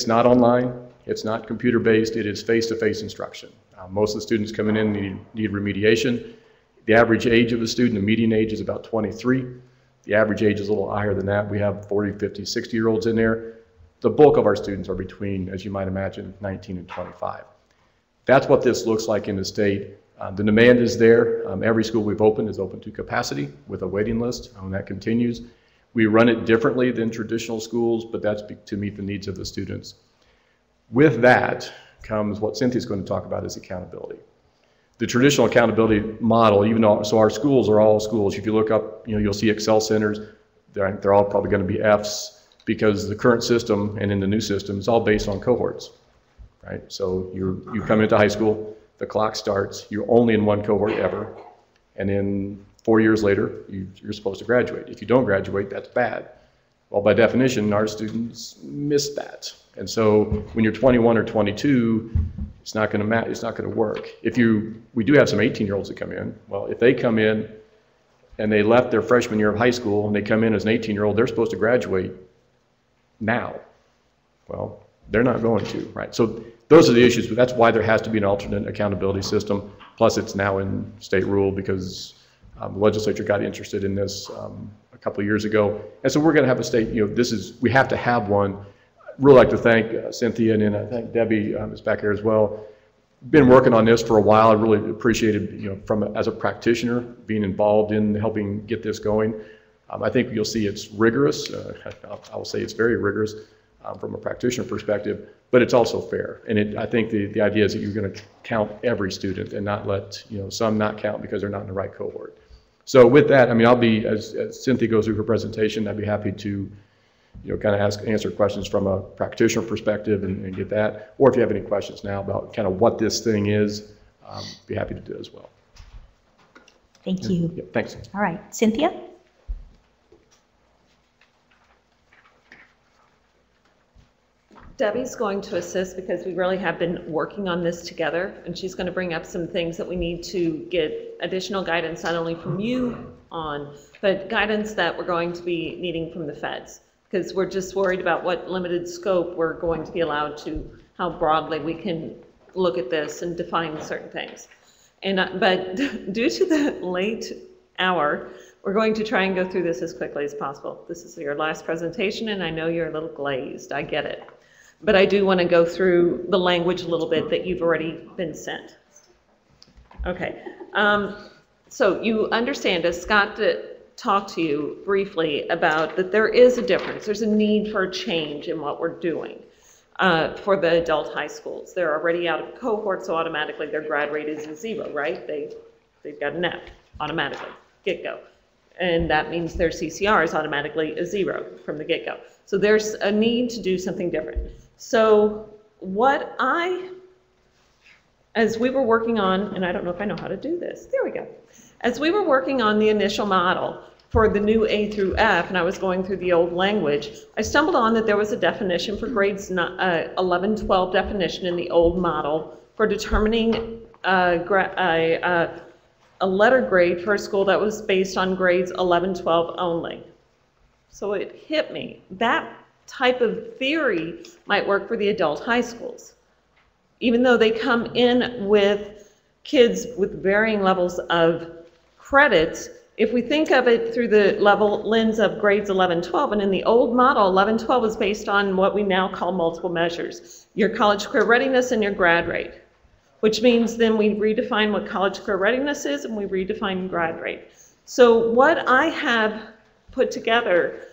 not online. It's not computer-based. It is face-to-face instruction. Most of the students coming in need remediation. The average age of the student, the median age is about 23. The average age is a little higher than that. We have 40, 50, 60-year-olds in there. The bulk of our students are between, as you might imagine, 19 and 25. That's what this looks like in the state. The demand is there. Every school we've opened is open to capacity with a waiting list, and that continues. We run it differently than traditional schools, but that's to meet the needs of the students. With that comes what Cynthia's going to talk about is accountability. The traditional accountability model, even though, so our schools are all schools. If you look up, you'll see Excel centers. They're all probably going to be Fs because the current system and in the new system is all based on cohorts, right? So you come into high school, the clock starts, you're only in one cohort ever, and then 4 years later, you're supposed to graduate. If you don't graduate, that's bad. Well, by definition, our students miss that. And so when you're 21 or 22, it's not going to matter. It's not going to work. We do have some 18-year-olds that come in. Well, if they come in and they left their freshman year of high school and they come in as an 18-year-old, they're supposed to graduate now. Well, they're not going to, right? So those are the issues, but that's why there has to be an alternate accountability system. Plus, it's now in state rule because the legislature got interested in this a couple of years ago. And so we're going to have a state, we have to have one. I'd really like to thank Cynthia, and then I thank Debbie is back here as well. Been working on this for a while. I really appreciated, as a practitioner, being involved in helping get this going. I think you'll see it's rigorous. I will say it's very rigorous from a practitioner perspective, but it's also fair. And I think the idea is that you're going to count every student and not let some not count because they're not in the right cohort. So with that, I'll be, as Cynthia goes through her presentation, I'd be happy to kind of answer questions from a practitioner perspective and get that. Or if you have any questions now about kind of what this thing is, be happy to do it as well. Thank you. Yeah, thanks. All right, Cynthia? Debbie's going to assist because we really have been working on this together, and she's going to bring up some things that we need to get additional guidance not only from you on, but guidance that we're going to be needing from the feds, because we're just worried about what limited scope we're going to be allowed to, how broadly we can look at this and define certain things. But due to the late hour, we're going to try and go through this as quickly as possible. This is your last presentation, and I know you're a little glazed. I get it. But I do want to go through the language a little bit that you've already been sent. Okay. So you understand, as Scott talked to you briefly about, that there is a difference. There's a need for a change in what we're doing for the adult high schools. They're already out of cohort, so automatically their grad rate is a 0, right? They've got an F automatically, get-go. And that means their CCR is automatically a 0 from the get-go. So there's a need to do something different. So as we were working on, and I don't know if I know how to do this, there we go. As we were working on the initial model for the new A through F, and I was going through the old language, I stumbled on that there was a definition for grades 11, 12 definition in the old model for determining a letter grade for a school that was based on grades 11, 12 only. So it hit me. That type of theory might work for the adult high schools. Even though they come in with kids with varying levels of credits, if we think of it through the lens of grades 11, 12, and in the old model, 11, 12 is based on what we now call multiple measures, your college career readiness and your grad rate, which means then we redefine what college career readiness is and we redefine grad rate. So what I have put together,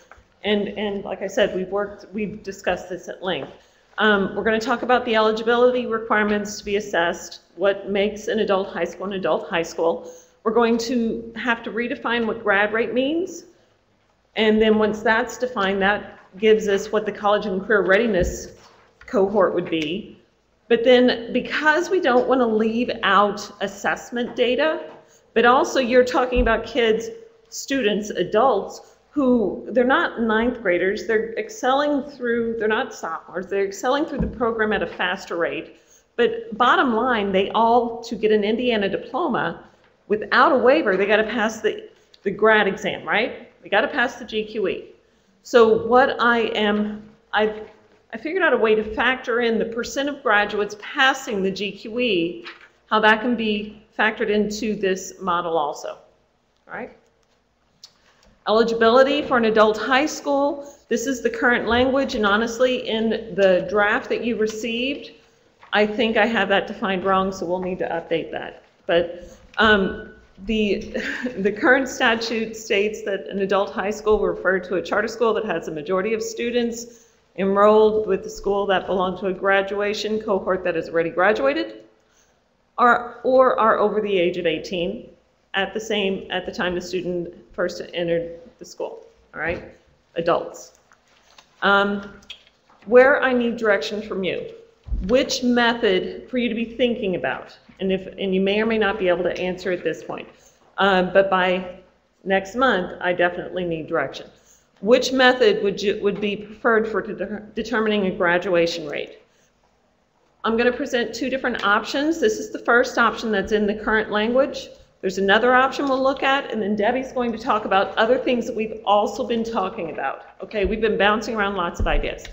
and like I said, we've discussed this at length. We're going to talk about the eligibility requirements to be assessed, what makes an adult high school an adult high school. We're going to have to redefine what grad rate means. And then once that's defined, that gives us what the college and career readiness cohort would be. But then because we don't want to leave out assessment data, but also you're talking about kids, students, adults, who they're not ninth graders, they're not sophomores, they're excelling through the program at a faster rate. But bottom line, they all, to get an Indiana diploma, without a waiver, they got to pass the grad exam, right? They got to pass the GQE. So what I figured out a way to factor in the percent of graduates passing the GQE, how that can be factored into this model also, all right? Eligibility for an adult high school, this is the current language, and honestly, in the draft that you received, I think I have that defined wrong, so we'll need to update that. But the current statute states that an adult high school will refer to a charter school that has a majority of students enrolled with the school that belong to a graduation cohort that has already graduated or are over the age of 18 at the time the student first entered the school, all right? Adults. Where I need direction from you, which method for you to be thinking about, and you may or may not be able to answer at this point, but by next month, I definitely need direction. Which method would be preferred for determining a graduation rate? I'm going to present two different options. This is the first option that's in the current language. There's another option we'll look at, and then Debbie's going to talk about other things that we've also been talking about. Okay, we've been bouncing around lots of ideas.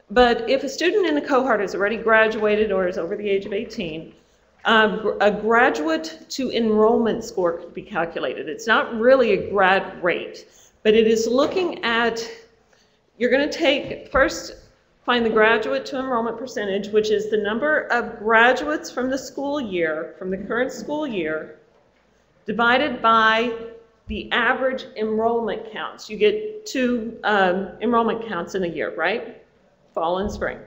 But if a student in a cohort has already graduated or is over the age of 18, a graduate to enrollment score could be calculated. It's not really a grad rate, but it is looking at, you're going to find the graduate to enrollment percentage, which is the number of graduates from the school year, from the current school year, divided by the average enrollment counts. You get two enrollment counts in a year, right? Fall and spring,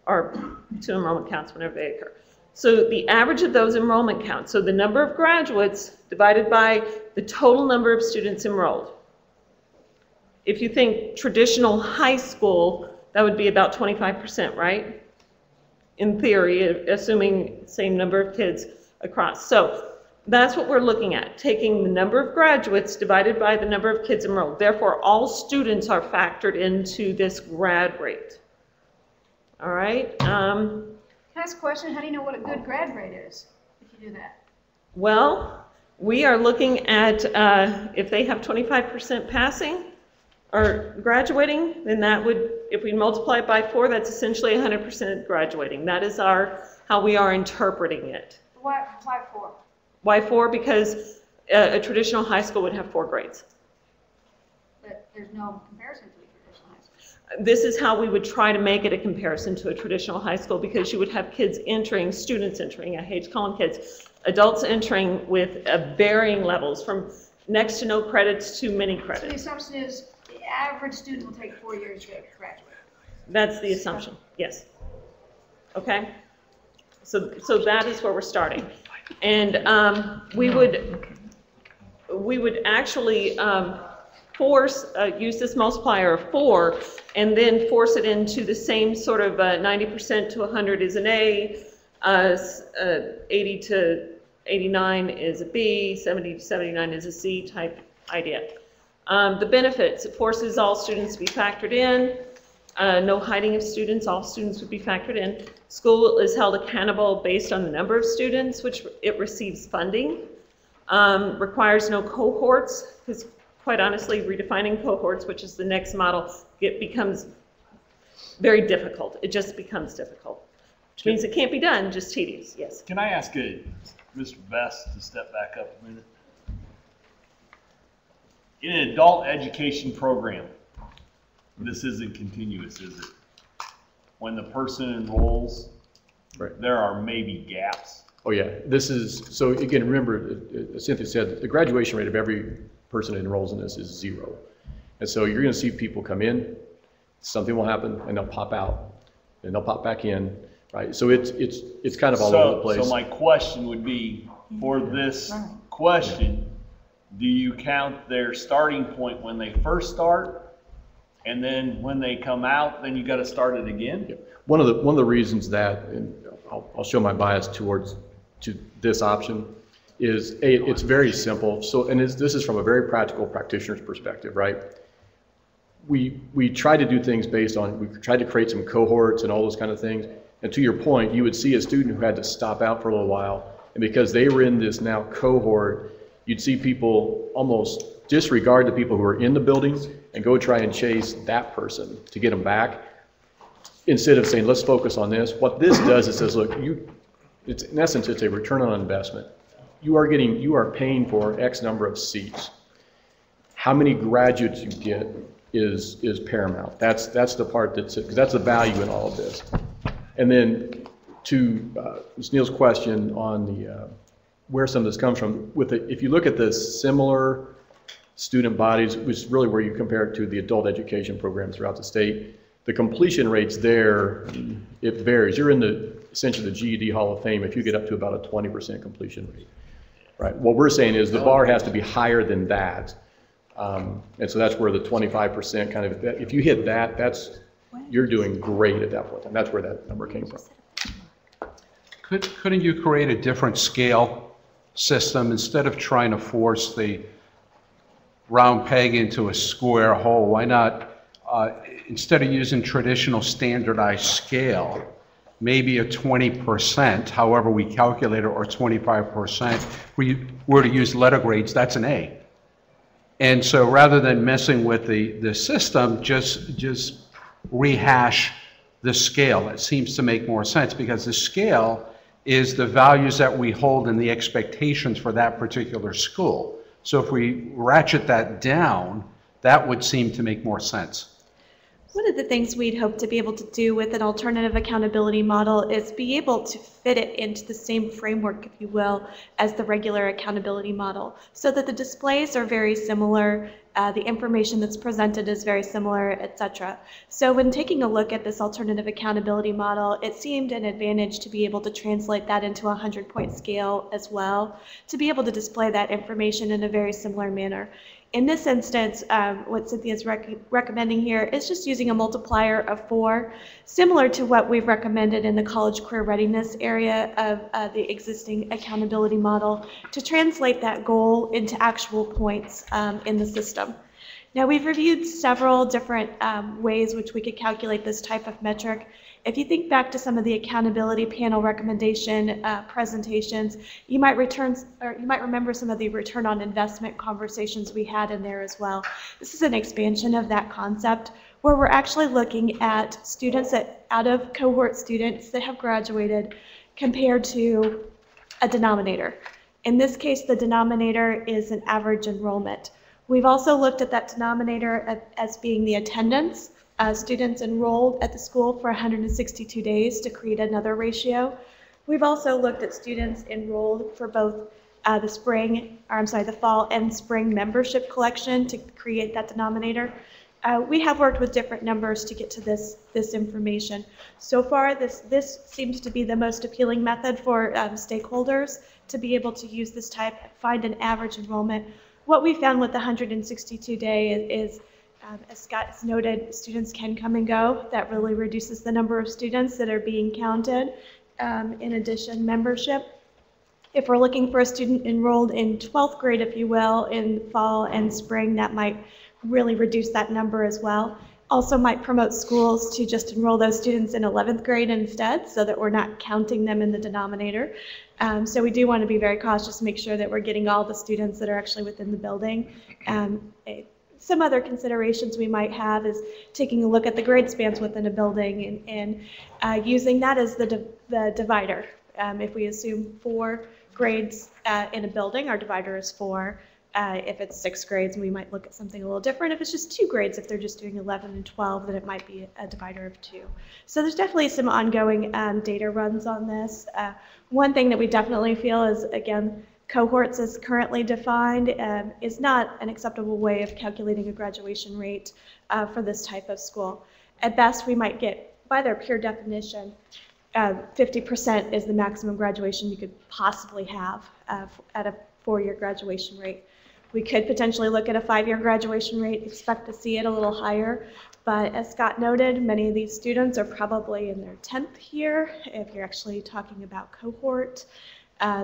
or two enrollment counts whenever they occur. So the average of those enrollment counts, so the number of graduates divided by the total number of students enrolled. If you think traditional high school, that would be about 25%, right? In theory, assuming same number of kids across. So that's what we're looking at, taking the number of graduates divided by the number of kids enrolled. Therefore, all students are factored into this grad rate. All right? Can I ask a question? How do you know what a good grad rate is if you do that? Well, we are looking at if they have 25% passing or graduating, then that would, if we multiply it by 4, that's essentially 100% graduating. That is how we are interpreting it. Why 4? Why 4? Because a traditional high school would have 4 grades. But there's no comparison to a traditional high school. This is how we would try to make it a comparison to a traditional high school, because you would have kids entering, students entering, I hate to call them kids, adults entering with varying levels from next to no credits to many credits. So the assumption is the average student will take 4 years to graduate. That's the assumption, yes. Okay? So that is where we're starting. And we would actually use this multiplier of 4 and then force it into the same sort of 90% to 100 is an A, 80 to 89 is a B, 70 to 79 is a C type idea. The benefits, it forces all students to be factored in. No hiding of students, all students would be factored in. School is held accountable based on the number of students which it receives funding. Requires no cohorts, because quite honestly, redefining cohorts, which is the next model, it becomes very difficult. It just becomes difficult, which means it can't be done, just tedious, yes. Can I ask Mr. Best to step back up a minute? In an adult education program, this isn't continuous, is it? When the person enrolls, right, there are maybe gaps. Oh yeah, this is, so again, remember, as Cynthia said, the graduation rate of every person that enrolls in this is 0. And so you're gonna see people come in, something will happen, and they'll pop out, and they'll pop back in, right? So it's kind of all over the place. So my question would be, for this question, do you count their starting point when they first start? And then when they come out, then you got to start it again? One of the reasons that, and I'll show my bias to this option, is it's very simple. So, and this is from a very practical practitioner's perspective, right? We try to do things based on, we tried to create some cohorts and all those kind of things. And to your point, you would see a student who had to stop out for a little while, and because they were in this now cohort, you'd see people almost disregard the people who are in the buildings and go try and chase that person to get them back, instead of saying, let's focus on this. What this does is says, look, it's, in essence, it's a return on investment. You are paying for X number of seats. How many graduates you get is paramount. That's the part because that's the value in all of this. And then to Ms. Neal's question on the where some of this comes from, if you look at the similar student bodies, which is really where you compare it to the adult education programs throughout the state, the completion rates there, it varies. You're in essentially the GED Hall of Fame if you get up to about a 20% completion rate. Right. What we're saying is the bar has to be higher than that. And so that's where the 25% kind of, if you hit that, you're doing great at that point. And that's where that number came from. Couldn't you create a different scale system instead of trying to force the round peg into a square hole? Why not, instead of using traditional standardized scale, maybe a 20%, however we calculate it, or 25%, we were to use letter grades, that's an A. And so rather than messing with the system, just rehash the scale. It seems to make more sense because the scale is the values that we hold and the expectations for that particular school. So if we ratchet that down, that would seem to make more sense. One of the things we'd hope to be able to do with an alternative accountability model is be able to fit it into the same framework, if you will, as the regular accountability model, so that the displays are very similar, the information that's presented is very similar, etc. So when taking a look at this alternative accountability model, it seemed an advantage to be able to translate that into a 100-point scale as well, to be able to display that information in a very similar manner. In this instance, what Cynthia's recommending here is just using a multiplier of 4, similar to what we've recommended in the college career readiness area of the existing accountability model, to translate that goal into actual points in the system. Now, we've reviewed several different ways which we could calculate this type of metric. If you think back to some of the accountability panel recommendation presentations, you might remember some of the return on investment conversations we had in there as well. This is an expansion of that concept where we're actually looking at students out of cohort students that have graduated compared to a denominator. In this case, the denominator is an average enrollment. We've also looked at that denominator as being the attendance. Students enrolled at the school for 162 days to create another ratio. We've also looked at students enrolled for both the fall and spring membership collection to create that denominator. We have worked with different numbers to get to this information. So far, this seems to be the most appealing method for stakeholders to be able to use this type, find an average enrollment. What we found with the 162-day is as Scott has noted, students can come and go. That really reduces the number of students that are being counted. In addition, membership. If we're looking for a student enrolled in 12th grade, if you will, in fall and spring, that might really reduce that number as well. Also might promote schools to just enroll those students in 11th grade instead, so that we're not counting them in the denominator. So we do want to be very cautious, make sure that we're getting all the students that are actually within the building. Some other considerations we might have is taking a look at the grade spans within a building and using that as the divider. If we assume 4 grades in a building, our divider is 4. If it's 6 grades, we might look at something a little different. If it's just 2 grades, if they're just doing 11 and 12, then it might be a divider of 2. So there's definitely some ongoing data runs on this. One thing that we definitely feel is, again, cohorts as currently defined is not an acceptable way of calculating a graduation rate for this type of school. At best, we might get, by their pure definition, 50% is the maximum graduation you could possibly have at a 4-year graduation rate. We could potentially look at a 5-year graduation rate, expect to see it a little higher, But as Scott noted, many of these students are probably in their 10th year, if you're actually talking about cohort.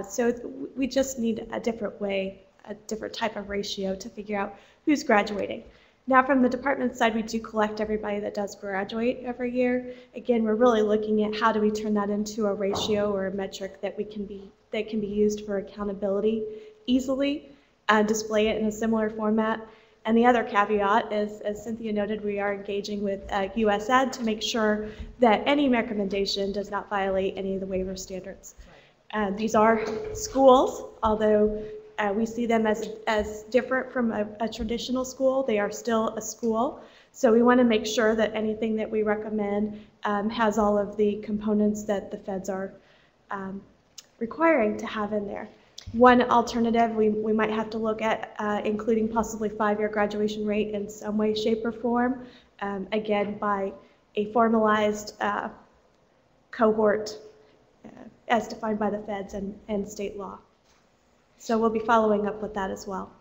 So we just need a different way, a different type of ratio to figure out who's graduating. Now from the department side, we do collect everybody that does graduate every year. Again, we're really looking at how do we turn that into a ratio or a metric that can be used for accountability easily, display it in a similar format. And the other caveat is, as Cynthia noted, we are engaging with US Ed to make sure that any recommendation does not violate any of the waiver standards. These are schools, although we see them as different from a traditional school. They are still a school. So we want to make sure that anything that we recommend has all of the components that the feds are requiring to have in there. One alternative we might have to look at including possibly 5-year graduation rate in some way, shape, or form, again, by a formalized cohort as defined by the feds and state law. So we'll be following up with that as well.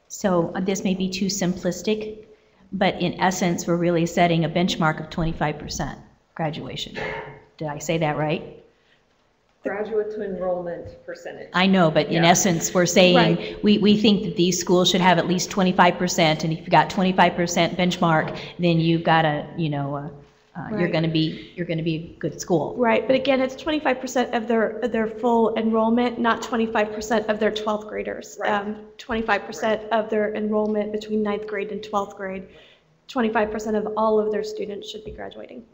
So this may be too simplistic, but in essence, we're really setting a benchmark of 25% graduation. Did I say that right? Graduate to enrollment percentage. I know, but in essence, we're saying we think that these schools should have at least 25%, and if you've got 25% benchmark, then you've got a, you're going to be a good school. Right, but again, it's 25% of their full enrollment, not 25% of their 12th graders. 25% of their enrollment between 9th grade and 12th grade. 25% of all of their students should be graduating.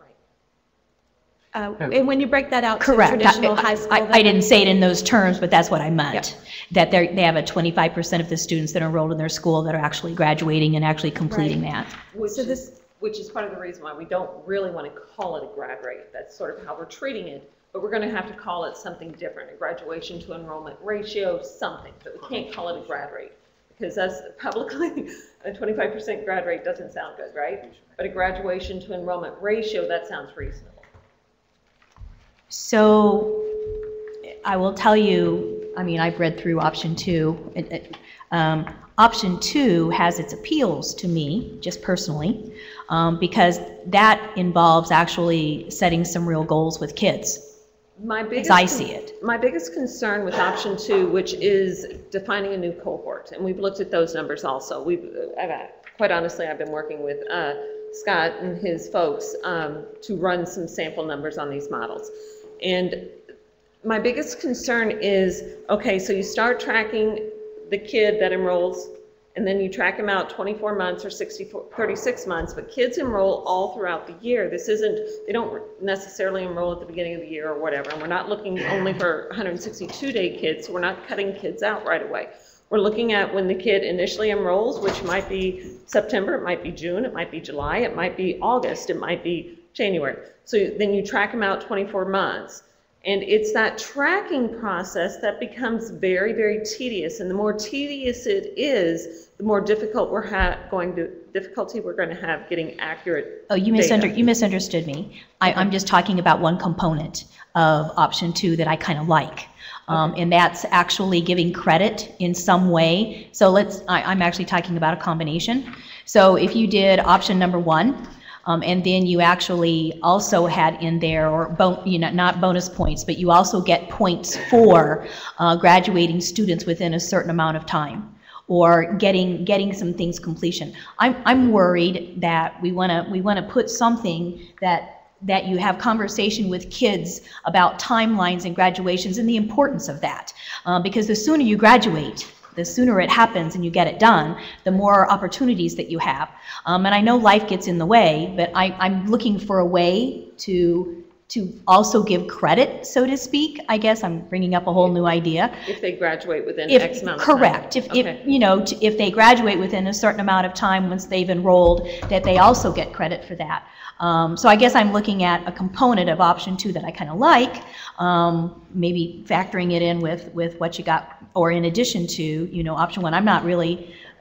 And when you break that out to traditional high school. I didn't say it in those terms, but that's what I meant. That they have a 25% of the students that are enrolled in their school that are actually graduating and actually completing that. Which is part of the reason why we don't really want to call it a grad rate. That's sort of how we're treating it, but we're going to have to call it something different, a graduation to enrollment ratio, something. But we can't call it a grad rate, because that's publicly, a 25% grad rate doesn't sound good, right? But a graduation to enrollment ratio, that sounds reasonable. So I will tell you, I mean, I've read through option 2. Option 2 has its appeals to me, just personally, because that involves actually setting some real goals with kids. As I see it. My biggest concern with option 2, which is defining a new cohort, and we've looked at those numbers also. Quite honestly, I've been working with Scott and his folks to run some sample numbers on these models. And my biggest concern is, okay, so you start tracking the kid that enrolls, and then you track them out 24 months or 36 months, but kids enroll all throughout the year. They don't necessarily enroll at the beginning of the year or whatever, and we're not looking only for 162-day kids, so we're not cutting kids out right away. We're looking at when the kid initially enrolls, which might be September, it might be June, it might be July, it might be August, it might be January. So then you track them out 24 months. And it's that tracking process that becomes very, very tedious. And the more tedious it is, the more difficult difficulty we're going to have getting accurate data. You misunderstood me. I'm just talking about one component of option 2 that I kind of like. And that's actually giving credit in some way. So I'm actually talking about a combination. So if you did option number 1, and then you actually also had in there, or not bonus points, but you also get points for graduating students within a certain amount of time, or getting some things completion. I'm worried that we want to put something that you have conversation with kids about timelines and graduations and the importance of that, because the sooner you graduate, the sooner it happens and you get it done, the more opportunities that you have. And I know life gets in the way, but I'm looking for a way to also give credit, so to speak. I guess I'm bringing up a whole new idea. If they graduate within X amount of time. Correct. If they graduate within a certain amount of time once they've enrolled, that they also get credit for that. So I guess I'm looking at a component of option 2 that I kind of like, maybe factoring it in with what you got, or in addition to, option 1.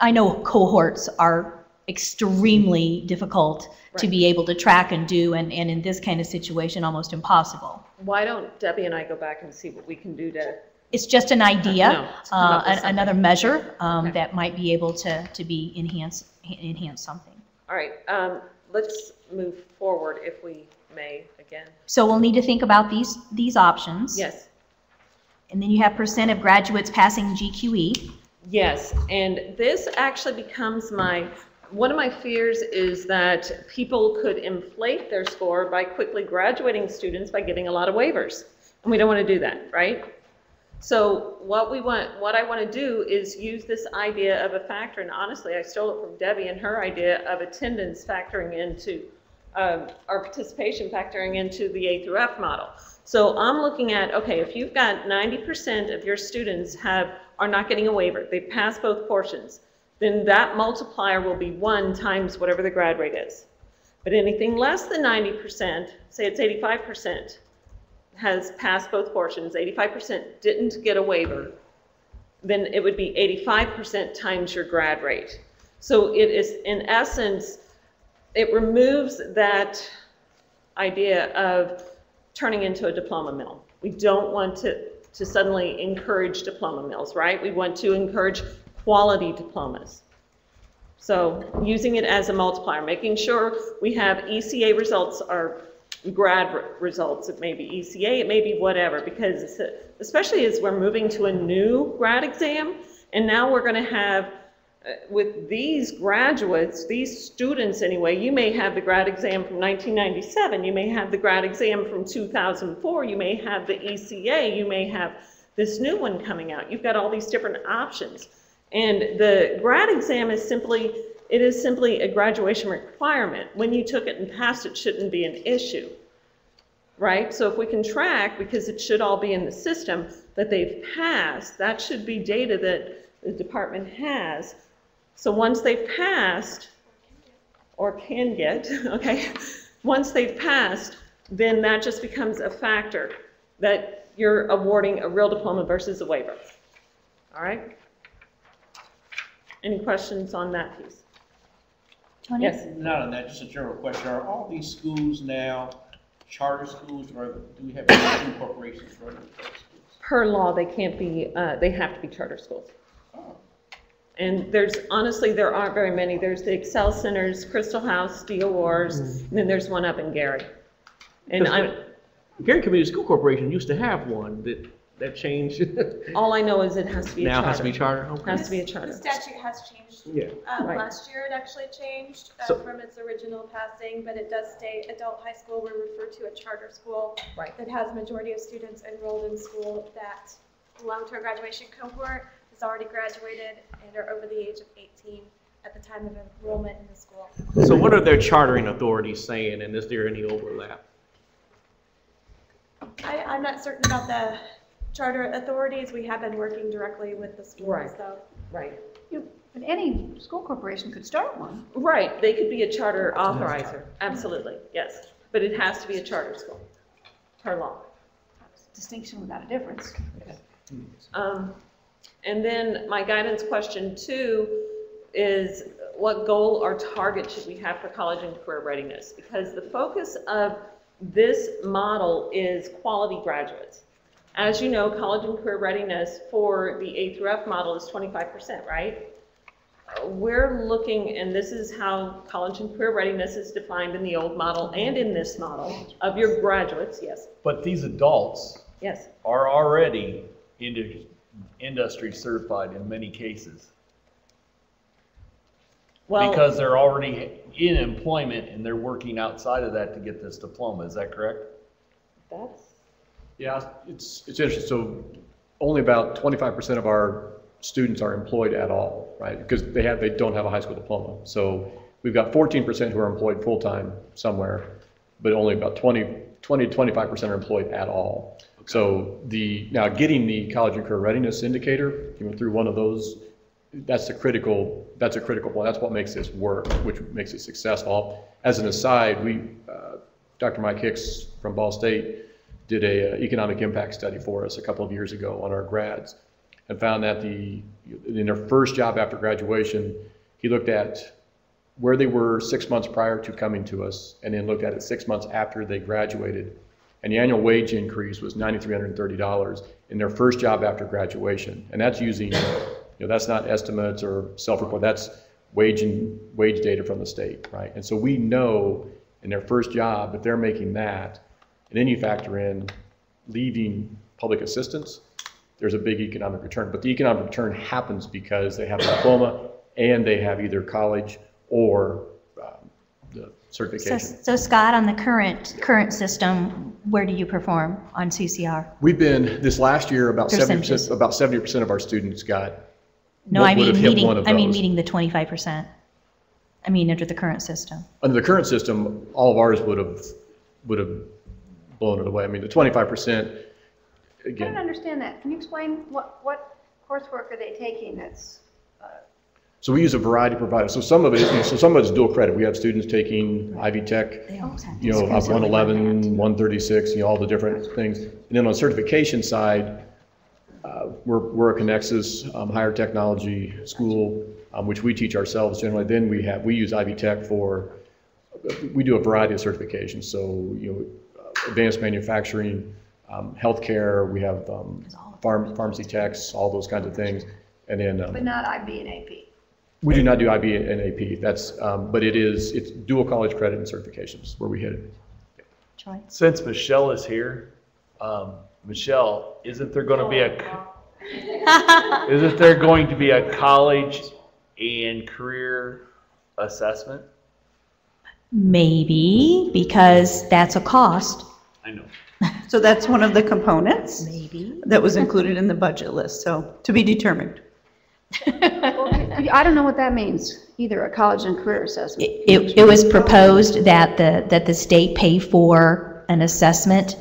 I know cohorts are extremely difficult to be able to track and do, and in this kind of situation, almost impossible. Why don't Debbie and I go back and see what we can do to... It's just an idea, another measure that might be able to be enhance something. All right. let's move forward if we may again. So we'll need to think about these options. Yes. And then you have percent of graduates passing GQE. Yes, and this actually becomes one of my fears is that people could inflate their score by quickly graduating students by giving a lot of waivers. And we don't want to do that, right? So what I want to do is use this idea of a factor, and honestly, I stole it from Debbie and her idea of attendance factoring into, our participation factoring into the A through F model. So I'm looking at, okay, if you've got 90% of your students are not getting a waiver, they pass both portions, then that multiplier will be 1 times whatever the grad rate is. But anything less than 90%, say it's 85%, has passed both portions, 85% didn't get a waiver, then it would be 85% times your grad rate. So it is, in essence, it removes that idea of turning into a diploma mill. We don't want to suddenly encourage diploma mills, right? We want to encourage quality diplomas. So using it as a multiplier, making sure we have ECA results or grad results. It may be ECA, it may be whatever, because especially as we're moving to a new grad exam, and now we're going to have, with these graduates, these students anyway, you may have the grad exam from 1997, you may have the grad exam from 2004, you may have the ECA, you may have this new one coming out. You've got all these different options. And the grad exam is simply a graduation requirement. When you took it and passed it shouldn't be an issue, right? So if we can track, because it should all be in the system, that they've passed, that should be data that the department has. So once they've passed, or can get, okay, once they've passed, then that just becomes a factor that you're awarding a real diploma versus a waiver. All right? Any questions on that piece? Tony? Yes. Not on that, just a general question. Are all these schools now charter schools, or do we have any corporations running those schools? Per law, they can't be, they have to be charter schools. Oh. And honestly, there aren't very many. There's the Excel Centers, Crystal House, Steel Wars, and then there's one up in Gary. And Gary Community School Corporation used to have one that changed. All I know is it has to be a charter. Now it has to be charter? Okay. Has to be a charter. The statute has changed. Yeah. Right. Last year it actually changed from its original passing, but it does state adult high school will refer to a charter school that has majority of students enrolled in school that long-term graduation cohort has already graduated and are over the age of 18 at the time of enrollment in the school. So what are their chartering authorities saying, and is there any overlap? I'm not certain about the charter authorities. We have been working directly with the schools. Right. So. Right. But any school corporation could start one. Right, they could be a charter authorizer, absolutely, yes. But it has to be a charter school, per law. Distinction without a difference. And then my guidance question 2 is what goal or target should we have for college and career readiness? Because the focus of this model is quality graduates. As you know, college and career readiness for the A through F model is 25%, right? We're looking, and this is how college and career readiness is defined in the old model and in this model, of your graduates, yes. But these adults Yes. are already industry certified in many cases. Well, because they're already in employment and they're working outside of that to get this diploma, is that correct? That's... Yeah, it's interesting. So only about 25% of our students are employed at all, right? Because they don't have a high school diploma. So we've got 14% who are employed full-time somewhere, but only about 20-25% are employed at all. Okay. So now getting the college and career readiness indicator, through one of those, that's a critical point. That's what makes this work, which makes it successful. As an aside, Dr. Mike Hicks from Ball State did a economic impact study for us a couple of years ago on our grads, and found that in their first job after graduation, he looked at where they were 6 months prior to coming to us, and then looked at it 6 months after they graduated. And the annual wage increase was $9,330 in their first job after graduation. And that's using, that's not estimates or self-report. That's wage data from the state, right? And so we know in their first job, if they're making that, and then you factor in leaving public assistance, there's a big economic return. But the economic return happens because they have a diploma and they have either college or the certification. So Scott, on the current system, where do you perform on CCR? We've been, this last year, about 70% of our students got, meeting the 25%. I mean, under the current system. Under the current system, all of ours would have blown it away. I mean, the 25%, I don't understand that. Can you explain what coursework are they taking that's? So we use a variety of providers. So some of it is dual credit. We have students taking Ivy Tech, up 111, 136, all the different things. And then on the certification side, we're a Connexus higher technology school, which we teach ourselves generally. Then we use Ivy Tech we do a variety of certifications. So, advanced manufacturing, healthcare, we have pharmacy techs, all those kinds of things. And then, but not IB and AP. We do not do IB and AP. That's, but it's dual college credit and certifications where we hit it. Troy? Since Michelle is here, Michelle, isn't there going to be a college and career assessment? Maybe, because that's a cost. I know. So that's one of the components Maybe. that was included in the budget list, so to be determined. I don't know what that means, either, a college and career assessment. It was proposed that the state pay for an assessment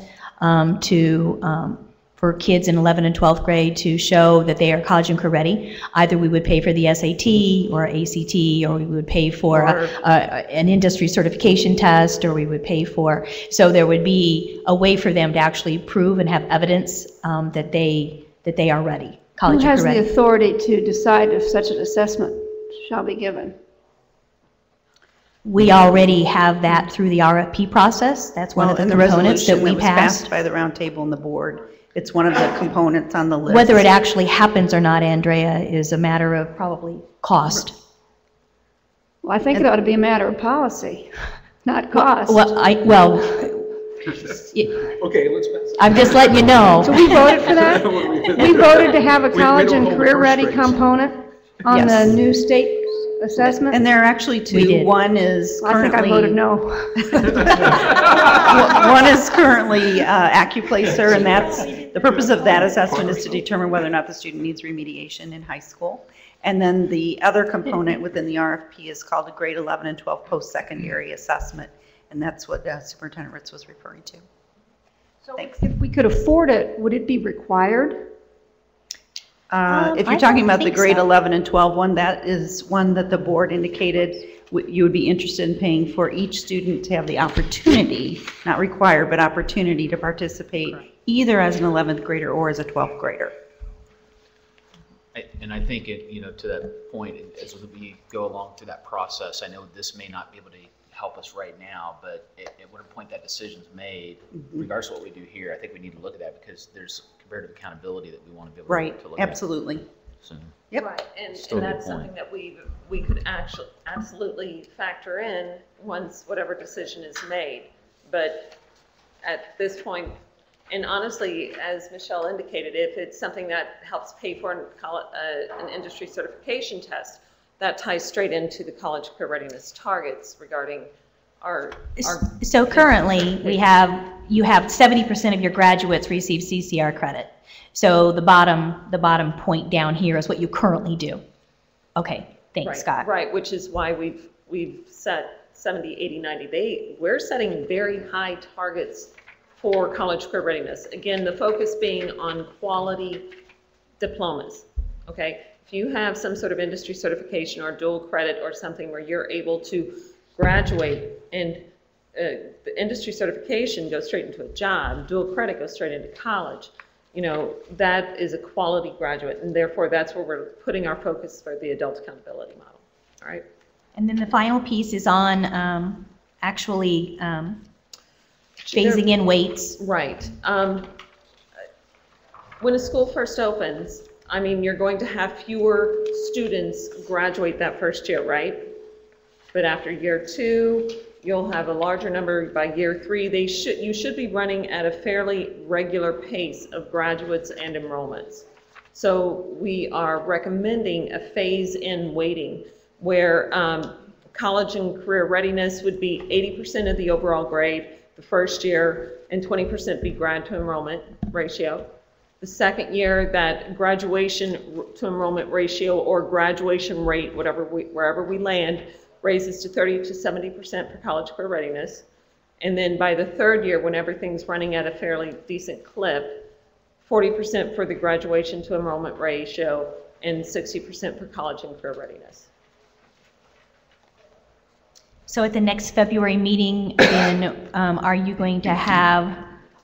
for kids in 11th and 12th grade to show that they are college and career ready. Either we would pay for the SAT or ACT, or we would pay for an industry certification test, or we would pay for, so there would be a way for them to actually prove and have evidence that they are ready, college Who and has career the ready. authority to decide if such an assessment shall be given? We already have that through the RFP process. That's one of the components that we was passed. by the roundtable and the board. It's one of the components on the list. Whether it actually happens or not, Andrea, is a matter of probably cost. Well, I think it ought to be a matter of policy, not cost. Okay, let's pass. I'm just letting you know. So we voted for that? We voted to have a college and career-ready component on the new state assessment? And there are actually two. One is currently... I think I voted no. One is currently AccuPlacer, and the purpose of that assessment is to determine whether or not the student needs remediation in high school. And then the other component within the RFP is called a grade 11 and 12 post-secondary assessment, and that's what Superintendent Ritz was referring to. So if we could afford it, would it be required? If you're talking about the grade 11 and 12 one, that is one that the board indicated you would be interested in paying for each student to have the opportunity, not required, but opportunity to participate either as an 11th grader or as a 12th grader. And I think to that point, as we go along through that process, I know this may not be able to help us right now, but at what point that decision's made, regardless of what we do here, I think we need to look at that because there's comparative accountability that we want to be able to look at. Absolutely. So, yep. Right, and Still a good that's point. something that we could actually absolutely factor in once whatever decision is made. But at this point, and honestly, as Michelle indicated, if it's something that helps pay for an industry certification test, that ties straight into the college career readiness targets regarding our So currently, you have 70% of your graduates receive CCR credit. So the bottom point down here is what you currently do. Okay, thanks, Scott. Right, which is why we've set 70, 80, 90. We're setting very high targets for college career readiness. Again, the focus being on quality diplomas, okay? If you have some sort of industry certification or dual credit or something where you're able to graduate and the industry certification goes straight into a job, dual credit goes straight into college, that is a quality graduate, and therefore that's where we're putting our focus for the adult accountability model, all right? And then the final piece is on actually phasing in weights. Right. When a school first opens, I mean, you're going to have fewer students graduate that first year, right? But after year 2, you'll have a larger number. By year 3, you should be running at a fairly regular pace of graduates and enrollments. So we are recommending a phase-in weighting where college and career readiness would be 80% of the overall grade the first year and 20% be grad to enrollment ratio. The second year, that graduation to enrollment ratio or graduation rate, wherever we land, raises to 30 to 70% for college career readiness. And then by the third year, when everything's running at a fairly decent clip, 40% for the graduation to enrollment ratio and 60% for college and career readiness. So at the next February meeting, then are you going to have,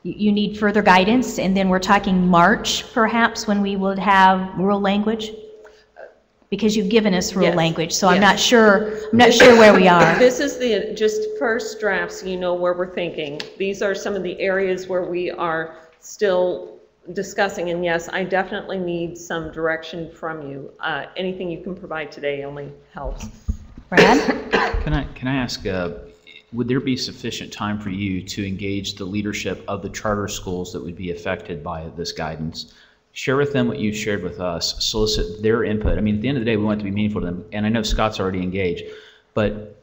you need further guidance, and then we're talking March perhaps when we would have rural language? Because you've given us rural language, so I'm not sure where we are. This is the just first draft, so you know where we're thinking. These are some of the areas where we are still discussing, and yes, I definitely need some direction from you. Anything you can provide today only helps. Brad? Can I ask, would there be sufficient time for you to engage the leadership of the charter schools that would be affected by this guidance? Share with them what you've shared with us, solicit their input. I mean, at the end of the day, we want it to be meaningful to them, and I know Scott's already engaged, but,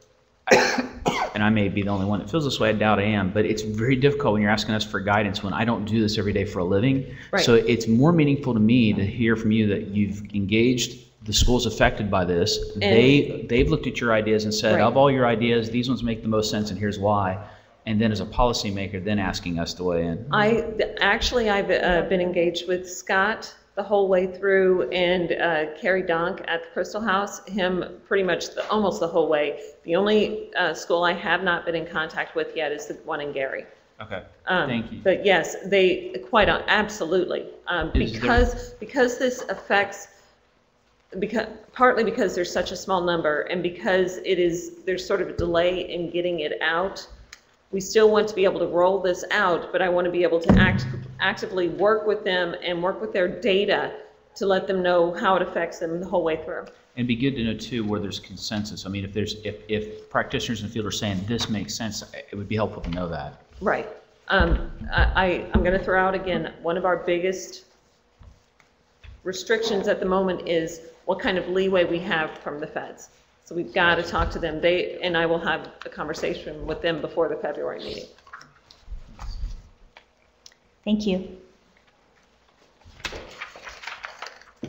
and I may be the only one that feels this way, I doubt I am, but it's very difficult when you're asking us for guidance when I don't do this every day for a living. Right. So it's more meaningful to me to hear from you that you've engaged the schools affected by this. They've looked at your ideas and said, of all your ideas, these ones make the most sense and here's why. And then as a policymaker, then asking us to weigh in. I've been engaged with Scott the whole way through, and Carrie Donk at the Crystal House, him pretty much almost the whole way. The only school I have not been in contact with yet is the one in Gary. Okay, thank you. But yes, they quite absolutely. Because this affects, partly because there's such a small number, and because there's sort of a delay in getting it out. We still want to be able to roll this out, but I want to be able to actively work with them and work with their data to let them know how it affects them the whole way through. And it'd be good to know too where there's consensus. I mean, if practitioners in the field are saying this makes sense, it would be helpful to know that. Right. I'm going to throw out again, one of our biggest restrictions at the moment is what kind of leeway we have from the feds. So we've got to talk to them. And I will have a conversation with them before the February meeting. Thank you.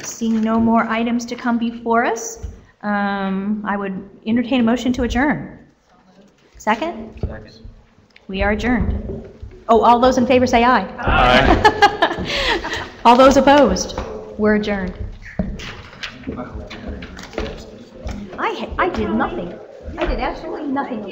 Seeing no more items to come before us, I would entertain a motion to adjourn. Second? Second. We are adjourned. Oh, all those in favor say aye. Aye. All those opposed? We're adjourned. I did nothing. I did absolutely nothing.